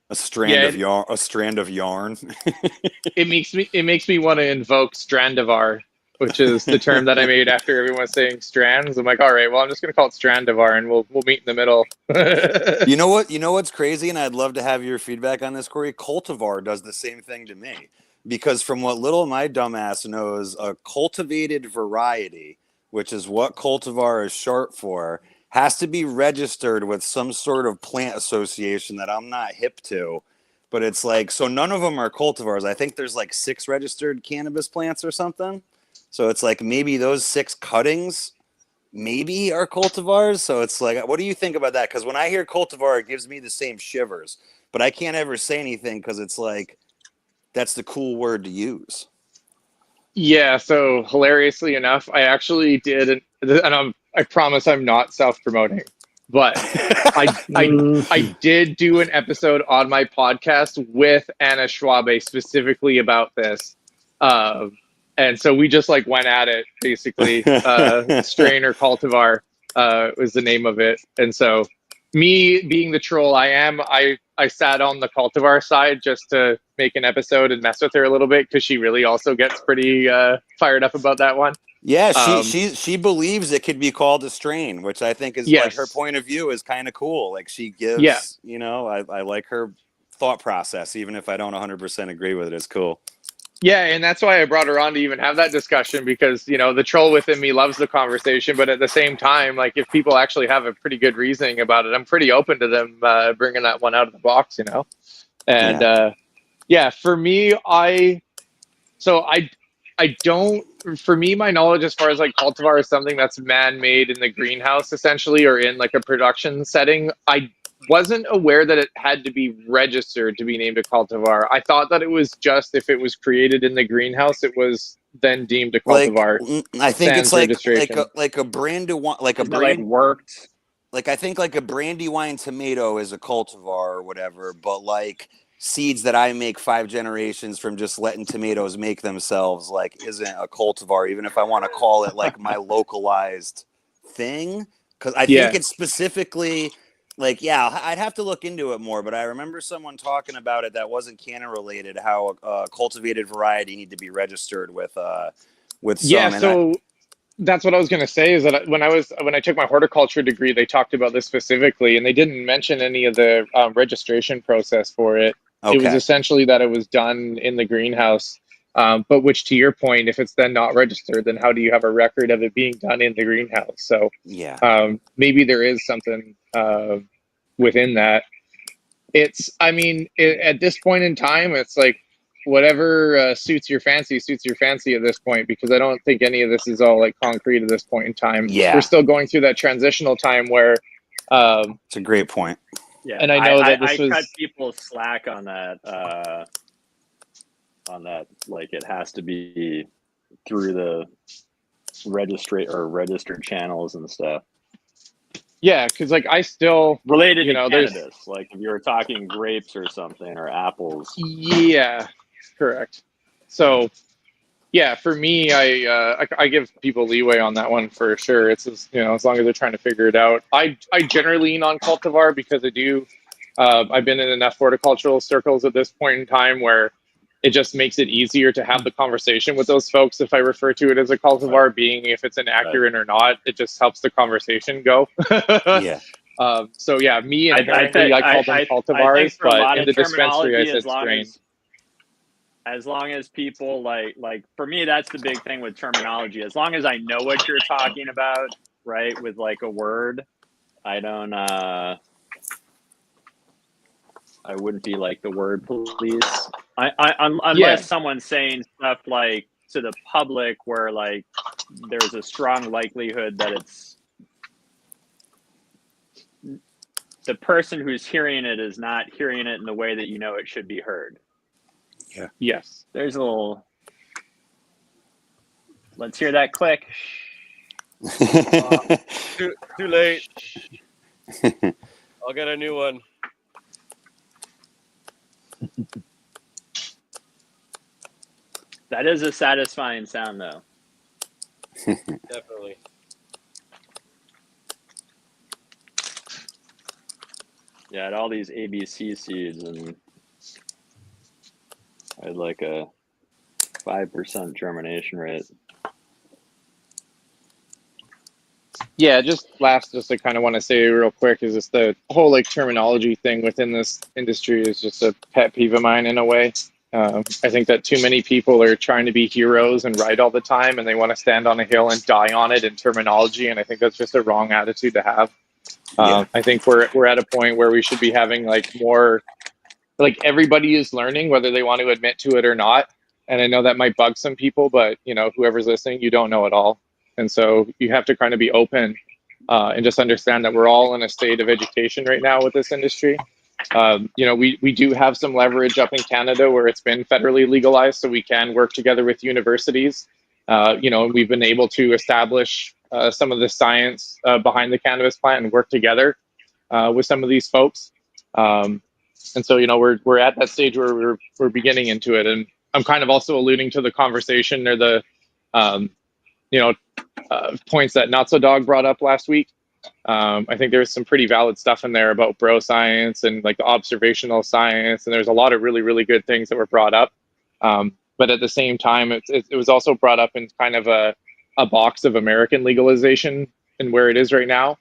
Speaker 6: a strand of yarn. A strand of yarn.
Speaker 5: It makes me want to invoke Strandivar, which is the term that I made after everyone was saying strands. I'm like, all right, well, I'm just gonna call it Strandivar, and we'll meet in the middle.
Speaker 6: You know what? You know what's crazy, and I'd love to have your feedback on this, Corey. Cultivar does the same thing to me, because from what little my dumbass knows, a cultivated variety, which is what cultivar is short for, has to be registered with some sort of plant association that I'm not hip to. But it's like, so none of them are cultivars. I think there's like 6 registered cannabis plants or something. So it's like maybe those 6 cuttings maybe are cultivars. So it's like, what do you think about that? Because when I hear cultivar, it gives me the same shivers. But I can't ever say anything because it's like, that's the cool word to use.
Speaker 5: Yeah, so hilariously enough, I actually did, and I promise I'm not self-promoting, but I did do an episode on my podcast with Anna Schwabe specifically about this, and so we just like went at it basically. Strain or cultivar was the name of it, and so me being the troll I sat on the cultivar side just to make an episode and mess with her a little bit, because she really also gets pretty fired up about that one.
Speaker 6: Yeah, she believes it could be called a strain, which I think is like her point of view is kind of cool. Like she gives, you know, I like her thought process, even if I don't 100% agree with it. It's cool.
Speaker 5: Yeah, and that's why I brought her on to even have that discussion, because, you know, the troll within me loves the conversation, but at the same time, like, if people actually have a pretty good reasoning about it, I'm pretty open to them bringing that one out of the box, you know? And, for me, for me, my knowledge as far as, like, cultivar is something that's man-made in the greenhouse, essentially, or in, like, a production setting. I wasn't aware that it had to be registered to be named a cultivar. I thought that it was just if it was created in the greenhouse, it was then deemed a cultivar.
Speaker 6: Like, I think it's like a Brandywine, like a brand
Speaker 4: worked.
Speaker 6: Like I think like a Brandywine tomato is a cultivar or whatever, but like seeds that I make 5 generations from just letting tomatoes make themselves like isn't a cultivar, even if I want to call it like my localized thing, because I think it's specifically. Like, yeah, I'd have to look into it more, but I remember someone talking about it that wasn't canon related, how a cultivated variety need to be registered with some.
Speaker 5: Yeah, so that's what I was going to say, is that when I took my horticulture degree, they talked about this specifically, and they didn't mention any of the registration process for it. Okay. It was essentially that it was done in the greenhouse, but which, to your point, if it's then not registered, then how do you have a record of it being done in the greenhouse? So maybe there is something within that. At this point in time, it's like whatever suits your fancy at this point, because I don't think any of this is all like concrete at this point in time. Yeah, we're still going through that transitional time where
Speaker 6: it's a great point.
Speaker 4: Yeah,
Speaker 5: and I know that this was
Speaker 4: cut people slack on that like it has to be through the registered channels and stuff.
Speaker 5: Yeah, because like I still
Speaker 4: Related
Speaker 5: you
Speaker 4: to
Speaker 5: know there's
Speaker 4: cannabis, like if you were talking grapes or something or apples.
Speaker 5: yeah, correct. So yeah, for me, I give people leeway on that one for sure. It's just, you know, as long as they're trying to figure it out. I generally lean on cultivar because I do. I've been in enough horticultural circles at this point in time where it just makes it easier to have the conversation with those folks. If I refer to it as a cultivar, being if it's an accurate or not, it just helps the conversation go.
Speaker 6: Yeah.
Speaker 5: So yeah, me
Speaker 4: I
Speaker 5: inherently I call them
Speaker 4: think
Speaker 5: cultivars,
Speaker 4: for a
Speaker 5: but
Speaker 4: lot
Speaker 5: in
Speaker 4: of
Speaker 5: the dispensary I
Speaker 4: terminology,
Speaker 5: said strain.
Speaker 4: as long as people like for me, that's the big thing with terminology. As long as I know what you're talking about, right, with like a word, I don't I wouldn't be like the word police. Unless someone's saying stuff like to the public where like there's a strong likelihood that it's the person who's hearing it is not hearing it in the way that you know it should be heard.
Speaker 6: Yeah.
Speaker 5: Yes.
Speaker 4: There's a little. Let's hear that click.
Speaker 1: Too late. I'll get a new one.
Speaker 4: That is a satisfying sound, though.
Speaker 1: Definitely.
Speaker 4: Yeah, I had all these ABC seeds, and I had like a 5% germination rate.
Speaker 5: Yeah, just I kind of want to say real quick is just the whole like terminology thing within this industry is just a pet peeve of mine in a way. I think that too many people are trying to be heroes and right all the time, and they want to stand on a hill and die on it in terminology, and I think that's just a wrong attitude to have. I think we're at a point where we should be having like more, like everybody is learning whether they want to admit to it or not. And I know that might bug some people, but you know, whoever's listening, you don't know it all. And so you have to kind of be open and just understand that we're all in a state of education right now with this industry. You know, we do have some leverage up in Canada where it's been federally legalized, so we can work together with universities. You know, we've been able to establish some of the science behind the cannabis plant and work together with some of these folks. And so, you know, we're at that stage where we're beginning into it. And I'm kind of also alluding to the conversation or the, you know, points that Not So Dog brought up last week. I think there's some pretty valid stuff in there about bro science and like the observational science. And there's a lot of really, really good things that were brought up. But at the same time, it was also brought up in kind of a box of American legalization and where it is right now.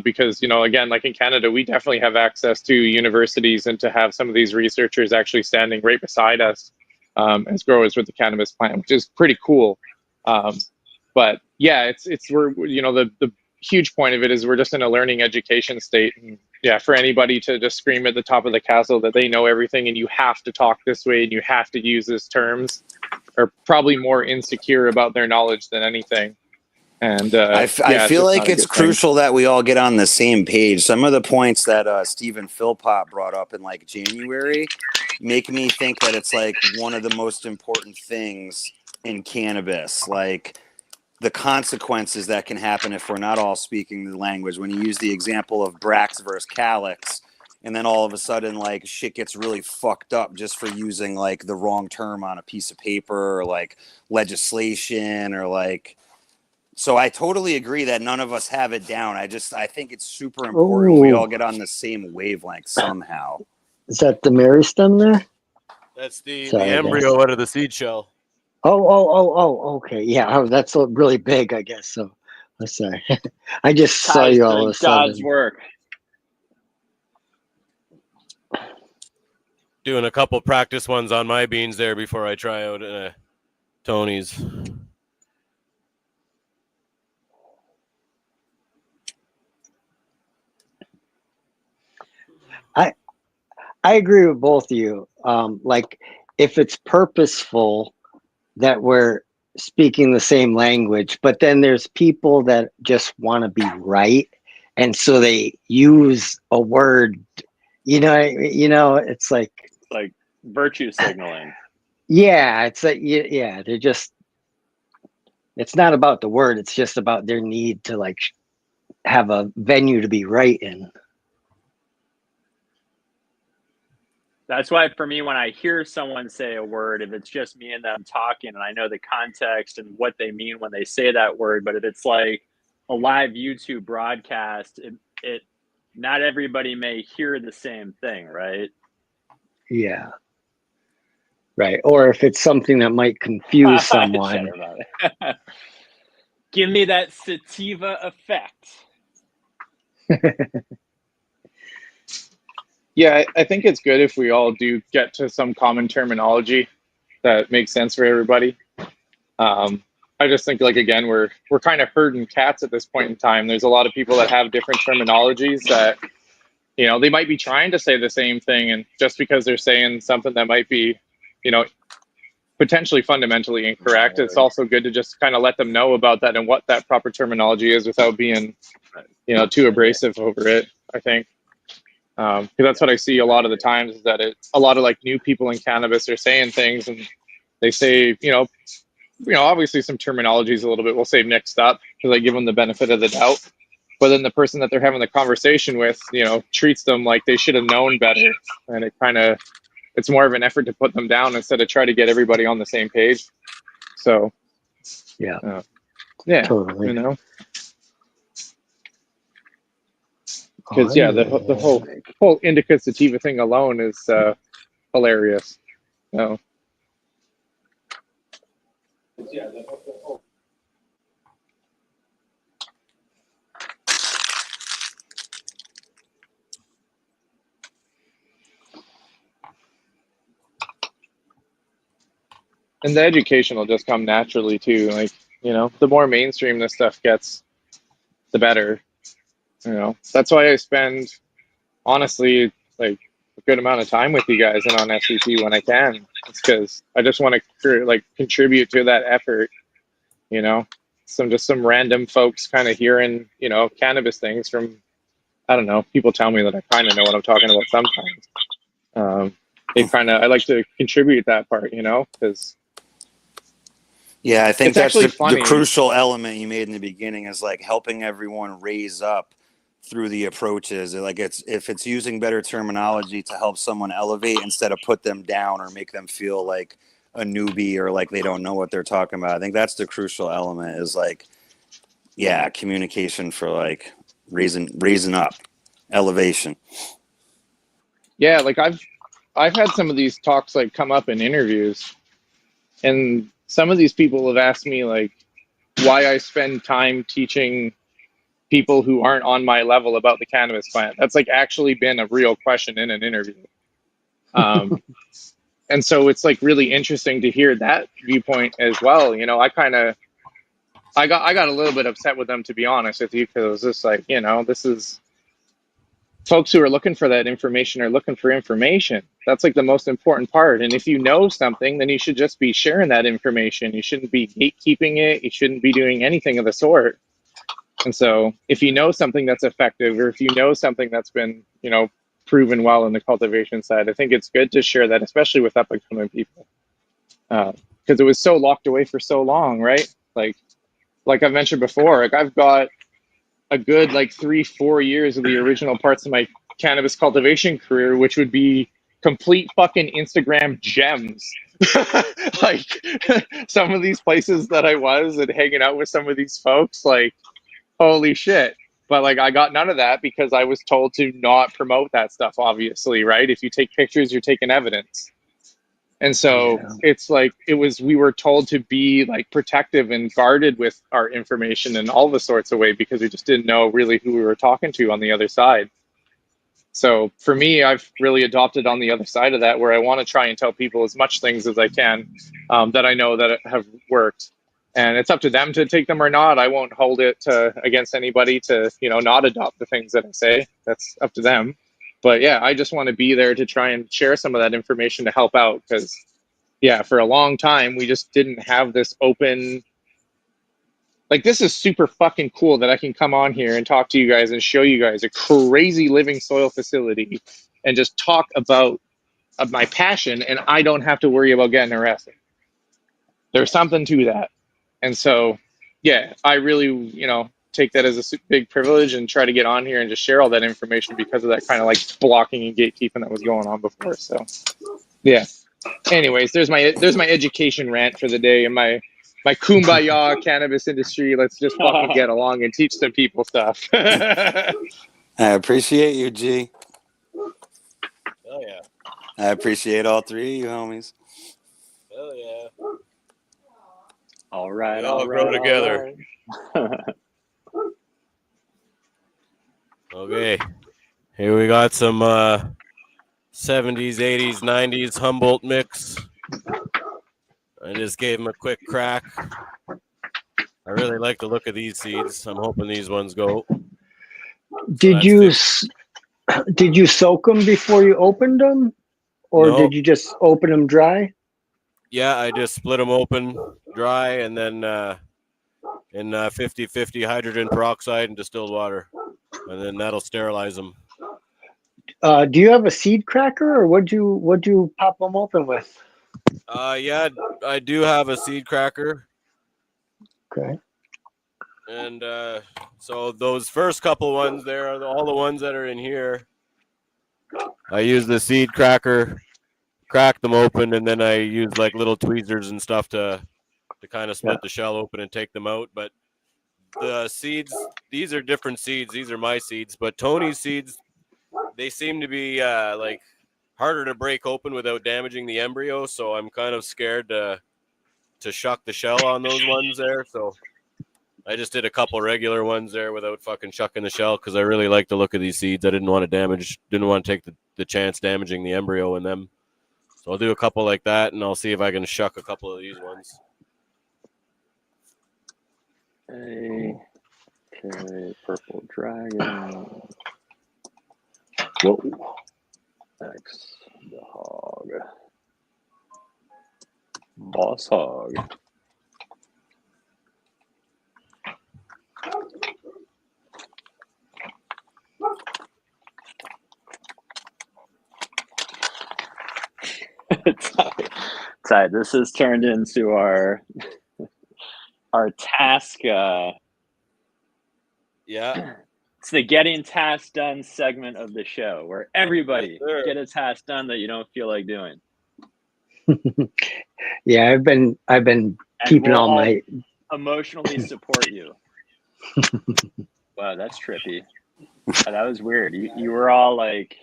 Speaker 5: Because, you know, again, like in Canada, we definitely have access to universities and to have some of these researchers actually standing right beside us as growers with the cannabis plant, which is pretty cool. But yeah, we're, you know, the huge point of it is we're just in a learning education state. And yeah, for anybody to just scream at the top of the castle that they know everything and you have to talk this way and you have to use these terms are probably more insecure about their knowledge than anything. And
Speaker 6: I feel like it's crucial that we all get on the same page. Some of the points that Stephen Philpott brought up in like January make me think that it's like one of the most important things in cannabis, like the consequences that can happen if we're not all speaking the language. When you use the example of Brax versus Calyx, and then all of a sudden like shit gets really fucked up just for using like the wrong term on a piece of paper or like legislation or like. So I totally agree that none of us have it down. I think it's super important we all get on the same wavelength somehow.
Speaker 2: Is that the meristem there?
Speaker 1: That's the embryo out of the seed shell.
Speaker 2: Oh, okay. Yeah, that's really big, I guess. So, I'm sorry. I just saw you all of a sudden.
Speaker 4: God's work.
Speaker 1: Doing a couple practice ones on my beans there before I try out Tony's.
Speaker 2: I agree with both of you. Like, if it's purposeful that we're speaking the same language, but then there's people that just want to be right, and so they use a word. It's like
Speaker 4: virtue signaling.
Speaker 2: Yeah, it's like they're just It's not about the word. It's just about their need to like have a venue to be right in.
Speaker 4: That's why for me, when I hear someone say a word, if it's just me and them talking and I know the context and what they mean when they say that word, but if it's like a live YouTube broadcast, it not everybody may hear the same thing, right?
Speaker 2: Yeah. Right. Or if it's something that might confuse someone.
Speaker 4: Shut about it. Give me that sativa effect.
Speaker 5: Yeah, I think it's good if we all do get to some common terminology that makes sense for everybody. I just think, like, again, we're kind of herding cats at this point in time. There's a lot of people that have different terminologies that, you know, they might be trying to say the same thing, and just because they're saying something that might be, you know, potentially fundamentally incorrect, it's also good to just kind of let them know about that and what that proper terminology is without being, you know, too abrasive over it, I think. Because that's what I see a lot of the times, is that a lot of like new people in cannabis are saying things, and they say, you know, obviously some terminology is a little bit, we'll say, mixed up because I give them the benefit of the doubt. But then the person that they're having the conversation with, you know, treats them like they should have known better, and it's more of an effort to put them down instead of try to get everybody on the same page. So,
Speaker 2: Yeah,
Speaker 5: totally. You know. Because the whole indica sativa thing alone is hilarious. No. Yeah, the whole. And the education will just come naturally too. Like, you know, the more mainstream this stuff gets, the better. You know, that's why I spend, honestly, like a good amount of time with you guys and on SCP when I can. It's because I just want to like contribute to that effort. You know, some random folks kind of hearing, you know, cannabis things from, I don't know, people tell me that I kind of know what I'm talking about sometimes. I like to contribute that part, you know, because.
Speaker 6: Yeah, I think that's the
Speaker 4: crucial
Speaker 6: element you made in the beginning, is like helping everyone raise up through the approaches. Like, if it's using better terminology to help someone elevate instead of put them down or make them feel like a newbie or like they don't know what they're talking about. I think that's the crucial element, is like, yeah, communication for like raising up, elevation.
Speaker 5: Yeah, like I've had some of these talks like come up in interviews, and some of these people have asked me like why I spend time teaching people who aren't on my level about the cannabis plant. That's like actually been a real question in an interview. And so it's like really interesting to hear that viewpoint as well. You know, I got a little bit upset with them, to be honest with you, because it was just like, you know, this is folks who are looking for that information are looking for information. That's like the most important part. And if you know something, then you should just be sharing that information. You shouldn't be gatekeeping it. You shouldn't be doing anything of the sort. And so if you know something that's effective, or if you know something that's been, you know, proven well in the cultivation side, I think it's good to share that, especially with up and coming people. Because it was so locked away for so long, right? Like I mentioned before, like I've got a good like 3-4 years of the original parts of my cannabis cultivation career, which would be complete fucking Instagram gems. Like some of these places that I was and hanging out with some of these folks, like holy shit. But like I got none of that because I was told to not promote that stuff, obviously, right? If you take pictures, you're taking evidence. And so it's like we were told to be like protective and guarded with our information in all the sorts of way, because we just didn't know really who we were talking to on the other side. So for me, I've really adopted on the other side of that, where I want to try and tell people as much things as I can that I know that have worked. And it's up to them to take them or not. I won't hold it against anybody to, you know, not adopt the things that I say. That's up to them. But yeah, I just want to be there to try and share some of that information to help out, because yeah, for a long time, we just didn't have this open, like, this is super fucking cool that I can come on here and talk to you guys and show you guys a crazy living soil facility and just talk about my passion, and I don't have to worry about getting arrested. There's something to that. And so yeah, I really, take that as a big privilege and try to get on here and just share all that information because of that kind of like blocking and gatekeeping that was going on before. So, yeah. Anyways, there's my education rant for the day and my kumbaya cannabis industry. Let's just fucking get along and teach some people stuff.
Speaker 6: I appreciate you, G.
Speaker 1: Oh yeah.
Speaker 6: I appreciate all three of you homies.
Speaker 1: Oh yeah.
Speaker 4: All right,
Speaker 1: We all
Speaker 4: all
Speaker 1: grow
Speaker 4: right,
Speaker 1: together.
Speaker 4: all right.
Speaker 1: Okay. Here we got some 70s, 80s, 90s Humboldt mix. I just gave them a quick crack. I really like the look of these seeds. I'm hoping these ones go.
Speaker 2: Did you soak them before you opened them, or
Speaker 1: No.
Speaker 2: did you just open them dry?
Speaker 1: Yeah, I just split them open dry and then in 50-50 hydrogen peroxide and distilled water, and then that'll sterilize them.
Speaker 2: Do you have a seed cracker, or what'd you pop them open with?
Speaker 1: Yeah, I do have a seed cracker.
Speaker 2: Okay.
Speaker 1: And so those first couple ones there are all the ones that are in here. I use the seed cracker, crack them open, and then I use like little tweezers and stuff to kind of split the shell open and take them out. But the seeds, these are different seeds. These are my seeds, but Tony's seeds, they seem to be like harder to break open without damaging the embryo. So I'm kind of scared to shuck the shell on those ones there. So I just did a couple regular ones there without fucking shucking the shell because I really like the look of these seeds. I didn't want to take the chance damaging the embryo in them. So I'll do a couple like that, and I'll see if I can shuck a couple of these ones.
Speaker 4: Okay, purple dragon. Whoa. X the hog. Boss hog. Ty, this has turned into our task.
Speaker 1: Yeah.
Speaker 4: It's the getting tasks done segment of the show where everybody get a task done that you don't feel like doing.
Speaker 2: Yeah, I've been keeping all my
Speaker 4: emotionally support you. Wow, that's trippy. That was weird. You were all like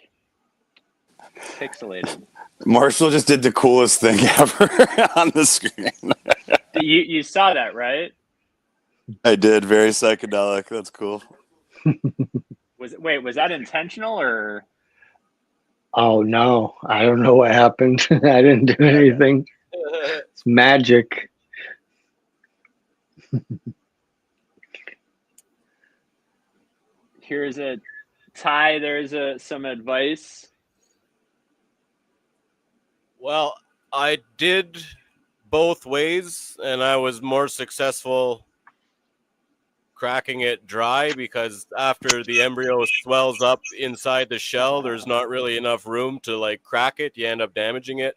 Speaker 4: pixelated.
Speaker 6: Marshall just did the coolest thing ever on the screen.
Speaker 4: You saw that, right?
Speaker 6: I did. Very psychedelic. That's cool.
Speaker 4: Was that intentional or?
Speaker 2: Oh no, I don't know what happened. I didn't do anything. It's magic.
Speaker 4: Here's a Ty. There's some advice.
Speaker 1: Well, I did both ways, and I was more successful cracking it dry because after the embryo swells up inside the shell, there's not really enough room to like crack it. You end up damaging it.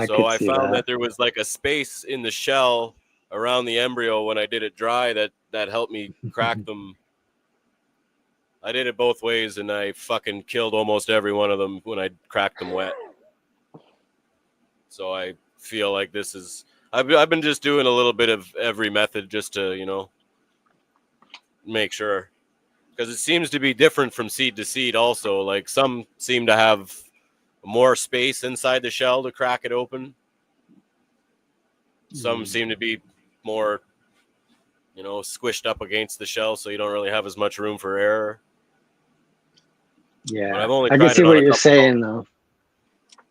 Speaker 1: So I found that there was like a space in the shell around the embryo when I did it dry that helped me crack them. I did it both ways, and I fucking killed almost every one of them when I cracked them wet. So I feel like this is I've been just doing a little bit of every method just to, make sure, because it seems to be different from seed to seed also. Like some seem to have more space inside the shell to crack it open. Some seem to be more, squished up against the shell, so you don't really have as much room for error.
Speaker 2: Yeah, I can see what you're saying though.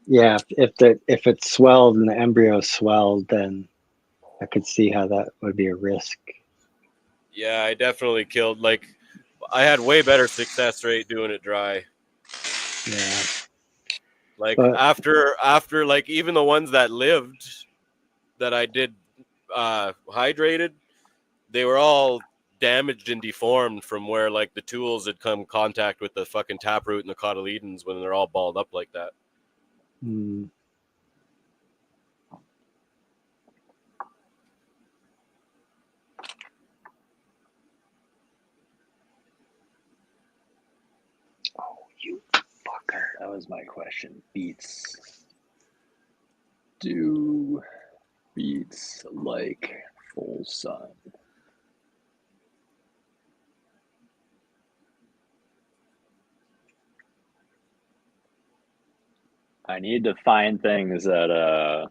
Speaker 2: Yeah, if it's swelled and the embryo is swelled, then I could see how that would be a risk.
Speaker 1: Yeah, I definitely killed. Like, I had way better success rate doing it dry.
Speaker 2: Yeah.
Speaker 1: Like after like even the ones that lived that I did hydrated, they were all damaged and deformed from where like the tools had come contact with the fucking taproot and the cotyledons when they're all balled up like that.
Speaker 2: Mm.
Speaker 4: was my question? Beets. Do beets like full sun? I need to find things that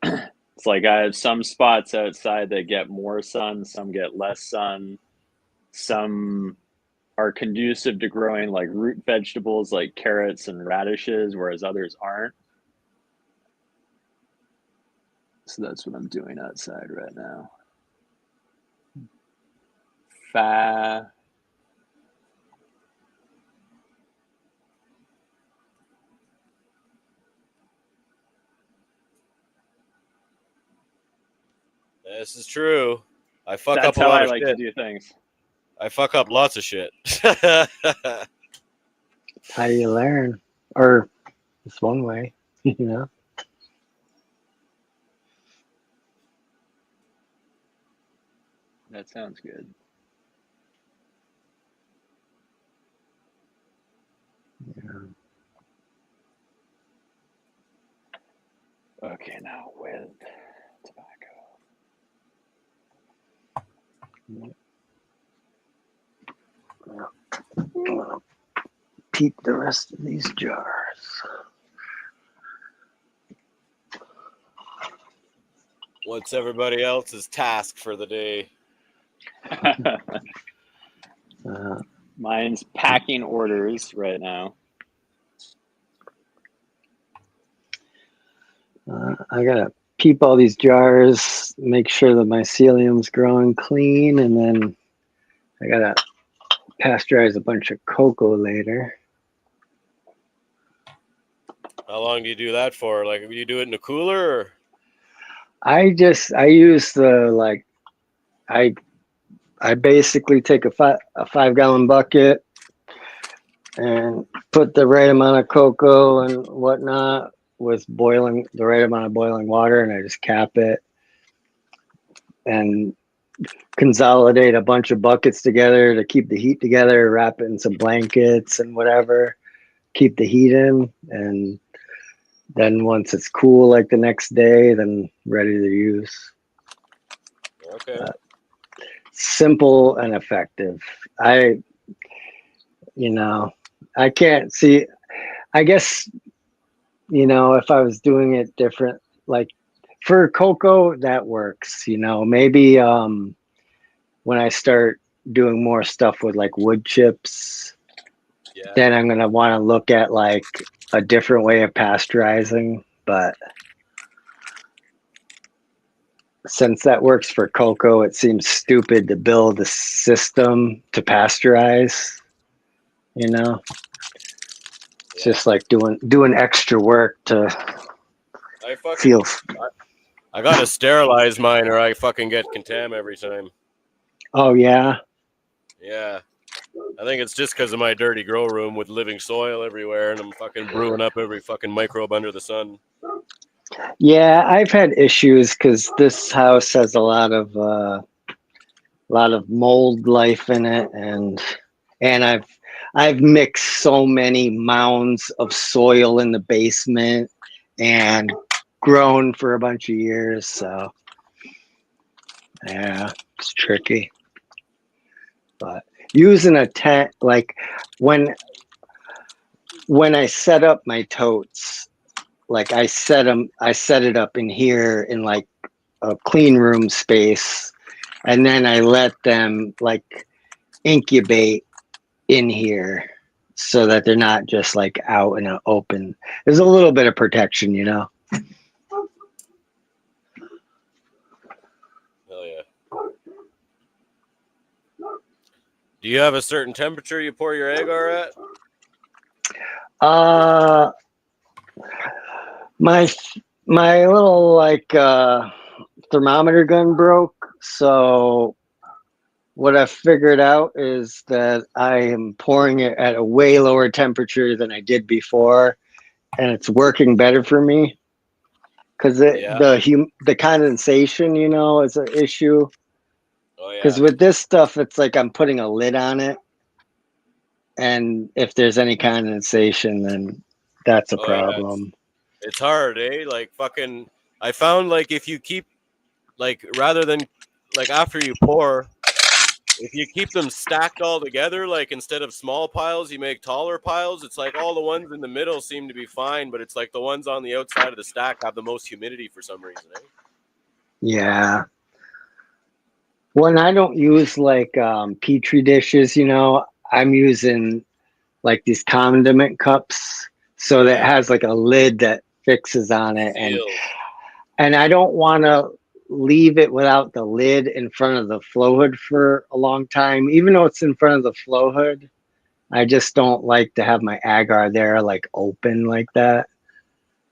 Speaker 4: it's like I have some spots outside that get more sun, some get less sun, some are conducive to growing like root vegetables like carrots and radishes, whereas others aren't. So that's what I'm doing outside right now.
Speaker 1: This is true. I fuck
Speaker 4: That's
Speaker 1: up a
Speaker 4: how
Speaker 1: lot
Speaker 4: I
Speaker 1: of
Speaker 4: like
Speaker 1: shit.
Speaker 4: to do things.
Speaker 1: I fuck up lots of shit.
Speaker 2: How do you learn? Or it's one way, you know.
Speaker 4: That sounds good.
Speaker 2: Yeah.
Speaker 4: Okay, now with tobacco.
Speaker 2: Peep the rest of these jars.
Speaker 1: What's everybody else's task for the day?
Speaker 4: Mine's packing orders right now.
Speaker 2: I gotta peep all these jars, make sure the mycelium's growing clean, and then I gotta pasteurize a bunch of cocoa later.
Speaker 1: How long do you do that for? Like, do you do it in a cooler? Or?
Speaker 2: I use the I basically take a 5-gallon bucket and put the right amount of cocoa and whatnot with the right amount of boiling water, and I just cap it and consolidate a bunch of buckets together to keep the heat together, wrap it in some blankets and whatever, keep the heat in, and then once it's cool, like the next day, then ready to use.
Speaker 1: Okay.
Speaker 2: Simple and effective. I can't see, I guess, if I was doing it different, like for cocoa, that works, maybe when I start doing more stuff with like wood chips, then I'm going to want to look at like a different way of pasteurizing. But since that works for cocoa, it seems stupid to build a system to pasteurize, It's just like doing extra work to feel.
Speaker 1: I gotta sterilize mine or I fucking get contam every time.
Speaker 2: Oh yeah.
Speaker 1: Yeah. I think it's just because of my dirty grow room with living soil everywhere, and I'm fucking brewing up every fucking microbe under the sun.
Speaker 2: Yeah, I've had issues because this house has a lot of mold life in it, and I've mixed so many mounds of soil in the basement and grown for a bunch of years. So yeah, it's tricky. But using a tent, like when I set up my totes, like I set it up in here in like a clean room space, and then I let them like incubate in here so that they're not just like out in an open. There's a little bit of protection,
Speaker 1: Hell yeah. Do you have a certain temperature you pour your agar at?
Speaker 2: My little like thermometer gun broke, so what I figured out is that I am pouring it at a way lower temperature than I did before, and it's working better for me because the condensation, is an issue.
Speaker 1: Oh yeah.
Speaker 2: Because with this stuff, it's like I'm putting a lid on it, and if there's any condensation, then That's a
Speaker 1: Oh, yeah,
Speaker 2: problem.
Speaker 1: it's hard, eh? Like fucking, I found like if you keep like rather than like after you pour, if you keep them stacked all together, like instead of small piles, you make taller piles. It's like all the ones in the middle seem to be fine, but it's like the ones on the outside of the stack have the most humidity for some reason, eh?
Speaker 2: Yeah. When I don't use like petri dishes, you know, I'm using like these condiment cups, so that
Speaker 1: Yeah,
Speaker 2: has like a lid that fixes on it,
Speaker 1: sealed.
Speaker 2: and I don't want to leave it without the lid in front of the flow hood for a long time, even though it's in front of the flow hood. I just don't like to have my agar there like open like that.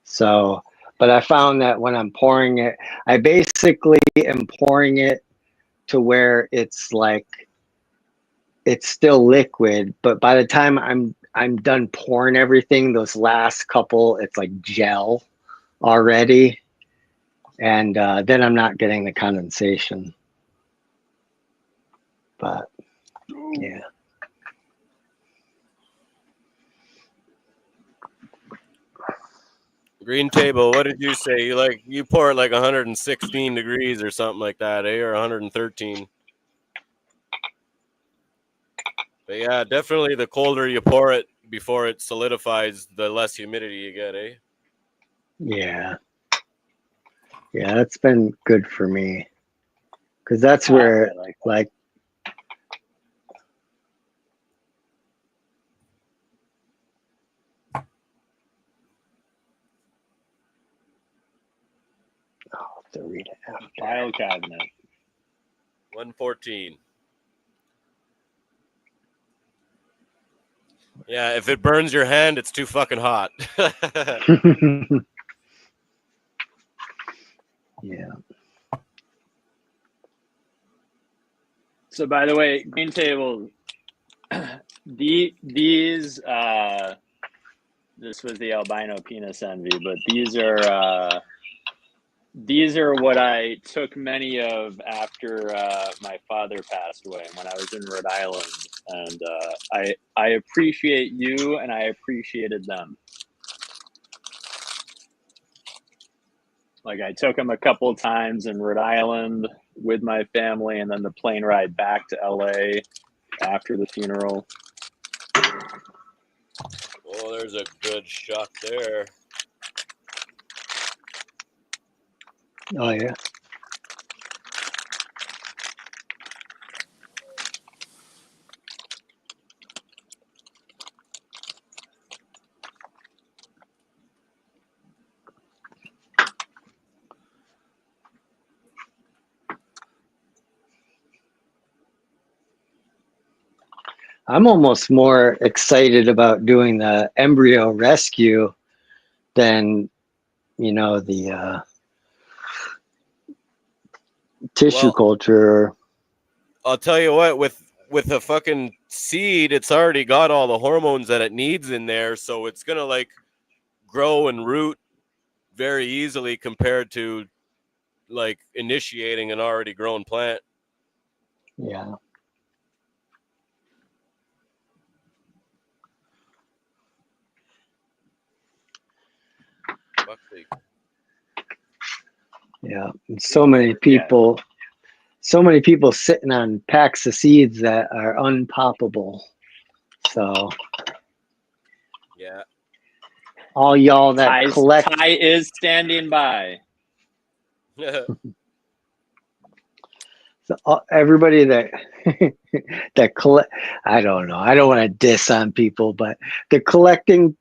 Speaker 2: So, but I found that when I'm pouring it, I basically am pouring it to where it's like it's still liquid, but by the time I'm done pouring everything, those last couple, it's like gel already, and then I'm not getting the condensation. But yeah.
Speaker 1: Green Table, what did you say? You pour it like 116 degrees or something like that, eh? Or 113. But yeah, definitely the colder you pour it before it solidifies, the less humidity you get, eh?
Speaker 2: Yeah. Yeah, that's been good for me. Because that's
Speaker 4: I
Speaker 2: where,
Speaker 4: like
Speaker 2: like, I'll have to read it after.
Speaker 4: file cabinet.
Speaker 1: 114. Yeah, if it burns your hand, it's too fucking hot.
Speaker 2: Yeah.
Speaker 4: So by the way, Green Table, these this was the albino penis envy, but these are what I took many of after my father passed away when I was in Rhode Island, and I appreciate you, and I appreciated them. Like I took them a couple of times in Rhode Island with my family, and then the plane ride back to LA after the funeral.
Speaker 1: Oh, there's a good shot there.
Speaker 2: Oh, yeah. I'm almost more excited about doing the embryo rescue than, you know, the tissue
Speaker 1: Well,
Speaker 2: culture.
Speaker 1: I'll tell you what, with a fucking seed, it's already got all the hormones that it needs in there, so it's gonna like grow and root very easily compared to like initiating an already grown plant.
Speaker 2: Yeah. Yeah. And so many people sitting on packs of seeds that are unpoppable. So
Speaker 1: Yeah.
Speaker 2: all y'all that collect,
Speaker 4: Ty is standing by.
Speaker 2: so everybody that that collect, I don't know, I don't want to diss on people, but they're collecting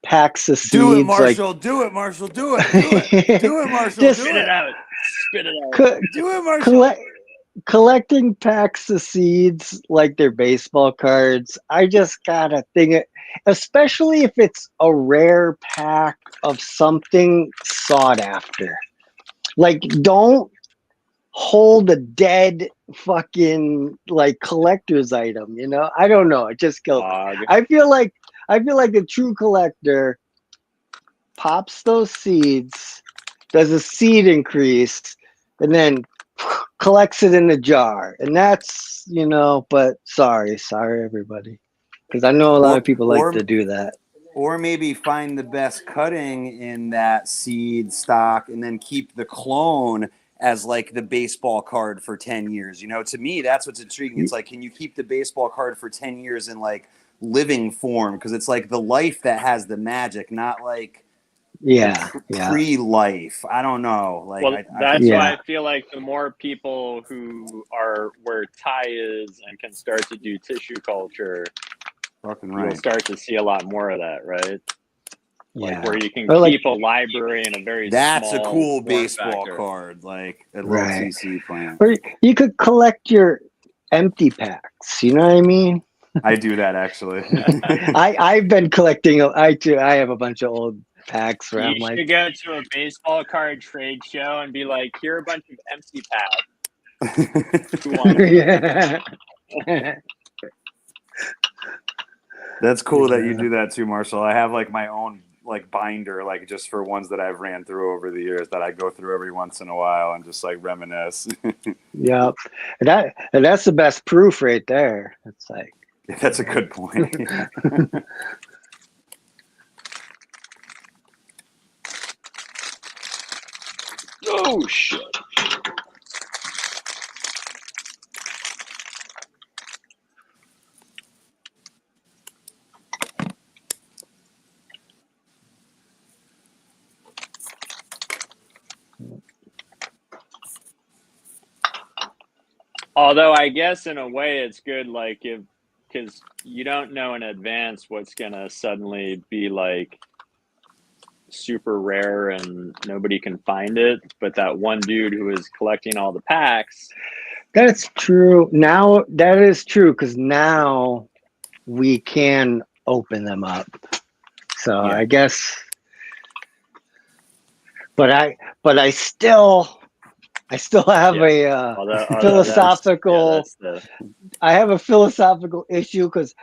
Speaker 2: packs of seeds.
Speaker 6: Do it, Marshall. Do it, Marshall. Do it. Do it. Do it, Marshall.
Speaker 2: Just
Speaker 6: do
Speaker 4: Spit
Speaker 6: it.
Speaker 4: it out. Spit it out.
Speaker 6: Do it, Marshall.
Speaker 2: Collecting packs of seeds like they're baseball cards. I just gotta think it, especially if it's a rare pack of something sought after. Like, don't hold a dead fucking like collector's item. You know, I don't know. It just kills me. I feel like a true collector pops those seeds, does a seed increase, and then collects it in a jar. And that's, you know, but sorry everybody, because I know a lot of people like to do that.
Speaker 6: Or maybe find the best cutting in that seed stock and then keep the clone as like the baseball card for 10 years. You know, to me, that's what's intriguing. It's like, can you keep the baseball card for 10 years in like living form? Because it's like the life that has the magic, not like pre-life. I don't know. Like,
Speaker 4: well, that's why I feel like the more people who are where Ty is and can start to do tissue culture, you'll start to see a lot more of that, right? Like where you can keep a library in a very
Speaker 6: that's
Speaker 4: small
Speaker 6: a cool baseball
Speaker 4: factor.
Speaker 6: card, like a little CC plant.
Speaker 2: Or you could collect your empty packs. You know what I mean?
Speaker 6: I do that actually.
Speaker 2: I've been collecting. I have a bunch of old packs where
Speaker 4: You
Speaker 2: I'm like,
Speaker 4: should go to a baseball card trade show and be like, here are a bunch of empty packs. Who wants
Speaker 2: yeah.
Speaker 6: That's cool that you do that too, Marshall. I have like my own like binder, like just for ones that I've ran through over the years that I go through every once in a while and just like reminisce.
Speaker 2: Yep. And that's the best proof right there. It's like,
Speaker 6: that's a good point.
Speaker 4: Oh shit. Although I guess in a way it's good, like because you don't know in advance what's gonna suddenly be like super rare and nobody can find it, but that one dude who is collecting all the packs.
Speaker 2: That's true. Now that is true because now we can open them up. So I guess, but I still have a philosophical. I have a philosophical issue because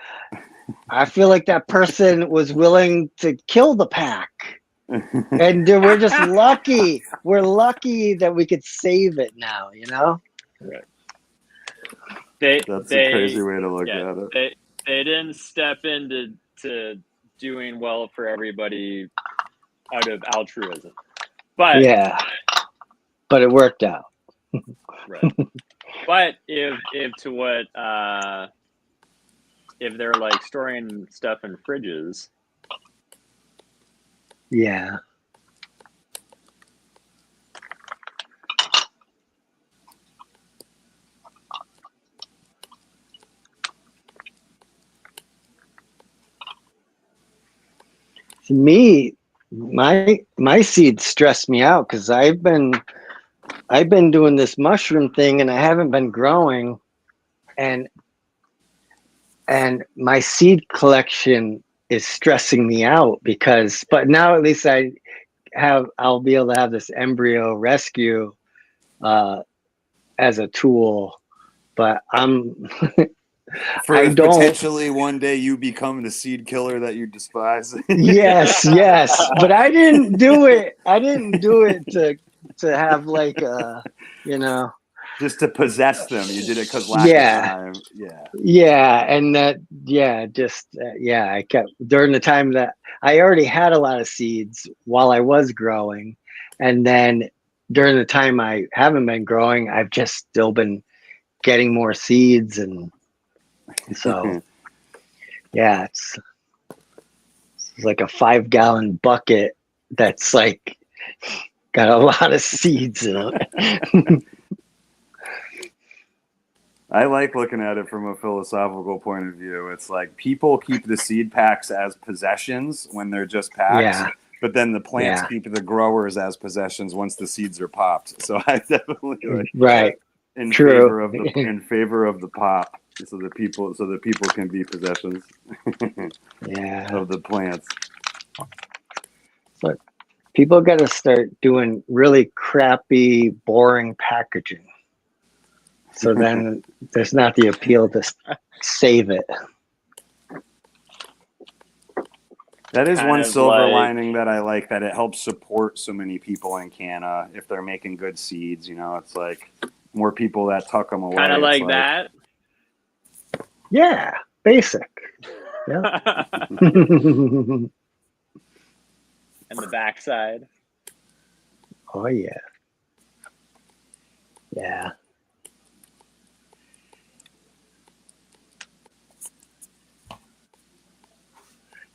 Speaker 2: I feel like that person was willing to kill the pack. And we're just lucky. We're lucky that we could save it now, you know?
Speaker 4: Right.
Speaker 6: That's a crazy way to look at it.
Speaker 4: They didn't step into doing well for everybody out of altruism. But
Speaker 2: but it worked out.
Speaker 4: Right. But if they're like storing stuff in fridges.
Speaker 2: Yeah. To me, my seeds stress me out because I've been doing this mushroom thing and I haven't been growing, and my seed collection is stressing me out but now at least I'll be able to have this embryo rescue as a tool, but
Speaker 6: potentially one day you become the seed killer that you despise.
Speaker 2: yes, but I didn't do it to have like
Speaker 6: just to possess them. You did it because lack of time.
Speaker 2: And I kept during the time that I already had a lot of seeds while I was growing, and then during the time I haven't been growing, I've just still been getting more seeds, and so it's like a 5-gallon bucket that's like got a lot of seeds in it.
Speaker 6: I like looking at it from a philosophical point of view. It's like people keep the seed packs as possessions when they're just packs, but then the plants keep the growers as possessions once the seeds are popped. So I definitely in favor of the pop, so the people can be possessions of the plants.
Speaker 2: But people got to start doing really crappy, boring packaging. So then there's not the appeal to save it.
Speaker 6: That is one silver lining that I like, that it helps support so many people in Canna if they're making good seeds. You know, it's like more people that tuck them away.
Speaker 4: Kind of like that.
Speaker 2: Yeah, basic. Yeah.
Speaker 4: and the backside.
Speaker 2: Oh yeah. Yeah.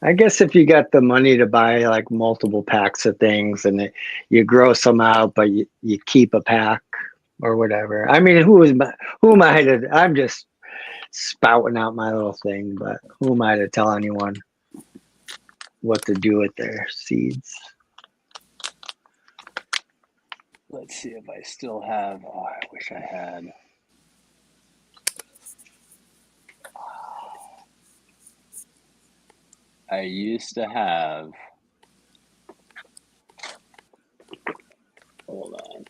Speaker 2: I guess if you got the money to buy like multiple packs of things and you grow some out, but you keep a pack or whatever. I mean, who am I to? I'm just spouting out my little thing, but who am I to tell anyone what to do with their seeds?
Speaker 4: Let's see if I still have. Oh, I wish I had. I used to have. Hold on.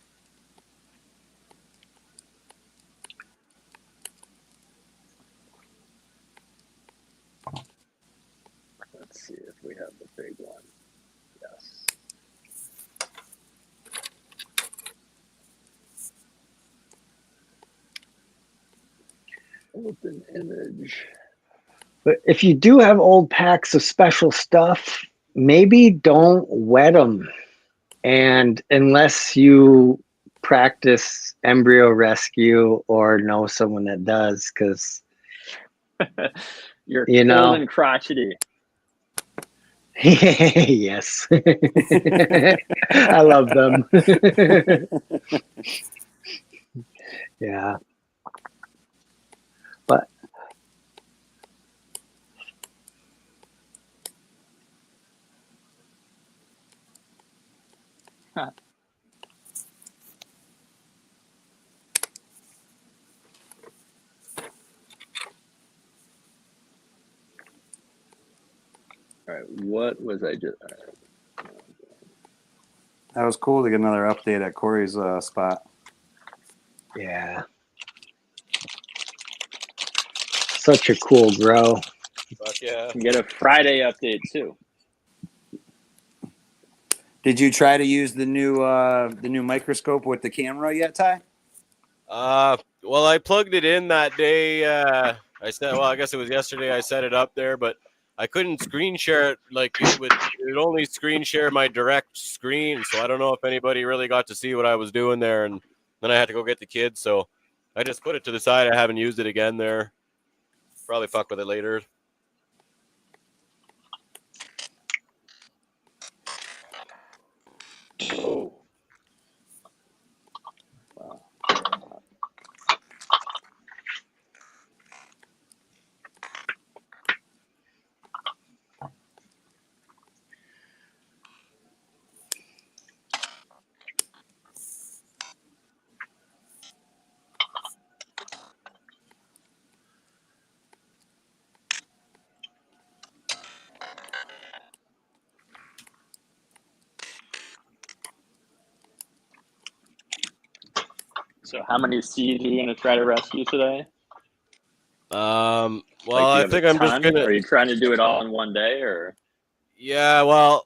Speaker 4: Let's see if we have the big one. Yes. Open image.
Speaker 2: But if you do have old packs of special stuff, maybe don't wet them. And unless you practice embryo rescue or know someone that does, because
Speaker 4: You're
Speaker 2: you
Speaker 4: cold
Speaker 2: know,
Speaker 4: and crotchety.
Speaker 2: yes, I love them. Yeah, but
Speaker 4: Huh. All right, what was I just?
Speaker 6: That was cool to get another update at Corey's spot.
Speaker 2: yeah, such a cool grow.
Speaker 1: Fuck yeah.
Speaker 4: You get a Friday update too.
Speaker 6: Did you try to use the new microscope with the camera yet, Ty?
Speaker 1: Well, I plugged it in that day. I guess it was yesterday. I set it up there, but I couldn't screen share it. Like it would only screen share my direct screen. So I don't know if anybody really got to see what I was doing there. And then I had to go get the kids. So I just put it to the side. I haven't used it again there. Probably fuck with it later.
Speaker 4: Oh. Wow. So how many seeds are you going to try to rescue today?
Speaker 1: Well,
Speaker 4: Like,
Speaker 1: I think I'm just gonna.
Speaker 4: Are you trying to do it all in one day, or?
Speaker 1: Yeah, well,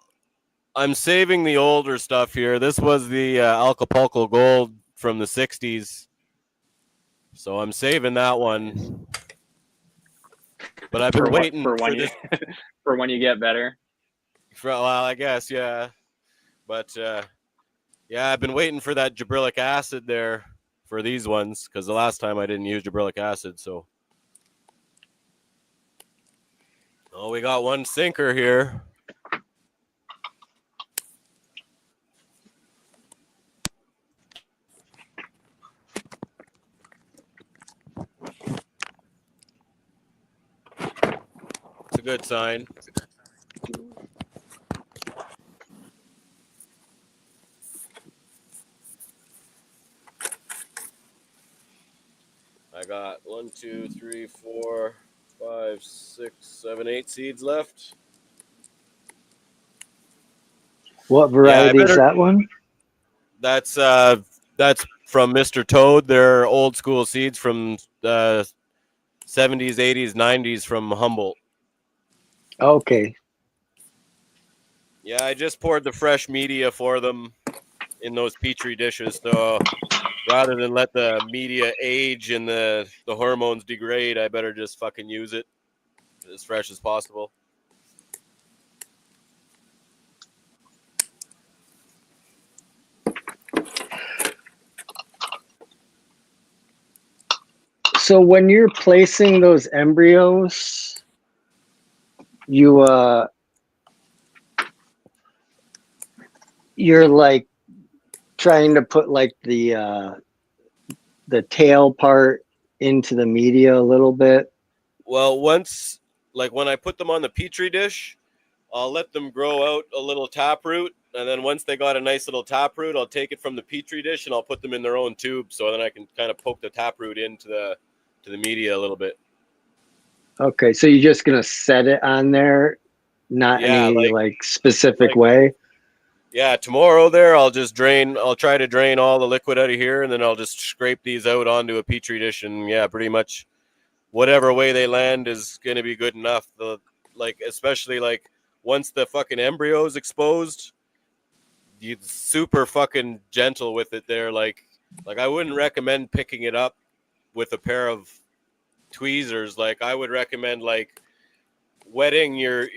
Speaker 1: I'm saving the older stuff here. This was the Acapulco Gold from the '60s, so I'm saving that one. But I've been waiting
Speaker 4: for when you for when you get better.
Speaker 1: Well, I guess yeah, but yeah, I've been waiting for that gibberellic acid there for these ones because the last time I didn't use gibberellic acid. So, oh, we got one sinker here. It's a good sign. I got 1, 2, 3, 4, 5, 6, 7, 8 seeds left.
Speaker 2: What variety is that one?
Speaker 1: That's from Mr. Toad. They're old school seeds from the 70s, 80s, 90s from Humboldt.
Speaker 2: Okay.
Speaker 1: Yeah, I just poured the fresh media for them in those Petri dishes. So rather than let the media age and the hormones degrade, I better just fucking use it as fresh as possible.
Speaker 2: So when you're placing those embryos, you're like trying to put like the tail part into the media a little bit.
Speaker 1: Well, once, like when I put them on the Petri dish, I'll let them grow out a little taproot. And then once they got a nice little taproot, I'll take it from the Petri dish and I'll put them in their own tube. So then I can kind of poke the taproot into the media a little bit.
Speaker 2: Okay, so you're just gonna set it on there, not any like specific way.
Speaker 1: Yeah, tomorrow there I'll try to drain all the liquid out of here, and then I'll just scrape these out onto a Petri dish, and yeah, pretty much whatever way they land is gonna be good enough. Especially like once the fucking embryo is exposed, you're super fucking gentle with it there. Like I wouldn't recommend picking it up with a pair of tweezers. Like I would recommend like wetting your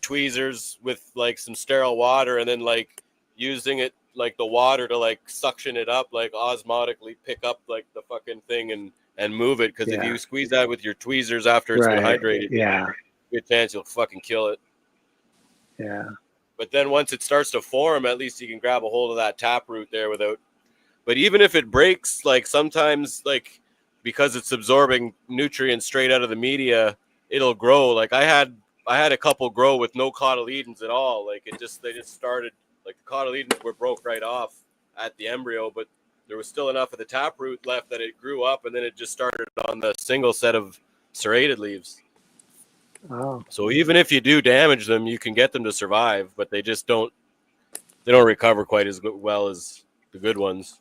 Speaker 1: tweezers with like some sterile water, and then like using it like the water to like suction it up, like osmotically pick up like the fucking thing and move it. Because if you squeeze that with your tweezers after it's been hydrated, good chance you'll fucking kill it.
Speaker 2: Yeah.
Speaker 1: But then once it starts to form, at least you can grab a hold of that taproot there without. But even if it breaks, like sometimes like because it's absorbing nutrients straight out of the media, it'll grow. Like I had a couple grow with no cotyledons at all. Like they just started, like the cotyledons were broke right off at the embryo, but there was still enough of the taproot left that it grew up, and then it just started on the single set of serrated leaves.
Speaker 2: Oh.
Speaker 1: So even if you do damage them, you can get them to survive, but they don't recover quite as well as the good ones.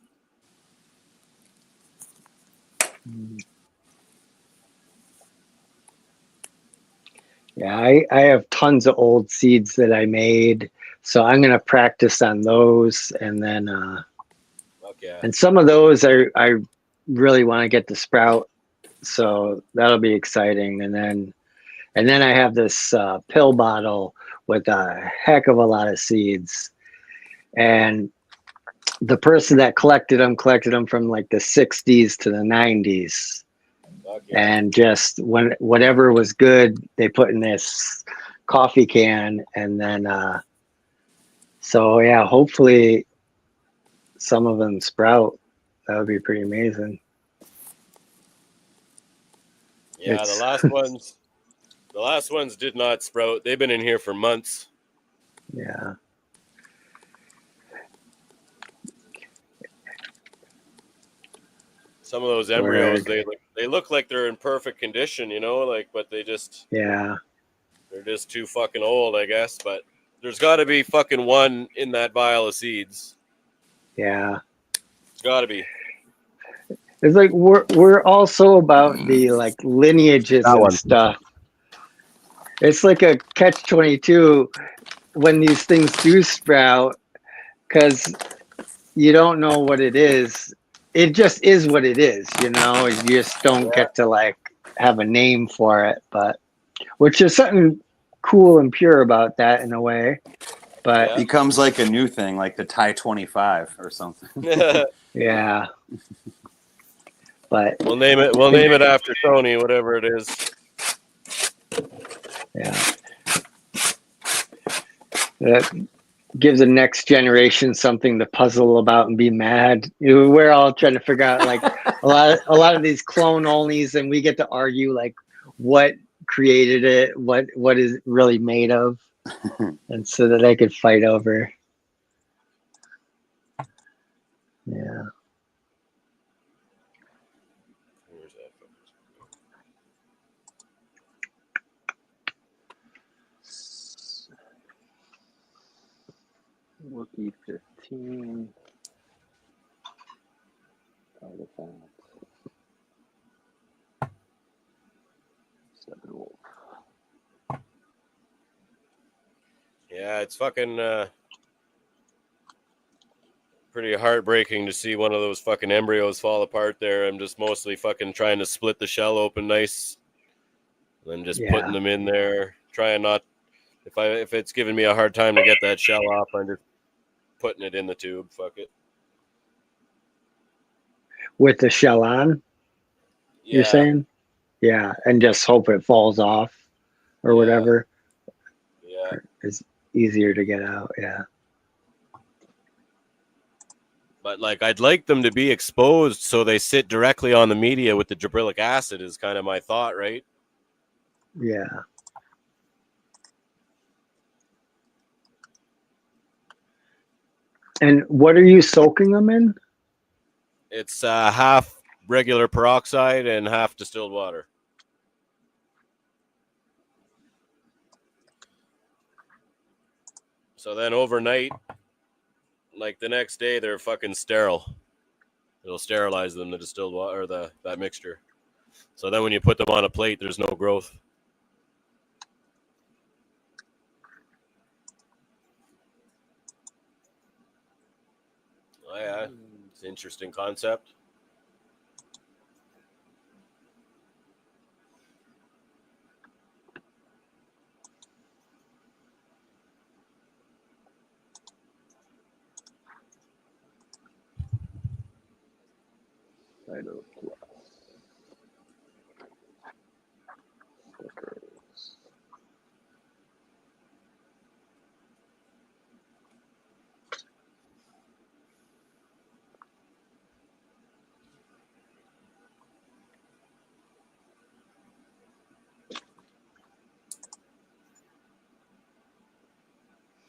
Speaker 2: Yeah, I have tons of old seeds that I made, so I'm gonna practice on those, and then and some of those I really want to get to sprout, so that'll be exciting. And then I have this pill bottle with a heck of a lot of seeds, and the person that collected them from like the 60s to the 90s. And just whatever was good, they put in this coffee can, and then so yeah, hopefully some of them sprout. That would be pretty amazing.
Speaker 1: Yeah, the last ones did not sprout. They've been in here for months.
Speaker 2: Yeah.
Speaker 1: Some of those embryos, they look like they're in perfect condition, but they're just too fucking old, I guess. But there's got to be fucking one in that vial of seeds.
Speaker 2: Yeah,
Speaker 1: it's got to be.
Speaker 2: It's like we're also about the like lineages and stuff. It's like a catch-22 when these things do sprout, because you don't know what it is. It just is what it is, You just don't get to like have a name for it, but which is something cool and pure about that in a way. But
Speaker 6: it becomes like a new thing, like the Thai 25 or something.
Speaker 2: Yeah. But
Speaker 1: we'll name it after Tony, whatever it is.
Speaker 2: Yeah. That gives the next generation something to puzzle about and be mad. We're all trying to figure out like a lot of these clone onlys, and we get to argue like what created it, what is it really made of, and so that they could fight over. Yeah.
Speaker 4: Wookie 15.
Speaker 1: Yeah, it's fucking pretty heartbreaking to see one of those fucking embryos fall apart there. I'm just mostly fucking trying to split the shell open nice, and then just putting them in there, trying not. If it's giving me a hard time to get that shell off, I'm just putting it in the tube. Fuck it.
Speaker 2: With the shell on? You're saying? Yeah, and just hope it falls off or whatever.
Speaker 1: Yeah.
Speaker 2: It's easier to get out. Yeah.
Speaker 1: But like, I'd like them to be exposed so they sit directly on the media with the gibberellic acid is kind of my thought, right?
Speaker 2: Yeah. And what are you soaking them in?
Speaker 1: It's half regular peroxide and half distilled water. So then overnight, like the next day, they're fucking sterile. It'll sterilize them, the distilled water, or that mixture. So then when you put them on a plate, there's no growth. Oh yeah, it's an interesting concept.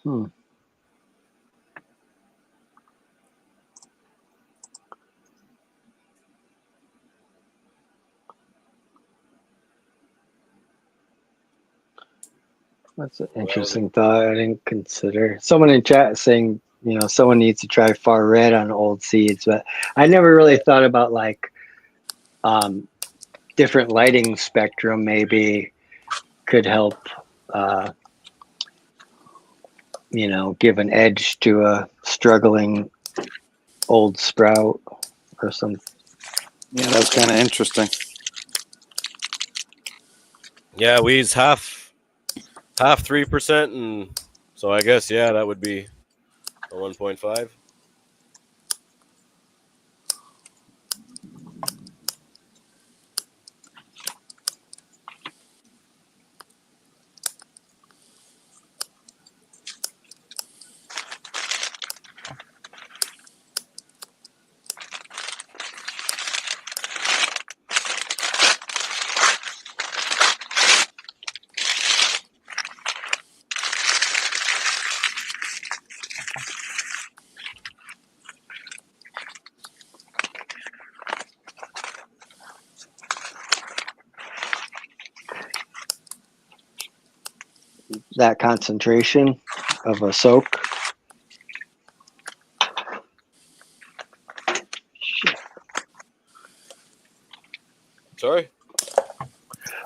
Speaker 2: Hmm. That's an interesting thought. I didn't consider. Someone in chat saying, someone needs to try far red on old seeds, but I never really thought about like different lighting spectrum maybe could help, give an edge to a struggling old sprout or something.
Speaker 6: Yeah, that's kind of interesting.
Speaker 1: Yeah, weeds half 3%, and so I guess that would be a 1.5.
Speaker 2: That concentration of a soak.
Speaker 1: Sorry?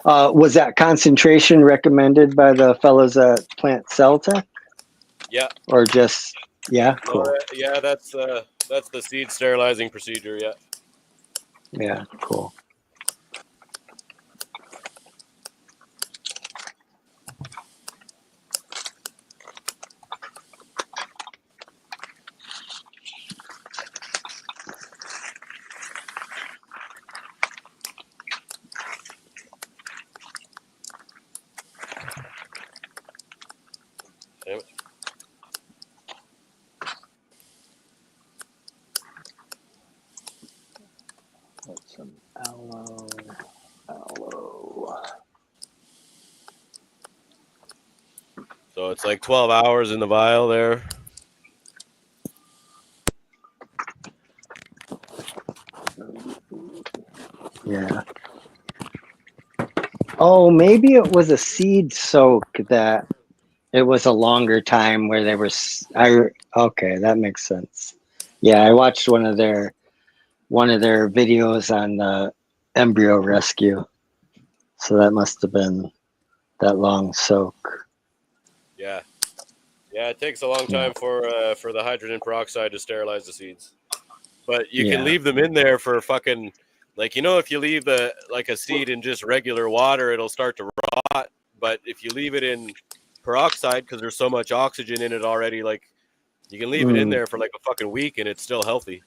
Speaker 2: Was that concentration recommended by the fellows at Plant Cell Tech?
Speaker 1: Yeah.
Speaker 2: Or just, cool.
Speaker 1: Yeah, that's the seed sterilizing procedure, yeah.
Speaker 2: Yeah, cool.
Speaker 1: Damn it.
Speaker 2: Put some aloe.
Speaker 1: So it's like 12 hours in the vial there.
Speaker 2: Yeah. Oh, maybe it was a seed soak that it was a longer time where they were. Okay, that makes sense. Yeah, I watched one of their videos on the embryo rescue, so that must have been that long soak.
Speaker 1: Yeah, it takes a long time for the hydrogen peroxide to sterilize the seeds, but you can leave them in there for fucking, like, if you leave a seed in just regular water, it'll start to rot. But if you leave it in peroxide, because there's so much oxygen in it already, like, you can leave it in there for like a fucking week and it's still healthy.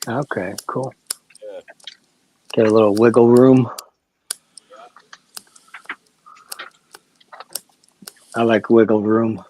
Speaker 2: Okay, cool.
Speaker 1: Yeah.
Speaker 2: Get a little wiggle room. I like wiggle room.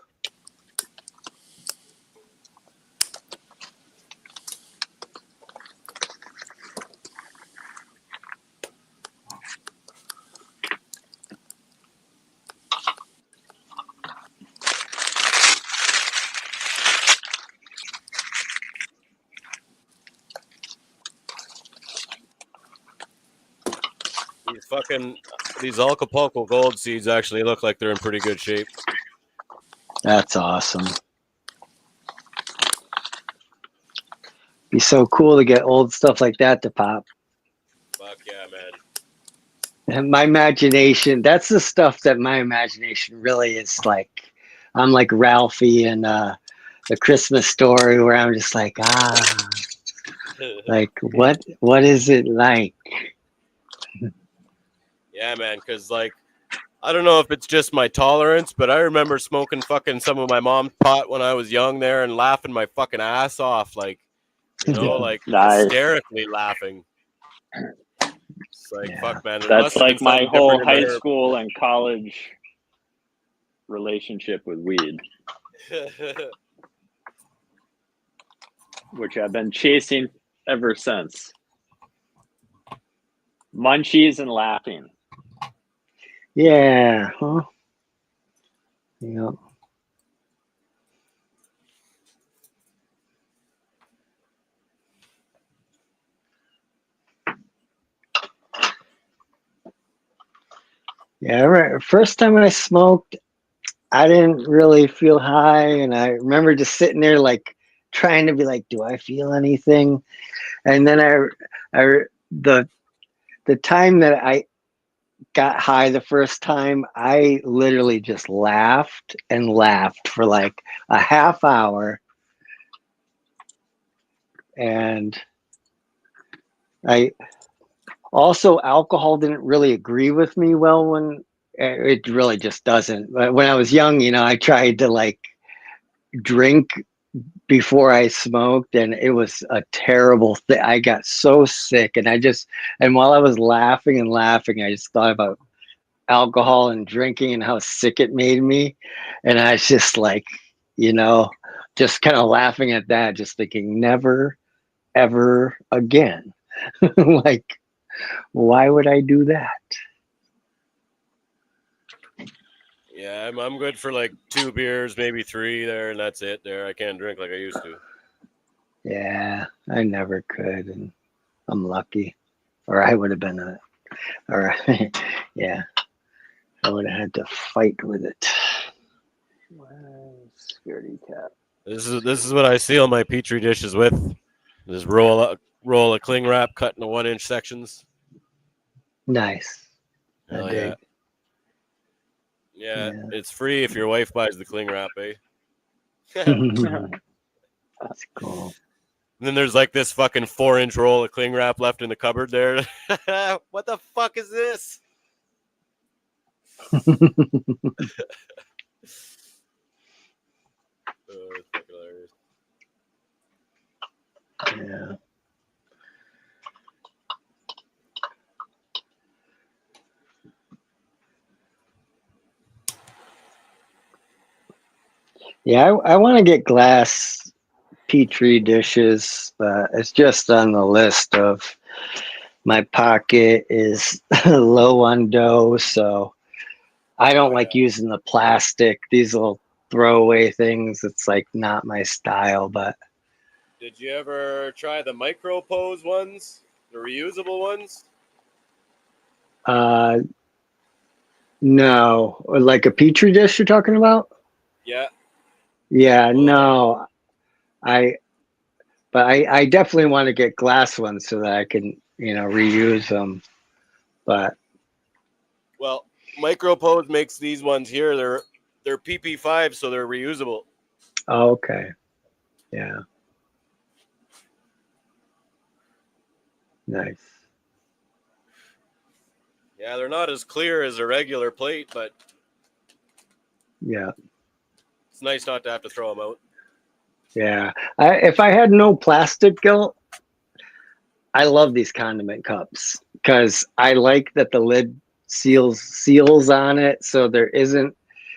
Speaker 1: These Acapulco Gold seeds actually look like they're in pretty good shape.
Speaker 2: That's awesome. Be so cool to get old stuff like that to pop.
Speaker 1: Fuck yeah, man.
Speaker 2: And my imagination, that's the stuff that my imagination really is like. I'm like Ralphie in the Christmas Story, where I'm just like, like what is it like?
Speaker 1: Yeah, man, because like I don't know if it's just my tolerance, but I remember smoking fucking some of my mom's pot when I was young there and laughing my fucking ass off, like, you know, like
Speaker 4: Nice.
Speaker 1: hysterically laughing. It's like,
Speaker 2: Yeah.
Speaker 1: fuck, man.
Speaker 4: That's like my whole high
Speaker 1: school.
Speaker 4: school and college relationship with weed, which I've been chasing ever since. Munchies and laughing.
Speaker 2: Yeah. Huh? Yep. Yeah, right. First time I smoked, I didn't really feel high, and I remember just sitting there like trying to be like, do I feel anything? And then the time that I got high the first time, I literally just laughed and laughed for like a half hour, and I also, alcohol didn't really agree with me well when it really just doesn't. But when I was young, I tried to like drink before I smoked, and it was a terrible thing. I got so sick, and while I was laughing and laughing, I just thought about alcohol and drinking and how sick it made me. And I was just like, just kind of laughing at that, just thinking never, ever again. Like, why would I do that?
Speaker 1: Yeah, I'm good for like 2 beers, maybe 3 there, and that's it there. I can't drink like I used to.
Speaker 2: Yeah, I never could, and I'm lucky. Or I would have been yeah, I would have had to fight with it.
Speaker 4: Scaredy cat.
Speaker 1: This is what I seal my petri dishes with. Just roll a cling wrap cut into 1-inch sections.
Speaker 2: Nice.
Speaker 1: Hell yeah. Yeah, it's free if your wife buys the cling wrap, eh?
Speaker 2: That's cool.
Speaker 1: And then there's like this fucking 4-inch roll of cling wrap left in the cupboard there. What the fuck is this? It's fucking hilarious.
Speaker 2: Yeah. Yeah, I want to get glass petri dishes. It's just on the list of my pocket is low on dough, so I don't like using the plastic. These little throwaway things, it's like not my style. But
Speaker 1: did you ever try the micro pose ones, the reusable ones?
Speaker 2: No, like a petri dish you're talking about?
Speaker 1: Yeah.
Speaker 2: Yeah, no. I definitely want to get glass ones so that I can, reuse them. But
Speaker 1: well, Micropose makes these ones here. They're PP5, so they're reusable.
Speaker 2: Oh, okay. Yeah. Nice.
Speaker 1: Yeah, they're not as clear as a regular plate, but
Speaker 2: yeah,
Speaker 1: it's nice not to have to throw them out.
Speaker 2: Yeah. If I had no plastic guilt, I love these condiment cups because I like that the lid seals on it, so there isn't,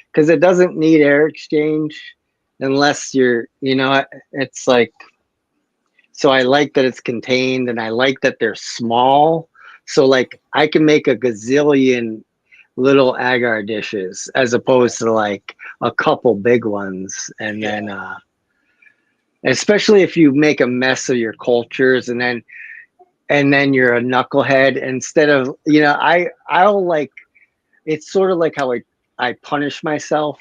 Speaker 2: because it doesn't need air exchange unless you're, it's like, so I like that it's contained, and I like that they're small. So like I can make a gazillion little agar dishes as opposed to like a couple big ones. And then especially if you make a mess of your cultures and then you're a knucklehead, instead of, I'll like, it's sort of like how I punish myself.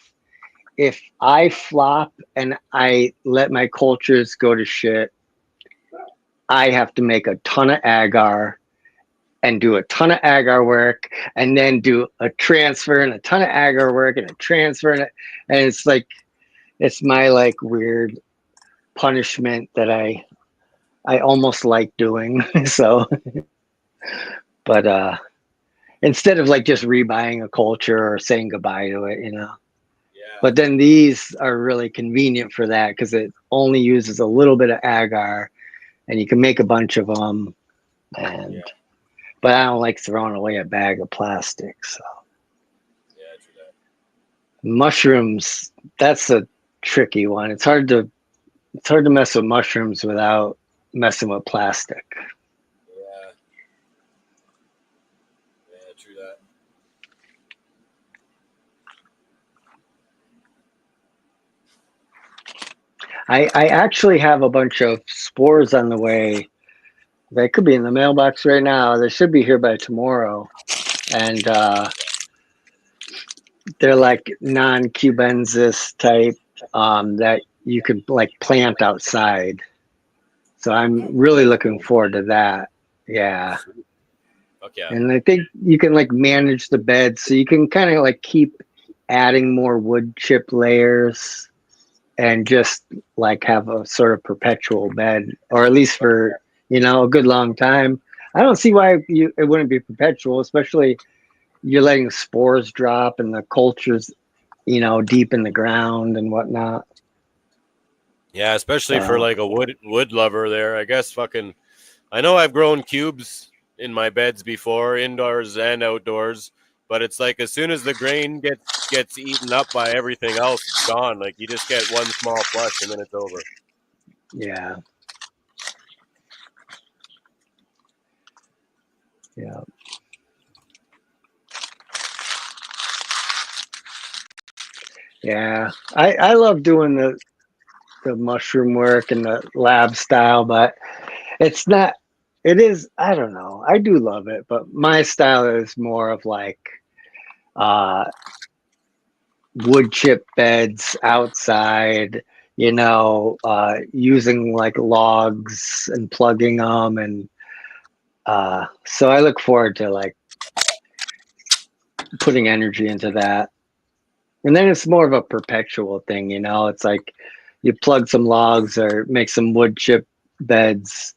Speaker 2: If I flop and I let my cultures go to shit, I have to make a ton of agar and do a ton of agar work, and then do a transfer and a ton of agar work and a transfer, and it's like, it's my like weird punishment that I almost like doing. So, but instead of like just rebuying a culture or saying goodbye to it,
Speaker 1: Yeah.
Speaker 2: But then these are really convenient for that because it only uses a little bit of agar, and you can make a bunch of them. And but I don't like throwing away a bag of plastic. So
Speaker 1: Yeah, true that.
Speaker 2: mushrooms, that's a tricky one. It's hard to mess with mushrooms without messing with plastic.
Speaker 1: Yeah. Yeah, true that.
Speaker 2: I actually have a bunch of spores on the way. They could be in the mailbox right now. They should be here by tomorrow. And they're like non-cubensis type that you could like plant outside. So I'm really looking forward to that. Yeah.
Speaker 1: Okay.
Speaker 2: And I think you can like manage the bed, so you can kind of like keep adding more wood chip layers and just like have a sort of perpetual bed, or at least for, a good long time. I don't see why it wouldn't be perpetual, especially you're letting spores drop and the culture's, deep in the ground and whatnot.
Speaker 1: Yeah, especially for like a wood lover there. I guess I know I've grown cubes in my beds before, indoors and outdoors, but it's like as soon as the grain gets eaten up by everything else, it's gone. Like you just get one small flush and then it's over.
Speaker 2: Yeah. Yeah. Yeah. I love doing the mushroom work and the lab style, but it is, I don't know. I do love it, but my style is more of like wood chip beds outside, using like logs and plugging them. And so I look forward to like putting energy into that. And then it's more of a perpetual thing, it's like you plug some logs or make some wood chip beds.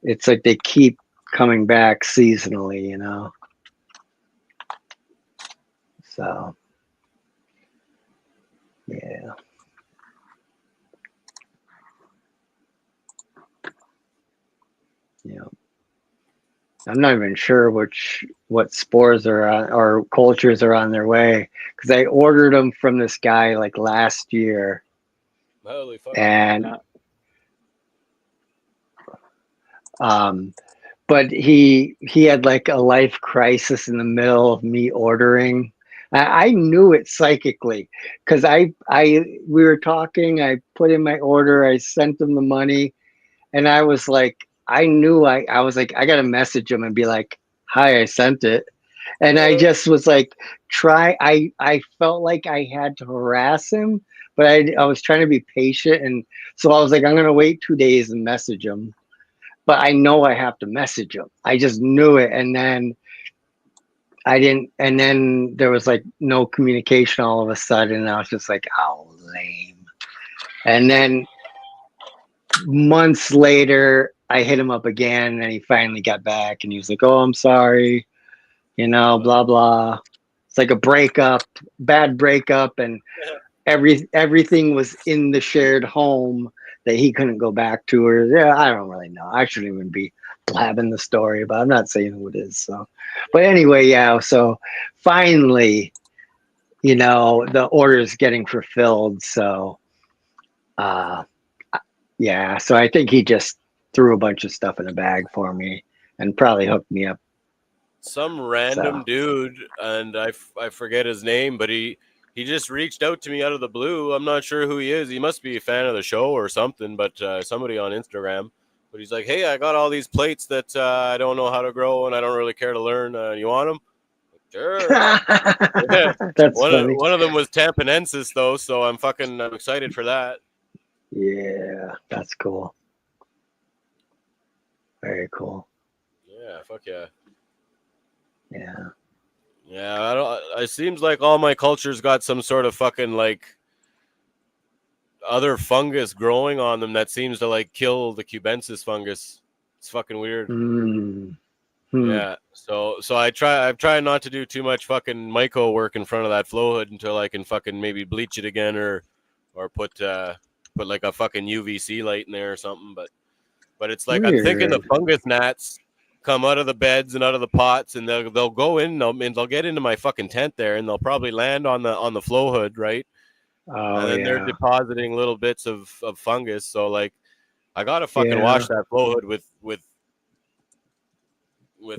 Speaker 2: It's like they keep coming back seasonally, So, yeah. Yeah. I'm not even sure what spores are on, or cultures are on their way, because I ordered them from this guy like last year.
Speaker 1: Holy fuck.
Speaker 2: And but he had like a life crisis in the middle of me ordering. I knew it psychically because we were talking. I put in my order. I sent him the money, and I was like, I knew I was like, I gotta message him and be like, "Hi, I sent it," and I just was like, I felt like I had to harass him, but I was trying to be patient, and so I was like, I'm gonna wait 2 days and message him. But I know I have to message him. I just knew it. And then I didn't, and then there was like no communication all of a sudden. And I was just like, oh, lame. And then months later, I hit him up again, and he finally got back, and he was like, oh, I'm sorry, blah, blah. It's like a bad breakup. And everything was in the shared home that he couldn't go back to, or yeah, I don't really know. I shouldn't even be blabbing the story, but I'm not saying who it is. So, but anyway, yeah. So finally, the order is getting fulfilled. So, yeah. So I think he just threw a bunch of stuff in a bag for me and probably hooked me up.
Speaker 1: Some random dude, and I forget his name, but he just reached out to me out of the blue. I'm not sure who he is. He must be a fan of the show or something, but somebody on Instagram. But he's like, hey, I got all these plates that I don't know how to grow, and I don't really care to learn. You want them? Sure. Yeah.
Speaker 2: That's funny.
Speaker 1: One of them was Tampanensis, though, so I'm excited for that.
Speaker 2: Yeah, that's cool. Very cool.
Speaker 1: Yeah, fuck yeah.
Speaker 2: Yeah.
Speaker 1: Yeah, it seems like all my culture's got some sort of fucking like other fungus growing on them that seems to like kill the cubensis fungus. It's fucking weird. Yeah. So I'm trying not to do too much fucking myco work in front of that flow hood until I can fucking maybe bleach it again or put like a fucking UVC light in there or something. But it's like weird. I'm thinking the fungus gnats come out of the beds and out of the pots, and they'll go in and they'll get into my fucking tent there, and they'll probably land on the flow hood, right?
Speaker 2: Oh,
Speaker 1: and then they're depositing little bits of fungus. So like, I gotta fucking wash that flow hood with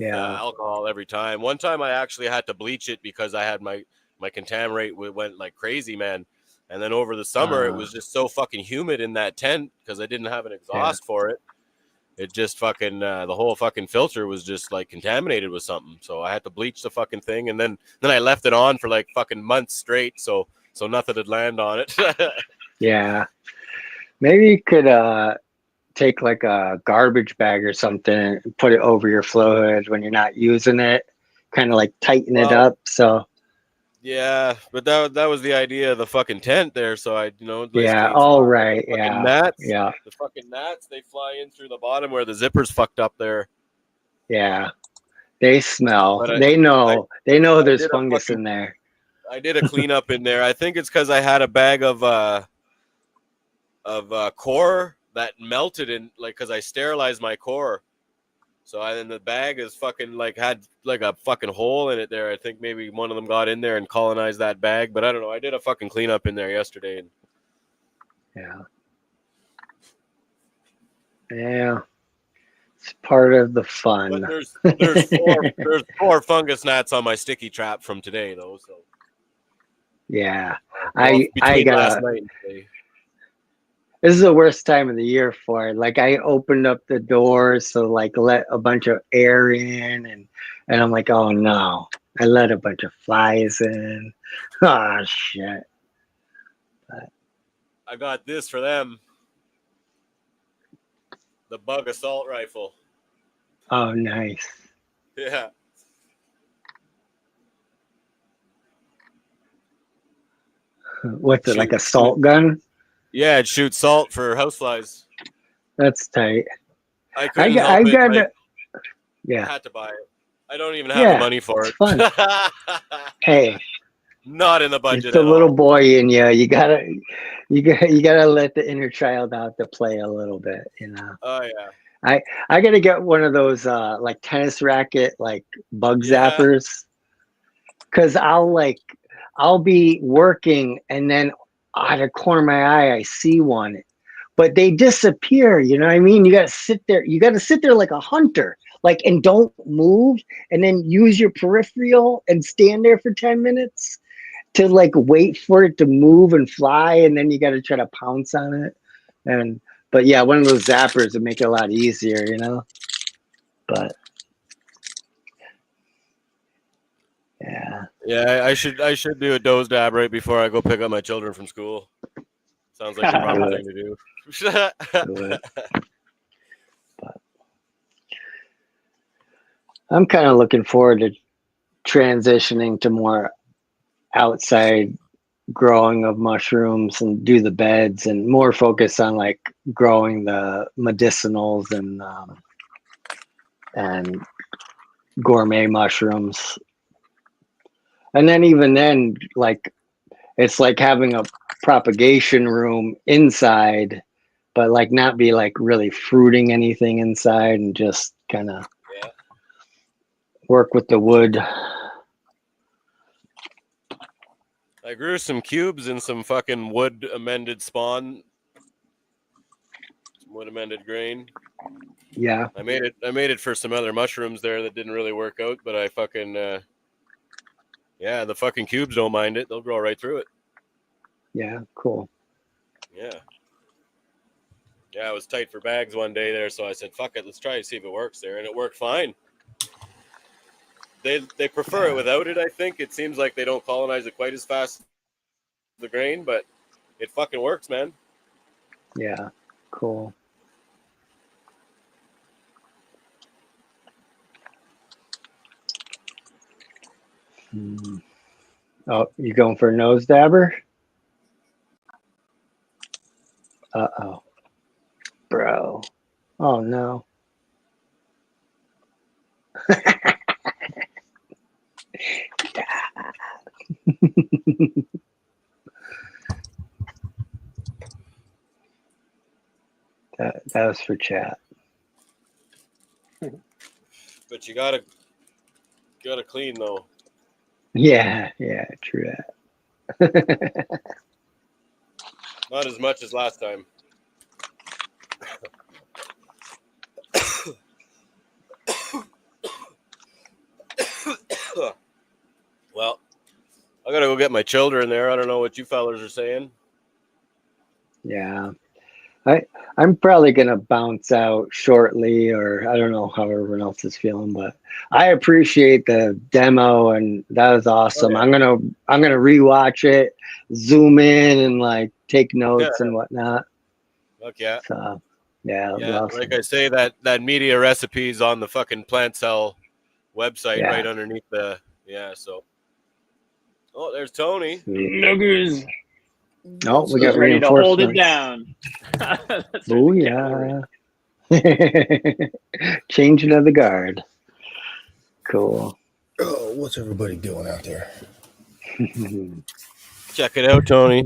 Speaker 1: alcohol every time. One time I actually had to bleach it because I had my contaminate went like crazy, man. And then over the summer, it was just so fucking humid in that tent because I didn't have an exhaust for it. It just fucking the whole fucking filter was just like contaminated with something. So I had to bleach the fucking thing, and then I left it on for like fucking months straight. So nothing would land on it.
Speaker 2: Yeah, maybe you could take like a garbage bag or something and put it over your flow hood when you're not using it. Kind of like tighten it up. So.
Speaker 1: Yeah, but that was the idea of the fucking tent there. So I,
Speaker 2: yeah. All right. Yeah.
Speaker 1: Gnats,
Speaker 2: yeah.
Speaker 1: The fucking gnats, they fly in through the bottom where the zipper's fucked up there.
Speaker 2: Yeah. They smell. They know there's fungus in there.
Speaker 1: I did a cleanup in there. I think it's because I had a bag of core that melted in, like, because I sterilized my core. So then the bag is fucking like had like a fucking hole in it there. I think maybe one of them got in there and colonized that bag, but I don't know. I did a fucking cleanup in there yesterday.
Speaker 2: Yeah. Yeah. It's part of the fun.
Speaker 1: But there's four fungus gnats on my sticky trap from today though. So.
Speaker 2: Yeah. I got
Speaker 1: last night and today.
Speaker 2: This is the worst time of the year for it. Like I opened up the doors so like let a bunch of air in and I'm like, oh no, I let a bunch of flies in. Oh shit. But
Speaker 1: I got this for them. The bug assault rifle.
Speaker 2: Oh nice.
Speaker 1: Yeah.
Speaker 2: What's it, like a salt gun?
Speaker 1: Yeah, it shoots salt for houseflies.
Speaker 2: That's tight.
Speaker 1: I had to buy it. I don't even have the money for it.
Speaker 2: Fun. Hey,
Speaker 1: not in the budget.
Speaker 2: It's a little boy in you. You gotta let the inner child out to play a little bit.
Speaker 1: Oh yeah.
Speaker 2: I gotta get one of those like tennis racket like bug zappers, because I'll be working and then out of the corner of my eye I see one, but they disappear. You know what I mean? You gotta sit there. You gotta sit there like a hunter, like, and don't move, and then use your peripheral and stand there for 10 minutes to like wait for it to move and fly, and then you gotta try to pounce on it. But yeah, one of those zappers would make it a lot easier, But yeah.
Speaker 1: Yeah, I should do a doze dab right before I go pick up my children from school. Sounds like the proper thing to do.
Speaker 2: But I'm kind of looking forward to transitioning to more outside growing of mushrooms and do the beds and more focus on like growing the medicinals and gourmet mushrooms. And then even then, like, it's like having a propagation room inside but like not be like really fruiting anything inside, and just kind of work with the wood.
Speaker 1: I grew some cubes in some fucking wood amended spawn, some wood amended grain.
Speaker 2: Yeah.
Speaker 1: I made it for some other mushrooms there that didn't really work out, but I fucking the fucking cubes don't mind it. They'll grow right through it.
Speaker 2: Yeah, cool.
Speaker 1: Yeah. Yeah, I was tight for bags one day there, so I said, fuck it, let's try to see if it works there. And it worked fine. They prefer it without it, I think. It seems like they don't colonize it quite as fast as the grain, but it fucking works, man.
Speaker 2: Yeah, cool. Oh, you going for a nose dabber? Uh-oh. Bro. Oh, no. That was for chat.
Speaker 1: But you gotta clean though.
Speaker 2: Yeah, true that.
Speaker 1: Not as much as last time. Well, I gotta go get my children there. I don't know what you fellas are saying.
Speaker 2: Yeah. I'm probably gonna bounce out shortly, or I don't know how everyone else is feeling, but I appreciate the demo and that was awesome.
Speaker 1: Oh, yeah.
Speaker 2: I'm gonna rewatch it, zoom in and like take notes and whatnot.
Speaker 1: Fuck yeah.
Speaker 2: So yeah, awesome.
Speaker 1: Like I say, that media recipes on the fucking Plant Cell website right underneath the so. Oh, there's Tony.
Speaker 4: Nuggers.
Speaker 2: Oh, we got
Speaker 4: ready to hold it
Speaker 2: reinforcements.
Speaker 4: down.
Speaker 2: Oh yeah. Changing of the guard. Cool.
Speaker 7: Oh, what's everybody doing out there?
Speaker 1: Check it out, Tony.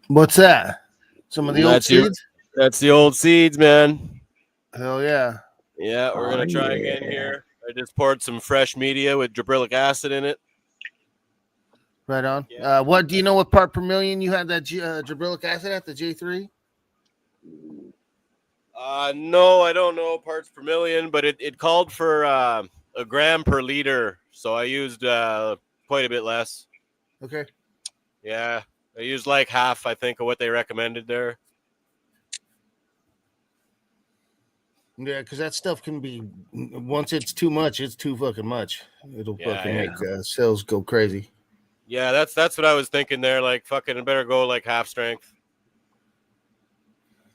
Speaker 7: What's that? Some of the old seeds?
Speaker 1: That's the old seeds, man.
Speaker 7: Hell yeah.
Speaker 1: Yeah, we're going to try again here. I just poured some fresh media with gibberellic acid in it.
Speaker 7: Right on.
Speaker 1: Yeah.
Speaker 7: What do you know what part per million you had that gibberellic acid at, the J3?
Speaker 1: No, I don't know parts per million, but it called for a gram per liter, so I used quite a bit less.
Speaker 7: Okay.
Speaker 1: Yeah, I used like half, I think, of what they recommended there.
Speaker 7: Yeah, because that stuff can be, once it's too much, it's too fucking much. It'll fucking make cells go crazy.
Speaker 1: Yeah, that's what I was thinking there. Like, fucking, better go like half strength.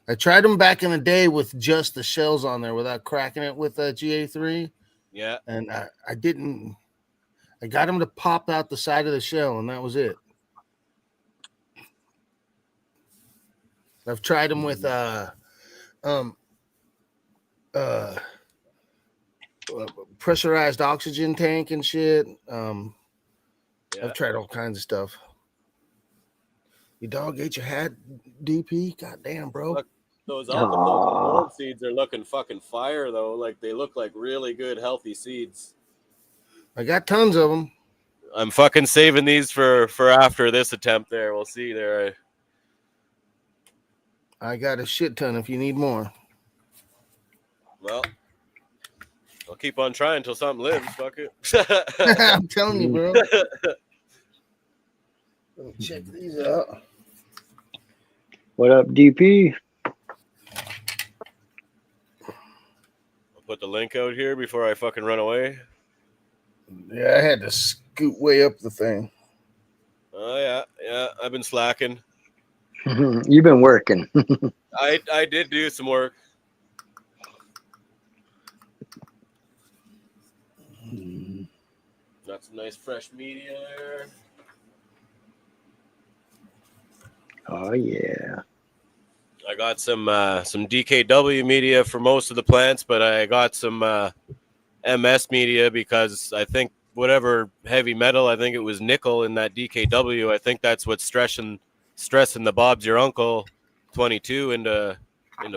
Speaker 7: I tried them back in the day with just the shells on there without cracking it with a GA3.
Speaker 1: Yeah.
Speaker 7: And I didn't. I got them to pop out the side of the shell, and that was it. I've tried them with pressurized oxygen tank and shit. I've tried all kinds of stuff. Your dog ate your hat, DP? God damn, bro.
Speaker 1: Look, those gold seeds are looking fucking fire, though. Like, they look like really good, healthy seeds.
Speaker 7: I got tons of them.
Speaker 1: I'm fucking saving these for after this attempt there. We'll see there.
Speaker 7: I got a shit ton if you need more.
Speaker 1: Well, I'll keep on trying until something lives. Fuck it.
Speaker 7: I'm telling you, bro. Let me check these out.
Speaker 2: What up, DP?
Speaker 1: I'll put the link out here before I fucking run away.
Speaker 7: Yeah, I had to scoot way up the thing.
Speaker 1: Oh, yeah. I've been slacking.
Speaker 2: You've been working.
Speaker 1: I did do some work. Got some nice fresh media there.
Speaker 2: Oh yeah.
Speaker 1: I got some DKW media for most of the plants, but I got some MS media because I think whatever heavy metal, I think it was nickel in that DKW. I think that's what's stressing the Bob's your uncle 22 into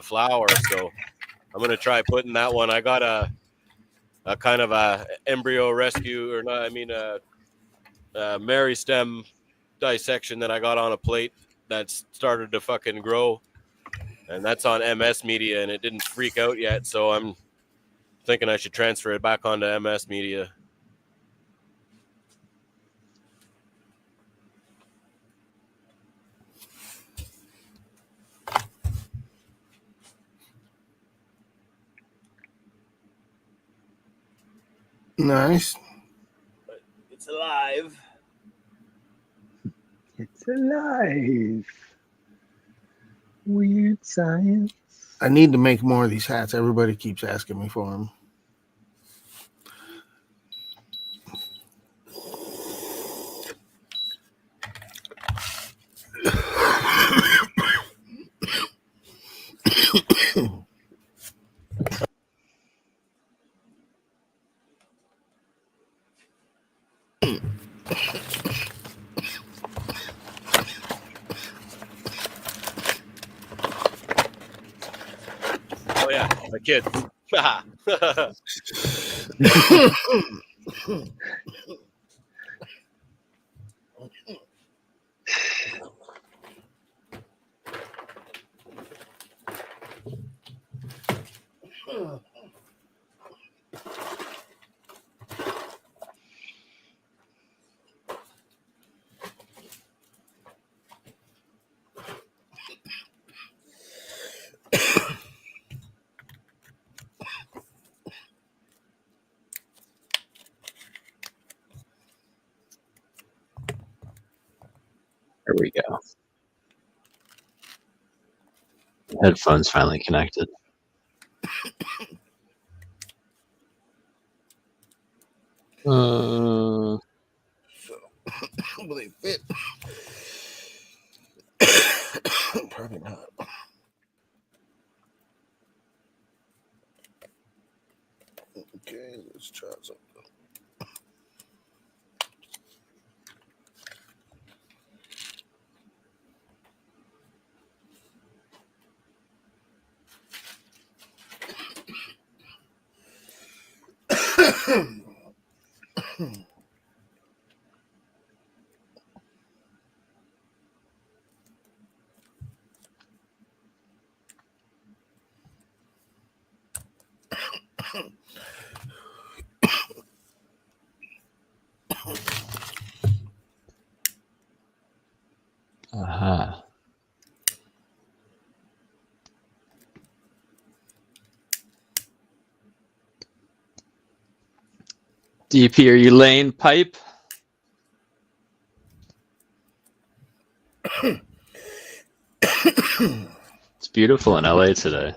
Speaker 1: flower. So I'm gonna try putting that one. I got a kind of a embryo rescue, or not, I mean a meristem dissection that I got on a plate that's started to fucking grow, and that's on MS media, and it didn't freak out yet. So I'm thinking I should transfer it back onto MS media.
Speaker 7: Nice.
Speaker 1: It's alive.
Speaker 2: It's alive. Weird science.
Speaker 7: I need to make more of these hats. Everybody keeps asking me for them.
Speaker 1: Oh yeah, my kid.
Speaker 8: There we go. Headphones finally connected.
Speaker 7: Will they fit? Probably not. Okay, let's try something.
Speaker 8: Aha. DP, are you laying pipe? It's beautiful in LA today.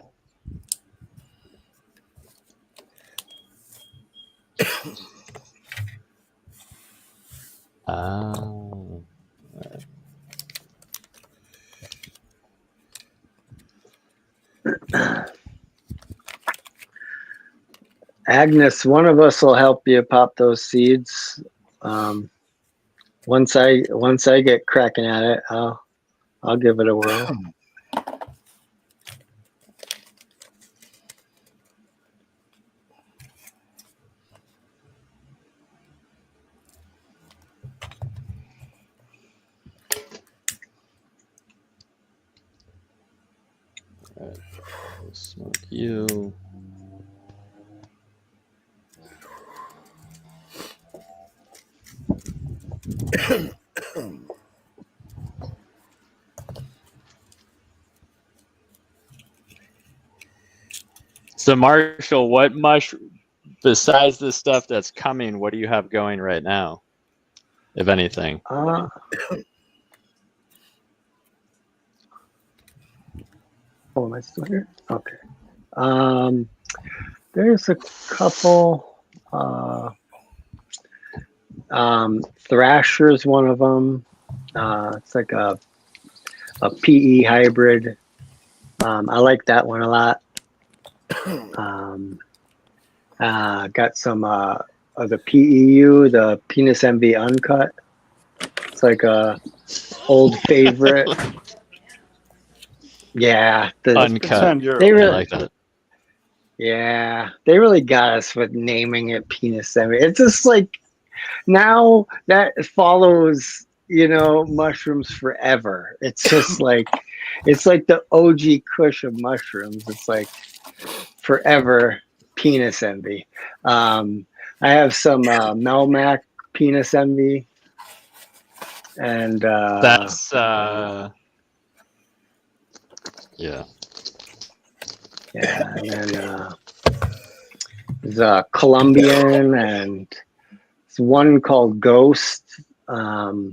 Speaker 8: Oh.
Speaker 2: Agnes, one of us will help you pop those seeds. Once I get cracking at it, I'll give it a whirl.
Speaker 8: All right. We'll smoke you. So Marshall, what besides the stuff that's coming, what do you have going right now, if anything?
Speaker 2: Oh, am I still here? Okay. There's a couple. Thrasher's one of them. It's like a PE hybrid. I like that one a lot. Got some of the PEU, the Penis Envy Uncut. It's like a old favorite. Yeah,
Speaker 8: Uncut.
Speaker 2: they
Speaker 8: I
Speaker 2: really,
Speaker 8: like that.
Speaker 2: yeah, they really got us with naming it penis envy. It's just like now that follows, mushrooms forever. It's just like it's like the OG Kush of mushrooms. It's like forever penis envy. I have some Melmac penis envy, and
Speaker 8: That's yeah.
Speaker 2: yeah, and then there's a Colombian, and it's one called Ghost, which I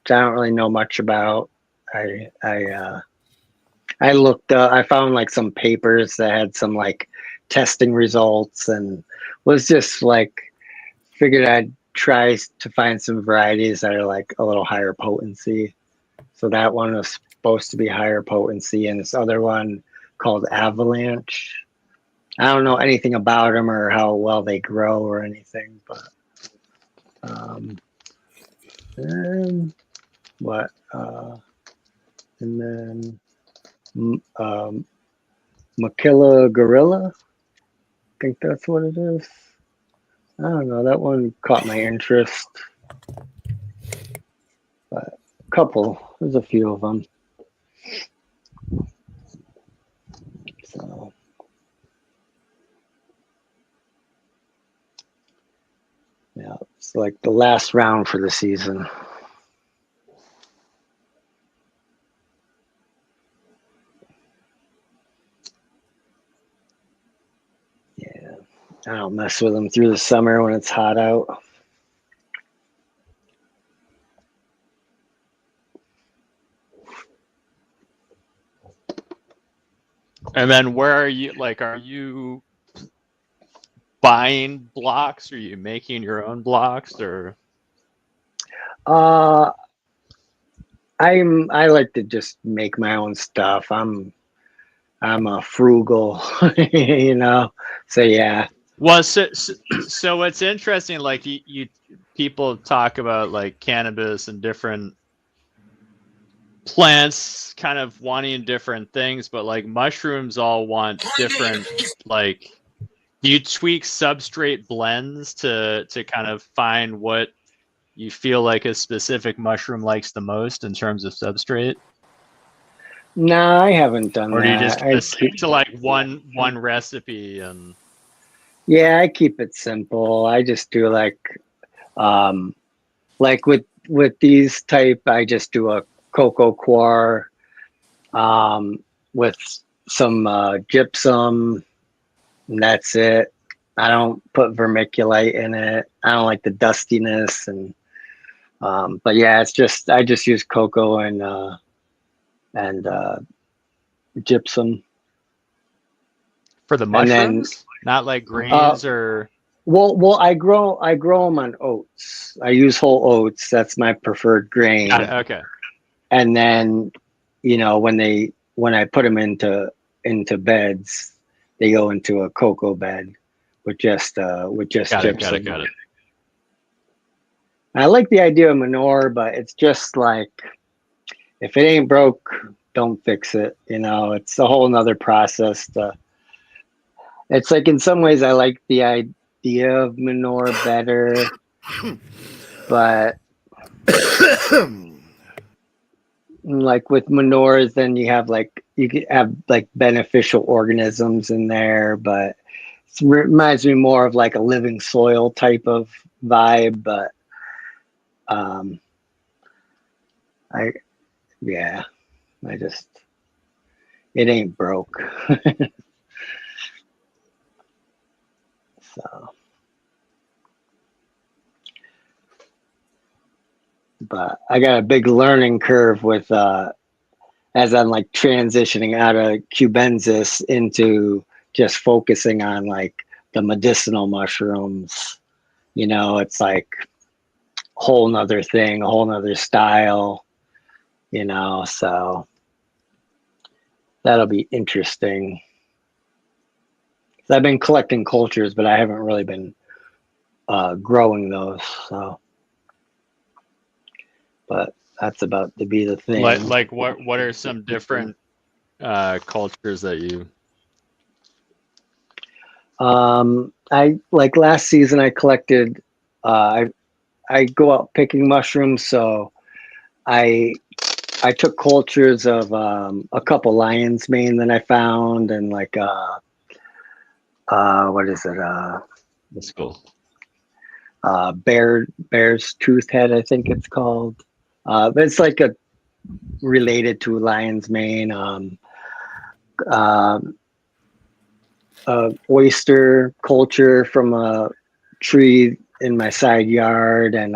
Speaker 2: don't really know much about. I looked up, I found like some papers that had some like testing results, and was just like figured I'd try to find some varieties that are like a little higher potency. So that one was supposed to be higher potency, and this other one called Avalanche. I don't know anything about them or how well they grow or anything, but and what and then Maquila Gorilla, I think that's what it is. I don't know, that one caught my interest, but there's a few of them. So yeah, it's like the last round for the season. Yeah, I don't mess with them through the summer when it's hot out.
Speaker 8: And then where are you? Like, are you buying blocks? Are you making your own blocks, or?
Speaker 2: I like to just make my own stuff. I'm a frugal, So yeah.
Speaker 8: Well, so what's interesting, like you people talk about like cannabis and different plants kind of wanting different things, but like mushrooms all want different, like, do you tweak substrate blends to kind of find what you feel like a specific mushroom likes the most in terms of substrate?
Speaker 2: No, I haven't done
Speaker 8: Or do you
Speaker 2: that.
Speaker 8: just stick to like one recipe and
Speaker 2: Yeah, I keep it simple. I just do like with these type, I just do a cocoa coir with some gypsum, and that's it. I don't put vermiculite in it. I don't like the dustiness, and but yeah, I just use cocoa and gypsum
Speaker 8: for the mushrooms, not like grains or.
Speaker 2: Well, I grow them on oats. I use whole oats. That's my preferred grain.
Speaker 8: Got it. Okay.
Speaker 2: And then, when I put them into beds, they go into a cocoa bed with just gypsum.
Speaker 8: Got it.
Speaker 2: I like the idea of manure, but it's just like, if it ain't broke, don't fix it. It's a whole nother process. It's like, in some ways I like the idea of manure better, but like with manures, then you can have like beneficial organisms in there, but it reminds me more of like a living soil type of vibe. But it ain't broke. So, but I got a big learning curve with as I'm like transitioning out of cubensis into just focusing on like the medicinal mushrooms. It's like whole nother thing, a whole nother style, so that'll be interesting. I've been collecting cultures, but I haven't really been growing those. So, but that's about to be the thing.
Speaker 8: Like what are some different cultures that you?
Speaker 2: I like last season I collected I go out picking mushrooms, so I took cultures of a couple lion's mane that I found, and like what is it?
Speaker 8: That's cool.
Speaker 2: Bear's tooth head, I think it's called. But it's like a related to lion's mane. Oyster culture from a tree in my side yard, and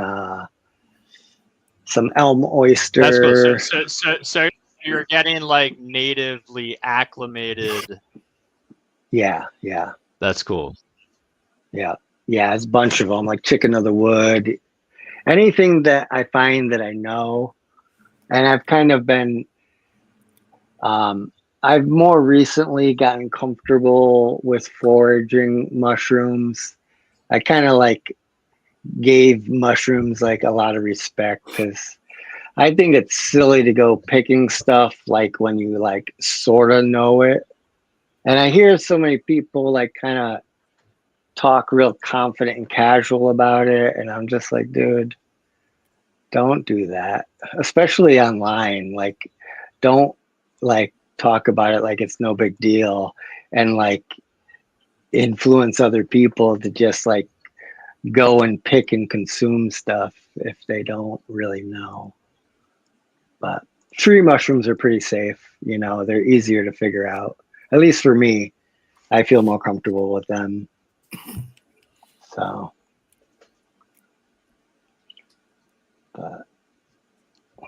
Speaker 2: some elm oyster.
Speaker 8: That's cool. So you're getting like natively acclimated.
Speaker 2: Yeah.
Speaker 8: That's cool.
Speaker 2: Yeah, it's a bunch of them, like chicken of the wood. Anything that I find that I know, and I've kind of been. I've more recently gotten comfortable with foraging mushrooms. I kind of like gave mushrooms like a lot of respect, because I think it's silly to go picking stuff like when you like sort of know it. And I hear so many people like kind of talk real confident and casual about it, and I'm just like, dude, don't do that, especially online. Like, don't like talk about it like it's no big deal, and like influence other people to just like go and pick and consume stuff if they don't really know. But tree mushrooms are pretty safe, they're easier to figure out. At least for me, I feel more comfortable with them. So, but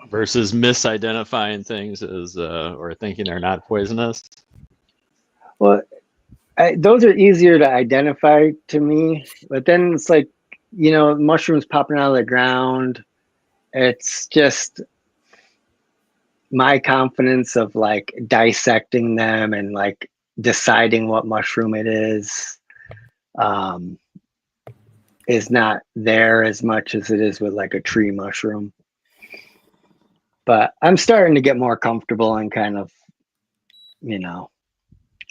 Speaker 8: versus misidentifying things as or thinking they're not poisonous.
Speaker 2: Well, those are easier to identify to me, but then it's like, mushrooms popping out of the ground. It's just my confidence of like dissecting them and like deciding what mushroom it is not there as much as it is with like a tree mushroom. But I'm starting to get more comfortable and kind of,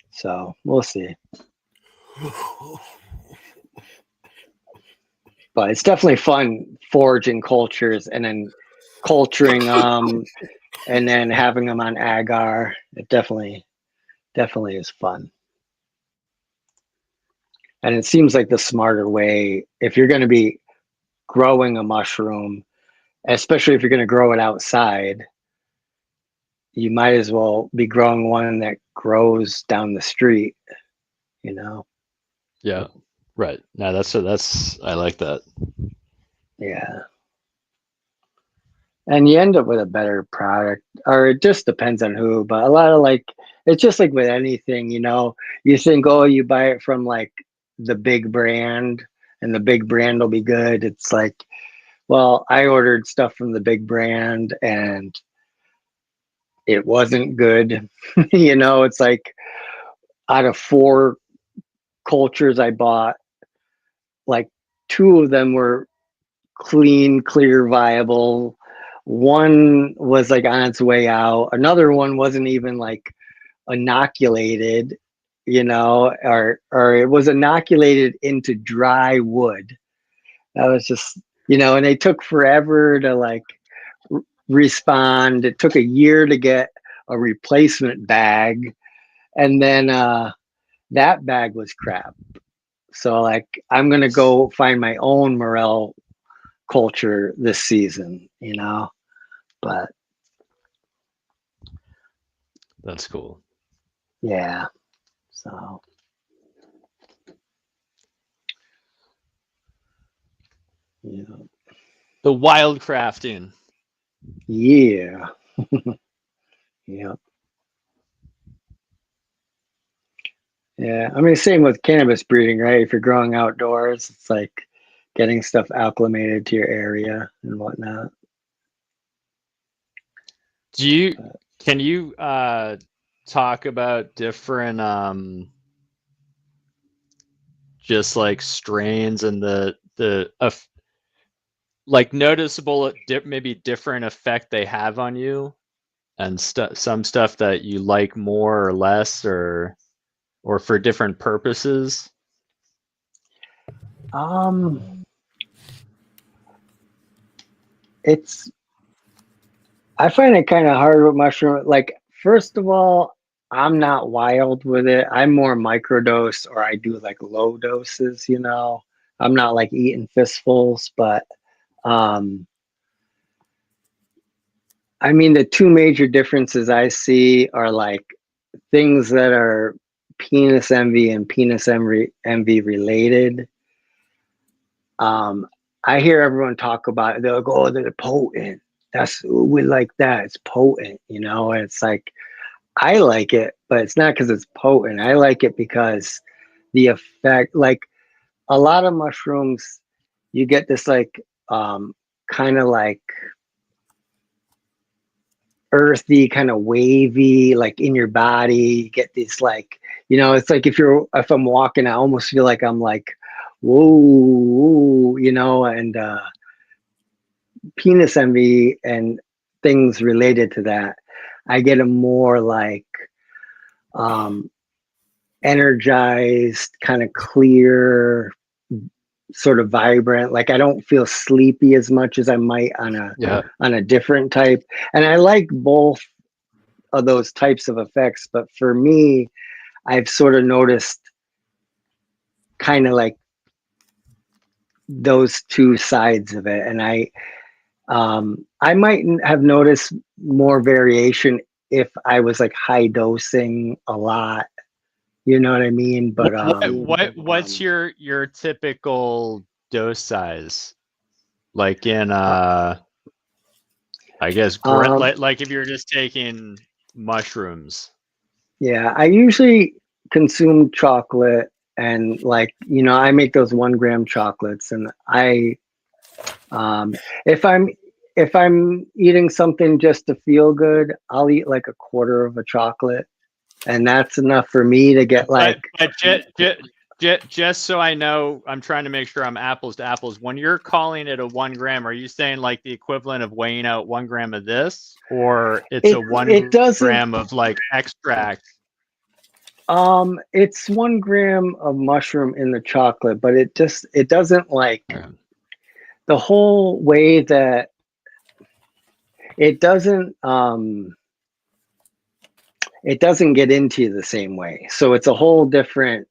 Speaker 2: so we'll see. But it's definitely fun foraging cultures and then culturing them and then having them on agar. It definitely is fun. And it seems like the smarter way, if you're going to be growing a mushroom, especially if you're going to grow it outside, you might as well be growing one that grows down the street,
Speaker 8: Yeah, right. No, that's I like that.
Speaker 2: Yeah. And you end up with a better product, or it just depends on who, but a lot of like, it's just like with anything, you think, oh, you buy it from like the big brand and the big brand will be good. It's like, well, I ordered stuff from the big brand and it wasn't good. It's like out of 4 cultures I bought, like 2 of them were clean, clear, viable. One was like on its way out. Another one wasn't even like inoculated, or it was inoculated into dry wood. That was just, and they took forever to like respond. It took a year to get a replacement bag. And then that bag was crap. So like, I'm going to go find my own morel culture this season, but
Speaker 8: That's cool.
Speaker 2: Yeah. So yeah.
Speaker 8: The wild crafting.
Speaker 2: Yeah. Yeah. Yeah. I mean, same with cannabis breeding, right? If you're growing outdoors, it's like getting stuff acclimated to your area and whatnot.
Speaker 8: Can you talk about different just like strains and the like noticeable maybe different effect they have on you and some stuff that you like more or less, or for different purposes?
Speaker 2: It's I find it kind of hard with mushroom. Like, first of all, I'm not wild with it. I'm more microdose, or I do like low doses, you know. I'm not like eating fistfuls, but um I mean, the two major differences I see are like things that are penis envy and envy related. I hear everyone talk about it. They'll go, "Oh, they're potent. That's we like that. It's potent, you know." And it's like, I like it, but it's not because it's potent. I like it because the effect, like a lot of mushrooms, you get this like kind of like earthy, kind of wavy, like in your body. You get this like, you know, it's like if I'm walking, I almost feel like I'm like, whoa, you know, and penis envy and things related to that. I get a more like energized, kind of clear, sort of vibrant. Like I don't feel sleepy as much as I might on a different type. And I like both of those types of effects, but for me, I've sort of noticed kind of like those two sides of it. And I might have noticed more variation if I was like high dosing a lot. You know what I mean? But
Speaker 8: what's your typical dose size? Like in I guess like if you're just taking mushrooms.
Speaker 2: Yeah, I usually consume chocolate, and like, you know, I make those 1 gram chocolates, and I if I'm eating something just to feel good, I'll eat like a quarter of a chocolate, and that's enough for me to get like.
Speaker 8: But just so I know, I'm trying to make sure I'm apples to apples. When you're calling it a 1 gram, are you saying like the equivalent of weighing out 1 gram of this, or it's a 1 gram of like extract?
Speaker 2: It's 1 gram of mushroom in the chocolate, but it doesn't like the whole way that it doesn't get into you the same way. So it's a whole different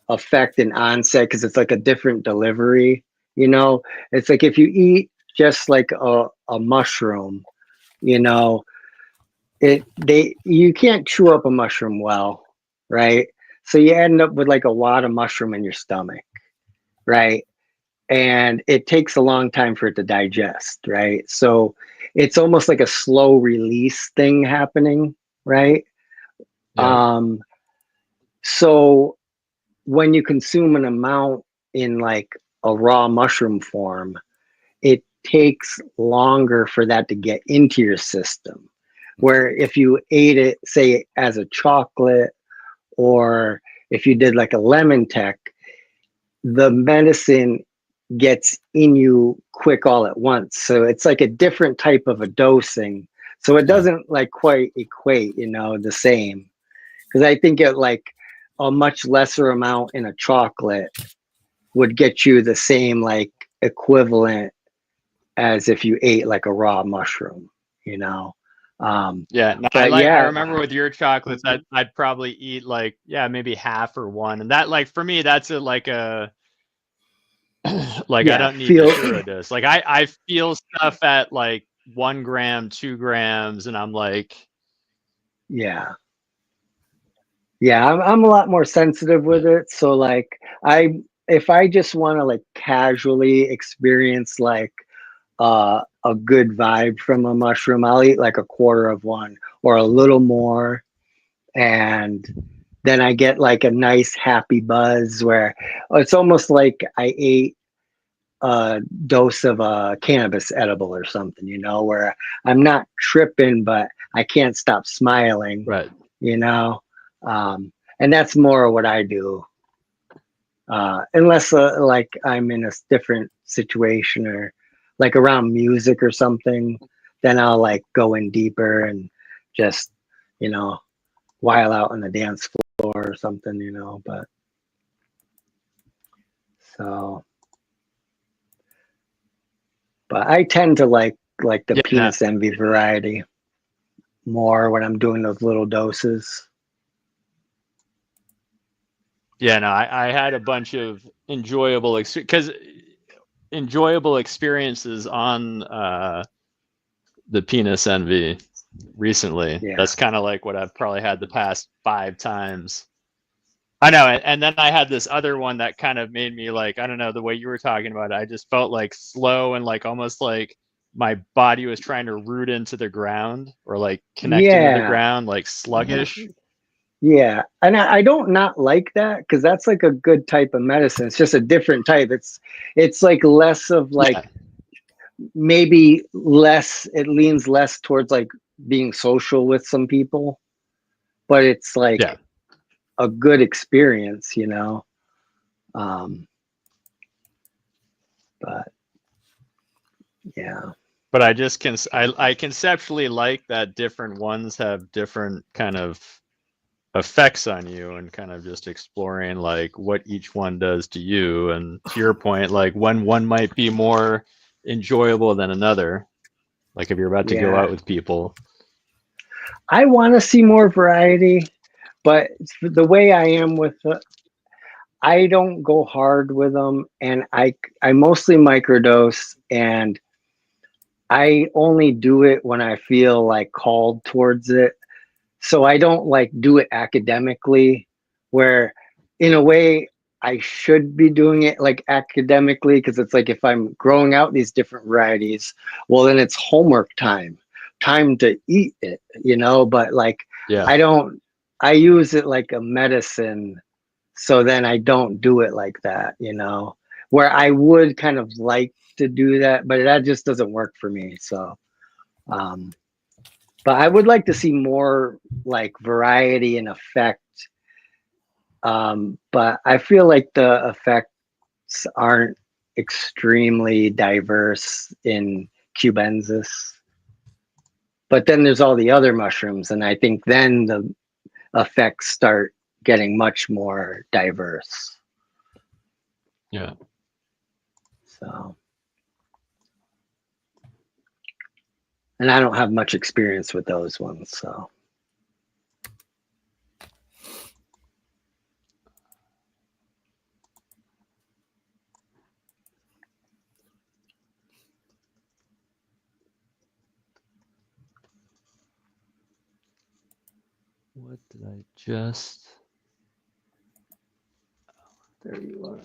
Speaker 2: effect and onset because it's like a different delivery. You know, it's like if you eat just like a mushroom, you know, you can't chew up a mushroom well, right? So you end up with like a lot of mushroom in your stomach, right? And it takes a long time for it to digest, right? So it's almost like a slow release thing happening, right? Yeah. So when you consume an amount in like a raw mushroom form, it takes longer for that to get into your system. Where if you ate it, say, as a chocolate, or if you did like a lemon tech, the medicine gets in you quick all at once. So it's like a different type of a dosing. So it doesn't like quite equate, you know, the same. Because I think it like a much lesser amount in a chocolate would get you the same like equivalent as if you ate like a raw mushroom, you know.
Speaker 8: I remember with your chocolates, I'd probably eat like maybe half or one, and that like for me that's like I don't need the Shura dose. Like I feel stuff at like 1 gram, 2 grams, and I'm like,
Speaker 2: I'm a lot more sensitive with it. So like if I just want to like casually experience like a good vibe from a mushroom, I'll eat like a quarter of one or a little more, and then I get like a nice happy buzz where it's almost like I ate a dose of a cannabis edible or something, you know, where I'm not tripping, but I can't stop smiling,
Speaker 8: right?
Speaker 2: You know, and that's more what I do, unless like I'm in a different situation or like around music or something. then I'll like go in deeper and just, you know, while out on the dance floor or something, you know, but so, but I tend to like the penis envy variety more when I'm doing those little doses.
Speaker 8: Yeah, no, I had a bunch of enjoyable experiences on the penis envy recently.
Speaker 2: Yeah.
Speaker 8: That's kind of like what I've probably had the past 5 times. I know, and then I had this other one that kind of made me like, I don't know, the way you were talking about it, I just felt like slow and like almost like my body was trying to root into the ground or like connecting to the ground, like sluggish.
Speaker 2: Yeah, and I don't not like that because that's like a good type of medicine. It's just a different type. It's like less of like maybe less. It leans less towards like being social with some people, but it's like a good experience, you know. But yeah.
Speaker 8: But I just I conceptually like that different ones have different kind of effects on you, and kind of just exploring like what each one does to you, and to your point, like when one might be more enjoyable than another, like if you're about to go out with people.
Speaker 2: I want to see more variety, but the way I am with I don't go hard with them, and I mostly microdose, and I only do it when I feel like called towards it. So I don't like do it academically, where in a way I should be doing it like academically, because it's like if I'm growing out these different varieties, well then it's homework time to eat it, you know, but like I use it like a medicine, so then I don't do it like that, you know, where I would kind of like to do that, but that just doesn't work for me. So but I would like to see more like variety and effect. But I feel like the effects aren't extremely diverse in cubensis. But then there's all the other mushrooms, and I think then the effects start getting much more diverse.
Speaker 8: Yeah.
Speaker 2: So. And I don't have much experience with those ones, so.
Speaker 8: What did I just? There you are.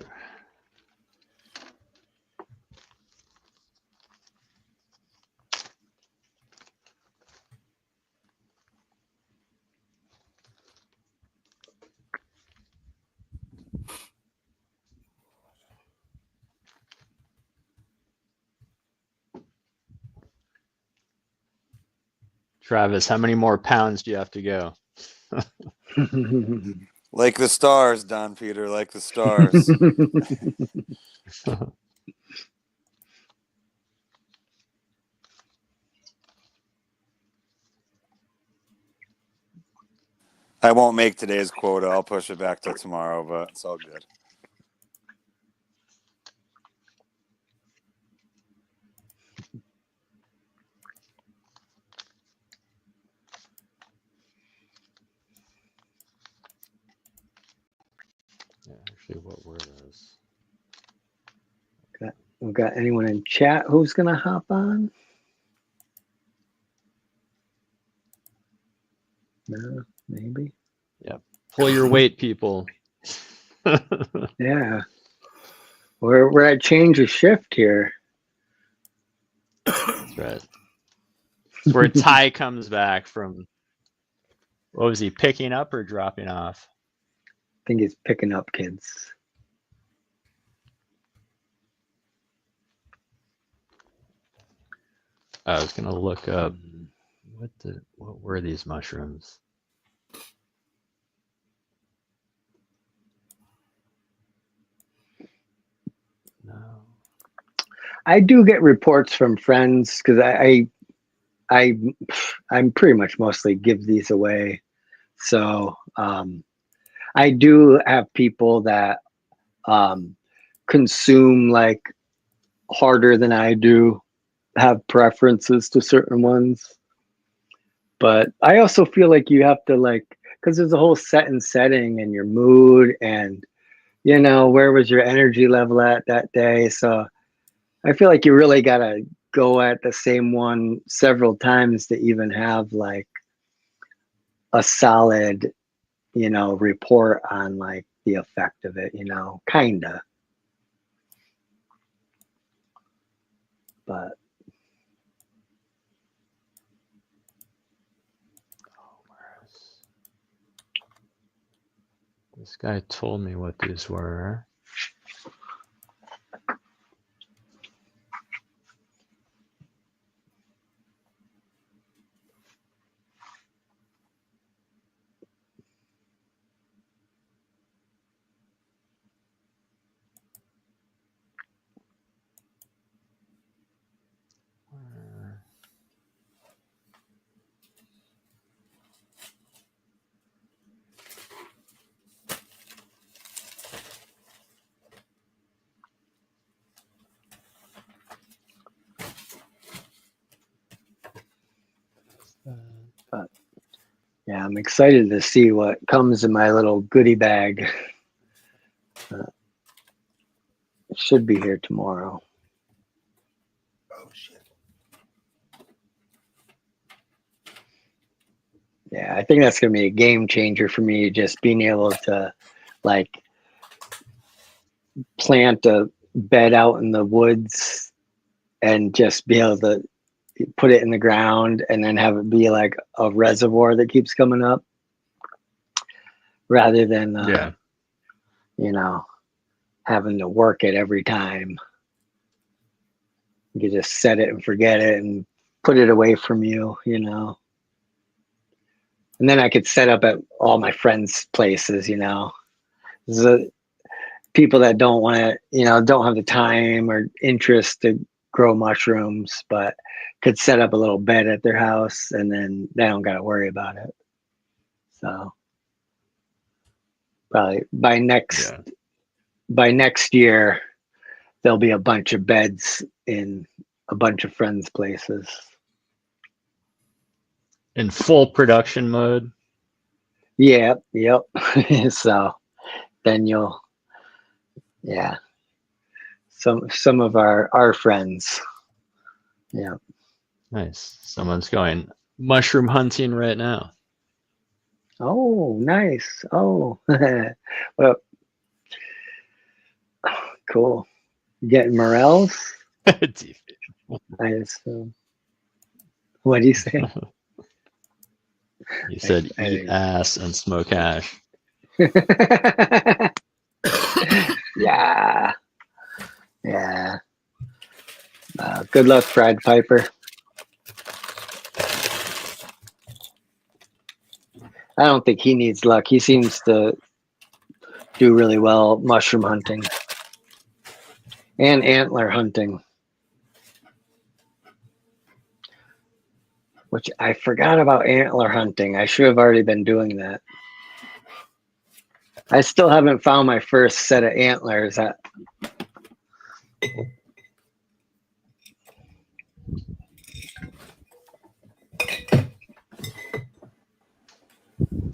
Speaker 8: Travis, how many more pounds do you have to go?
Speaker 6: Like the stars, Don Peter, like the stars. I won't make today's quota. I'll push it back till tomorrow, but it's all good.
Speaker 8: Yeah, actually, what were those?
Speaker 2: We got anyone in chat who's gonna hop on? No, maybe.
Speaker 8: Yeah, pull your weight, people.
Speaker 2: Yeah, we're at change of shift here.
Speaker 8: That's right. It's where Ty comes back from. What was he picking up or dropping off?
Speaker 2: I think he's picking up kids.
Speaker 8: I was gonna look up what were these mushrooms? No.
Speaker 2: I do get reports from friends because I I'm pretty much mostly give these away. So I do have people that consume like harder than I do, have preferences to certain ones. But I also feel like you have to like, because there's a whole set and setting and your mood and, you know, where was your energy level at that day. So I feel like you really got to go at the same one several times to even have like a solid, you know, report on like the effect of it, you know, kinda. But
Speaker 8: This guy told me what these were.
Speaker 2: but yeah, I'm excited to see what comes in my little goodie bag. It should be here tomorrow.
Speaker 7: Oh shit.
Speaker 2: Yeah, I think that's gonna be a game changer for me, just being able to like plant a bed out in the woods and just be able to put it in the ground and then have it be like a reservoir that keeps coming up rather than you know, having to work it every time. You just set it and forget it and put it away from you, you know. And then I could set up at all my friends' places, you know. The people that don't want to, you know, don't have the time or interest to grow mushrooms, but could set up a little bed at their house and then they don't got to worry about it. So probably by next year, there'll be a bunch of beds in a bunch of friends' places.
Speaker 8: In full production mode.
Speaker 2: Yep. So then some of our friends. Yeah.
Speaker 8: Nice. Someone's going mushroom hunting right now.
Speaker 2: Oh, nice. Oh, well, cool. You getting morels? I assume. What do you say?
Speaker 8: You said eat ass and smoke hash.
Speaker 2: Yeah. Good luck, Fried Piper. I don't think he needs luck. He seems to do really well mushroom hunting and antler hunting, which I forgot about antler hunting. I should have already been doing that. I still haven't found my first set of antlers.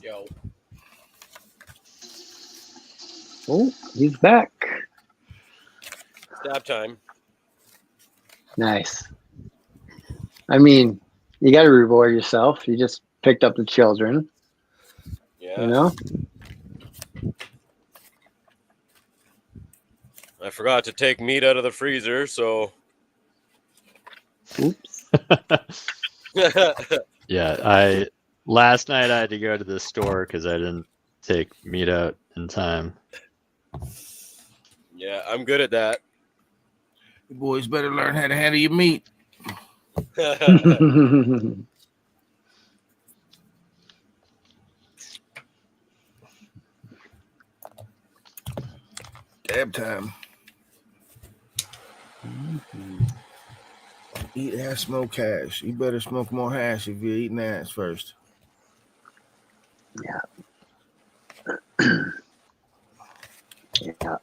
Speaker 1: Yo.
Speaker 2: Oh, he's back.
Speaker 1: Stab time.
Speaker 2: Nice. I mean, you got to reward yourself. You just picked up the children.
Speaker 1: Yeah.
Speaker 2: You know?
Speaker 1: I forgot to take meat out of the freezer, so.
Speaker 2: Oops.
Speaker 8: Yeah, last night I had to go to the store because I didn't take meat out in time.
Speaker 1: Yeah, I'm good at that.
Speaker 7: You boys better learn how to handle your meat. Dab time. Eat ass, smoke hash. You better smoke more hash if you're eating ass first.
Speaker 2: Yeah. Yeah.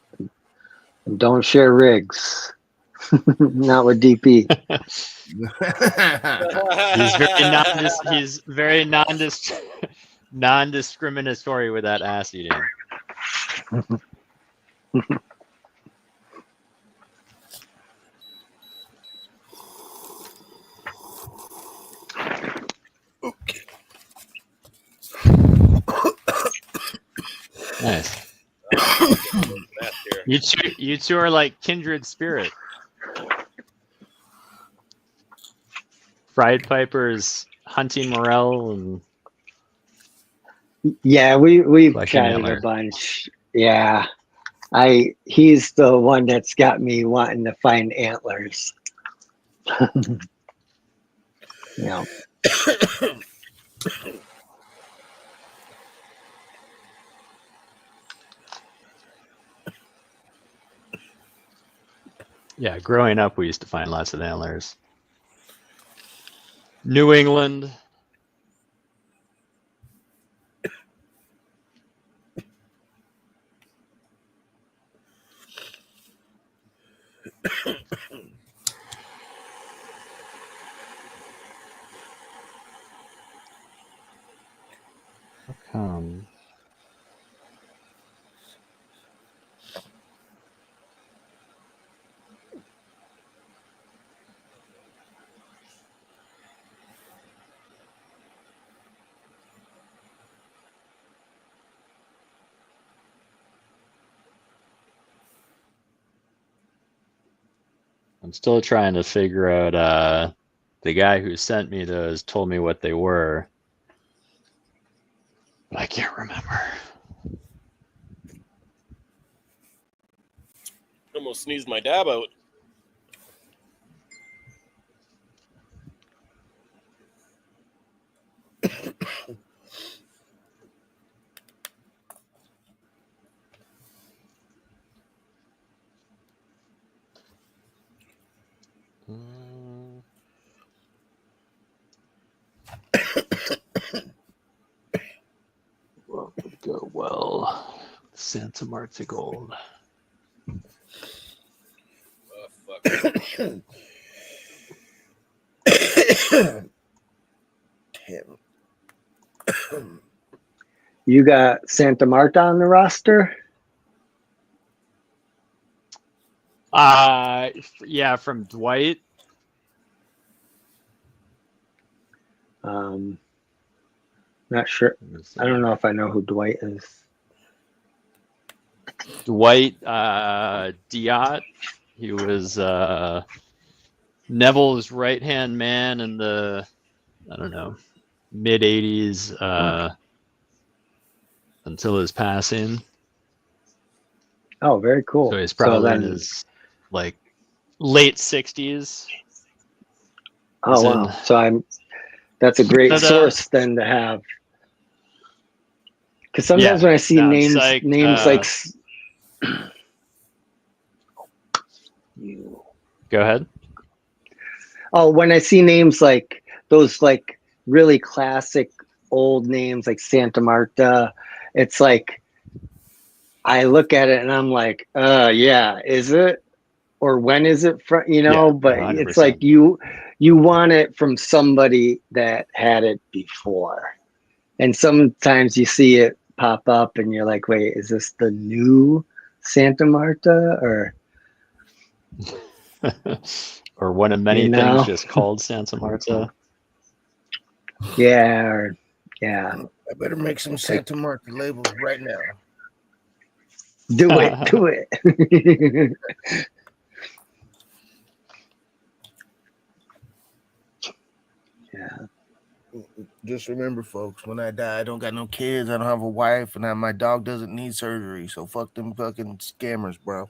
Speaker 2: And don't share rigs. Not with DP.
Speaker 8: He's very non-discriminatory with that ass eating. Nice. You two are like kindred spirit. Fried Piper's hunting morel and
Speaker 2: Yeah, we've
Speaker 8: collecting
Speaker 2: chatted
Speaker 8: antlers.
Speaker 2: a bunch. Yeah. He's the one that's got me wanting to find antlers. Yeah.
Speaker 8: Yeah, growing up we used to find lots of antlers. New England. How come? I'm still trying to figure out the guy who sent me those told me what they were. But I can't remember.
Speaker 1: Almost sneezed my dab out.
Speaker 8: What would go well? Santa Marta Gold.
Speaker 1: Oh, fuck.
Speaker 2: You got Santa Marta on the roster?
Speaker 8: Yeah, from Dwight.
Speaker 2: Not sure. I don't know if I know who Dwight is.
Speaker 8: Dwight Diot. He was Neville's right-hand man in the, I don't know, mid 80s until his passing.
Speaker 2: Oh, very cool.
Speaker 8: So he's probably in his like late 60s.
Speaker 2: Oh wow! So that's a great
Speaker 8: Canada.
Speaker 2: source then to have. Because sometimes when I see names like
Speaker 8: Go ahead.
Speaker 2: Oh, when I see names like those, like really classic old names like Santa Marta, it's like I look at it and I'm like, yeah, is it? Or when is it from? You know,
Speaker 8: Yeah,
Speaker 2: but
Speaker 8: 100%.
Speaker 2: it's like you want it from somebody that had it before. And sometimes you see it pop up and you're like, wait, is this the new Santa Marta or
Speaker 8: or one of many things just called Santa Marta?
Speaker 2: Yeah, or yeah.
Speaker 7: I better make some Santa Marta labels right now.
Speaker 2: Do it. Yeah.
Speaker 7: Just remember, folks, when I die, I don't got no kids, I don't have a wife, and my dog doesn't need surgery. So fuck them fucking scammers, bro.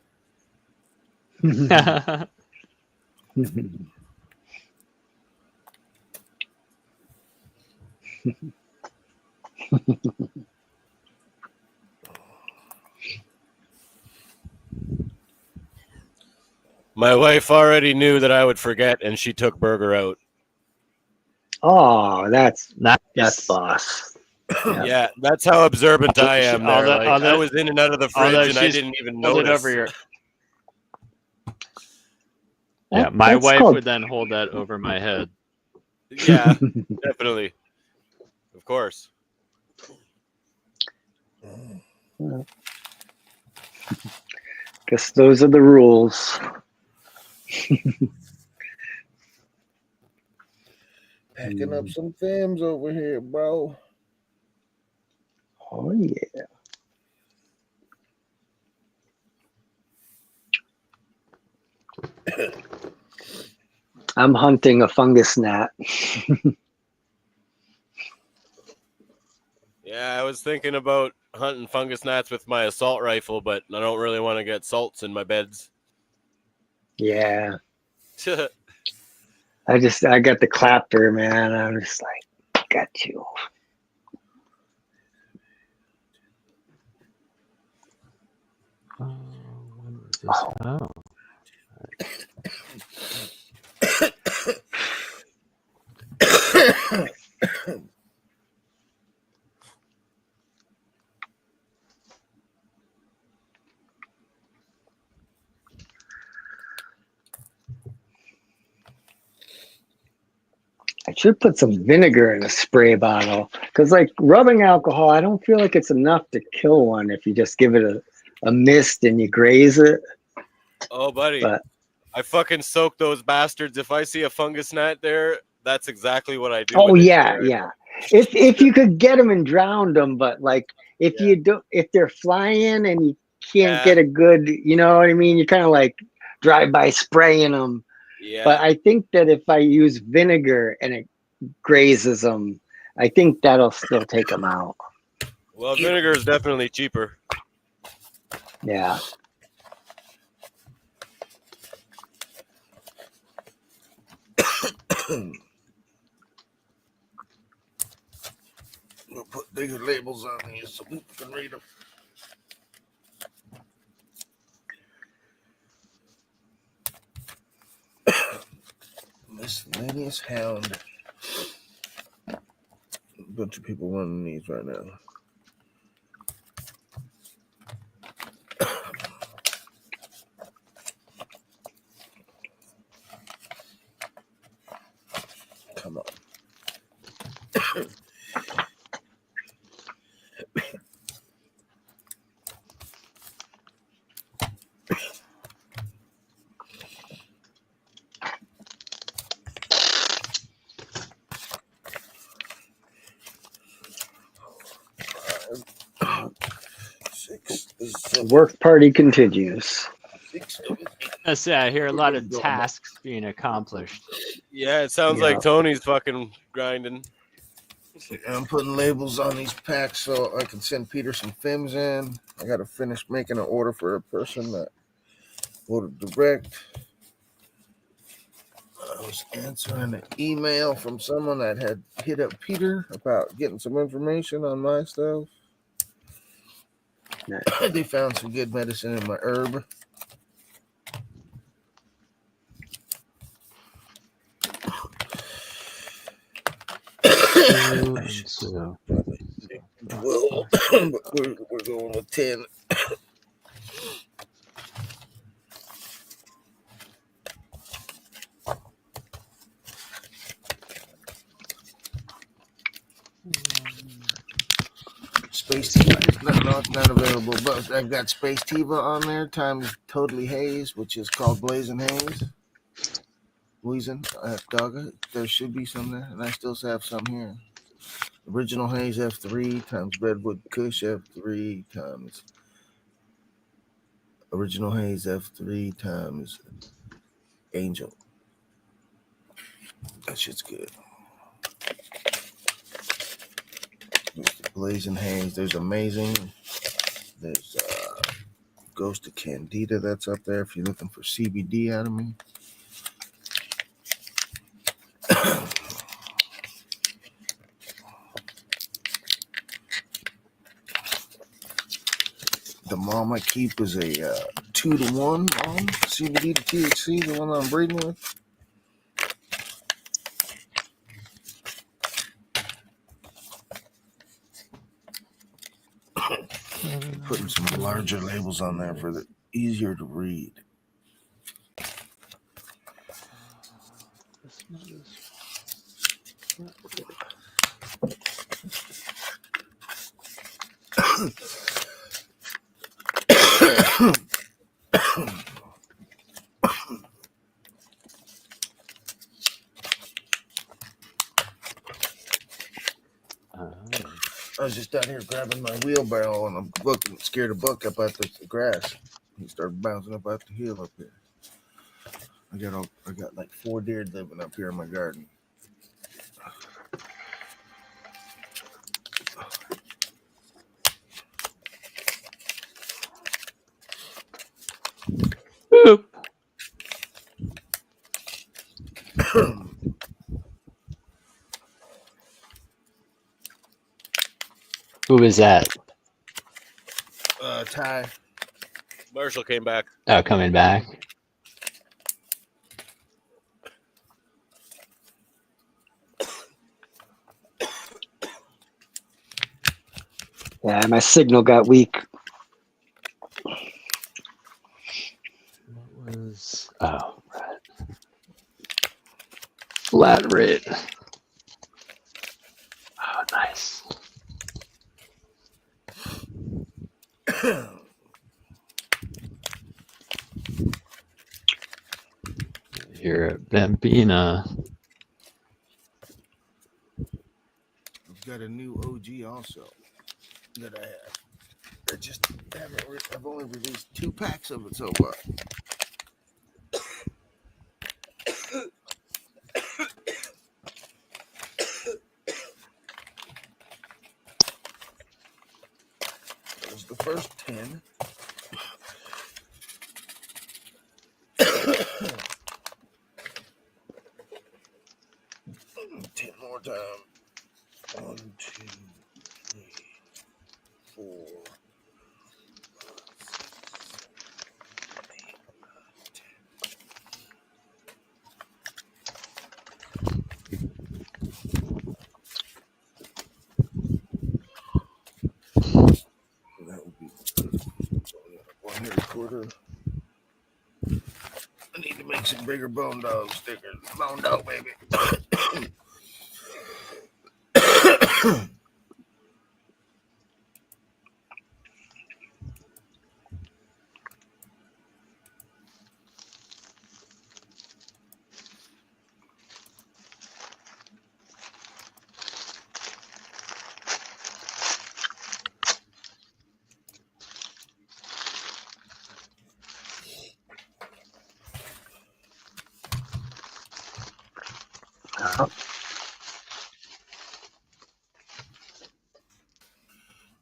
Speaker 1: My wife already knew that I would forget, and she took burger out.
Speaker 2: Oh, that's
Speaker 8: Nice.
Speaker 2: boss.
Speaker 1: Yeah, that's how observant I am. There, I was in and out of the fridge, and I didn't even
Speaker 8: Hold it
Speaker 1: notice.
Speaker 8: over your. Yeah, my
Speaker 2: That's
Speaker 8: wife
Speaker 2: called-
Speaker 8: would then hold that over my head.
Speaker 1: Yeah, definitely. Of course.
Speaker 2: Guess those are the rules.
Speaker 7: Packing up some films over here, bro.
Speaker 2: Oh yeah. I'm hunting a fungus gnat.
Speaker 1: Yeah, I was thinking about hunting fungus gnats with my assault rifle, but I don't really want to get salts in my beds.
Speaker 2: Yeah. I got the clapper, man. I'm just like, got you.
Speaker 8: Oh.
Speaker 2: I should put some vinegar in a spray bottle because, like, rubbing alcohol, I don't feel like it's enough to kill one if you just give it a mist and you graze it.
Speaker 1: Oh, buddy.
Speaker 2: But
Speaker 1: I fucking soak those bastards. If I see a fungus gnat there, that's exactly what I do.
Speaker 2: oh
Speaker 1: with it
Speaker 2: yeah,
Speaker 1: there.
Speaker 2: yeah. If you could get them and drown them, but like if you do, if they're flying and you can't get a good, you know what I mean? You're kind of like drive by spraying them.
Speaker 1: Yeah.
Speaker 2: But I think that if I use vinegar and it grazes them, I think that'll still take them out.
Speaker 1: Well, vinegar is definitely cheaper.
Speaker 2: Yeah.
Speaker 7: We'll put bigger labels on these so people can read them. Miscellaneous hound. A bunch of people running these right now. Come on.
Speaker 2: Work party continues.
Speaker 8: I hear a lot of tasks being accomplished.
Speaker 1: Yeah, it sounds like Tony's fucking grinding.
Speaker 7: I'm putting labels on these packs so I can send Peter some films in. I got to finish making an order for a person that ordered direct. I was answering an email from someone that had hit up Peter about getting some information on my stuff. They found some good medicine in my herb.
Speaker 8: So.
Speaker 7: 12, but we're going with 10. Space Tiva is not available, but I've got Space Tiva on there times Totally Haze, which is called Blazing Haze. Blazing Dogga. There should be some there, and I still have some here. Original Haze F3 times Redwood Kush F3 times Original Haze F3 times Angel. That shit's good. There's the Blazing Haze. There's Amazing. There's Ghost of Candida that's up there if you're looking for CBD out of me. The Mom I keep is a 2-1 on CBD to THC, the one I'm breeding with. Putting some larger labels on there for the easier to read. I was just down here grabbing my wheelbarrow and I'm looking, scared a buck up at the grass. He started bouncing up out the hill up here. I got like 4 deer living up here in my garden.
Speaker 8: Boop. Who is that?
Speaker 7: Ty.
Speaker 1: Marshall came back.
Speaker 8: Oh, coming back.
Speaker 2: Yeah, my signal got weak.
Speaker 8: What was? Oh, right. Flat rate. Oh, nice. Here at Bambina.
Speaker 7: I've got a new OG also that I have. I've only released 2 packs of it so far. That was the first 10. 10 more time. 1, 2, 3, 4. That would be 1.25. I need to make some bigger bone dog stickers. Bone dog, baby.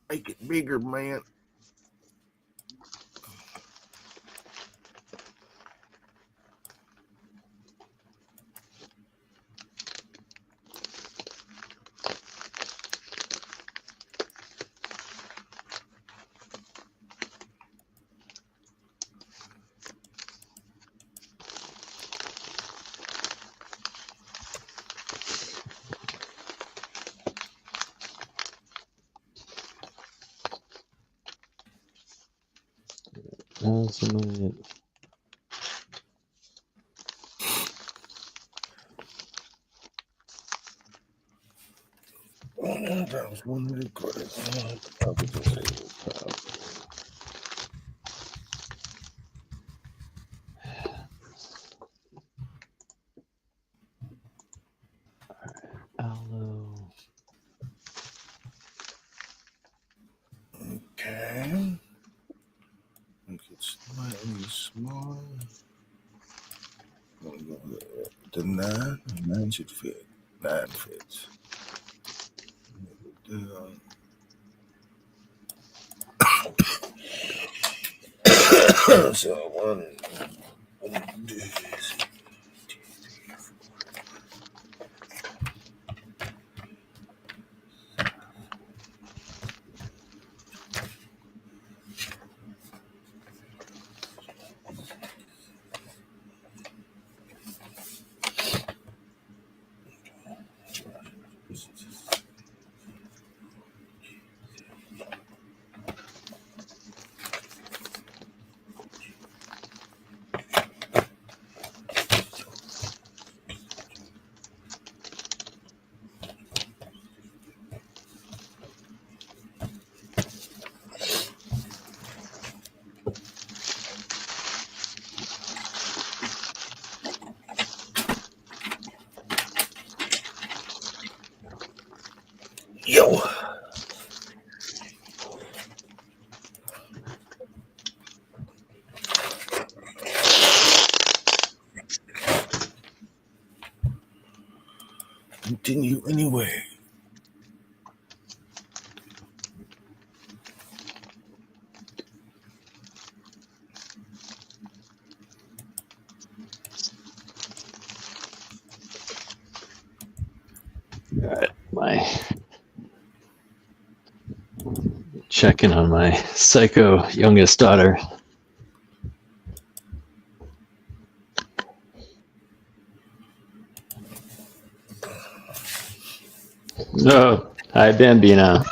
Speaker 7: Make it bigger, man. That was 1.25.
Speaker 8: Aloe.
Speaker 7: Okay. Make it slightly smaller. The 9. 9 should fit. 9 fits. So 1, 2, 3. Yo. Continue anyway.
Speaker 8: My checking on my psycho youngest daughter. No, hi Bambina.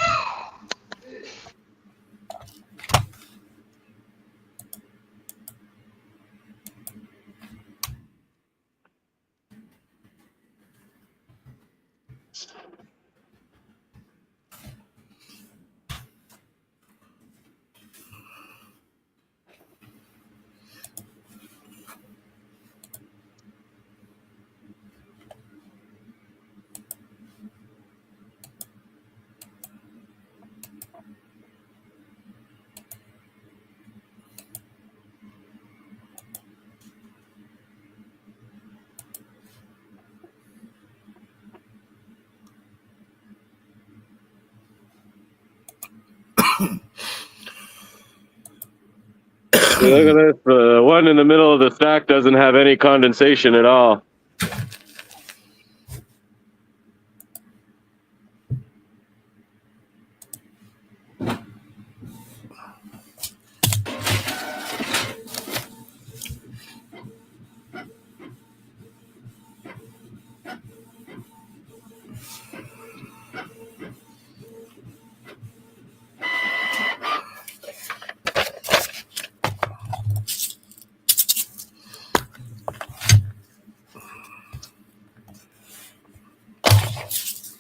Speaker 3: Look at this. The one in the middle of the stack doesn't have any condensation at all.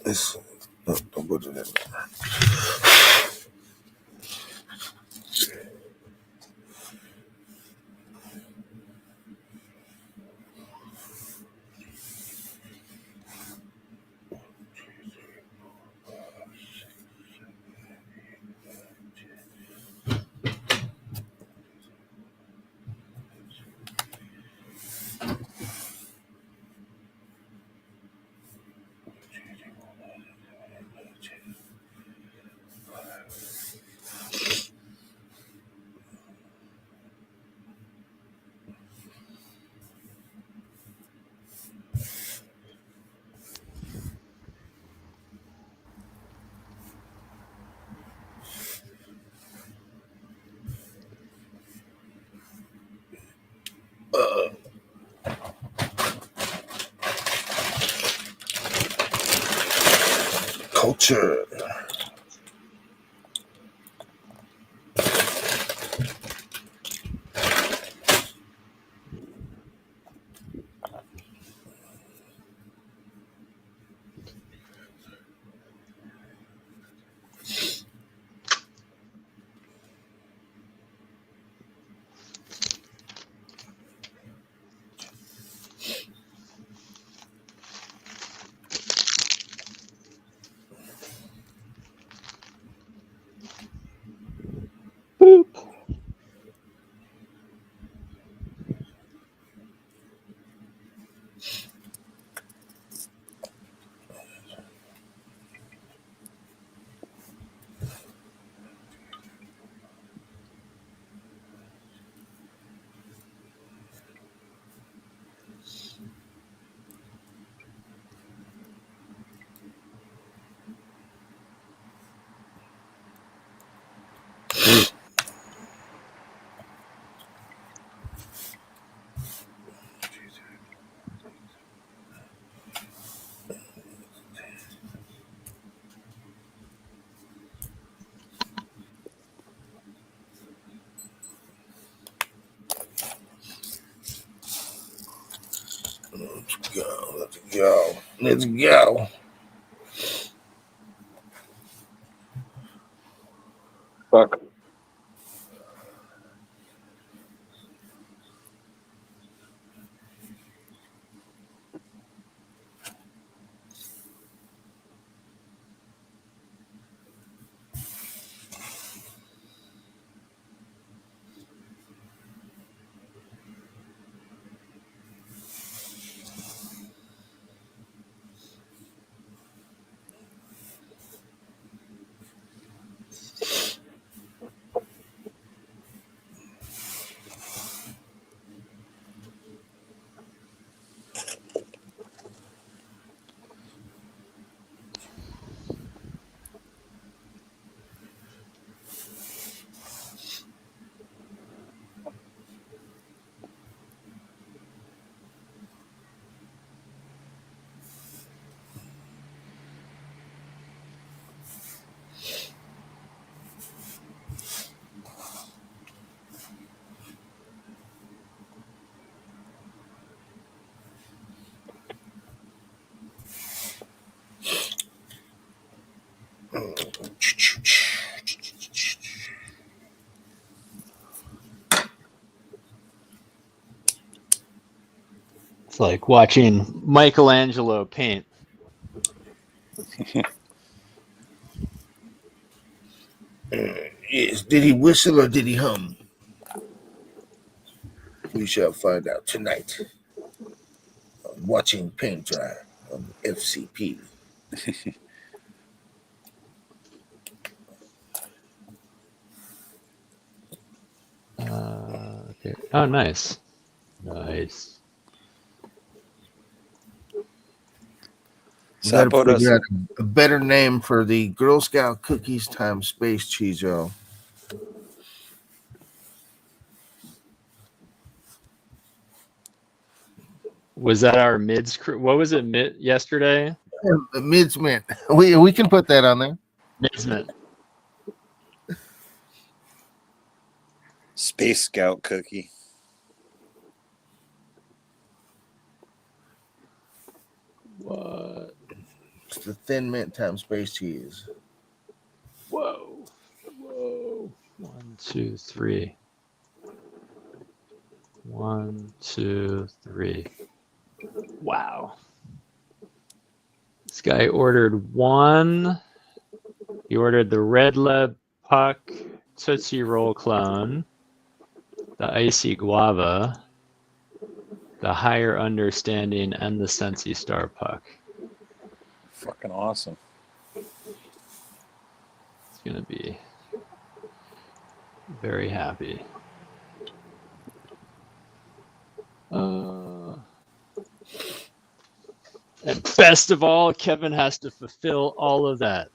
Speaker 7: This, don't put it in. Culture. Let's go. Let's go.
Speaker 3: Fuck.
Speaker 8: It's like watching Michelangelo paint.
Speaker 7: Yes. Did he whistle or did he hum? We shall find out tonight. On watching paint dry on FCP.
Speaker 8: Okay. Oh, nice. Nice.
Speaker 7: We got to figure out a better name for the Girl Scout cookies times space cheese, y'all.
Speaker 8: Was that our mids? What was it mid yesterday?
Speaker 7: The mids mint. We can put that on there.
Speaker 8: Mids mint.
Speaker 6: Space Scout cookie.
Speaker 8: What?
Speaker 7: It's the thin mint times space cheese.
Speaker 8: Whoa. Whoa. 1, 2, 3. 1, 2, 3. Wow. This guy ordered one. He ordered the Red Leb Puck Tootsie Roll clone, the Icy Guava, the Higher Understanding, and the Sensi Star Puck.
Speaker 6: Fucking awesome.
Speaker 8: It's gonna be very happy. And best of all, Kevin has to fulfill all of that.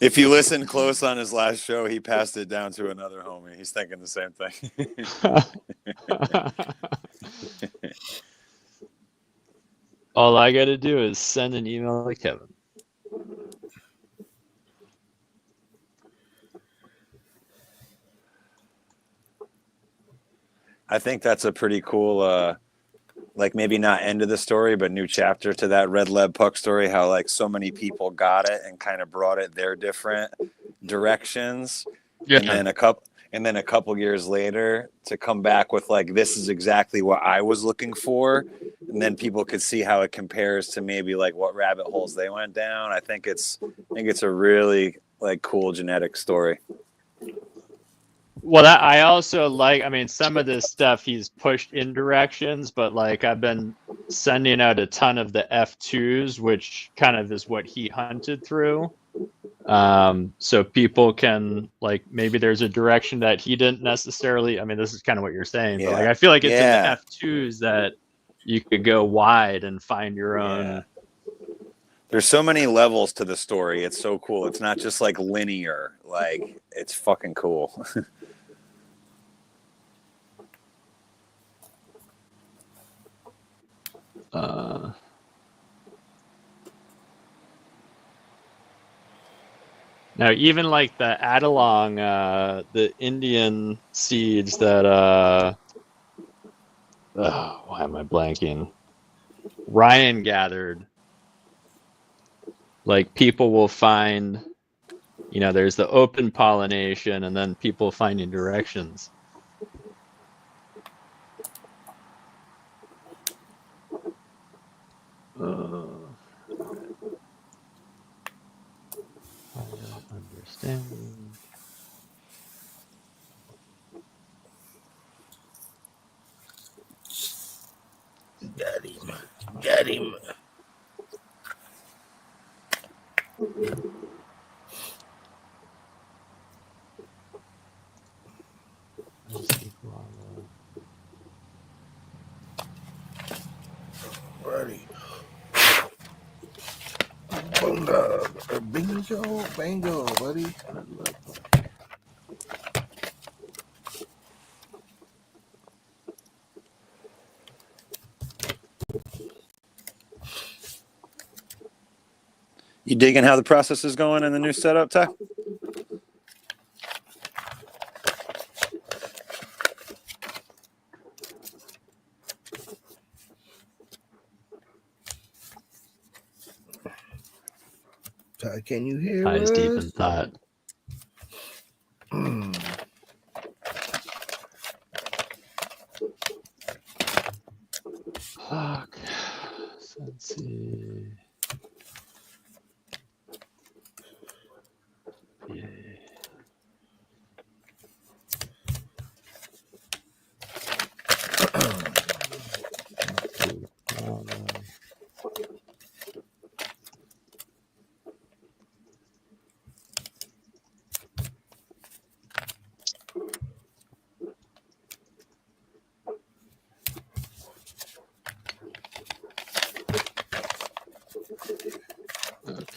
Speaker 6: If you listen close on his last show, he passed it down to another homie. He's thinking the same thing.
Speaker 8: All I got to do is send an email to Kevin.
Speaker 6: I think that's a pretty cool, like maybe not end of the story, but new chapter to that Red Leb Puck story. How like so many people got it and kind of brought it their different directions,
Speaker 8: Yeah.
Speaker 6: and then a couple years later to come back with like, this is exactly what I was looking for, and then people could see how it compares to maybe like what rabbit holes they went down. I think it's a really like cool genetic story.
Speaker 8: Well, I also like, I mean, some of this stuff he's pushed in directions, but like I've been sending out a ton of the F2s, which kind of is what he hunted through. So people can like, maybe there's a direction that he didn't necessarily, I mean, this is kind of what you're saying, but like, I feel like it's in the F2s that you could go wide and find your own.
Speaker 6: Yeah. There's so many levels to the story. It's so cool. It's not just like linear, like it's fucking cool.
Speaker 8: Now, even like the Adelong, the Indian seeds that, why am I blanking? Ryan gathered. Like people will find, you know, there's the open pollination and then people finding directions. Understanding.
Speaker 7: Got him. Ready. Bingo, buddy.
Speaker 6: You digging how the process is going in the new setup, Ty?
Speaker 7: Ty, can you hear
Speaker 8: Ty's
Speaker 7: us?
Speaker 8: deep in thought. Let's see. Yeah.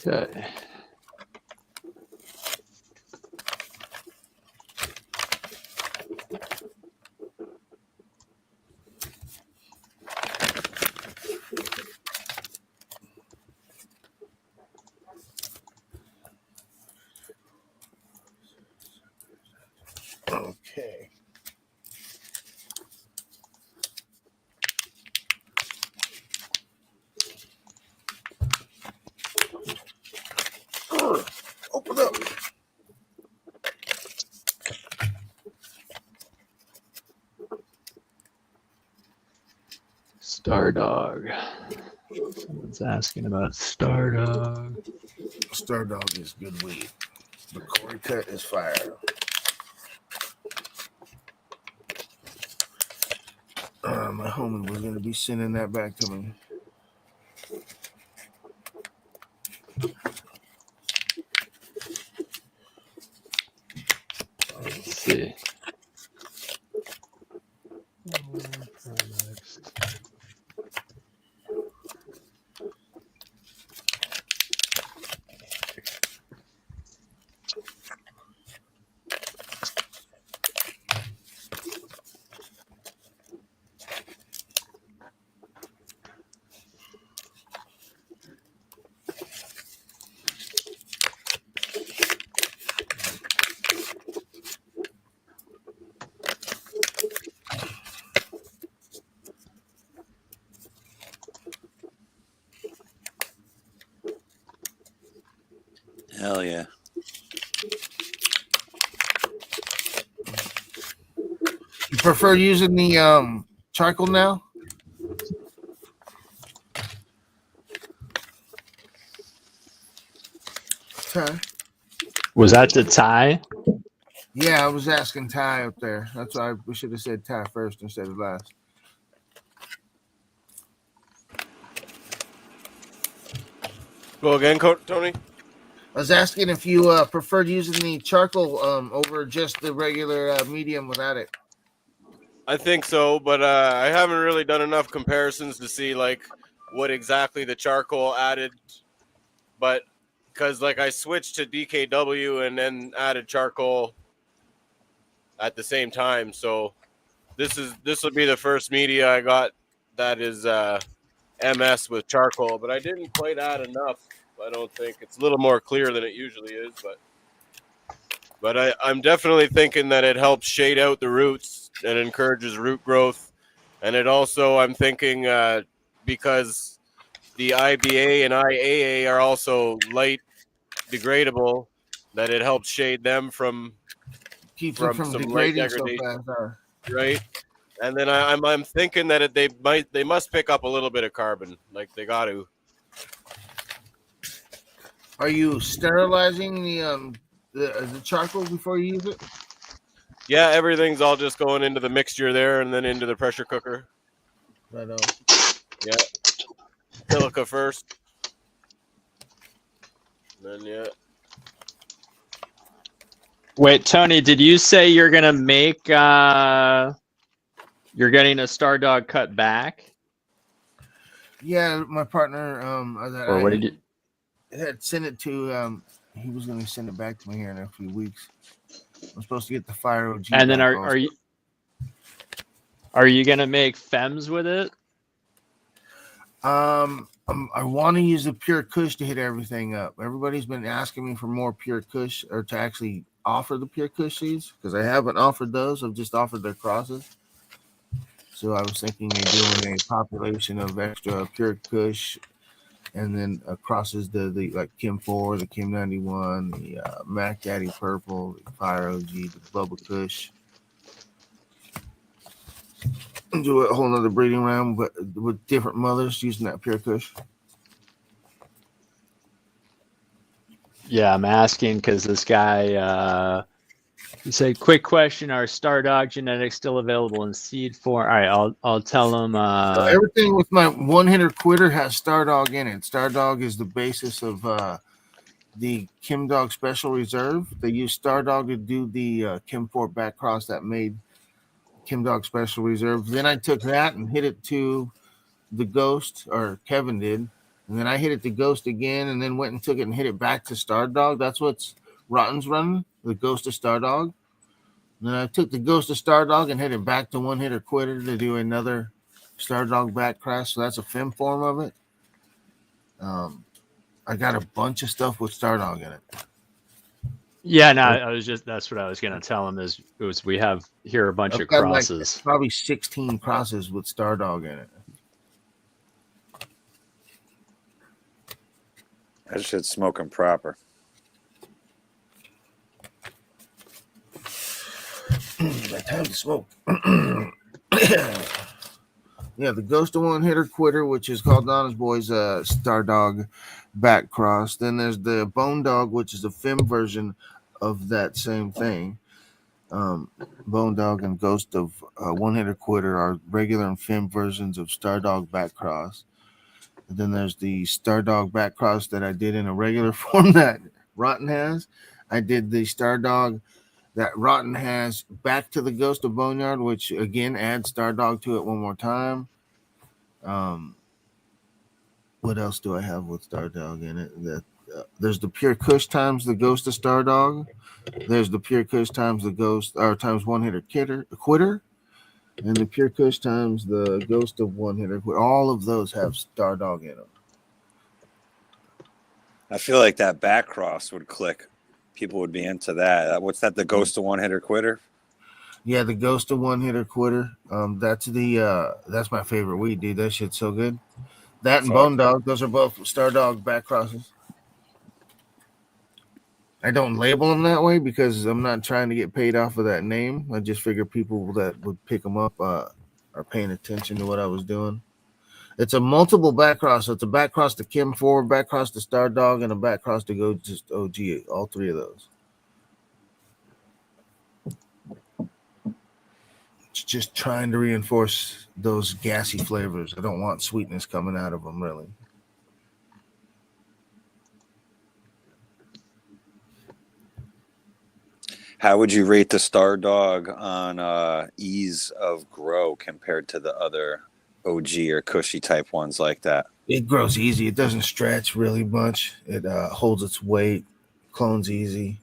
Speaker 8: Okay.
Speaker 7: Okay. Open up.
Speaker 8: Stardog. Someone's asking about Stardog.
Speaker 7: Stardog is good weed. The Corey cut is fire. My homie was going to be sending that back to me.
Speaker 8: Let's see.
Speaker 6: Hell yeah.
Speaker 7: You prefer using the charcoal now? Ty?
Speaker 8: Was that to Ty?
Speaker 7: Yeah, I was asking Ty up there. That's why we should have said Ty first instead of last.
Speaker 1: Go again, Tony.
Speaker 7: I was asking if you preferred using the charcoal over just the regular medium without it.
Speaker 1: I think so, but I haven't really done enough comparisons to see like what exactly the charcoal added. But because like I switched to DKW and then added charcoal at the same time, so this will be the first media I got that is MS with charcoal, but I didn't quite add enough. I don't think it's a little more clear than it usually is, but I'm definitely thinking that it helps shade out the roots and encourages root growth, and it also I'm thinking because the IBA and IAA are also light degradable, that it helps shade them from
Speaker 7: Keeps them from
Speaker 1: some light
Speaker 7: degrading so
Speaker 1: degradation,
Speaker 7: fast.
Speaker 1: right? And then I'm thinking that they must pick up a little bit of carbon, like they got to.
Speaker 7: Are you sterilizing the charcoal before you use it?
Speaker 1: Yeah, everything's all just going into the mixture there and then into the pressure cooker.
Speaker 7: Right on.
Speaker 1: Yeah. Silica first. Then yeah.
Speaker 8: Wait, Tony, did you say you're gonna make you're getting a Stardog cut back?
Speaker 7: Yeah, my partner
Speaker 8: Or what did you
Speaker 7: had sent it to he was going to send it back to me here in a few weeks. I'm supposed to get the Fire OG.
Speaker 8: And then are you gonna make FEMs with it?
Speaker 7: I want to use the Pure Kush to hit everything up. Everybody's been asking me for more Pure Kush, or to actually offer the Pure Kush seeds, because I haven't offered those. I've just offered their crosses. So I was thinking of doing a population of extra Pure Kush, and then crosses the like Kim 4, the Kim 91, the Mac Daddy Purple, the Fire OG, the Bubba Kush. Do a whole nother breeding round, but with different mothers using that Pure Kush.
Speaker 8: Yeah, I'm asking because this guy, he said, "Quick question: Are Stardog genetics still available in seed form?" All right, I'll tell him.
Speaker 7: So everything with my one-hitter quitter has Stardog in it. Stardog is the basis of the Kim Dog Special Reserve. They used Stardog to do the Kim Fort back cross that made Kim Dog Special Reserve. Then I took that and hit it to the Ghost, or Kevin did, and then I hit it to Ghost again, and then went and took it and hit it back to Stardog. That's what's Rotten's running, the Ghost of Stardog. And then I took the Ghost of Stardog and hit it back to one hitter quitter to do another Stardog back cross. So that's a fem form of it. I got a bunch of stuff with Stardog in it.
Speaker 8: Yeah, no, that's what I was gonna tell him is we have here a bunch of crosses.
Speaker 7: Like probably 16 crosses with Stardog in it.
Speaker 6: That shit's smoking proper.
Speaker 7: Time to smoke. Yeah, the Ghost of One Hitter Quitter, which is called Donna's Boys Stardog back cross. Then there's the Bone Dog, which is a fem version of that same thing. Bone Dog and Ghost of One Hitter Quitter are regular and fem versions of Stardog back cross. And then there's the Stardog back cross that I did in a regular form that Rotten has. I did the Stardog that Rotten has back to the Ghost of Boneyard, which again adds Stardog to it one more time. What else do I have with Stardog in it? There's the Pure Kush times the Ghost of Stardog. There's the Pure Kush times the Ghost, or times one hitter quitter, and the Pure Kush times the Ghost of One Hitter Quitter. All of those have Stardog in them.
Speaker 6: I feel like that back cross would click. People would be into that. What's that? The Ghost of One Hitter Quitter?
Speaker 7: Yeah, the Ghost of One Hitter Quitter. That's my favorite weed, dude. That shit's so good. That and Bone Dog, those are both Stardog back crosses. I don't label them that way because I'm not trying to get paid off of that name. I just figure people that would pick them up are paying attention to what I was doing. It's a multiple back cross. So it's a back cross to Kim Ford, back cross to Stardog, and a back cross to go just OG. All three of those. It's just trying to reinforce those gassy flavors. I don't want sweetness coming out of them, really.
Speaker 6: How would you rate the Stardog on ease of grow compared to the other OG or cushy type ones like that?
Speaker 7: It grows easy. It doesn't stretch really much. It holds its weight, clones easy.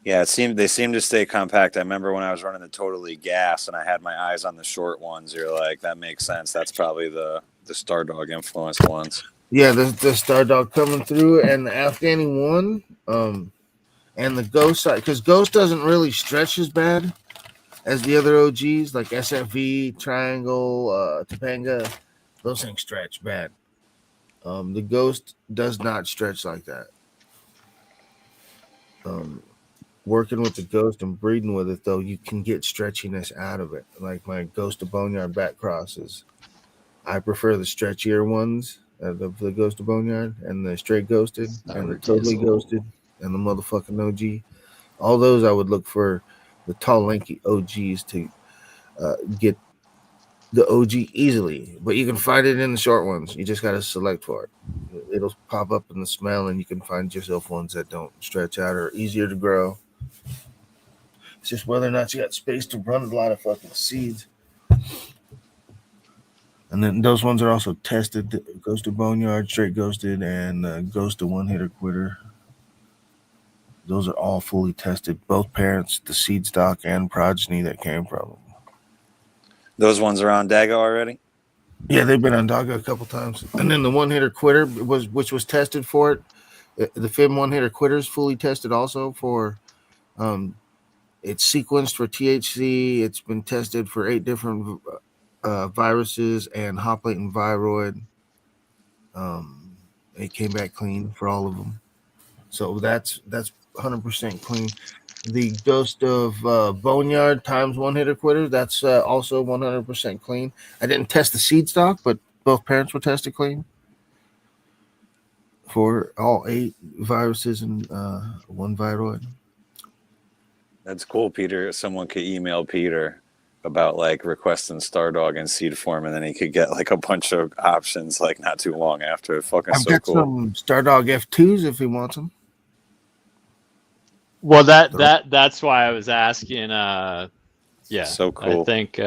Speaker 6: Yeah, they seem to stay compact. I remember when I was running the Totally Gas and I had my eyes on the short ones. You're like, that makes sense. That's probably the Stardog influenced ones.
Speaker 7: Yeah, the Stardog coming through, and the Afghani one, and the Ghost side, because Ghost doesn't really stretch as bad as the other OGs like SFV, Triangle, Topanga. Those things stretch bad. The Ghost does not stretch like that. Working with the Ghost and breeding with it, though, you can get stretchiness out of it. Like my Ghost of Boneyard back crosses. I prefer the stretchier ones of the Ghost of Boneyard and the straight ghosted and the totally ghosted and the motherfucking OG. All those I would look for the tall, lanky OGs to get the OG easily. But you can find it in the short ones. You just got to select for it. It'll pop up in the smell, and you can find yourself ones that don't stretch out or are easier to grow. It's just whether or not you got space to run a lot of fucking seeds. And then those ones are also tested. Ghost of Boneyard, straight ghosted, and Ghost of One Hitter Quitter. Those are all fully tested. Both parents, the seed stock and progeny that came from them.
Speaker 6: Those ones are on Daga already?
Speaker 7: Yeah, they've been on Daga a couple times. And then the One Hitter Quitter, which was tested for it. The FIM One Hitter Quitter is fully tested also for... it's sequenced for THC. It's been tested for 8 different viruses and hop latent viroid. It came back clean for all of them. So that's 100% clean. The Ghost of Boneyard times One Hitter Quitter, that's also 100% clean. I didn't test the seed stock, but both parents were tested clean. for all 8 viruses and 1 viroid.
Speaker 6: That's cool, Peter. Someone could email Peter about like requesting Stardog and seed form, and then he could get like a bunch of options like not too long after. Fucking
Speaker 7: I've
Speaker 6: so
Speaker 7: got
Speaker 6: cool.
Speaker 7: some Stardog F2s if he wants them.
Speaker 8: Well, that's why I was asking. Yeah,
Speaker 6: So cool.
Speaker 8: I think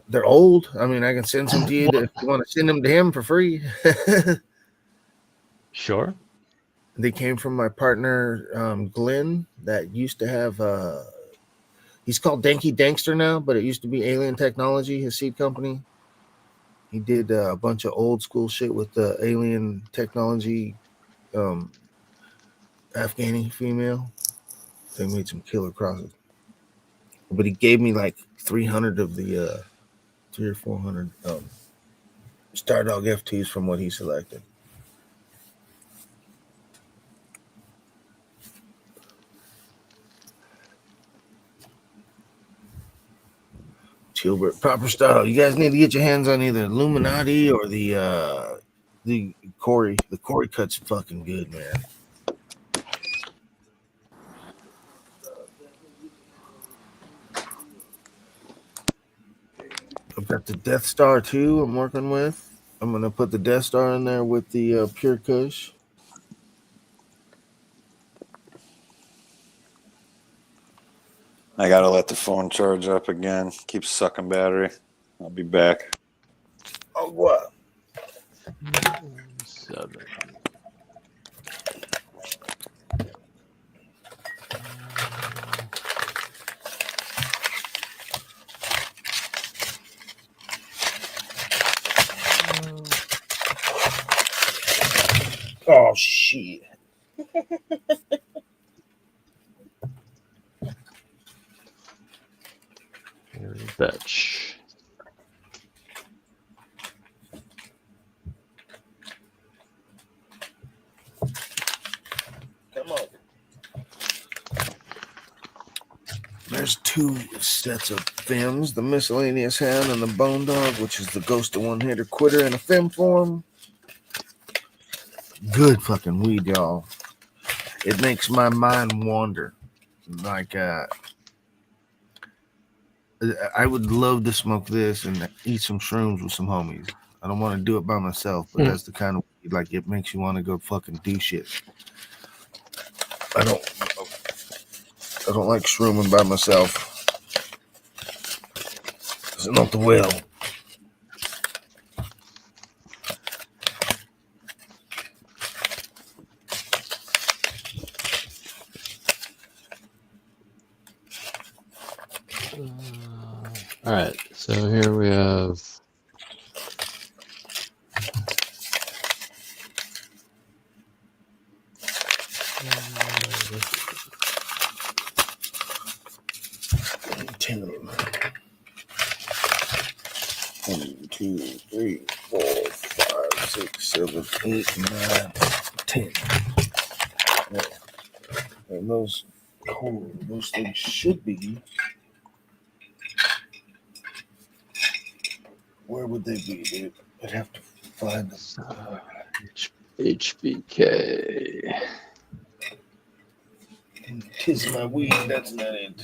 Speaker 7: They're old. I mean, I can send some to you if you want to send them to him for free.
Speaker 8: sure.
Speaker 7: They came from my partner, Glenn, that used to have, he's called Danky Dankster now, but it used to be Alien Technology, his seed company. He did a bunch of old school shit with the Alien Technology Afghani female. They made some killer crosses. But he gave me like 300 of the 300 or 400 Stardog F2s from what he selected. Chilbert, proper style. You guys need to get your hands on either Illuminati or the Corey. The Corey cut's fucking good, man. I've got the Death Star too. I'm working with. I'm gonna put the Death Star in there with the Pure Kush.
Speaker 6: I gotta let the phone charge up again. Keeps sucking battery. I'll be back.
Speaker 7: Oh what?
Speaker 8: 7.
Speaker 7: Oh shit.
Speaker 8: Bitch.
Speaker 7: Come on. There's 2 sets of Fems, the Miscellaneous Hound and the Bone Dog, which is the Ghost of One Hitter Quitter in a Fem form. Good fucking weed, y'all. It makes my mind wander. Like, I would love to smoke this and eat some shrooms with some homies. I don't want to do it by myself, but that's the kind of weed, like, it makes you want to go fucking do shit. I don't like shrooming by myself. It's not the will.
Speaker 8: All right, so here we have.
Speaker 7: One, 2, 3, 4, 5, 6, 7, 8, 9, 10. And those things should be. Where would they be, dude? I'd have to find them.
Speaker 8: HBK.
Speaker 7: Tis my weed, that's not it.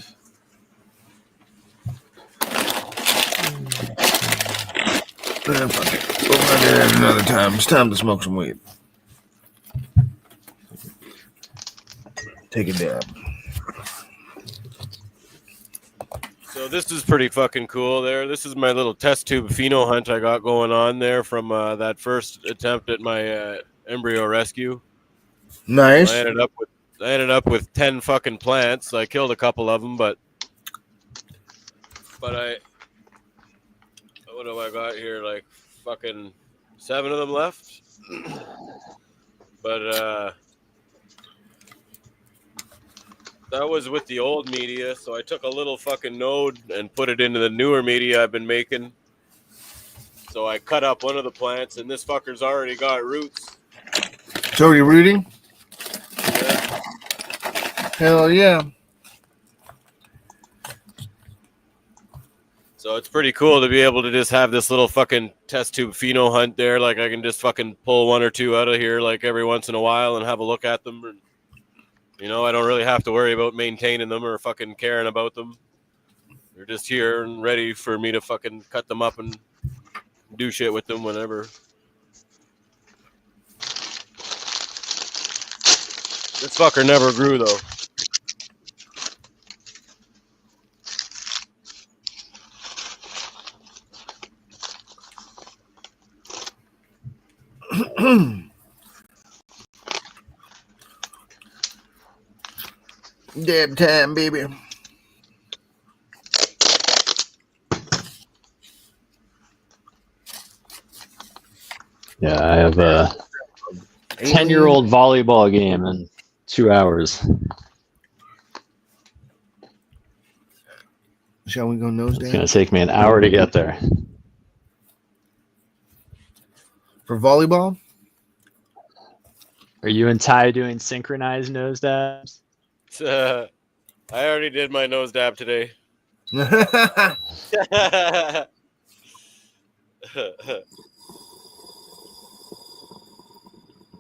Speaker 7: We'll find it at another time. It's time to smoke some weed. Take a dab.
Speaker 1: So this is pretty fucking cool there. This is my little test tube pheno hunt I got going on there from that first attempt at my embryo rescue.
Speaker 7: Nice.
Speaker 1: I ended up with 10 fucking plants. I killed a couple of them, but what have I got here? Like fucking 7 of them left. But that was with the old media, so I took a little fucking node and put it into the newer media I've been making. So I cut up one of the plants, and this fucker's already got roots.
Speaker 7: It's already rooting?
Speaker 1: Yeah.
Speaker 7: Hell yeah.
Speaker 1: So it's pretty cool to be able to just have this little fucking test tube pheno hunt there. Like I can just fucking pull one or two out of here like every once in a while and have a look at them. And, you know, I don't really have to worry about maintaining them or fucking caring about them. They're just here and ready for me to fucking cut them up and do shit with them whenever. This fucker never grew though.
Speaker 7: Dab time, baby.
Speaker 8: Yeah, I have a 10-year-old volleyball game in 2 hours.
Speaker 7: Shall we go
Speaker 8: It's
Speaker 7: nosedive?
Speaker 8: gonna take me an hour to get there.
Speaker 7: For volleyball?
Speaker 8: Are you and Ty doing synchronized nosedives?
Speaker 1: I already did my nose dab today.
Speaker 8: Oh,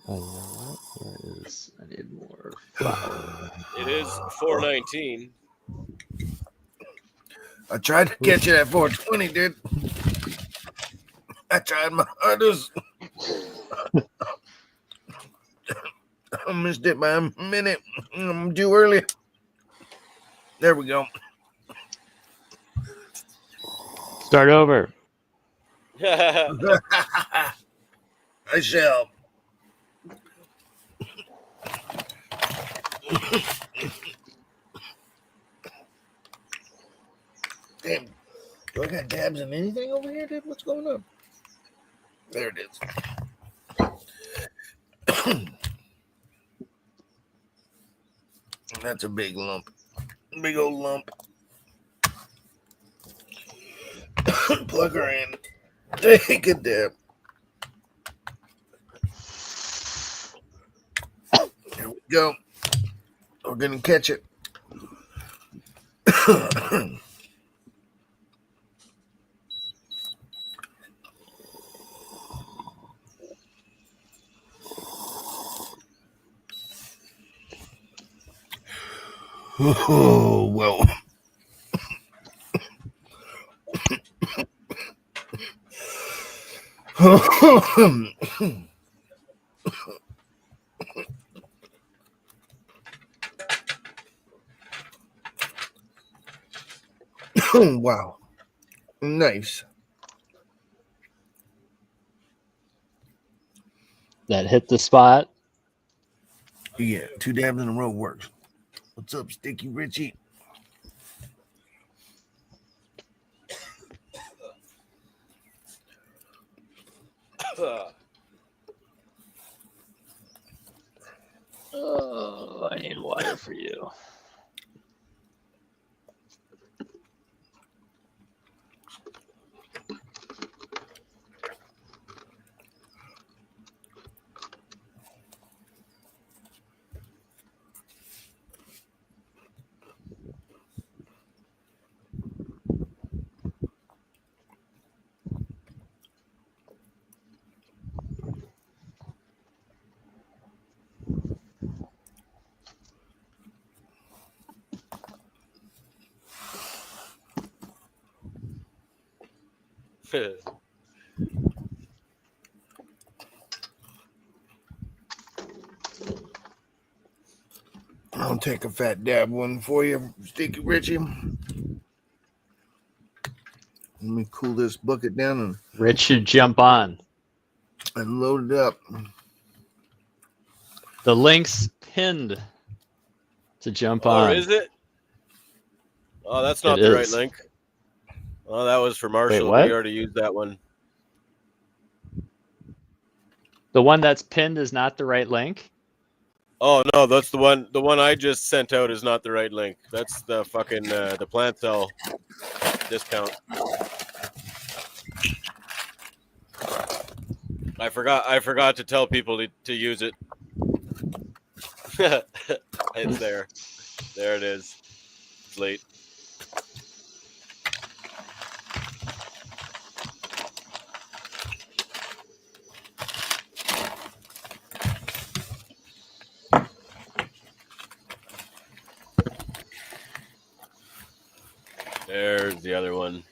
Speaker 8: you know what? Where is? I need more flour.
Speaker 1: It is 4:19.
Speaker 7: I tried to catch it at 420, dude. I tried my hardest. I missed it by a minute. I'm too early. There we go.
Speaker 8: Start over.
Speaker 7: I shall. Damn. Do I got dabs in anything over here, dude? What's going on? There it is. That's a big lump. Big old lump. Plug her in. Take a dab. There we go. We're gonna catch it. Oh, well. Wow. Nice.
Speaker 8: That hit the spot.
Speaker 7: Yeah, 2 dabs in a row works. What's up, Sticky Richie?
Speaker 8: Oh, I need water for you.
Speaker 7: I'll take a fat dab one for you, Sticky Richie. Let me cool this bucket down
Speaker 8: Rich should jump on.
Speaker 7: and load it up.
Speaker 8: The link's pinned to jump on.
Speaker 1: Oh, is it? Oh, that's not
Speaker 8: It
Speaker 1: the right
Speaker 8: is.
Speaker 1: link. Oh, that was for Marshall.
Speaker 8: what?
Speaker 1: We already used that one.
Speaker 8: The one that's pinned is not the right link.
Speaker 1: Oh no, that's the one. The one I just sent out is not the right link. That's the fucking the plant cell discount. I forgot to tell people to use it. It's there. There it is. It's late. There's the other one.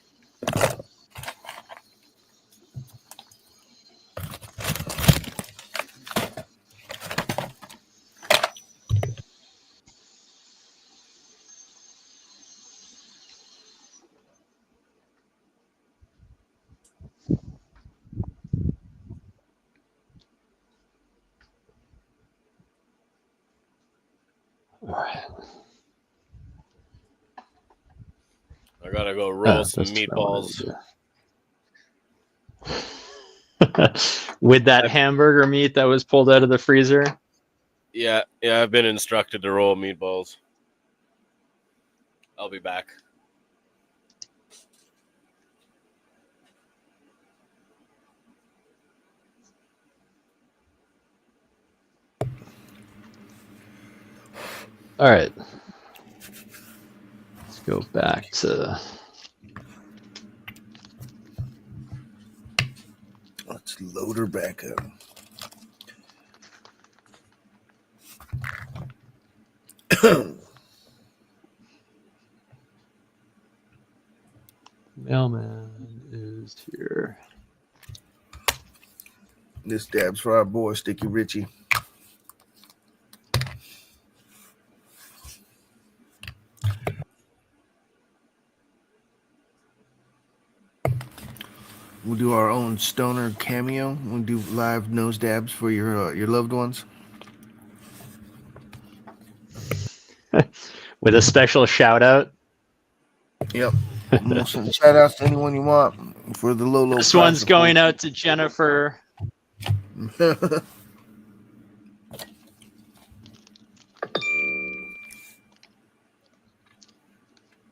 Speaker 8: All right.
Speaker 1: I gotta go roll some meatballs.
Speaker 8: With that hamburger meat that was pulled out of the freezer?
Speaker 1: Yeah, I've been instructed to roll meatballs. I'll be back.
Speaker 8: All right. Let's go back to...
Speaker 7: Let's load her back up.
Speaker 8: Mailman is here.
Speaker 7: This dab's for our boy Sticky Richie. We'll do our own stoner cameo. We'll do live nose dabs for your loved ones.
Speaker 8: With a special shout out.
Speaker 7: Yep. We'll send shout outs to anyone you want for the low.
Speaker 8: This one's going out to Jennifer.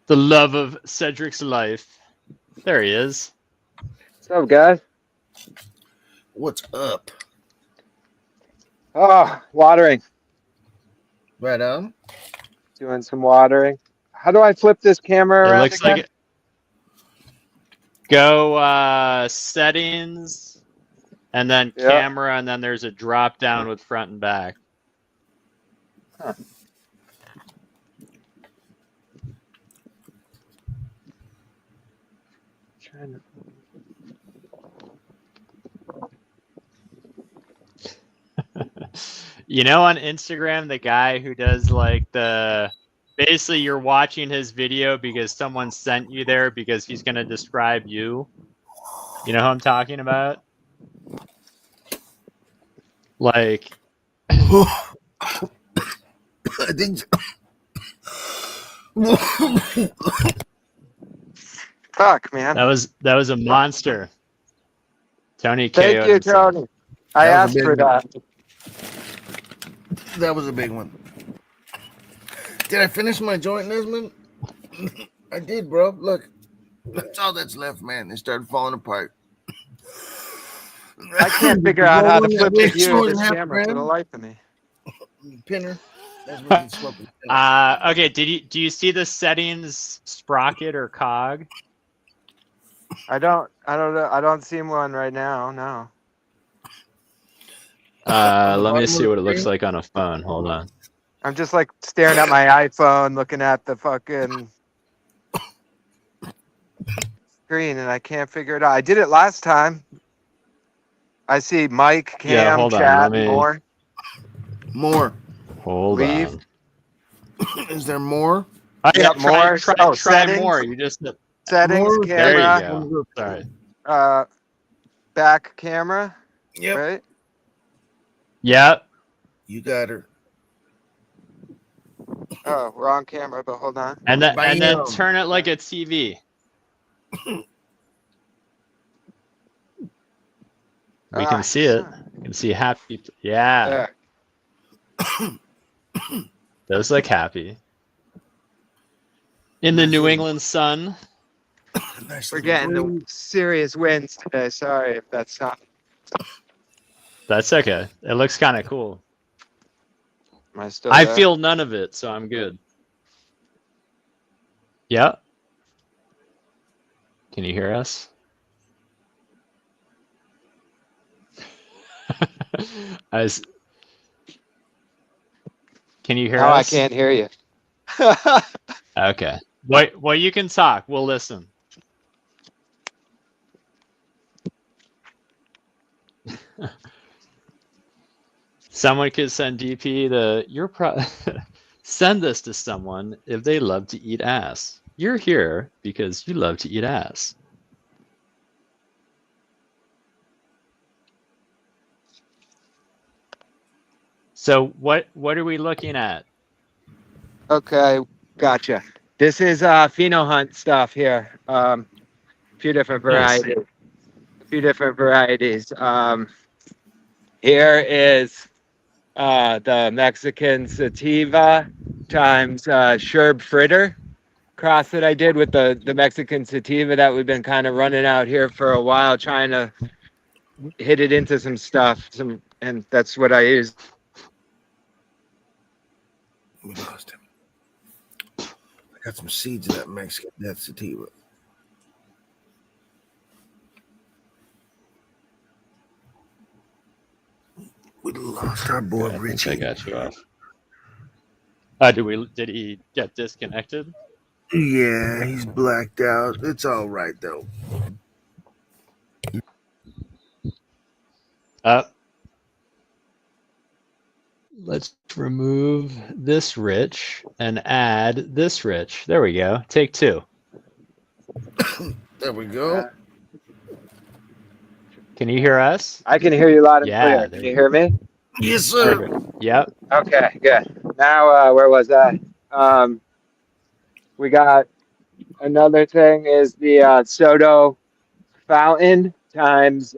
Speaker 8: The love of Cedric's life. There he is.
Speaker 9: What's up, guys?
Speaker 7: What's up?
Speaker 9: Oh, watering.
Speaker 7: Right on.
Speaker 9: Doing some watering. How do I flip this camera
Speaker 8: It
Speaker 9: around
Speaker 8: looks
Speaker 9: again?
Speaker 8: like it. Go settings and then camera, and then there's a drop down with front and back.
Speaker 9: Huh. Trying to...
Speaker 8: You know, on Instagram, the guy who does like basically you're watching his video because someone sent you there because he's going to describe you. You know who I'm talking about? Like,
Speaker 7: I think.
Speaker 9: Fuck, man.
Speaker 8: that was a monster. Tony KO'd
Speaker 9: Thank you,
Speaker 8: himself.
Speaker 9: Tony. I
Speaker 7: That was a
Speaker 9: asked
Speaker 7: big
Speaker 9: for
Speaker 7: one.
Speaker 9: that.
Speaker 7: That was a big one. Did I finish my joint, Nesmond? I did, bro. Look, that's all that's left, man. It started falling apart.
Speaker 9: I can't figure out how to flip the view of this
Speaker 7: 2.5
Speaker 9: camera for the
Speaker 7: grand.
Speaker 9: life of me.
Speaker 7: Pinner. That's what it's flipping.
Speaker 8: Okay, do you see the settings sprocket or cog?
Speaker 9: I don't know. I don't see one right now. No.
Speaker 8: Let me see what it looks like on a phone. Hold on.
Speaker 9: I'm just like staring at my iPhone, looking at the fucking screen, and I can't figure it out. I did it last time. I see Mike, Cam,
Speaker 8: Yeah, hold on,
Speaker 9: chat,
Speaker 8: let me-
Speaker 9: more.
Speaker 7: More.
Speaker 8: Hold
Speaker 9: Leave.
Speaker 8: on.
Speaker 7: Is there more?
Speaker 8: Oh, yeah,
Speaker 9: Yep, more.
Speaker 8: try
Speaker 9: Oh, settings.
Speaker 8: more. You just
Speaker 9: Settings,
Speaker 7: More.
Speaker 8: there
Speaker 9: camera,
Speaker 8: you go. Sorry.
Speaker 9: back camera,
Speaker 7: Yep.
Speaker 9: right?
Speaker 8: Yep.
Speaker 7: You got her.
Speaker 9: Oh, we're on camera, but hold on.
Speaker 8: And then
Speaker 7: Bam.
Speaker 8: turn it like a TV. We can see it. You can see happy. Yeah. Those look happy. In the New England sun.
Speaker 7: Nice
Speaker 9: We're
Speaker 7: little
Speaker 9: getting
Speaker 7: room.
Speaker 9: the serious wins today. Sorry if that's not.
Speaker 8: That's okay. It looks kind of cool.
Speaker 9: Am I still
Speaker 8: I
Speaker 9: there?
Speaker 8: feel none of it, so I'm good. Yeah. Can you hear us? Can you hear
Speaker 9: No, I
Speaker 8: us?
Speaker 9: can't hear you.
Speaker 8: Okay. Wait, well, you can talk. We'll listen. Someone could send DP send this to someone if they love to eat ass. You're here because you love to eat ass. So what are we looking at?
Speaker 9: Okay, gotcha. This is pheno hunt stuff here. A few different varieties. Here is the Mexican sativa times Sherb Fritter cross that I did with the Mexican sativa that we've been kind of running out here for a while, trying to hit it into some stuff. And that's what I use.
Speaker 7: We lost him. I got some seeds of that Mexican death sativa. We lost our boy Richie.
Speaker 8: I got you off. Did he get disconnected?
Speaker 7: Yeah, he's blacked out. It's all right though.
Speaker 8: Let's remove this rich and add this rich. There we go. Take two.
Speaker 7: There we go.
Speaker 8: Can you hear us?
Speaker 9: I can hear you loud and
Speaker 8: Yeah,
Speaker 9: clear. Can you hear me?
Speaker 7: Yes, sir.
Speaker 8: Perfect. Yep.
Speaker 9: Okay, good. Now, where was I? We got another thing is the Soto Fountain times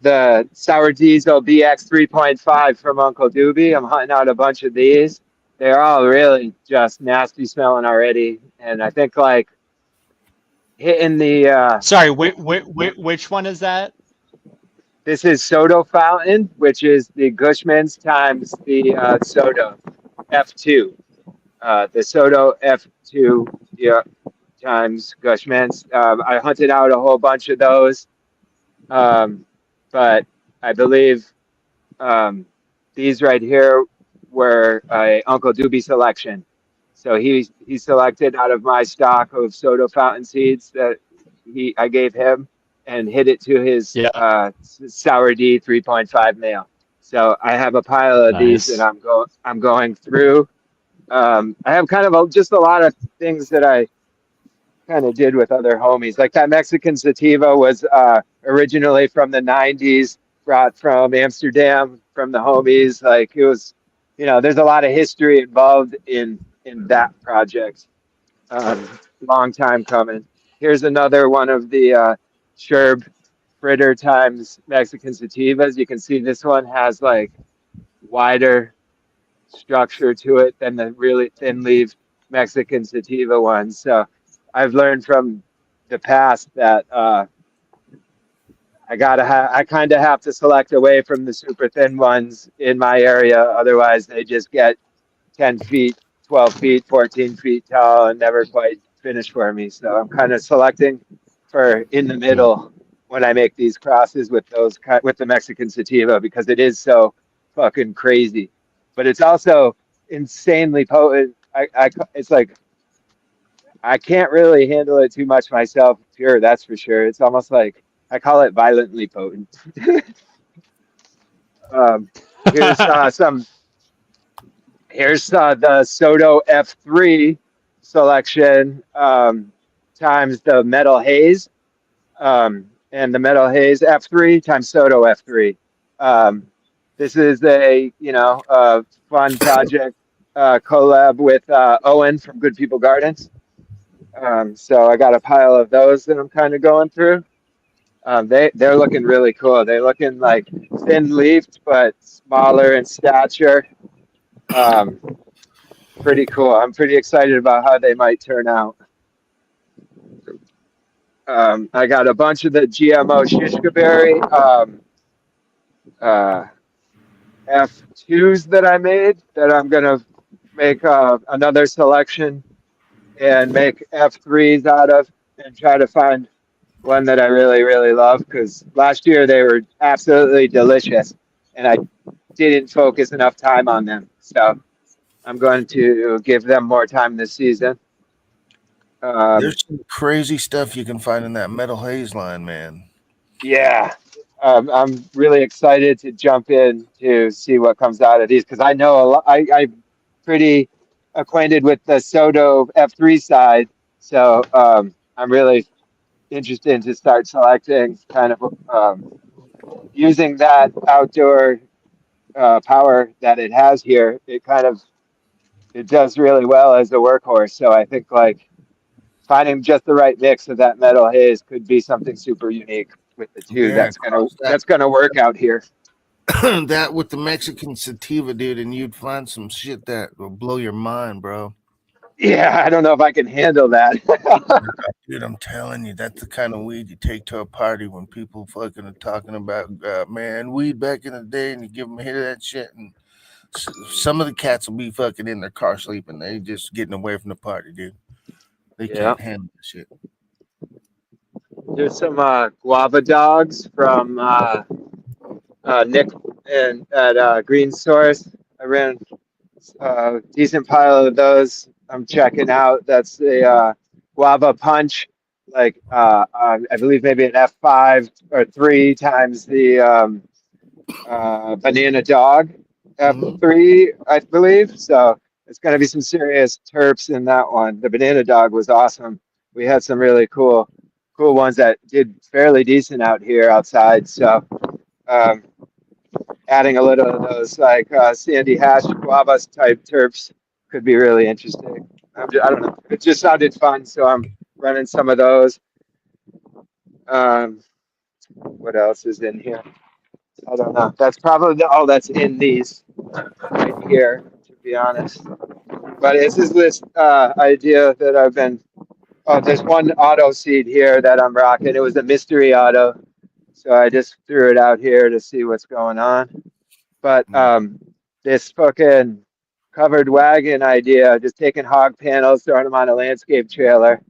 Speaker 9: the Sour Diesel BX 3.5 from Uncle Doobie. I'm hunting out a bunch of these. They're all really just nasty smelling already. And I think like hitting the...
Speaker 8: Sorry, which one is that?
Speaker 9: This is Soto Fountain, which is the Gushmans times the Soto F2. The Soto F2 times Gushmans. I hunted out a whole bunch of those. But I believe these right here were a Uncle Doobie selection. So he selected out of my stock of Soto Fountain seeds that I gave him and hit it to his Sour D 3.5 male. So I have a pile of these that I'm going through. I have kind of just a lot of things that I kind of did with other homies. Like that Mexican sativa was originally from the 90s, brought from Amsterdam from the homies. Like it was, there's a lot of history involved in that project. Long time coming. Here's another one of the Sherb Fritter times Mexican sativas. You can see this one has like wider structure to it than the really thin leaf Mexican sativa ones. So I've learned from the past that I kind of have to select away from the super thin ones in my area. Otherwise, they just get 10 feet, 12 feet, 14 feet tall and never quite finish for me. So I'm kind of selecting for in the middle when I make these crosses with the Mexican sativa because it is so fucking crazy, but it's also insanely potent. It's like I can't really handle it too much myself, pure, that's for sure. It's almost like I call it violently potent. Here's the Soto F3 selection times the Metal Haze, and the Metal Haze F3 times Soto F3. This is a fun project collab with Owen from Good People Gardens. So I got a pile of those that I'm kind of going through. They're looking really cool. They're looking like thin leafed, but smaller in stature. Pretty cool. I'm pretty excited about how they might turn out. I got a bunch of the GMO Shishka berry F2s that I made that I'm gonna make another selection and make F3s out of and try to find one that I really, really love because last year they were absolutely delicious and I didn't focus enough time on them. So I'm going to give them more time this season.
Speaker 7: There's some crazy stuff you can find in that metal haze line, man.
Speaker 9: Yeah. I'm really excited to jump in to see what comes out of these because I know a lot. I'm pretty acquainted with the Soto F3 side, so I'm really interested to start selecting kind of using that outdoor power that it has here. It does really well as a workhorse. So I think like finding just the right mix of that metal haze could be something super unique with the two.
Speaker 7: Yeah,
Speaker 9: That's gonna work out here.
Speaker 7: That with the Mexican sativa, dude, and you'd find some shit that will blow your mind, bro.
Speaker 9: Yeah, I don't know if I can handle that.
Speaker 7: Dude, I'm telling you, that's the kind of weed you take to a party when people fucking are talking about, man, weed back in the day, and you give them a hit of that shit, and some of the cats will be fucking in their car sleeping. They just getting away from the party, dude. They can't handle the shit.
Speaker 9: There's some guava dogs from Nick and at Green Source. I ran a decent pile of those. I'm checking out. That's the guava punch, like I believe maybe an F5 or 3 times the banana dog F3, I believe. So it's going to be some serious terps in that one. The banana dog was awesome. We had some really cool ones that did fairly decent out here outside. So adding a little of those like Sandy Hash guavas type terps could be really interesting. I don't know. It just sounded fun, so I'm running some of those. What else is in here? I don't know. That's probably all that's in these right here, to be honest. But it's this idea that I've been. Oh, there's one auto seed here that I'm rocking. It was a mystery auto, so I just threw it out here to see what's going on. But this fucking covered wagon idea, just taking hog panels, throwing them on a landscape trailer,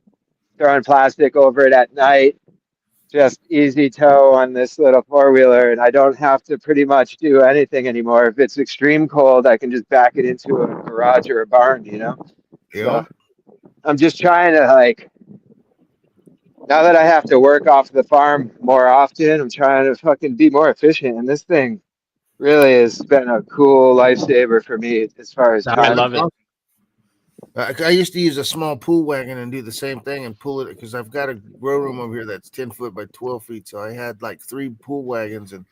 Speaker 9: throwing plastic over it at night, just easy tow on this little 4-wheeler, and I don't have to pretty much do anything anymore. If it's extreme cold, I can just back it into a garage or a barn, you know?
Speaker 7: Yeah.
Speaker 9: So I'm just trying to, like, now that I have to work off the farm more often, I'm trying to fucking be more efficient, and this thing really has been a cool lifesaver for me as far as time.
Speaker 8: I love it.
Speaker 7: I used to use a small pool wagon and do the same thing and pull it because I've got a grow room over here that's 10 foot by 12 feet. So I had like 3 pool wagons and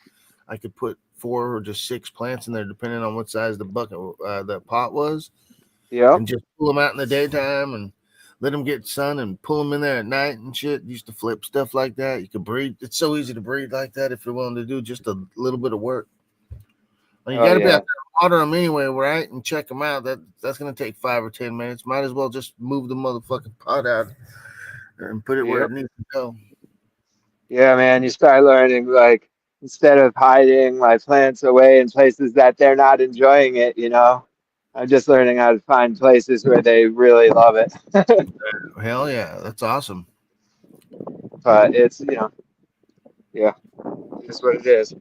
Speaker 7: I could put 4 or just 6 plants in there depending on what size the bucket, the pot was.
Speaker 9: Yeah.
Speaker 7: And just pull them out in the daytime and let them get sun and pull them in there at night and shit. Used to flip stuff like that. You could breed. It's so easy to breed like that if you're willing to do just a little bit of work. Well, you got to be out there water them anyway, right? And check them out. That's going to take 5 or 10 minutes. Might as well just move the motherfucking pot out and put it where it needs to go.
Speaker 9: Yeah, man. You start learning, like, instead of hiding my plants away in places that they're not enjoying it, you know, I'm just learning how to find places where they really love it.
Speaker 7: Hell yeah. That's awesome.
Speaker 9: But it's, you know, it's what it is.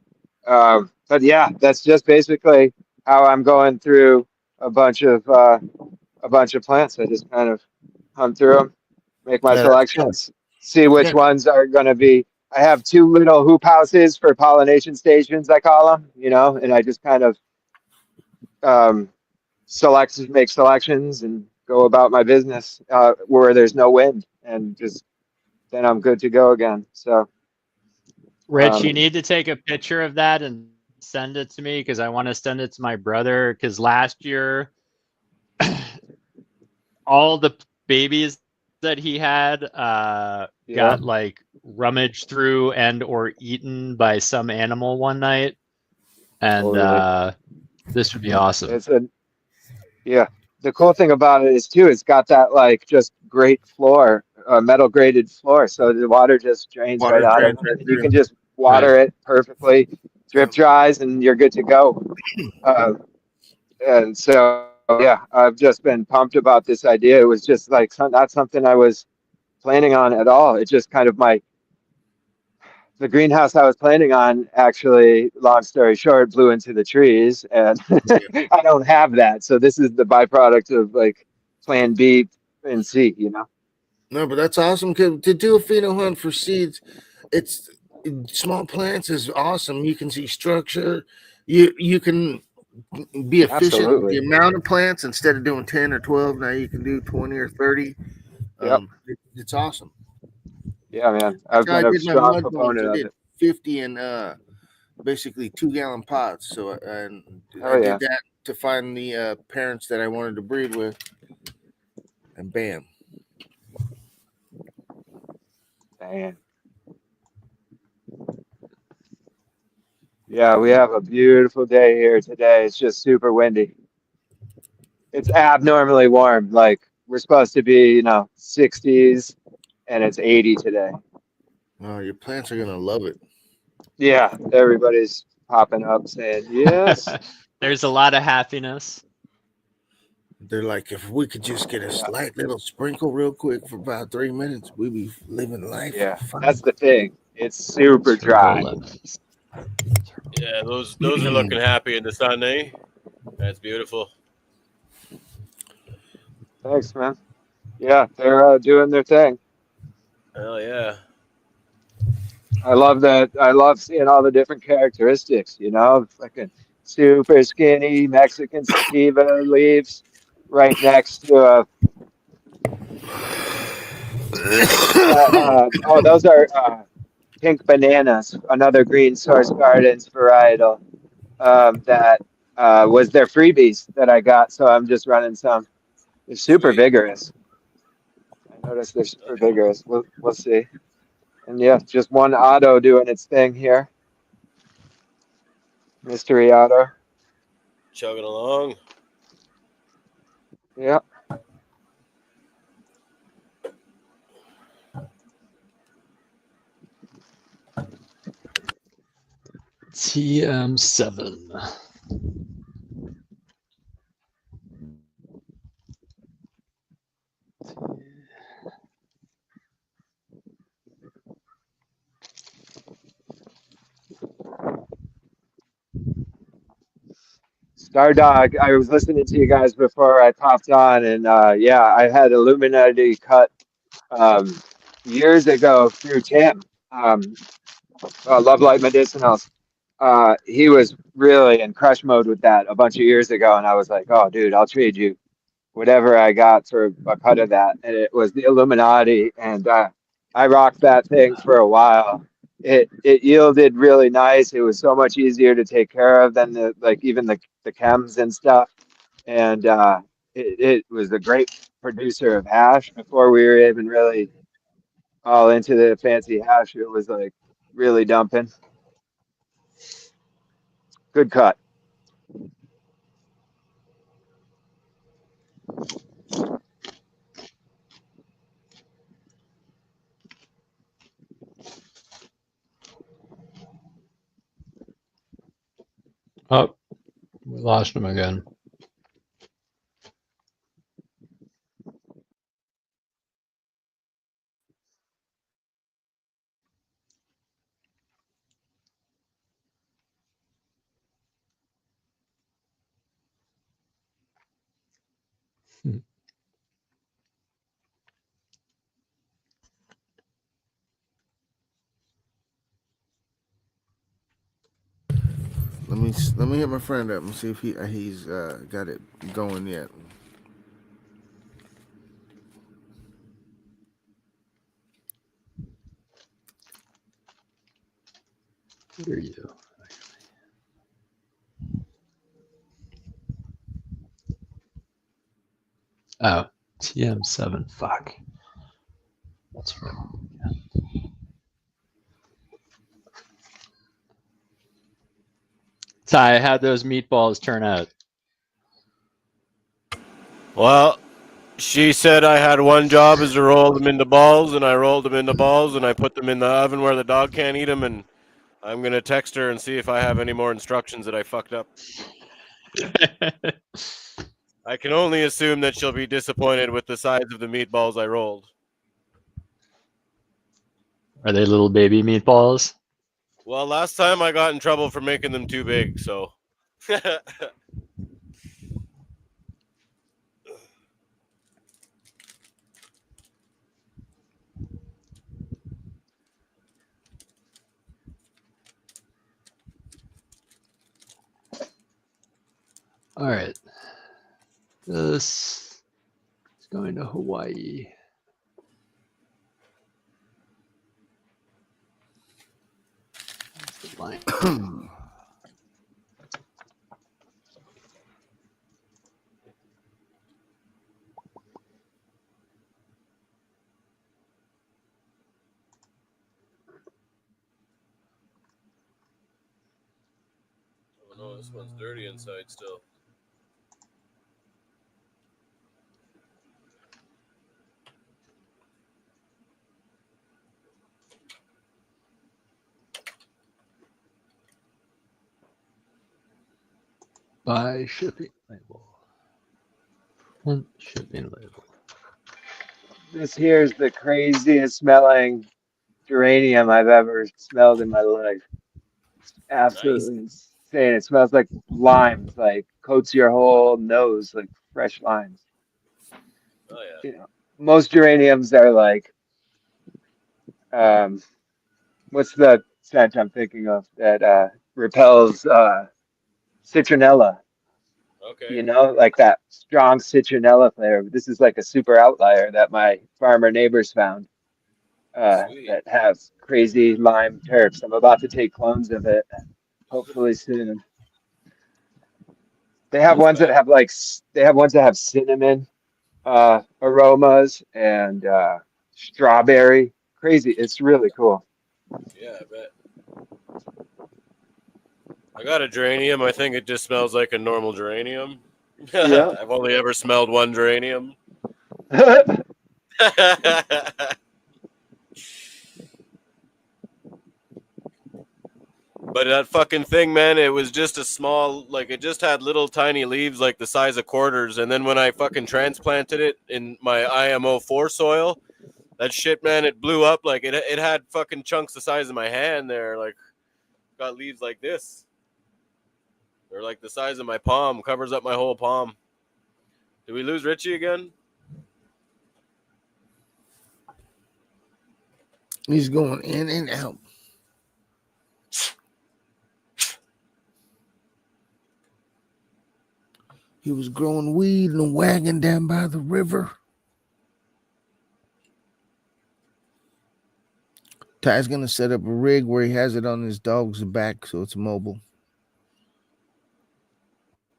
Speaker 9: But yeah, that's just basically how I'm going through a bunch of plants. I just kind of hunt through them, make my selections, see which ones are going to be. I have 2 little hoop houses for pollination stations, I call them, you know, and I just kind of make selections and go about my business where there's no wind, and just then I'm good to go again. So,
Speaker 8: Rich, you need to take a picture of that and send it to me because I want to send it to my brother. Because last year, all the babies that he had got like rummaged through and or eaten by some animal one night, and this would be awesome.
Speaker 9: The cool thing about it is too, it's got that like just great floor, metal graded floor, so the water just drains right out of it. You can just water it perfectly, drip dries, and you're good to go. And so I've just been pumped about this idea. It was just like not something I was planning on at all. It's just kind of the greenhouse I was planning on, actually, long story short, blew into the trees, and I don't have that. So this is the byproduct of like plan B and C, you know?
Speaker 7: No, but that's awesome. To do a pheno hunt for seeds, it's small plants is awesome. You can see structure. You can be efficient with the
Speaker 9: Absolutely.
Speaker 7: amount of plants instead of doing 10 or 12. Now you can do 20 or 30.
Speaker 9: Yep.
Speaker 7: It's awesome.
Speaker 9: Yeah, man.
Speaker 7: That's
Speaker 9: I've
Speaker 7: how I
Speaker 9: been a
Speaker 7: did my
Speaker 9: strong
Speaker 7: mud bulbs.
Speaker 9: proponent
Speaker 7: I
Speaker 9: of
Speaker 7: did
Speaker 9: it.
Speaker 7: 50 in basically 2-gallon pots. So I
Speaker 9: Hell yeah.
Speaker 7: did that to find the parents that I wanted to breed with, and bam.
Speaker 9: Man. Yeah, we have a beautiful day here today. It's just super windy. It's abnormally warm. Like we're supposed to be, you know, 60s, and it's 80 today.
Speaker 7: Oh, your plants are gonna love it.
Speaker 9: Yeah, everybody's popping up saying yes.
Speaker 8: There's a lot of happiness.
Speaker 7: They're like, if we could just get a slight little sprinkle real quick for about 3 minutes, we'd be living life.
Speaker 9: Yeah,
Speaker 7: fine.
Speaker 9: that's the thing. It's super dry.
Speaker 1: Yeah, those are looking happy in the sun, eh? That's beautiful.
Speaker 9: Thanks, man. Yeah, they're doing their thing.
Speaker 1: Hell yeah.
Speaker 9: I love that. I love seeing all the different characteristics, you know, fucking super skinny Mexican sativa leaves right next to a. Oh, those are pink bananas, another Green Source Gardens varietal that was their freebies that I got. So I'm just running some. They're super vigorous. I noticed they're super vigorous. We'll see. And yeah, just one auto doing its thing here. Mystery auto.
Speaker 1: Chugging along.
Speaker 9: Yeah.
Speaker 8: TM7.
Speaker 9: Stardog, I was listening to you guys before I popped on, and yeah, I had Illuminati cut years ago through Tim, Love Light Medicinals. He was really in crush mode with that a bunch of years ago, and I was like, oh, dude, I'll trade you whatever I got for a cut of that. And it was the Illuminati, and I rocked that thing for a while. It yielded really nice. It was so much easier to take care of than even the chems and stuff. And it was a great producer of hash before we were even really all into the fancy hash. It was like really dumping. Good cut.
Speaker 8: Oh, we lost him again.
Speaker 7: Let me hit my friend up and see if he's got it going yet.
Speaker 8: What are you? Oh, TM7. Fuck. That's right. Ty, how'd those meatballs turn out?
Speaker 1: Well, she said I had one job is to roll them into balls, and I rolled them into balls, and I put them in the oven where the dog can't eat them, and I'm going to text her and see if I have any more instructions that I fucked up. I can only assume that she'll be disappointed with the size of the meatballs I rolled.
Speaker 8: Are they little baby meatballs?
Speaker 1: Well, last time I got in trouble for making them too big, so.
Speaker 8: All right. This is going to Hawaii. That's the line.
Speaker 1: Oh no, this one's dirty inside still.
Speaker 8: By shipping label. And shipping label.
Speaker 9: This here is the craziest smelling geranium I've ever smelled in my life. It's absolutely insane. It smells like limes, like coats your whole nose like fresh limes.
Speaker 1: Oh yeah.
Speaker 9: You know, most geraniums are like, what's the scent I'm thinking of that repels citronella?
Speaker 1: Okay.
Speaker 9: You know, like that strong citronella flavor. This is like a super outlier that my farmer neighbors found that have crazy lime terps. I'm about to take clones of it, hopefully soon. They have ones that have cinnamon aromas and strawberry. Crazy. It's really cool.
Speaker 1: Yeah, I bet. I got a geranium. I think it just smells like a normal geranium.
Speaker 9: Yeah.
Speaker 1: I've only ever smelled one geranium. But that fucking thing, man, it was just a small, like, it just had little tiny leaves like the size of quarters. And then when I fucking transplanted it in my IMO 4 soil, that shit, man, it blew up. Like, it had fucking chunks the size of my hand there. Like, got leaves like this. They're like the size of my palm, covers up my whole palm. Did we lose Richie again?
Speaker 7: He's going in and out. He was growing weed in a wagon down by the river. Ty's going to set up a rig where he has it on his dog's back so it's mobile.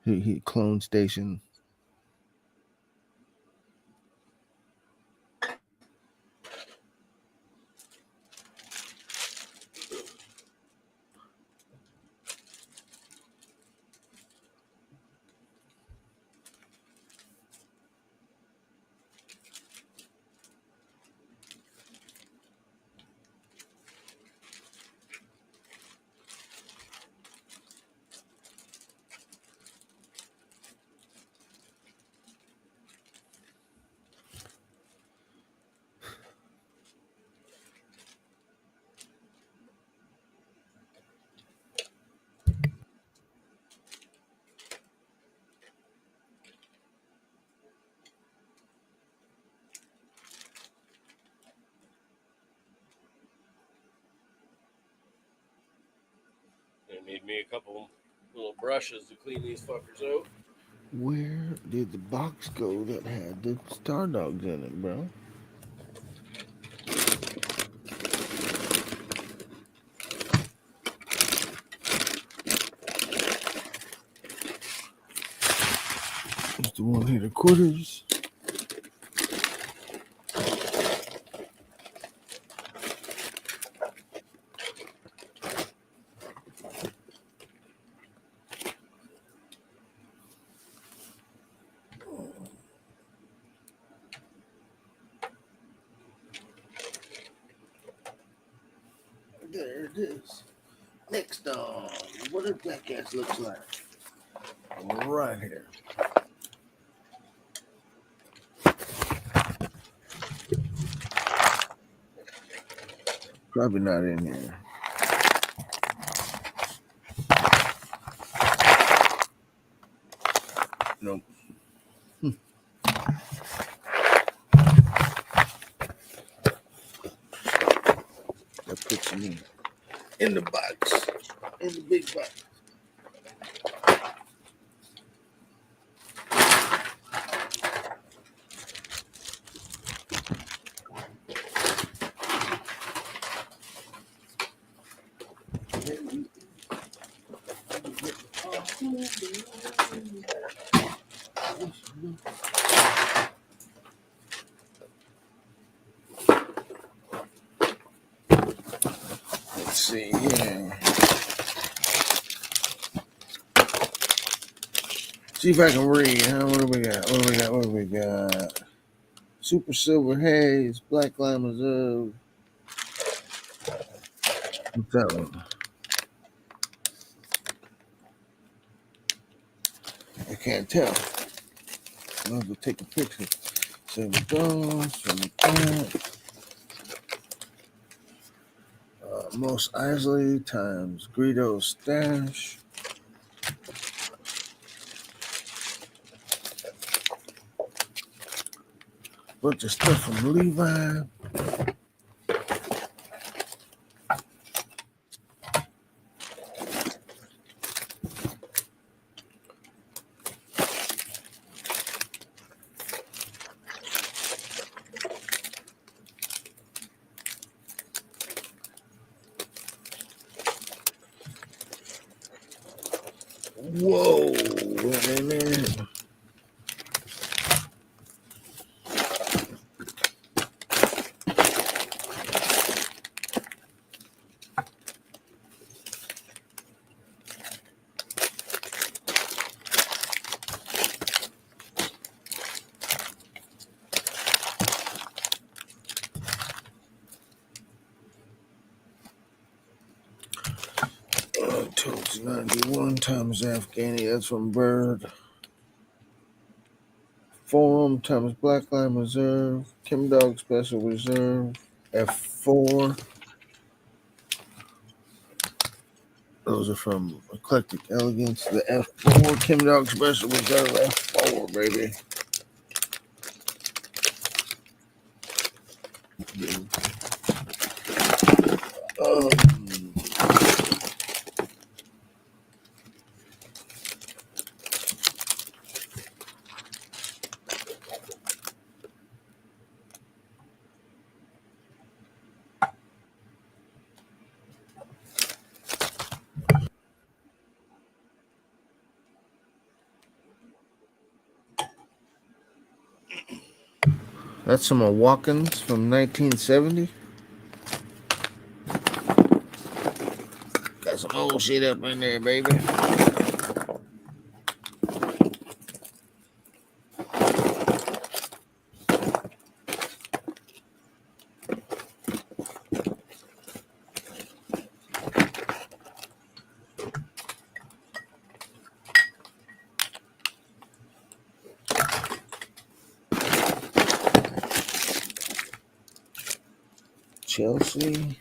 Speaker 7: He clone station.
Speaker 1: Need me a couple little brushes to clean these fuckers out.
Speaker 7: Where did the box go that had the Star Dogs in it, bro? It's the 1 quarters. There it is. Next on, what a jackass looks like. Right here. Probably not in here. Nope. That puts me in the box, in the big box. Let's see here. See if I can read. Huh? What do we got? What do we got? What do we got? Super Silver Haze, Black Lime Reserve. What's that one? I can't tell. I'm going to take a picture. Save it down. Save it down. Most Isley times Greedo Stash. Bunch of stuff from Levi. Whoa, wait a minute. Totes 91 times Afghani, that's from Bird. Forum times Black Lime Reserve. Kim Dog Special Reserve. F4. Those are from Eclectic Elegance. The F4. Kim Dog Special Reserve F4, baby. That's some Watkins from 1970. Got some old shit up in there, baby. Chelsea.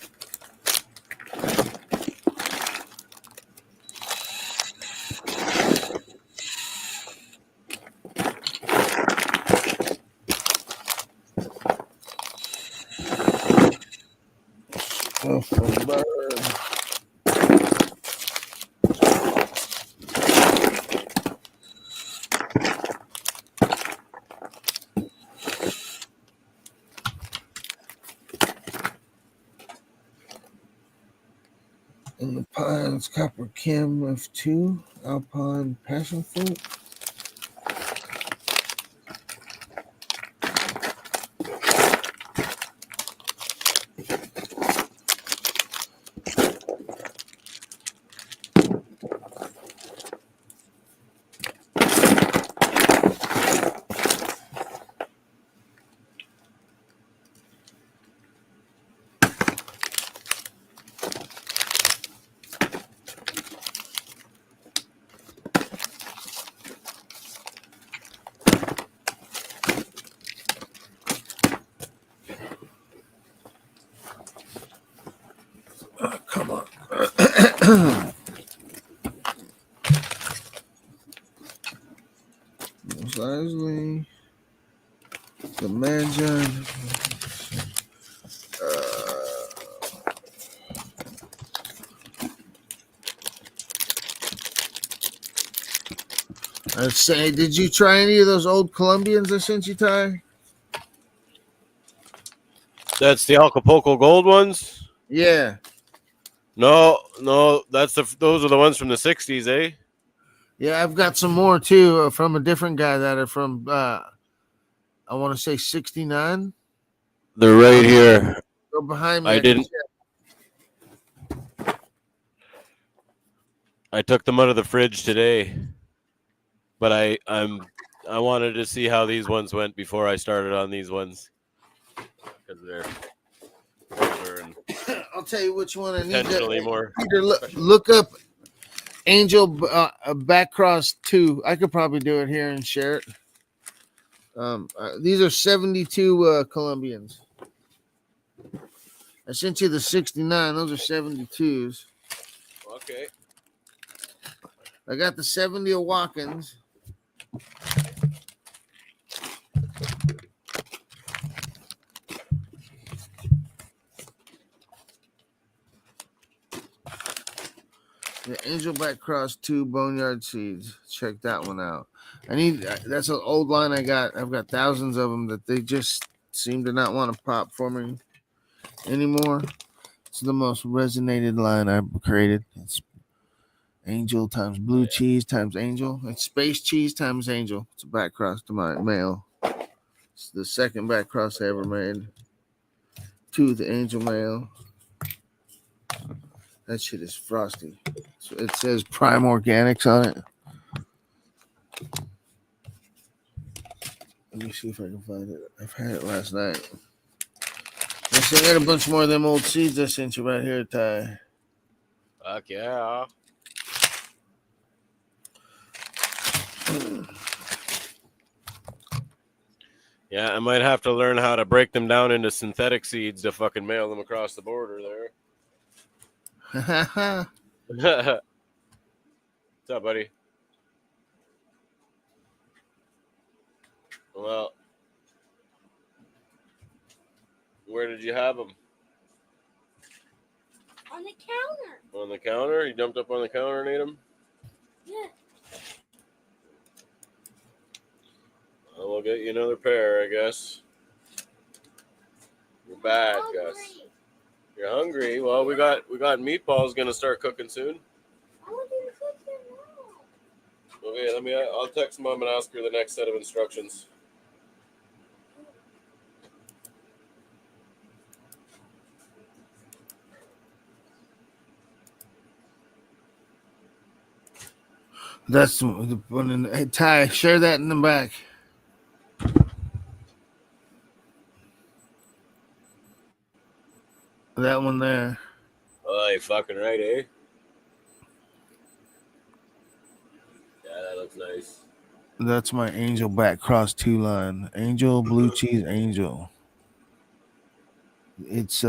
Speaker 7: From Bird. In the Pines, Copper Kim F2, Alpine Passion Fruit. Let's say, did you try any of those old Colombians I sent you, Ty?
Speaker 1: That's the Acapulco Gold ones.
Speaker 7: Yeah.
Speaker 1: No, those are the ones from the '60s, eh?
Speaker 7: Yeah, I've got some more too from a different guy that are from I want to say 69.
Speaker 1: They're right here.
Speaker 7: Go behind me.
Speaker 1: I didn't. I took them out of the fridge today, but I wanted to see how these ones went before I started on these ones because they're older and
Speaker 7: I'll tell you which one I need
Speaker 1: potentially
Speaker 7: to
Speaker 1: more.
Speaker 7: look up. Angel Backcross 2. I could probably do it here and share it. These are 72 Colombians. I sent you the 69. Those are 72s.
Speaker 1: Okay.
Speaker 7: I got the 70 Awakens. The Angel Backcross 2 Boneyard Seeds. Check that one out. That's an old line I got. I've got thousands of them that they just seem to not want to pop for me anymore. It's the most resonated line I've created. It's Angel times blue cheese times Angel. It's space cheese times Angel. It's a back cross to my male. It's the second back cross I ever made. To the Angel male. That shit is frosty. So it says Prime Organics on it. Let me see if I can find it. I've had it last night. I got a bunch more of them old seeds I sent you right here, Ty.
Speaker 1: Fuck yeah. Yeah, I might have to learn how to break them down into synthetic seeds to fucking mail them across the border there. What's up, buddy? Well, where did you have them?
Speaker 10: On the counter.
Speaker 1: On the counter? You jumped up on the counter and ate them?
Speaker 10: Yeah.
Speaker 1: Well, we'll get you another pair, I guess. You're bad, Gus. You're hungry? Well, we got meatballs gonna start cooking soon.
Speaker 10: I want you to cook them now.
Speaker 1: Okay, I'll text Mom and ask her the next set of instructions.
Speaker 7: That's the one in the, hey, Ty, share that in the back. That one there.
Speaker 1: Oh, you're fucking right, eh? Yeah, that looks nice.
Speaker 7: That's my Angel Backcross 2 line. Angel, blue cheese, Angel. It's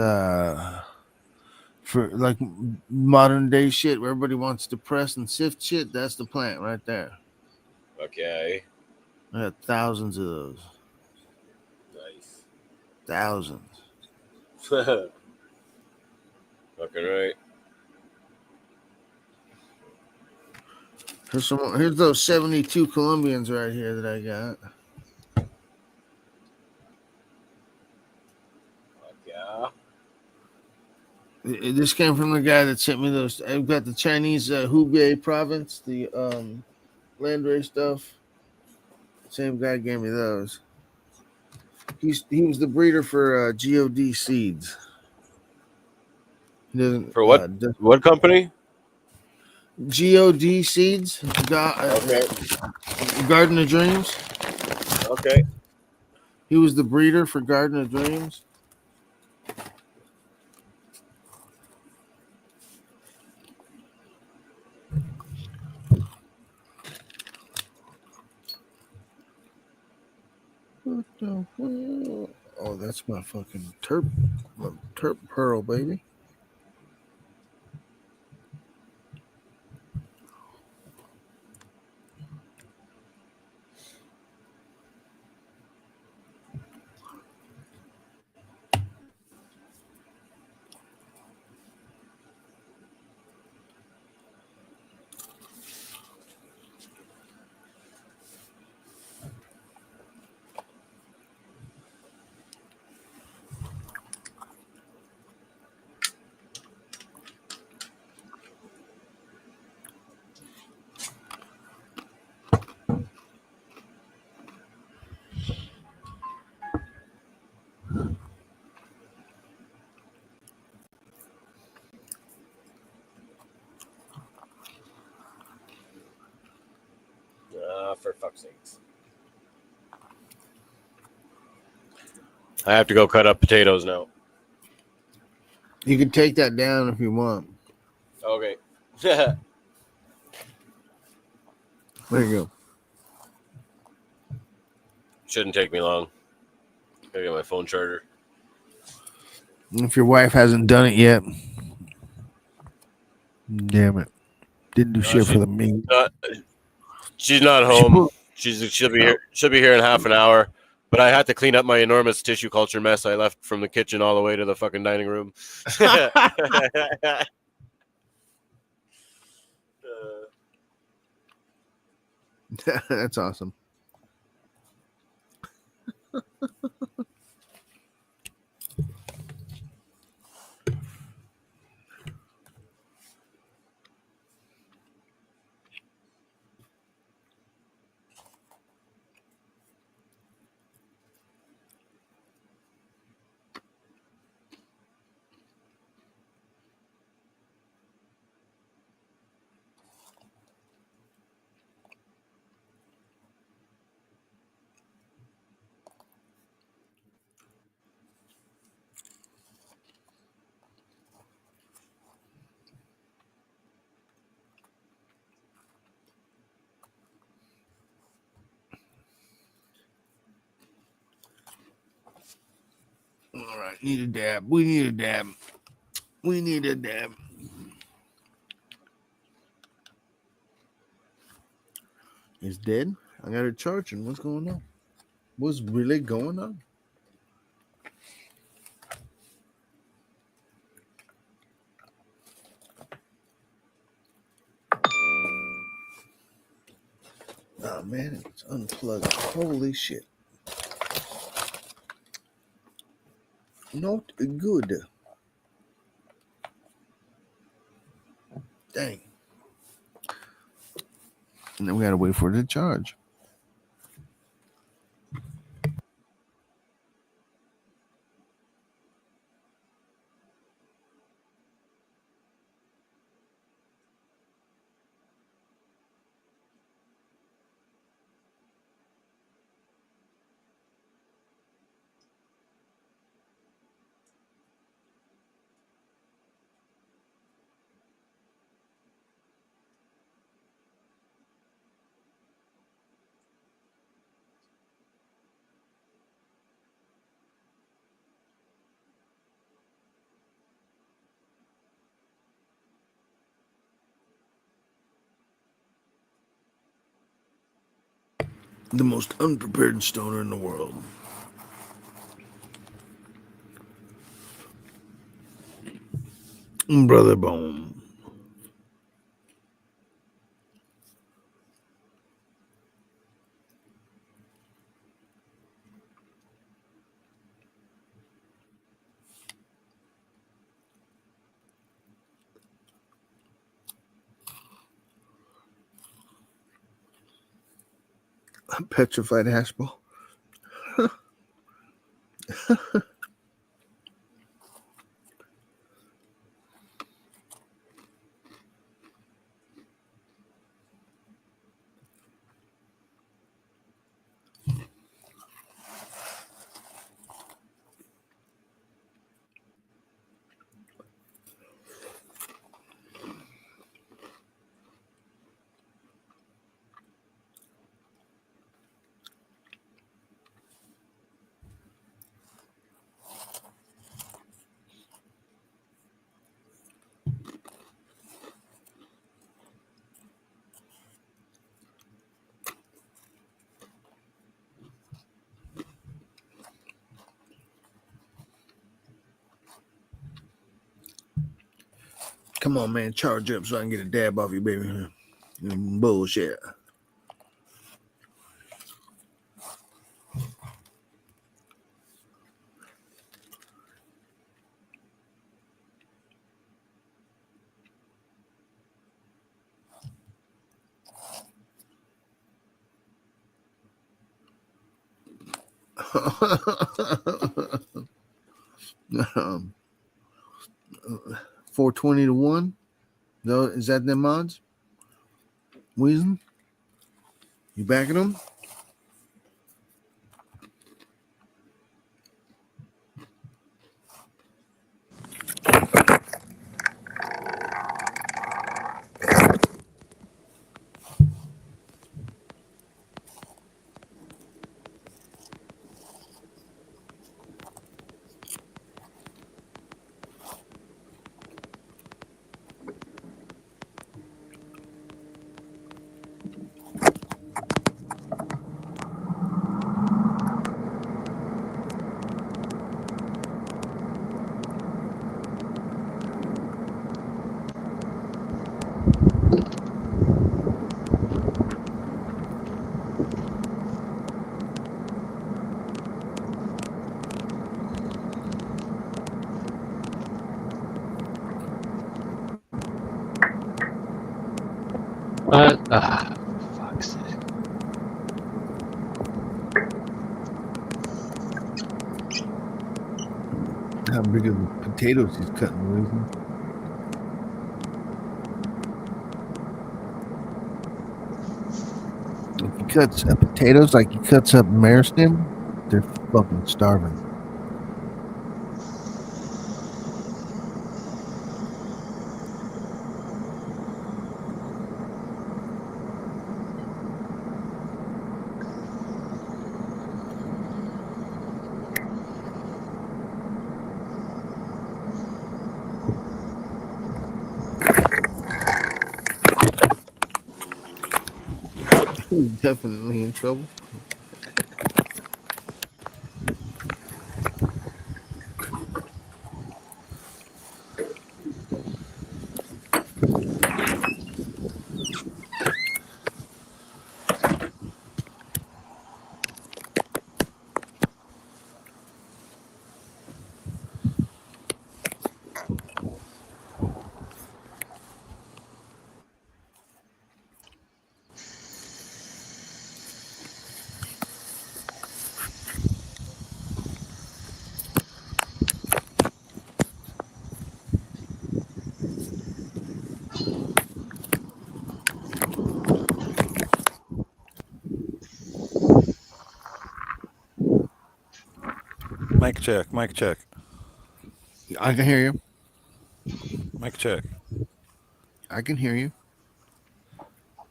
Speaker 7: for like modern day shit where everybody wants to press and sift shit. That's the plant right there.
Speaker 1: Okay.
Speaker 7: I got thousands of those.
Speaker 1: Nice.
Speaker 7: Thousands.
Speaker 1: Fucking right.
Speaker 7: Here's those 72 Colombians right here that I got.
Speaker 1: Fuck yeah.
Speaker 7: This came from the guy that sent me those. I've got the Chinese Hubei province, the landrace stuff. Same guy gave me those. He was the breeder for God Seeds. He doesn't,
Speaker 1: For what? What company?
Speaker 7: God Seeds.
Speaker 1: Okay.
Speaker 7: Garden of Dreams.
Speaker 1: Okay.
Speaker 7: He was the breeder for Garden of Dreams. What the hell? Oh, that's my fucking terp pearl, baby.
Speaker 1: fuck's sakes. I have to go cut up potatoes now.
Speaker 7: You can take that down if you want.
Speaker 1: Okay.
Speaker 7: There you go.
Speaker 1: Shouldn't take me long. Gotta get my phone charger.
Speaker 7: If your wife hasn't done it yet, damn it, didn't do shit for the meat.
Speaker 1: She's not home. She'll be here. She'll be here in half an hour. But I had to clean up my enormous tissue culture mess I left from the kitchen all the way to the fucking dining room.
Speaker 7: That's awesome. All right, need a dab. We need a dab. We need a dab. It's dead. I got it charging. What's going on? What's really going on? Oh man, it's unplugged. Holy shit. Not good. Dang. And then we gotta wait for it to charge. The most unprepared stoner in the world. Brother Bone. A petrified hash ball. Come on, man, charge up so I can get a dab off you, baby. Bullshit. um, 420 to 1. No, is that them odds? Weasel? You backing them?
Speaker 8: What? Fuck's sake.
Speaker 7: How big of the potatoes he's cutting, Reason? If he cuts potatoes like he cuts up Mariston, they're fucking starving. He's definitely in trouble.
Speaker 11: Mic check. Mic check.
Speaker 7: I can hear you.
Speaker 11: Mic check.
Speaker 7: I can hear you.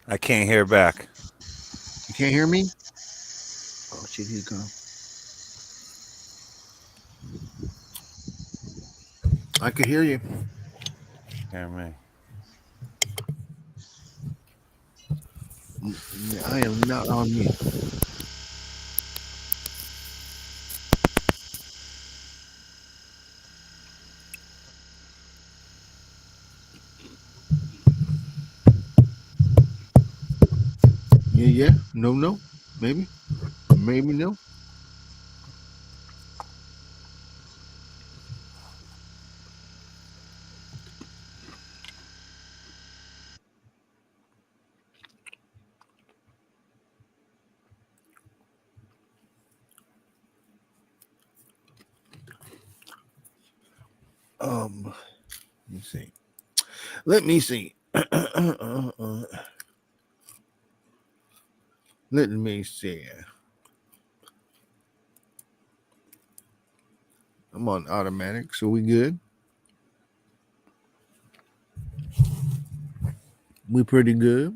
Speaker 11: I can't hear back.
Speaker 7: You can't hear me? Oh shit, he's gone. I can hear you.
Speaker 11: Hear me.
Speaker 7: I am not on mute. Yeah. No. Maybe. Maybe no. Let me see. Let me see. Let me see. I'm on automatic, so we good. We pretty good.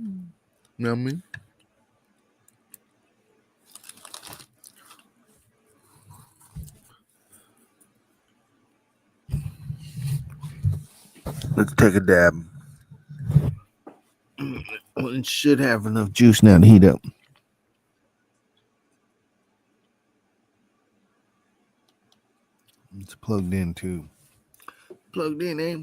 Speaker 7: You know what I mean? Let's take a dab. Well, it should have enough juice now to heat up. It's plugged in too. Plugged in, eh?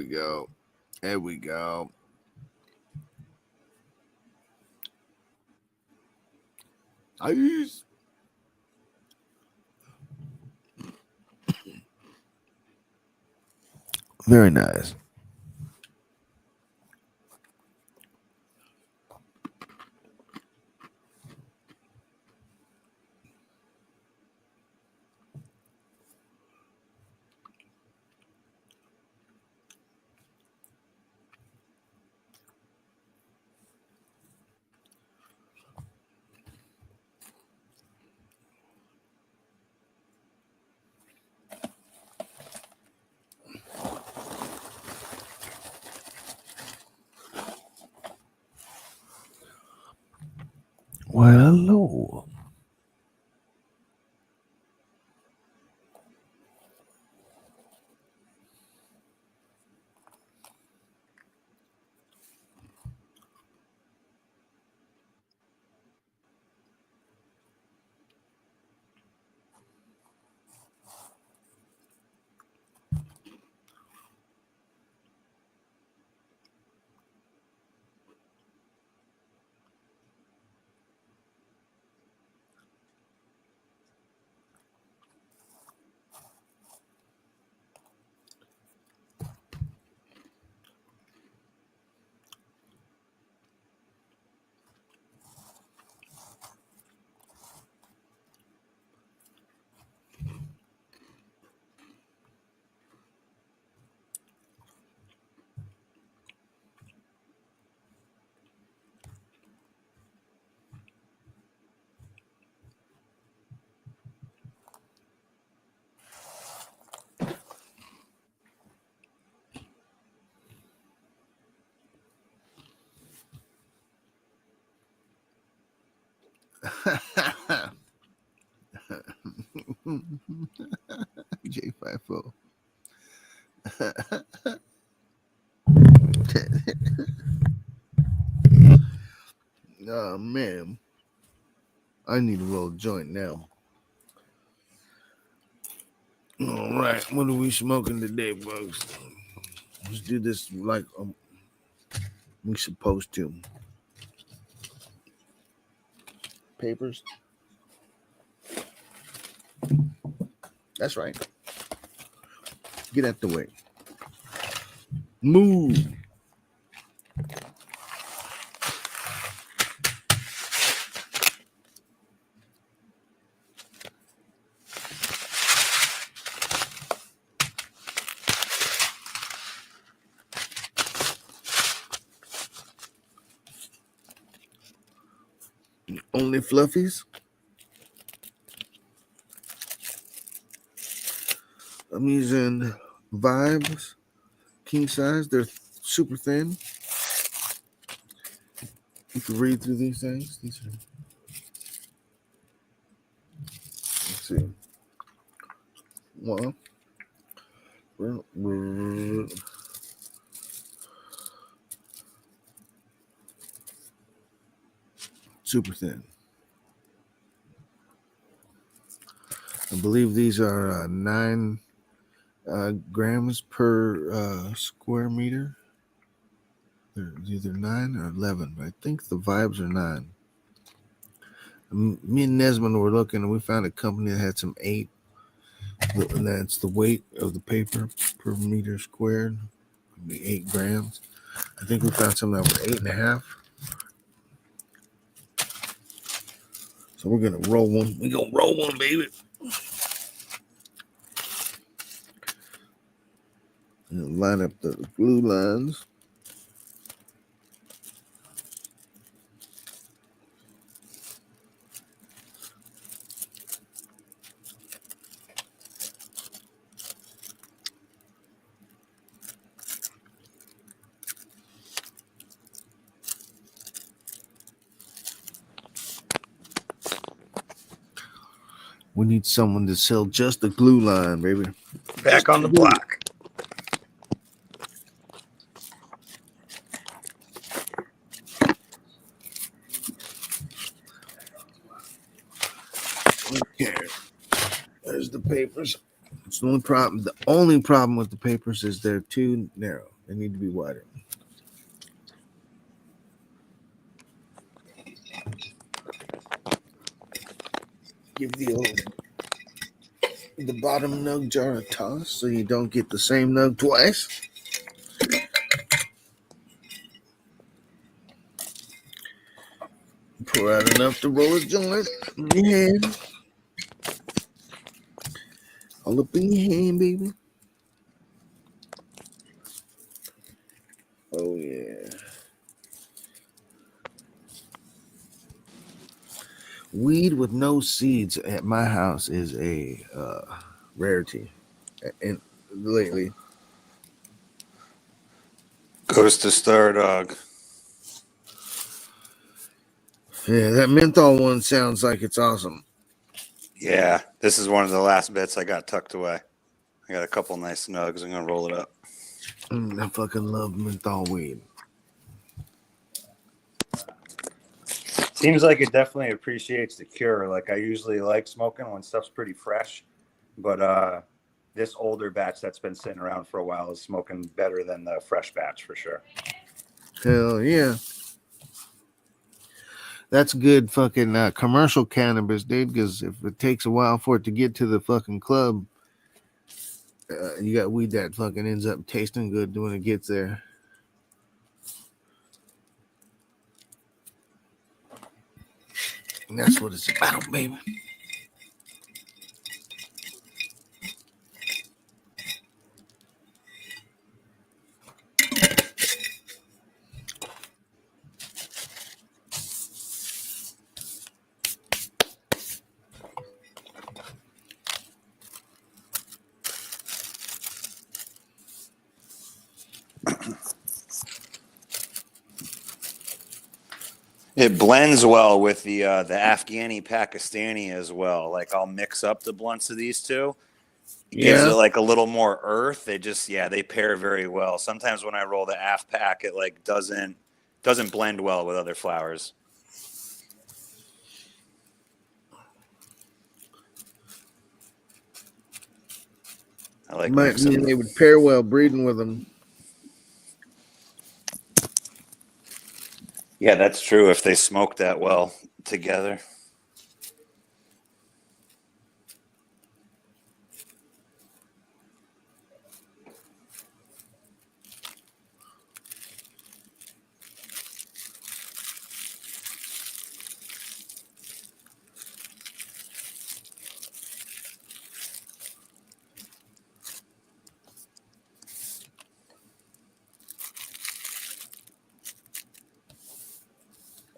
Speaker 7: go. There we go. Nice. Very nice. Well, hello. J50. Oh man, I need a roll joint now. All right, what are we smoking today, folks? Let's do this like we supposed to. Papers. That's right. Get out the way. Move. Only fluffies. I'm using Vibes king size. They're super thin. You can read through these things. These are, let's see. Well, super thin. I believe these are 9 grams per square meter. They're either 9 or 11, but I think the Vibes are 9. Me and Nesman were looking, and we found a company that had some 8, and that's the weight of the paper per meter squared. It'd be 8 grams. I think we found some that were 8.5. So we're gonna roll one. We gonna roll one, baby. And line up the glue lines. We need someone to sell just the glue line, baby. Back on the block. Okay. There's the papers. It's the only problem. The only problem with the papers is they're too narrow. They need to be wider. Give the bottom nug jar a toss so you don't get the same nug twice. Pour out enough to roll a joint in your hand. All up in your hand, baby. Oh, yeah. Weed with no seeds at my house is a rarity. And lately,
Speaker 6: Goes to Star Dog.
Speaker 7: yeah, that menthol one sounds like it's awesome.
Speaker 6: Yeah, this is one of the last bits I got tucked away. I got a couple nice nugs. I'm gonna roll it up.
Speaker 7: I fucking love menthol weed.
Speaker 6: Seems like it definitely appreciates the cure. Like I usually like smoking when stuff's pretty fresh, but this older batch that's been sitting around for a while is smoking better than the fresh batch for sure.
Speaker 7: Hell yeah. That's good fucking commercial cannabis, dude, because if it takes a while for it to get to the fucking club, you got weed that fucking ends up tasting good when it gets there. And that's what it's about, baby.
Speaker 6: It blends well with the Afghani Pakistani as well. Like I'll mix up the blunts of these two. It gives it like a little more earth. They just they pair very well. Sometimes when I roll the Af Pack, it like doesn't blend well with other flowers. I like
Speaker 7: might mean they would pair well breeding with them.
Speaker 6: Yeah, that's true if they smoke that well together.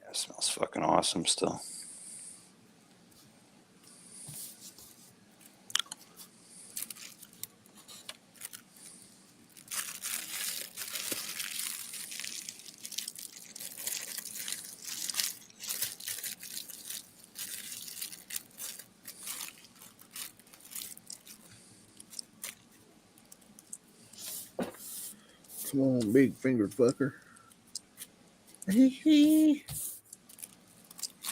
Speaker 6: It smells fucking awesome still.
Speaker 7: Come on, big fingered fucker.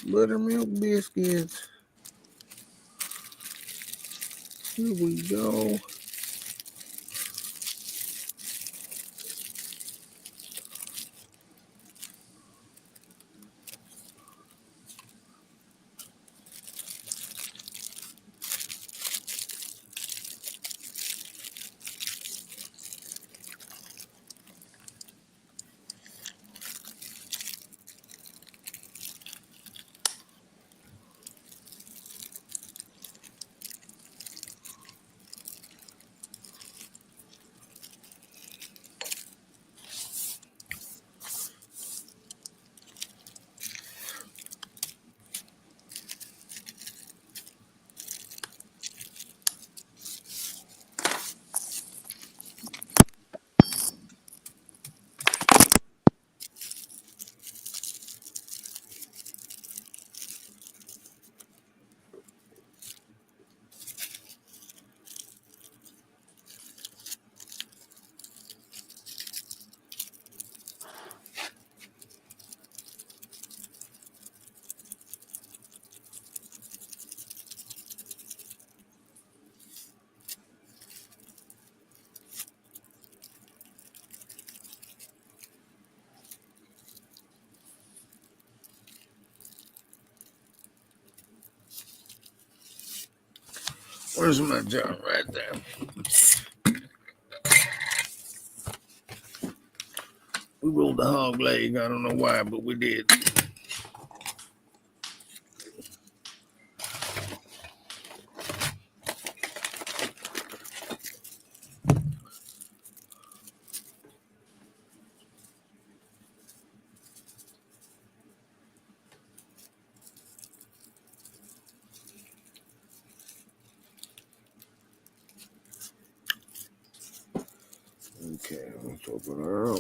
Speaker 7: Buttermilk biscuits. Here we go. Where's my jar? Right there. We rolled the hog leg. I don't know why, but we did. Okay, let's open her up.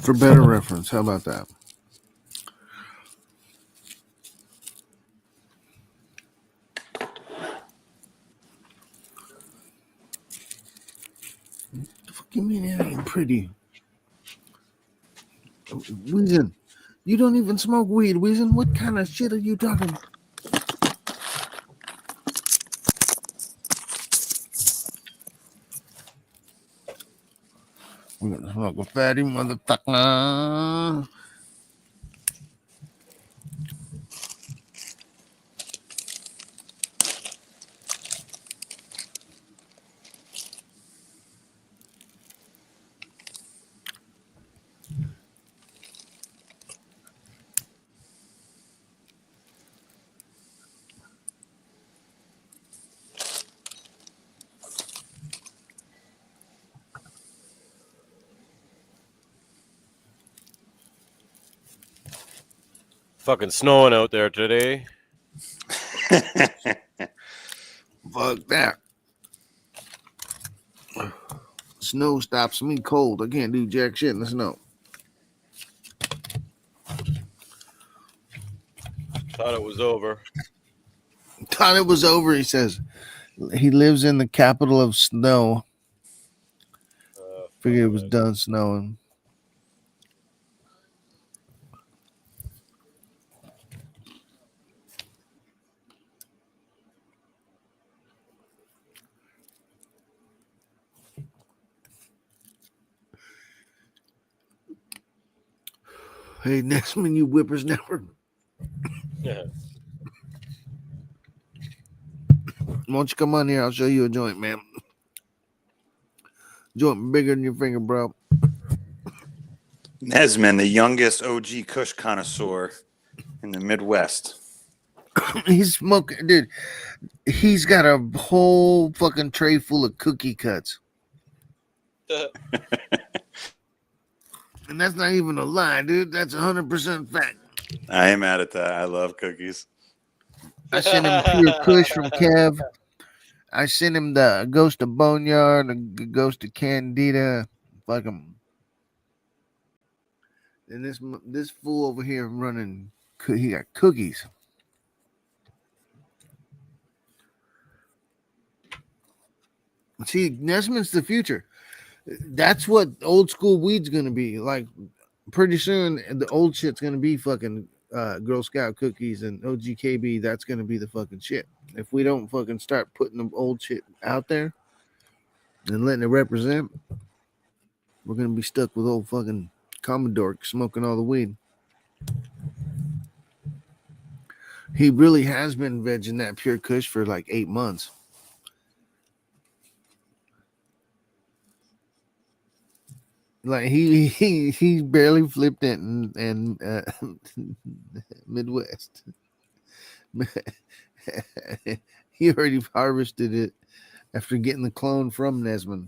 Speaker 7: For better reference, how about that? The fuck you mean it ain't pretty? Weezin, you don't even smoke weed. Weezin, what kind of shit are you talking about? I'm gonna smoke a fatty motherfucker.
Speaker 1: Fucking snowing out there today.
Speaker 7: Fuck that. Snow stops me cold. I can't do jack shit in the snow.
Speaker 1: Thought it was over.
Speaker 7: Thought it was over, he says. He lives in the capital of snow. Figured it was done snowing. Hey, Nesman, you whippersnapper.
Speaker 1: Yeah.
Speaker 7: Why don't you come on here? I'll show you a joint, man. Joint bigger than your finger, bro.
Speaker 6: Nesman, the youngest OG Kush connoisseur in the Midwest.
Speaker 7: He's smoking, dude. He's got a whole fucking tray full of cookie cuts. And that's not even a lie, dude. That's 100% fact.
Speaker 6: I am mad at that. I love cookies.
Speaker 7: I sent him Pure Kush from Kev. I sent him the Ghost of Boneyard, the Ghost of Candida. Fuck him. And this fool over here running, he got cookies. See, Nesman's the future. That's what old school weed's gonna be like. Pretty soon, the old shit's gonna be fucking Girl Scout cookies and OGKB. That's gonna be the fucking shit. If we don't fucking start putting the old shit out there and letting it represent, we're gonna be stuck with old fucking Commodore smoking all the weed. He really has been vegging that Pure Kush for like 8 months. Like he barely flipped it and Midwest. He already harvested it after getting the clone from Nesman.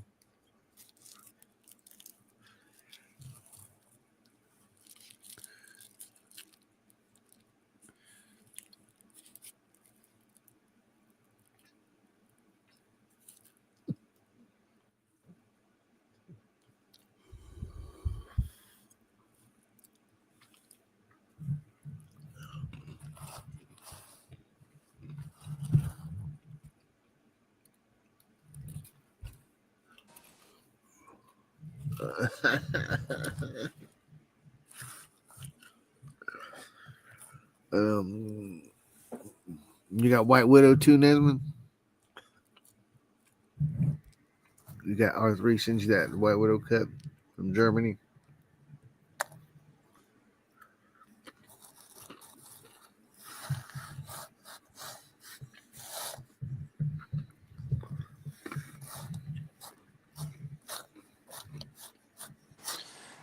Speaker 7: You got White Widow too, Nesman? You got R3 since that White Widow cut from Germany.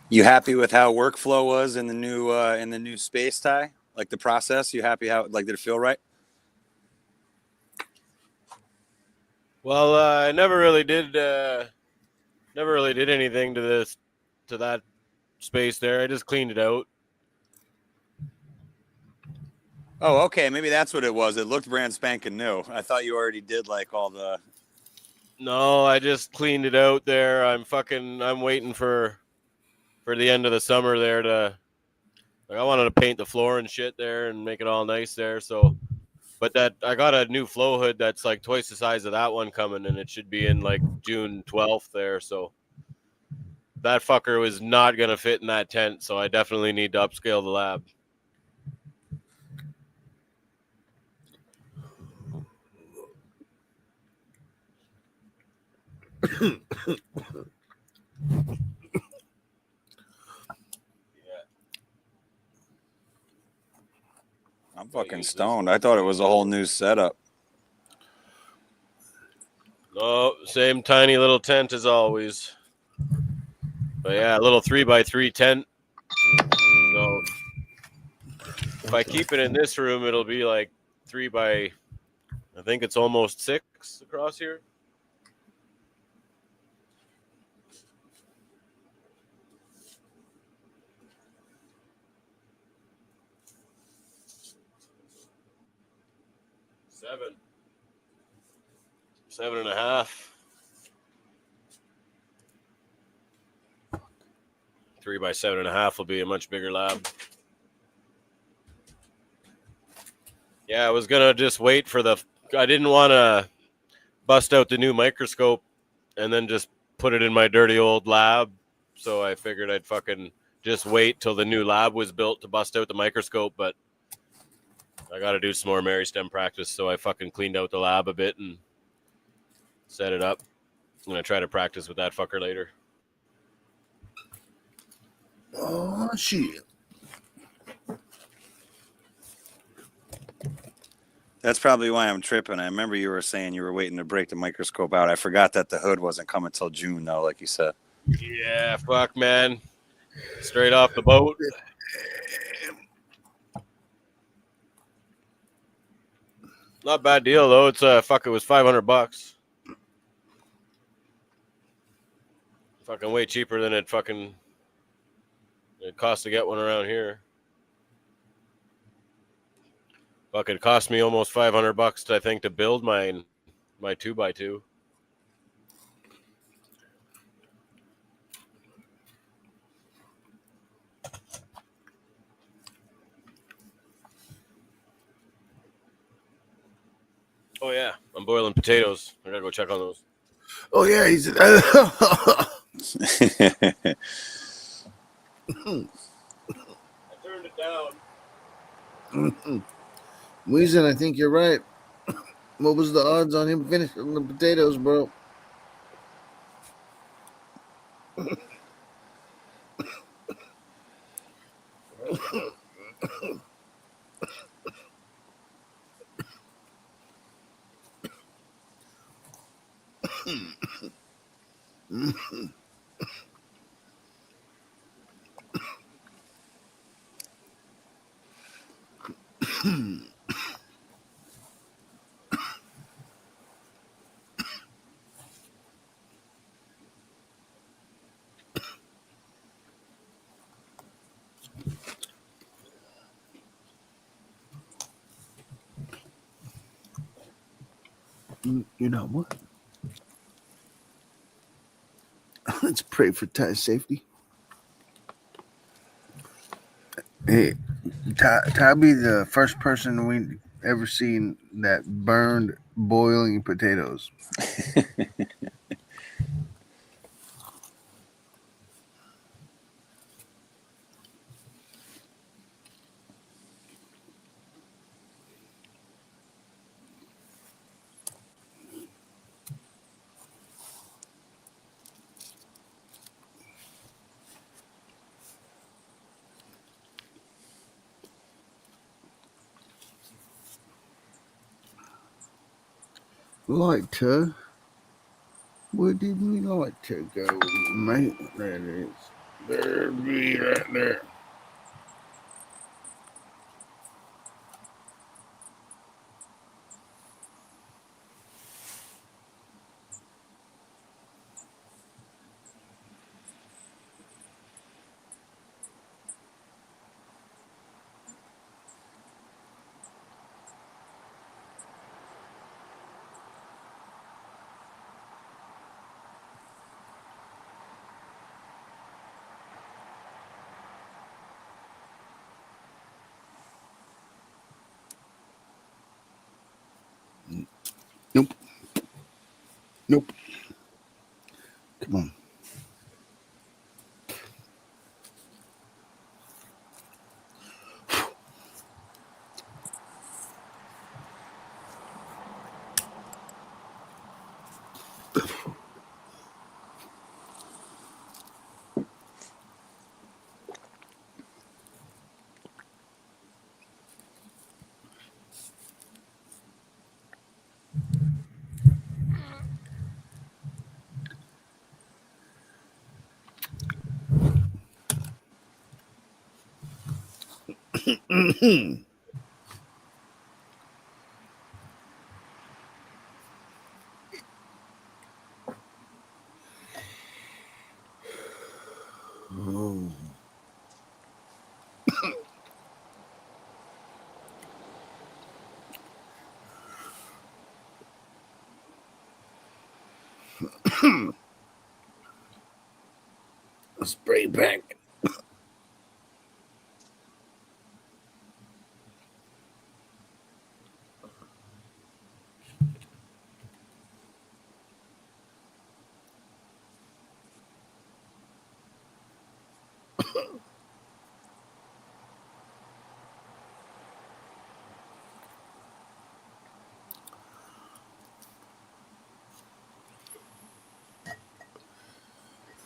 Speaker 6: You happy with how workflow was in the new space tie? Like the process? You happy how did it feel right?
Speaker 1: Well, I never really did anything to that space there. I just cleaned it out.
Speaker 6: Oh, okay. Maybe that's what it was. It looked brand spanking new. I thought you already did like all the.
Speaker 1: No, I just cleaned it out there. I'm waiting for the end of the summer there to. Like, I wanted to paint the floor and shit there and make it all nice there. So, but I got a new flow hood that's like twice the size of that one coming, and it should be in like June 12th there. So that fucker was not gonna fit in that tent. So I definitely need to upscale the lab.
Speaker 6: I'm fucking stoned. I thought it was a whole new setup.
Speaker 1: No, same tiny little tent as always. But yeah, a little 3x3 tent. So if I keep it in this room, it'll be like 3 by, I think it's almost 6 across here. Seven and a half. 3 by 7.5 will be a much bigger lab. Yeah, I was gonna just wait for I didn't want to bust out the new microscope and then just put it in my dirty old lab. So I figured I'd fucking just wait till the new lab was built to bust out the microscope. But I got to do some more Meristem practice. So I fucking cleaned out the lab a bit and set it up. I'm gonna try to practice with that fucker later.
Speaker 7: Oh shit.
Speaker 6: That's probably why I'm tripping. I remember you were saying you were waiting to break the microscope out. I forgot that the hood wasn't coming till June, though, like you said.
Speaker 1: Yeah, fuck, man. Straight off the boat. Not bad deal, though. It's it was $500. Fucking way cheaper than it costs to get one around here. Fucking cost me almost $500, I think, to build my 2x2. Oh yeah, I'm boiling potatoes. I gotta go check on those.
Speaker 7: Oh yeah, he's.
Speaker 1: I turned it down.
Speaker 7: Weezen, I think you're right. What was the odds on him finishing the potatoes, bro? You know what? Let's pray for Ty's safety. Hey, Ty be the first person we ever seen that burned boiling potatoes. Lighter. Where did we lighter go, mate? There it is. There it be right there. Nope. Nope. Come on. Oh. A spray pack.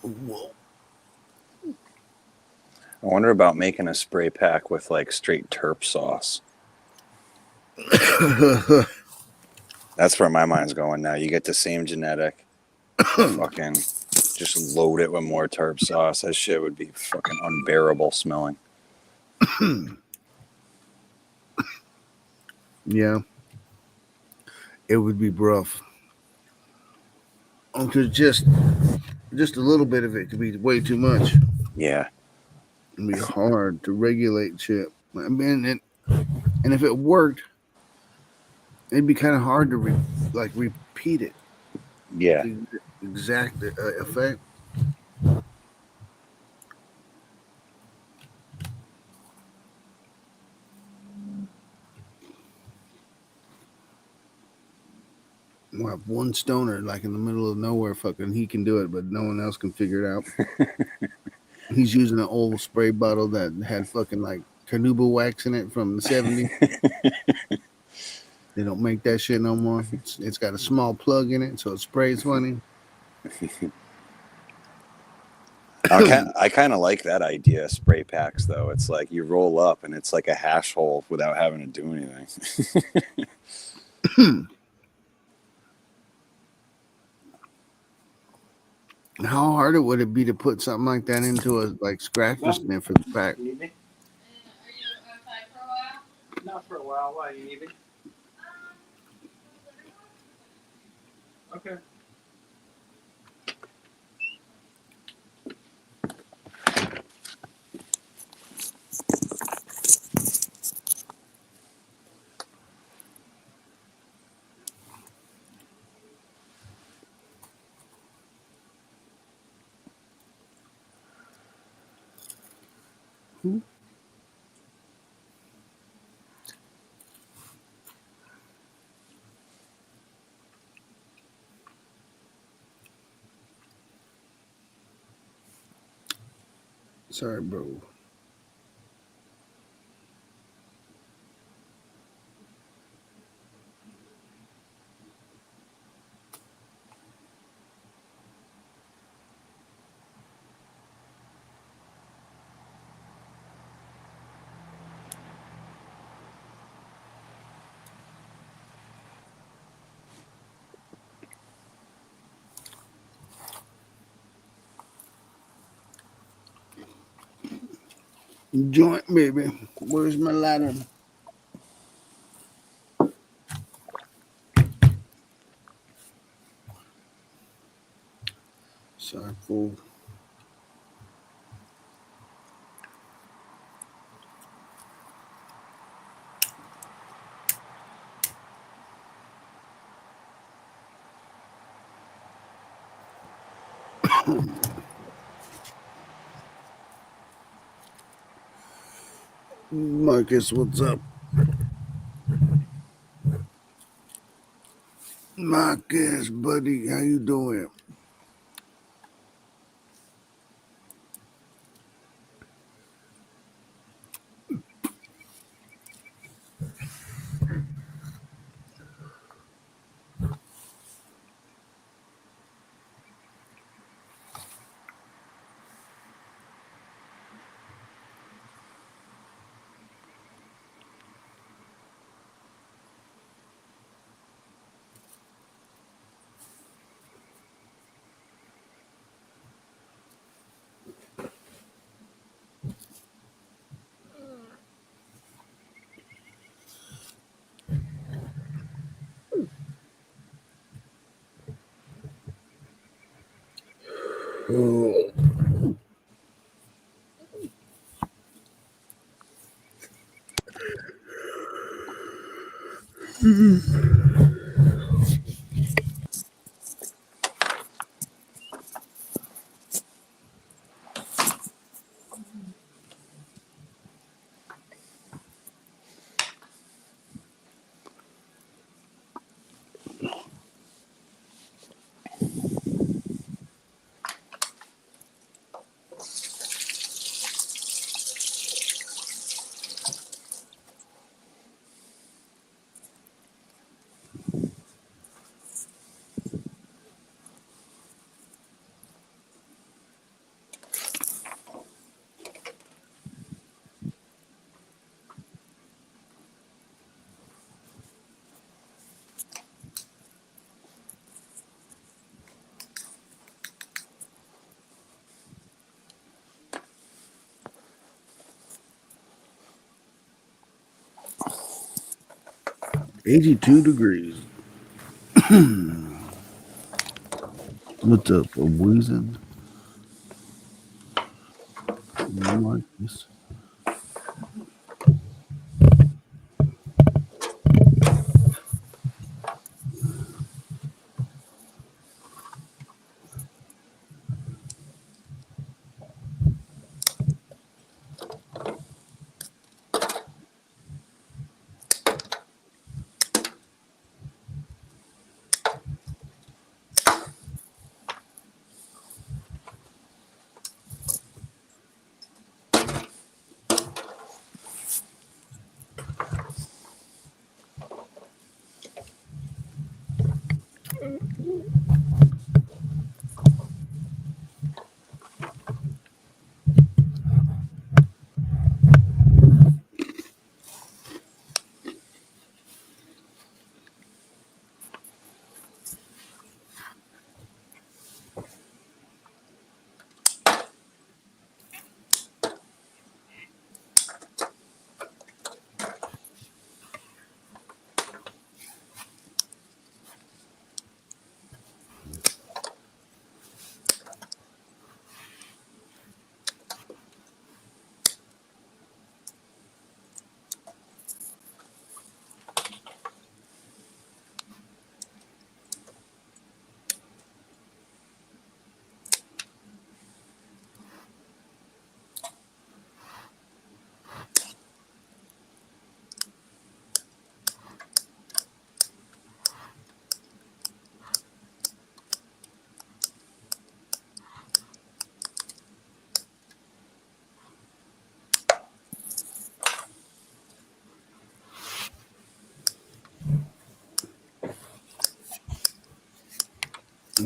Speaker 7: Whoa.
Speaker 6: I wonder about making a spray pack with like straight terp sauce. That's where my mind's going now. You get the same genetic, fucking just load it with more terp sauce. That shit would be fucking unbearable smelling.
Speaker 7: Yeah. It would be rough. Because just a little bit of it could be way too much.
Speaker 6: Yeah.
Speaker 7: It'd be hard to regulate shit. I mean, and if it worked, it'd be kind of hard to repeat it.
Speaker 6: Yeah.
Speaker 7: The exact effect. We'll have one stoner like in the middle of nowhere, fucking he can do it, but no one else can figure it out. He's using an old spray bottle that had fucking like carnauba wax in it from the 70s. They don't make that shit no more. It's got a small plug in it, so it sprays funny.
Speaker 6: I kind of like that idea, spray packs, though. It's like you roll up and it's like a hash hole without having to do anything.
Speaker 7: How hard would it be to put something like that into a like scratcher sniffer pack?
Speaker 9: You need me?
Speaker 10: Are you outside for a while?
Speaker 9: Not for a while. Why? You need me? Okay.
Speaker 7: Sorry, bro. Joint, baby. Where's my ladder? Sorry, fool. Marcus, what's up? Marcus, buddy, how you doing? Oh. $82 degrees. What's up, a wheezing? Marcus.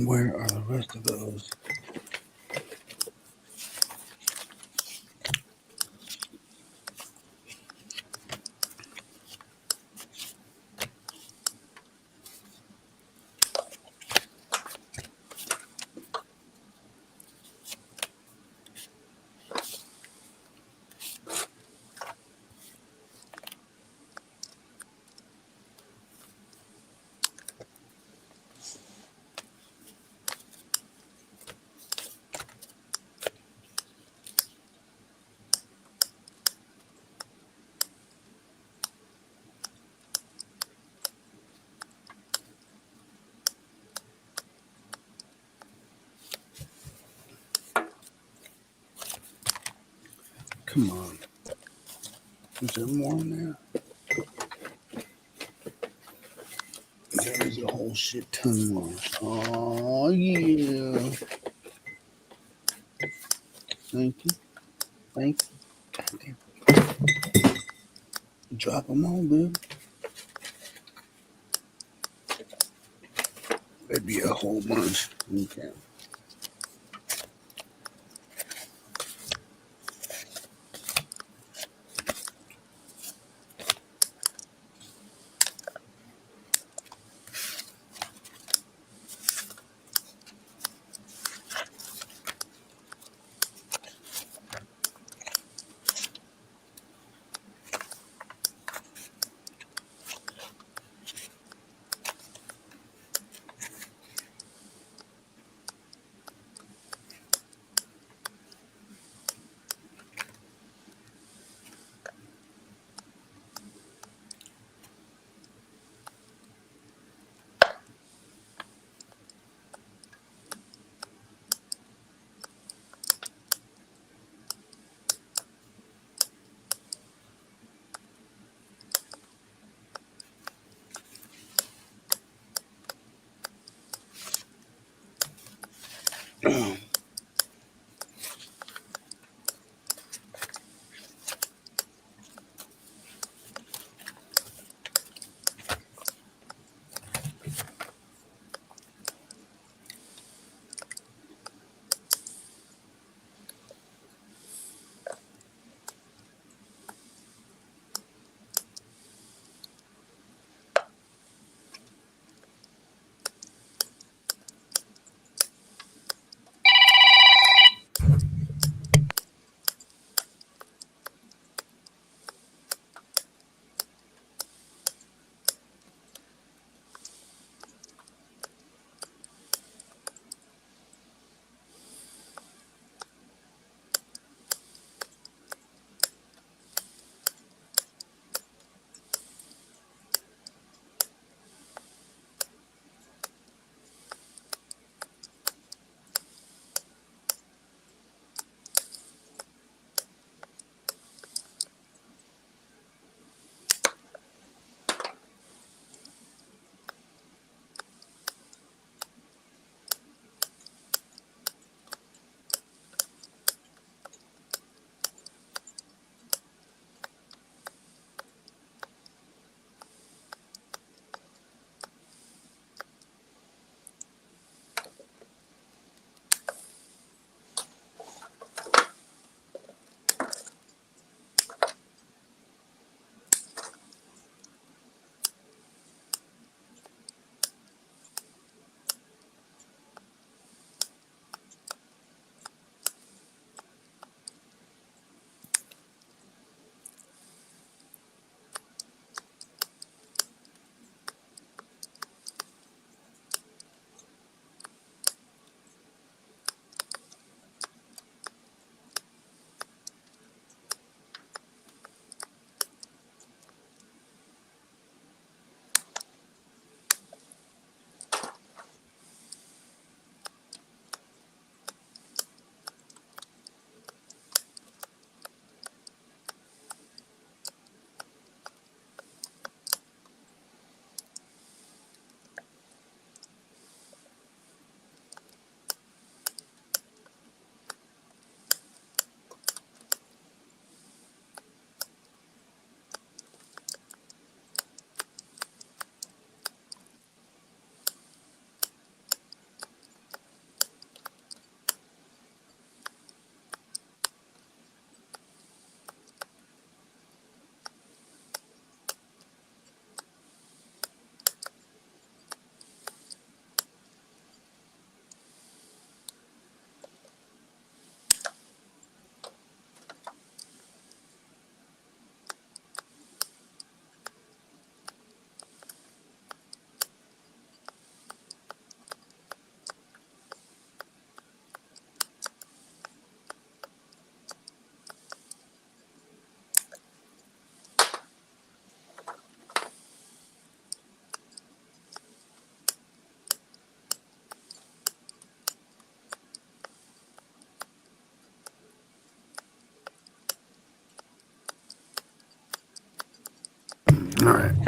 Speaker 7: Where are the rest of those?
Speaker 12: Come on. Is there more in there? There is a whole shit ton more. Oh, yeah. Thank you. Thank you. Goddamn. Drop them all, dude. There'd be a whole bunch. Okay.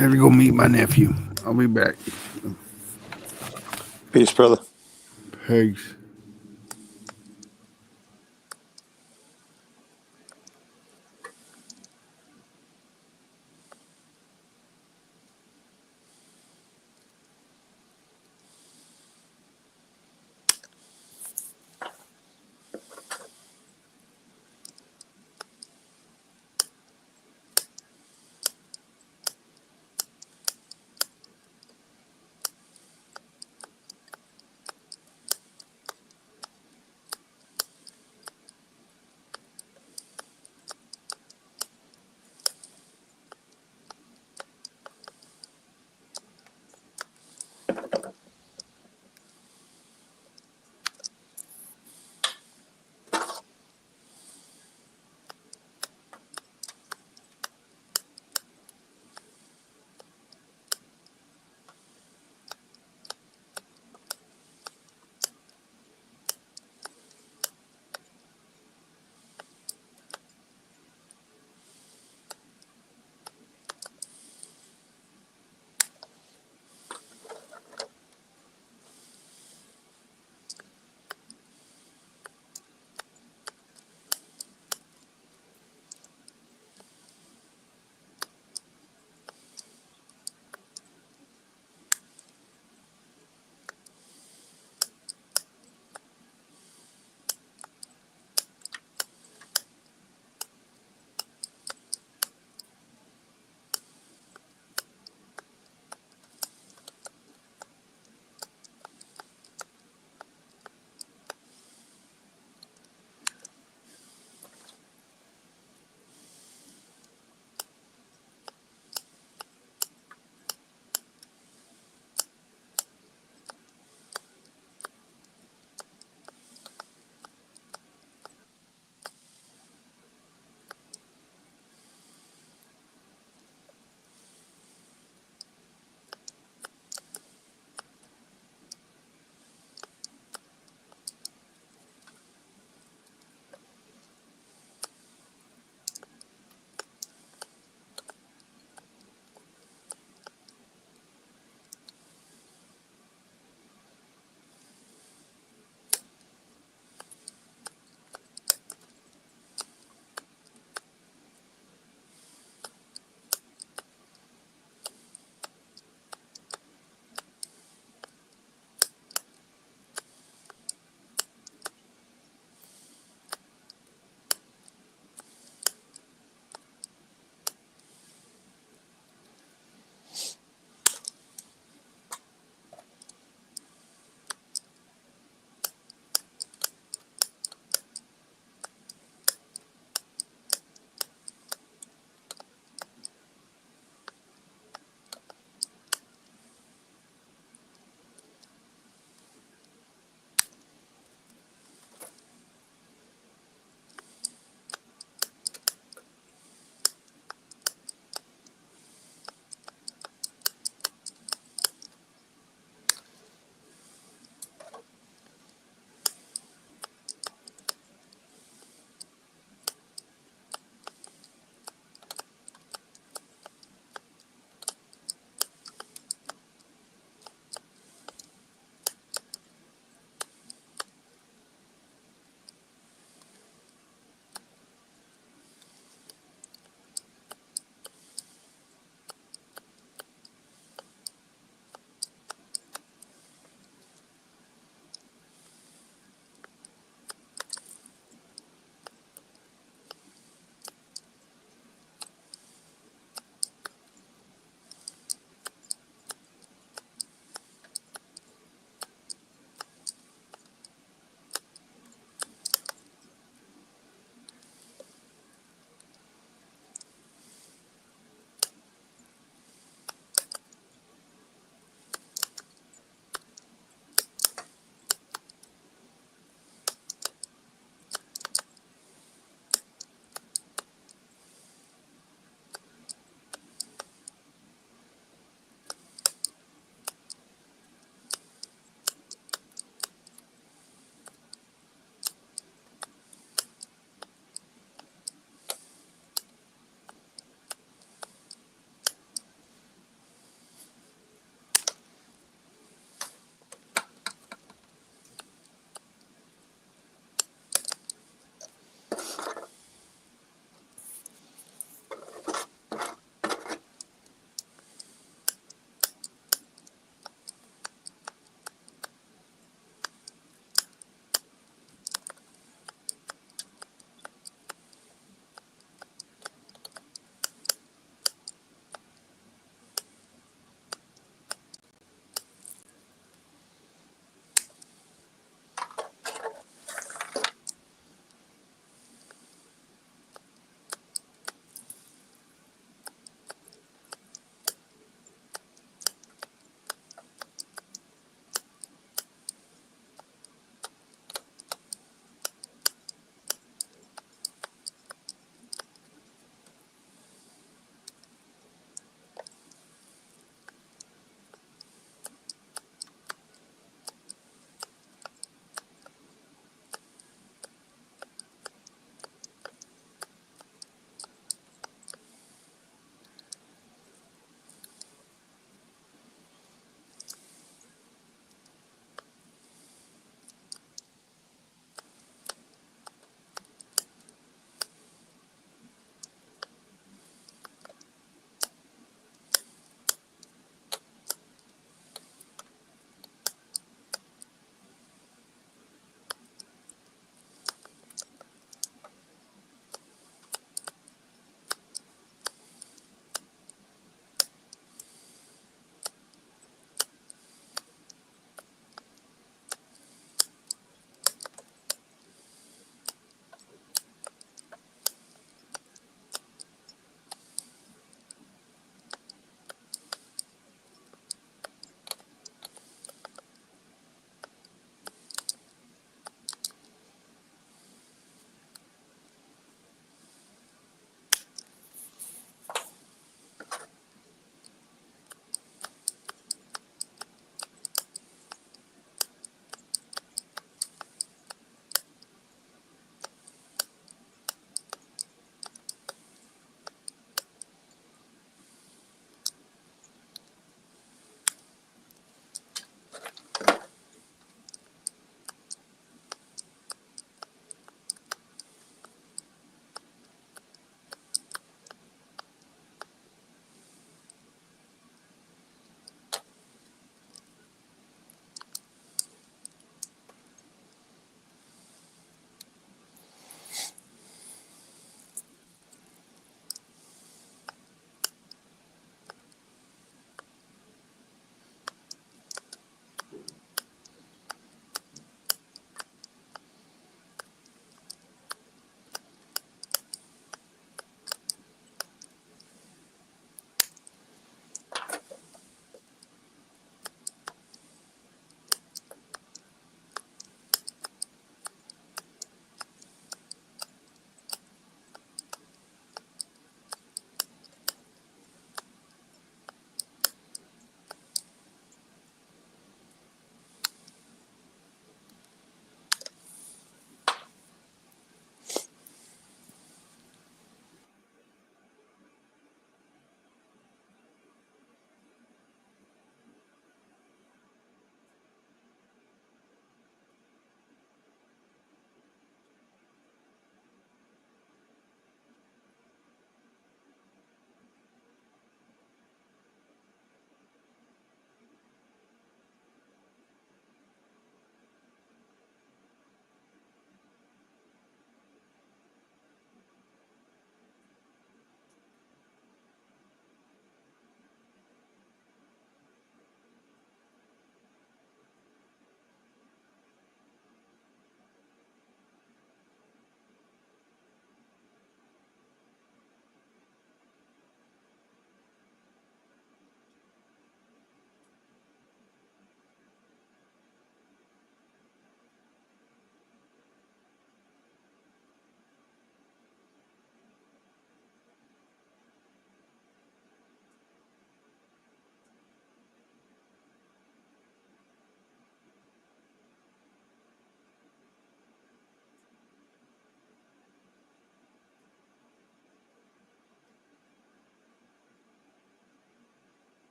Speaker 12: I have to go meet my nephew. I'll be back.
Speaker 6: Peace, brother.
Speaker 12: Peace.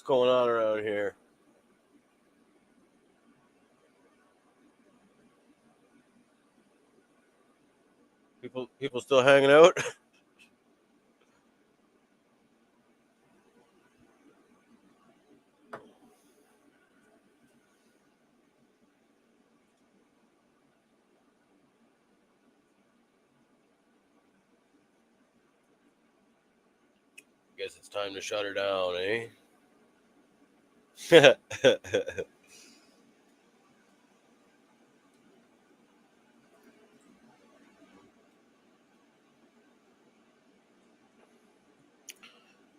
Speaker 1: What's going on around here? People still hanging out? Guess it's time to shut her down, eh? I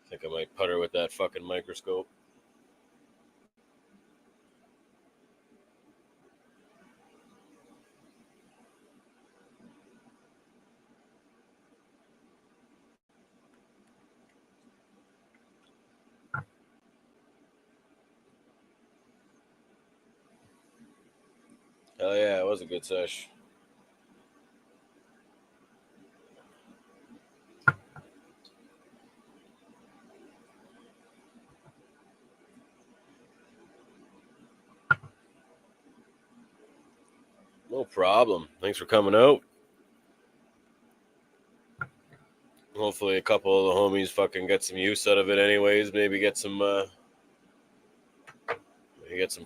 Speaker 1: think I might putter with that fucking microscope. Hell yeah, it was a good sesh. No problem. Thanks for coming out. Hopefully a couple of the homies fucking get some use out of it anyways. Maybe get some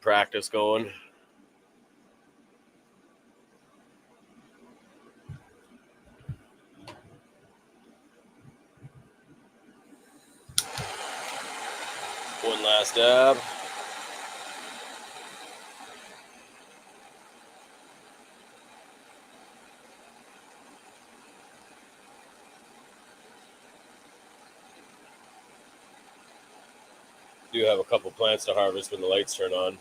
Speaker 1: practice going. One last dab. Do have a couple plants to harvest when the lights turn on.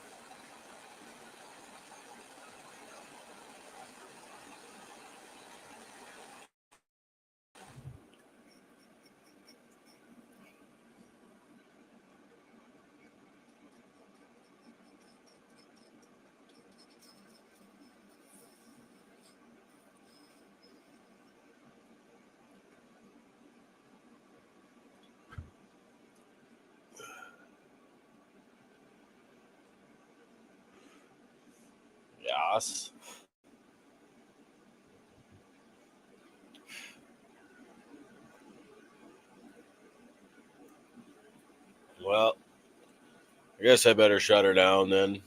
Speaker 1: Yes. Well, I guess I better shut her down then.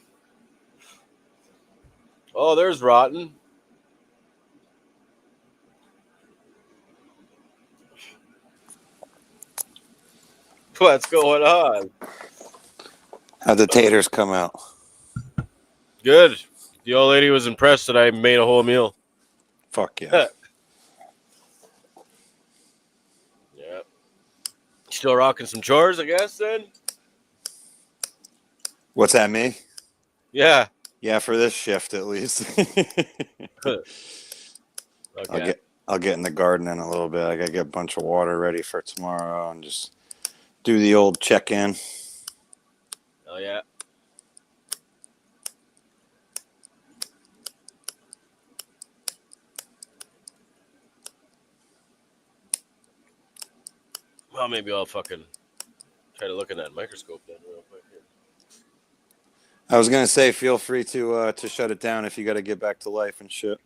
Speaker 1: Oh, there's Rotten. What's going on?
Speaker 6: How'd the taters come out?
Speaker 1: Good. The old lady was impressed that I made a whole meal.
Speaker 6: Fuck yeah.
Speaker 1: Yeah. Still rocking some chores, I guess, then?
Speaker 6: What's that, me?
Speaker 1: Yeah.
Speaker 6: Yeah, for this shift at least.
Speaker 1: Okay.
Speaker 6: I'll get in the garden in a little bit. I gotta get a bunch of water ready for tomorrow and just do the old check-in.
Speaker 1: Oh yeah. Well, maybe I'll fucking try to look in that microscope then real quick here.
Speaker 6: I was gonna say, feel free to shut it down if you got to get back to life and shit.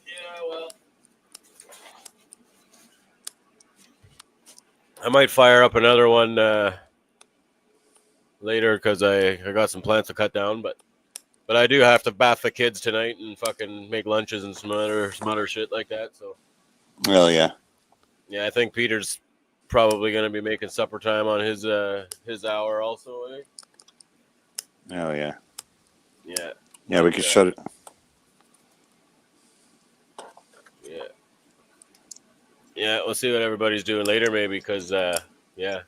Speaker 1: Yeah, well, I might fire up another one later because I got some plants to cut down, but I do have to bath the kids tonight and fucking make lunches and some other shit like that. So.
Speaker 6: Well, yeah.
Speaker 1: Yeah, I think Peter's probably going to be making supper time on his hour also. Eh?
Speaker 6: Oh yeah.
Speaker 1: Yeah.
Speaker 6: Yeah, we could shut it.
Speaker 1: Yeah. Yeah, we'll see what everybody's doing later, maybe, because yeah,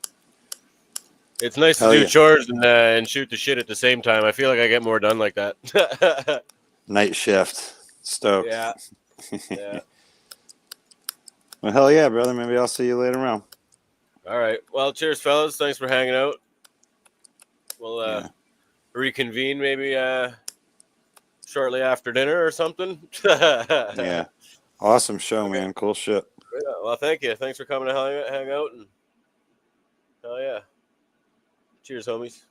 Speaker 1: it's nice to do chores and shoot the shit at the same time. I feel like I get more done like that.
Speaker 6: Night shift. Stoked.
Speaker 1: Yeah. Yeah.
Speaker 6: Well, hell yeah, brother. Maybe I'll see you later on.
Speaker 1: All right. Well, cheers, fellas. Thanks for hanging out. We'll reconvene maybe shortly after dinner or something.
Speaker 6: Yeah. Awesome show, man. Cool shit.
Speaker 1: Yeah, well, thank you. Thanks for coming to hang out. And Hell yeah. Cheers, homies.